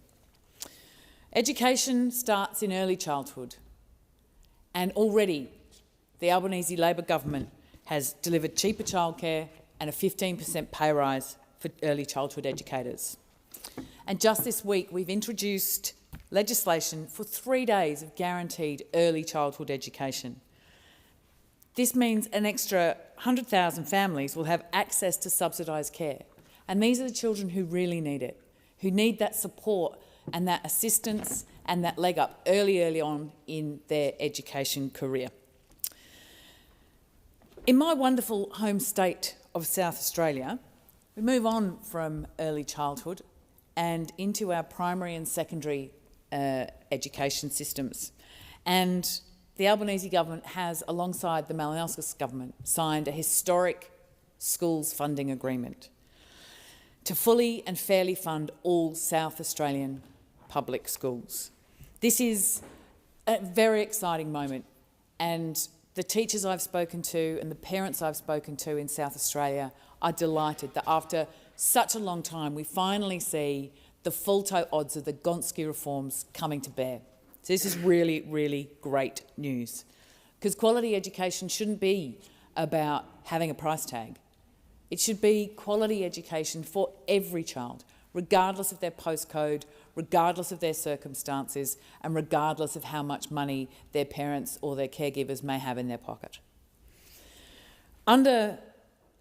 Education starts in early childhood, and already the Albanese Labor government has delivered cheaper childcare and a 15% pay rise for early childhood educators. And just this week, we've introduced legislation for 3 days of guaranteed early childhood education. This means an extra 100,000 families will have access to subsidised care. And these are the children who really need it, who need that support and that assistance and that leg up early on in their education career. In my wonderful home state of South Australia, we move on from early childhood and into our primary and secondary education systems. And the Albanese government has, alongside the Malinowskis government, signed a historic schools funding agreement to fully and fairly fund all South Australian public schools. This is a very exciting moment, and the teachers I've spoken to and the parents I've spoken to in South Australia are delighted that after such a long time we finally see the full-toe odds of the Gonski reforms coming to bear. So this is really, really great news, because quality education shouldn't be about having a price tag. It should be quality education for every child, regardless of their postcode, regardless of their circumstances, and regardless of how much money their parents or their caregivers may have in their pocket. Under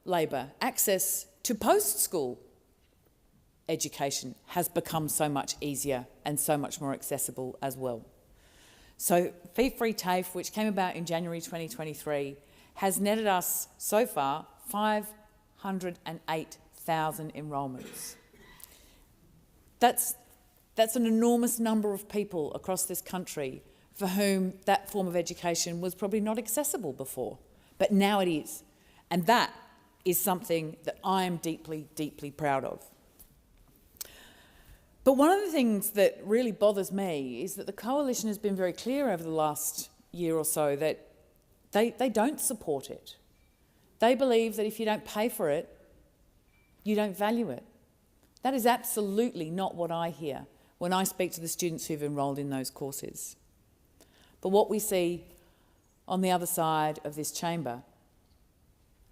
Labor, access to post-school education has become so much easier and so much more accessible as well. So fee-free TAFE, which came about in January 2023, has netted us so far 508,000 enrolments. That's an enormous number of people across this country for whom that form of education was probably not accessible before, but now it is. And that is something that I am deeply, deeply proud of. But one of the things that really bothers me is that the Coalition has been very clear over the last year or so that They don't support it. They believe that if you don't pay for it, you don't value it. That is absolutely not what I hear when I speak to the students who've enrolled in those courses. But what we see on the other side of this chamber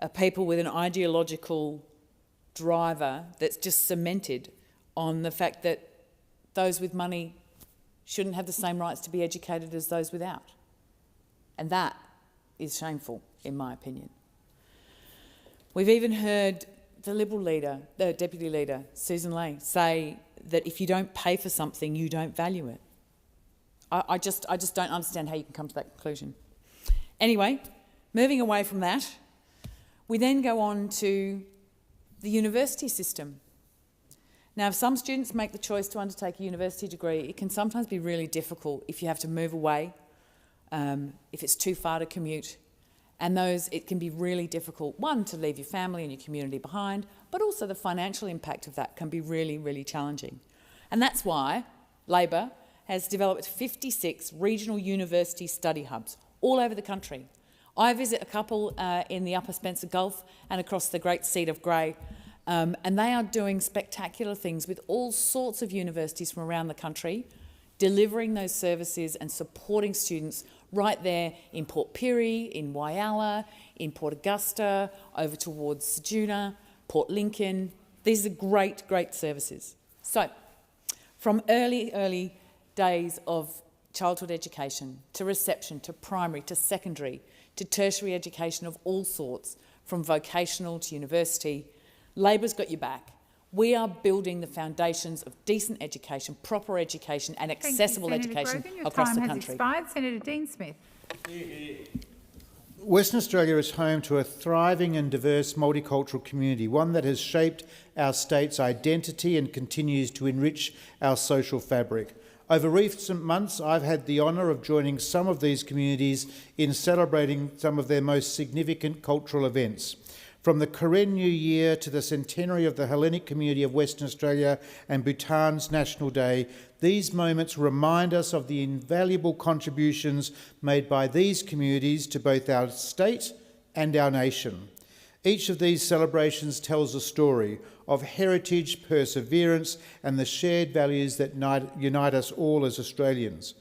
are people with an ideological driver that's just cemented on the fact that those with money shouldn't have the same rights to be educated as those without. And that is shameful, in my opinion. We've even heard the Liberal leader, the Deputy Leader, Susan Ley, say that if you don't pay for something, you don't value it. I just don't understand how you can come to that conclusion. Anyway, moving away from that, we then go on to the university system. Now, if some students make the choice to undertake a university degree, it can sometimes be really difficult if you have to move away, if it's too far to commute. And it can be really difficult, one, to leave your family and your community behind, but also the financial impact of that can be really, really challenging. And that's why Labor has developed 56 regional university study hubs all over the country. I visit a couple in the Upper Spencer Gulf and across the Great Seat of Grey, and they are doing spectacular things with all sorts of universities from around the country, delivering those services and supporting students right there in Port Pirie, in Whyalla, in Port Augusta, over towards Ceduna, Port Lincoln. These are great, great services. So, from early days of childhood education, to reception, to primary, to secondary, to tertiary education of all sorts, from vocational to university, Labor's got your back. We are building the foundations of decent education, proper education and accessible education across the country. Your time has expired. Senator Dean Smith. Western Australia is home to a thriving and diverse multicultural community, one that has shaped our state's identity and continues to enrich our social fabric. Over recent months, I've had the honour of joining some of these communities in celebrating some of their most significant cultural events. From the Karen New Year to the centenary of the Hellenic community of Western Australia and Bhutan's National Day, these moments remind us of the invaluable contributions made by these communities to both our state and our nation. Each of these celebrations tells a story of heritage, perseverance, and the shared values that unite us all as Australians.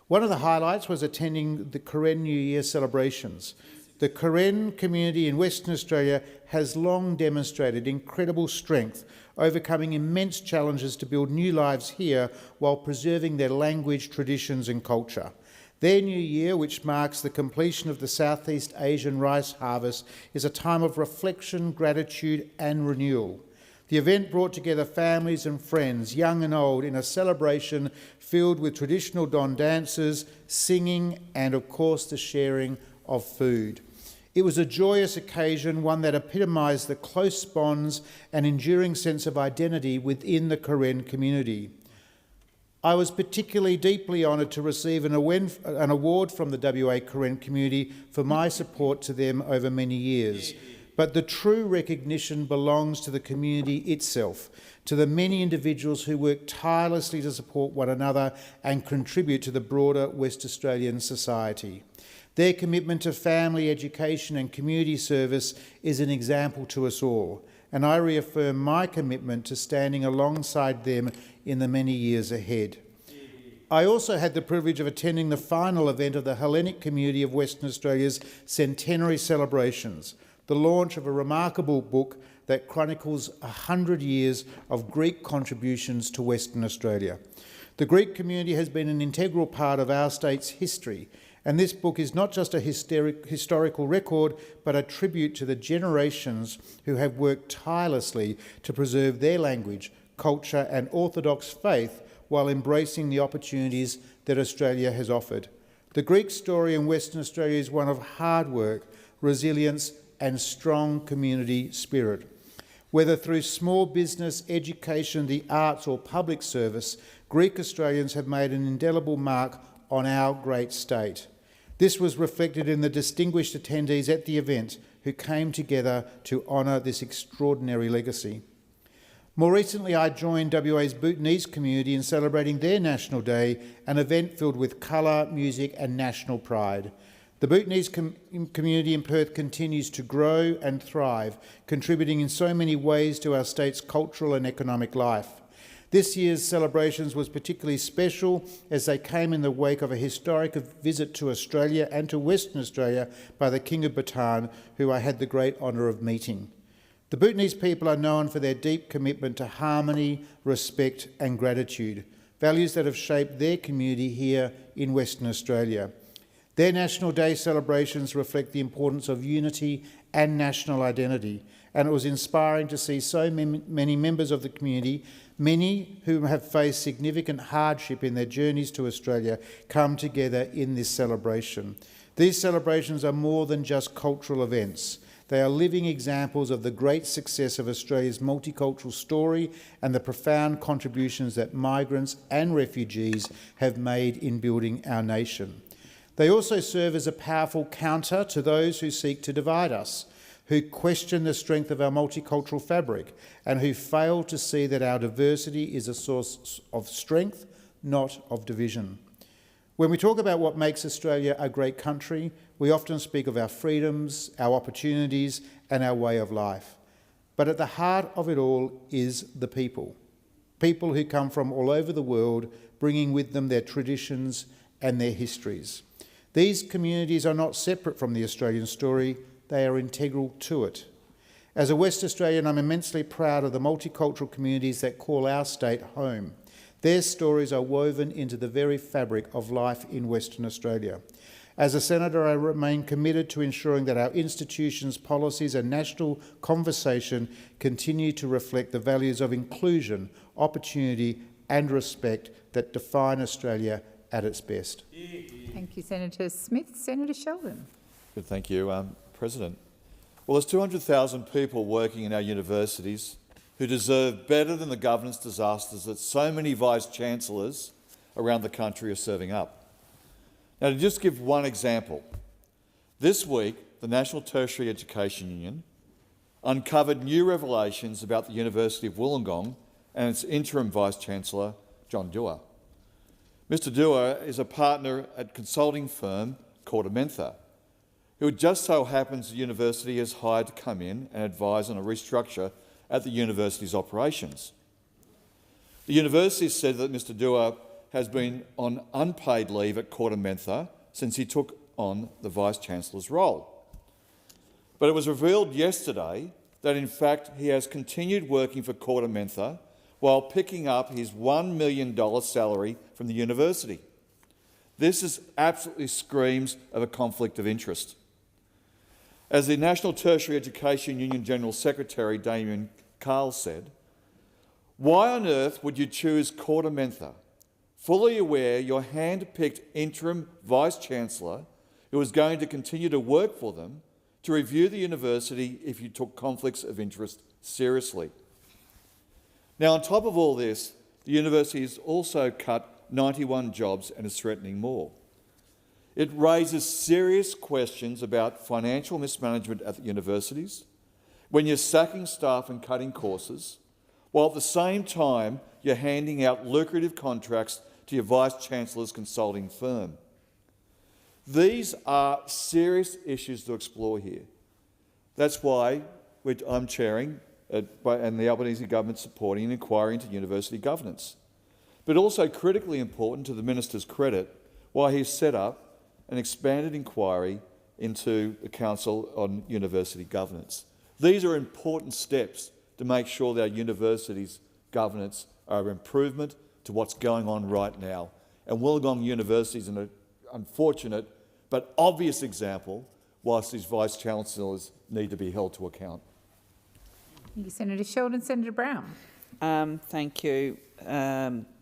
One of the highlights was attending the Karen New Year celebrations. The Karen community in Western Australia has long demonstrated incredible strength, overcoming immense challenges to build new lives here while preserving their language, traditions and culture. Their New Year, which marks the completion of the Southeast Asian rice harvest, is a time of reflection, gratitude and renewal. The event brought together families and friends, young and old, in a celebration filled with traditional Don dances, singing and, of course, the sharing of food. It was a joyous occasion, one that epitomised the close bonds and enduring sense of identity within the Karen community. I was particularly deeply honoured to receive an award from the WA Karen community for my support to them over many years. But the true recognition belongs to the community itself, to the many individuals who work tirelessly to support one another and contribute to the broader West Australian society. Their commitment to family, education and community service is an example to us all, and I reaffirm my commitment to standing alongside them in the many years ahead. I also had the privilege of attending the final event of the Hellenic community of Western Australia's centenary celebrations, the launch of a remarkable book that chronicles 100 years of Greek contributions to Western Australia. The Greek community has been an integral part of our state's history, and this book is not just a historical record, but a tribute to the generations who have worked tirelessly to preserve their language, culture and orthodox faith while embracing the opportunities that Australia has offered. The Greek story in Western Australia is one of hard work, resilience and strong community spirit. Whether through small business, education, the arts or public service, Greek Australians have made an indelible mark on our great state. This was reflected in the distinguished attendees at the event who came together to honour this extraordinary legacy. More recently, I joined WA's Bhutanese community in celebrating their National Day, an event filled with colour, music and national pride. The Bhutanese community in Perth continues to grow and thrive, contributing in so many ways to our state's cultural and economic life. This year's celebrations was particularly special as they came in the wake of a historic visit to Australia and to Western Australia by the King of Bhutan, who I had the great honour of meeting. The Bhutanese people are known for their deep commitment to harmony, respect and gratitude, values that have shaped their community here in Western Australia. Their National Day celebrations reflect the importance of unity and national identity, and it was inspiring to see so many members of the community, many who have faced significant hardship in their journeys to Australia, come together in this celebration. These celebrations are more than just cultural events. They are living examples of the great success of Australia's multicultural story and the profound contributions that migrants and refugees have made in building our nation. They also serve as a powerful counter to those who seek to divide us, who question the strength of our multicultural fabric, and who fail to see that our diversity is a source of strength, not of division. When we talk about what makes Australia a great country, we often speak of our freedoms, our opportunities, and our way of life. But at the heart of it all is the people. People who come from all over the world, bringing with them their traditions and their histories. These communities are not separate from the Australian story, they are integral to it. As a West Australian, I'm immensely proud of the multicultural communities that call our state home. Their stories are woven into the very fabric of life in Western Australia. As a Senator, I remain committed to ensuring that our institutions, policies and national conversation continue to reflect the values of inclusion, opportunity and respect that define Australia at its best. Thank you, Senator Smith. Senator Sheldon. Good, thank you, President. Well, there's 200,000 people working in our universities who deserve better than the governance disasters that so many Vice-Chancellors around the country are serving up. Now, to just give one example, this week the National Tertiary Education Union uncovered new revelations about the University of Wollongong and its interim Vice-Chancellor, John Dewar. Mr Dewar is a partner at consulting firm Condolence, who just so happens the university is hired to come in and advise on a restructure at the university's operations. The university said that Mr Dewar has been on unpaid leave at Condolence since he took on the Vice-Chancellor's role. But it was revealed yesterday that in fact he has continued working for Condolence while picking up his $1 million salary from the university. This absolutely screams of a conflict of interest. As the National Tertiary Education Union General Secretary Damien Carl said, "Why on earth would you choose Condolence, fully aware your hand-picked interim Vice-Chancellor who is going to continue to work for them, to review the university if you took conflicts of interest seriously?" Now, on top of all this, the university has also cut 91 jobs and is threatening more. It raises serious questions about financial mismanagement at the universities when you're sacking staff and cutting courses, while at the same time you're handing out lucrative contracts to your Vice-Chancellor's consulting firm. These are serious issues to explore here. That's why I'm chairing and the Albanese government supporting an inquiry into university governance. But also critically important to the Minister's credit, why he's set up an expanded inquiry into the Council on University Governance. These are important steps to make sure that our universities' governance are an improvement to what's going on right now. And Wollongong University is an unfortunate but obvious example, whilst these Vice-Chancellors need to be held to account. Thank you, Senator Sheldon. Senator Brown. Thank you,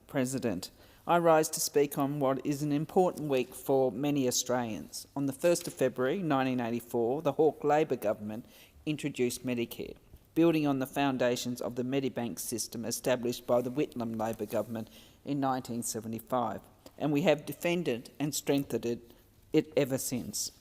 President. I rise to speak on what is an important week for many Australians. On the 1st of February 1984, the Hawke Labor government introduced Medicare, building on the foundations of the Medibank system established by the Whitlam Labor government in 1975, and we have defended and strengthened it ever since.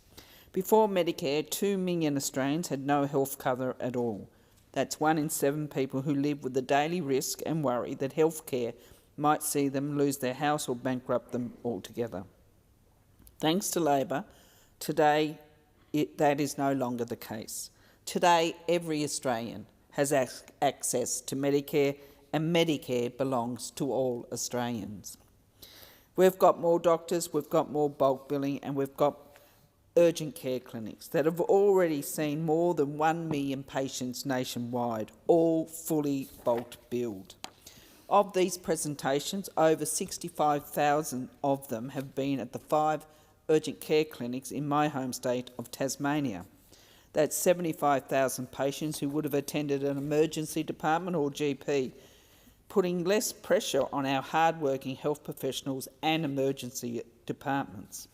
Before Medicare, 2 million Australians had no health cover at all. That's 1 in 7 people who live with the daily risk and worry that health care might see them lose their house or bankrupt them altogether. Thanks to Labor, Today, that is no longer the case. Today, every Australian has access to Medicare, and Medicare belongs to all Australians. We've got more doctors, we've got more bulk billing, and we've got urgent care clinics that have already seen more than 1 million patients nationwide, all fully bulk billed. Of these presentations, over 65,000 of them have been at the 5 urgent care clinics in my home state of Tasmania. That's 75,000 patients who would have attended an emergency department or GP, putting less pressure on our hard-working health professionals and emergency departments.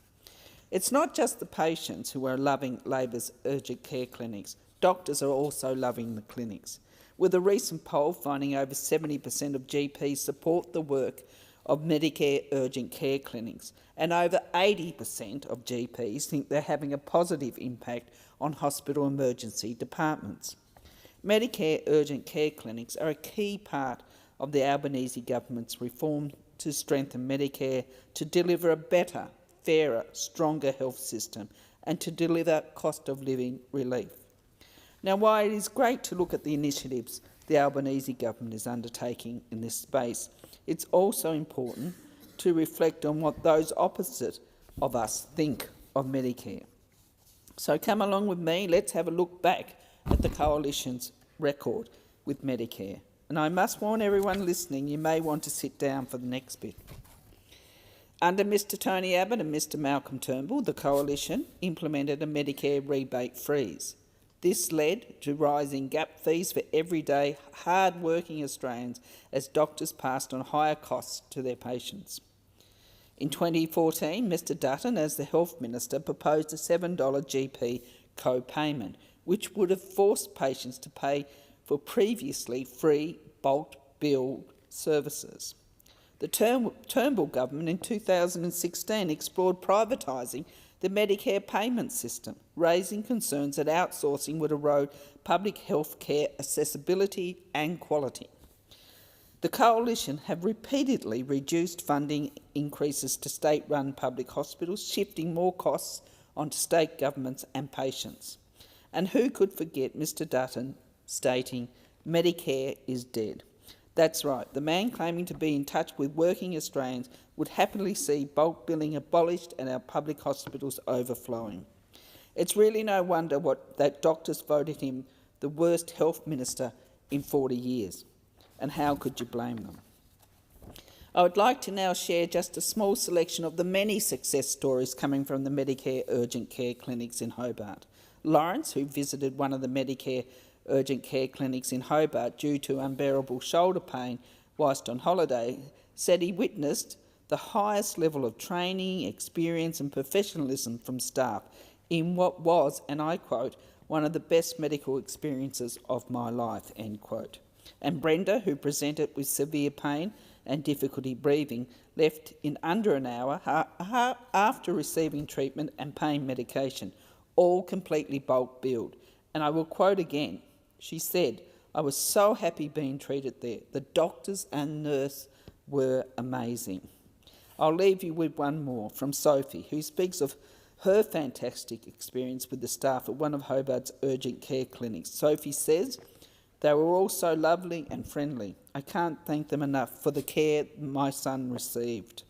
It's not just the patients who are loving Labor's urgent care clinics. Doctors are also loving the clinics, with a recent poll finding over 70% of GPs support the work of Medicare urgent care clinics, and over 80% of GPs think they're having a positive impact on hospital emergency departments. Medicare urgent care clinics are a key part of the Albanese government's reform to strengthen Medicare, to deliver a better, fairer, stronger health system, and to deliver cost of living relief. Now, while it is great to look at the initiatives the Albanese government is undertaking in this space, it's also important to reflect on what those opposite of us think of Medicare. So come along with me, let's have a look back at the Coalition's record with Medicare. And I must warn everyone listening, you may want to sit down for the next bit. Under Mr Tony Abbott and Mr Malcolm Turnbull, the Coalition implemented a Medicare rebate freeze. This led to rising gap fees for everyday, hard-working Australians as doctors passed on higher costs to their patients. In 2014, Mr Dutton, as the Health Minister, proposed a $7 GP co-payment, which would have forced patients to pay for previously free bulk bill services. The Turnbull government in 2016 explored privatising the Medicare payment system, raising concerns that outsourcing would erode public health care accessibility and quality. The Coalition have repeatedly reduced funding increases to state-run public hospitals, shifting more costs onto state governments and patients. And who could forget Mr Dutton stating, "Medicare is dead." That's right, the man claiming to be in touch with working Australians would happily see bulk billing abolished and our public hospitals overflowing. It's really no wonder that doctors voted him the worst health minister in 40 years. And how could you blame them? I would like to now share just a small selection of the many success stories coming from the Medicare urgent care clinics in Hobart. Lawrence, who visited one of the Medicare urgent care clinics in Hobart due to unbearable shoulder pain whilst on holiday, said he witnessed the highest level of training, experience and professionalism from staff in what was, and I quote, "one of the best medical experiences of my life," end quote. And Brenda, who presented with severe pain and difficulty breathing, left in under an hour after receiving treatment and pain medication, all completely bulk billed. And I will quote again. She said, "I was so happy being treated there. The doctors and nurse were amazing." I'll leave you with one more from Sophie, who speaks of her fantastic experience with the staff at one of Hobart's urgent care clinics. Sophie says, "They were all so lovely and friendly. I can't thank them enough for the care my son received."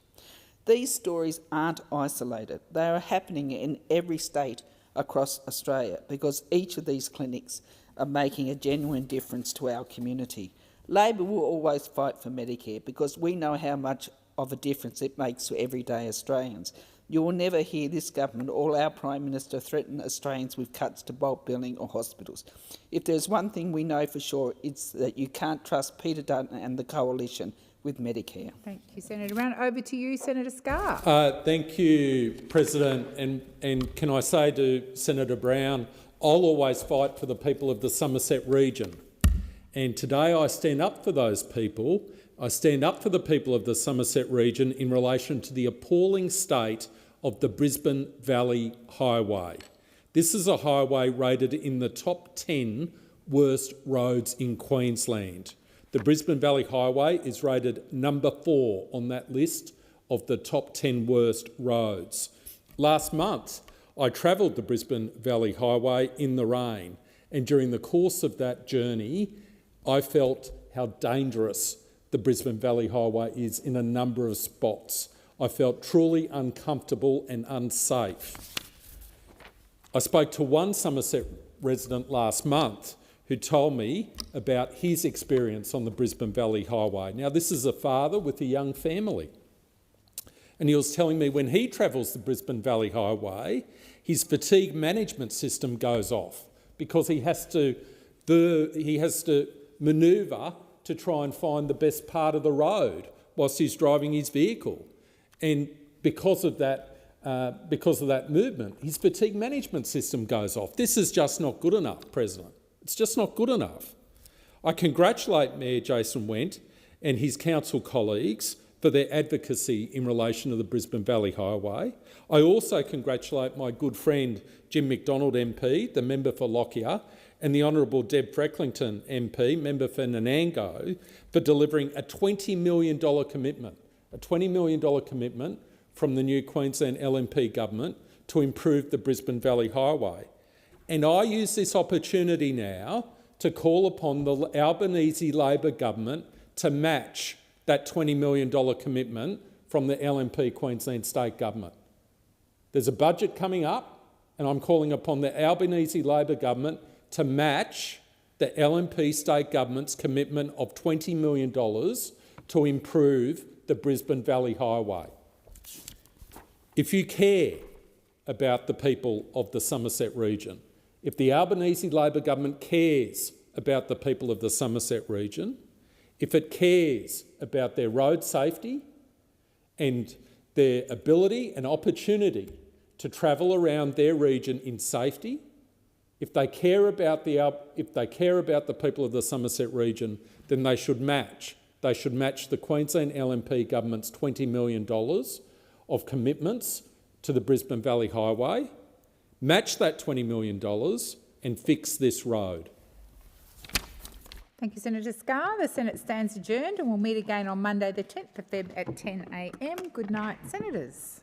These stories aren't isolated. They are happening in every state across Australia because each of these clinics are making a genuine difference to our community. Labor will always fight for Medicare because we know how much of a difference it makes to everyday Australians. You will never hear this government or our Prime Minister threaten Australians with cuts to bulk billing or hospitals. If there's one thing we know for sure, it's that you can't trust Peter Dutton and the Coalition with Medicare. Thank you, Senator Brown. Over to you, Senator Scarr. Thank you, President. And can I say to Senator Brown, I'll always fight for the people of the Somerset region. And today I stand up for those people. I stand up for the people of the Somerset region in relation to the appalling state of the Brisbane Valley Highway. This is a highway rated in the top 10 worst roads in Queensland. The Brisbane Valley Highway is rated number 4 on that list of the top 10 worst roads. Last month, I travelled the Brisbane Valley Highway in the rain, and during the course of that journey, I felt how dangerous the Brisbane Valley Highway is in a number of spots. I felt truly uncomfortable and unsafe. I spoke to one Somerset resident last month who told me about his experience on the Brisbane Valley Highway. Now, this is a father with a young family. And he was telling me when he travels the Brisbane Valley Highway, his fatigue management system goes off because he has to manoeuvre to try and find the best part of the road whilst he's driving his vehicle. And because of that movement, his fatigue management system goes off. This is just not good enough, President. It's just not good enough. I congratulate Mayor Jason Wendt and his council colleagues for their advocacy in relation to the Brisbane Valley Highway. I also congratulate my good friend Jim McDonald MP, the member for Lockyer, and the Honourable Deb Frecklington MP, member for Nanango, for delivering a $20 million commitment, from the new Queensland LNP government to improve the Brisbane Valley Highway. And I use this opportunity now to call upon the Albanese Labor government to match that $20 million commitment from the LNP Queensland State Government. There's a budget coming up, and I'm calling upon the Albanese Labor government to match the LNP State Government's commitment of $20 million to improve the Brisbane Valley Highway. If you care about the people of the Somerset region, if the Albanese Labor government cares about the people of the Somerset region, if it cares about their road safety and their ability and opportunity to travel around their region in safety, if they care about the people of the Somerset region, then they should match the Queensland LNP government's $20 million of commitments to the Brisbane Valley Highway, match that $20 million and fix this road. Thank you, Senator Scarr. The Senate stands adjourned and we'll meet again on Monday the 10th of Feb at 10 a.m. Good night, Senators.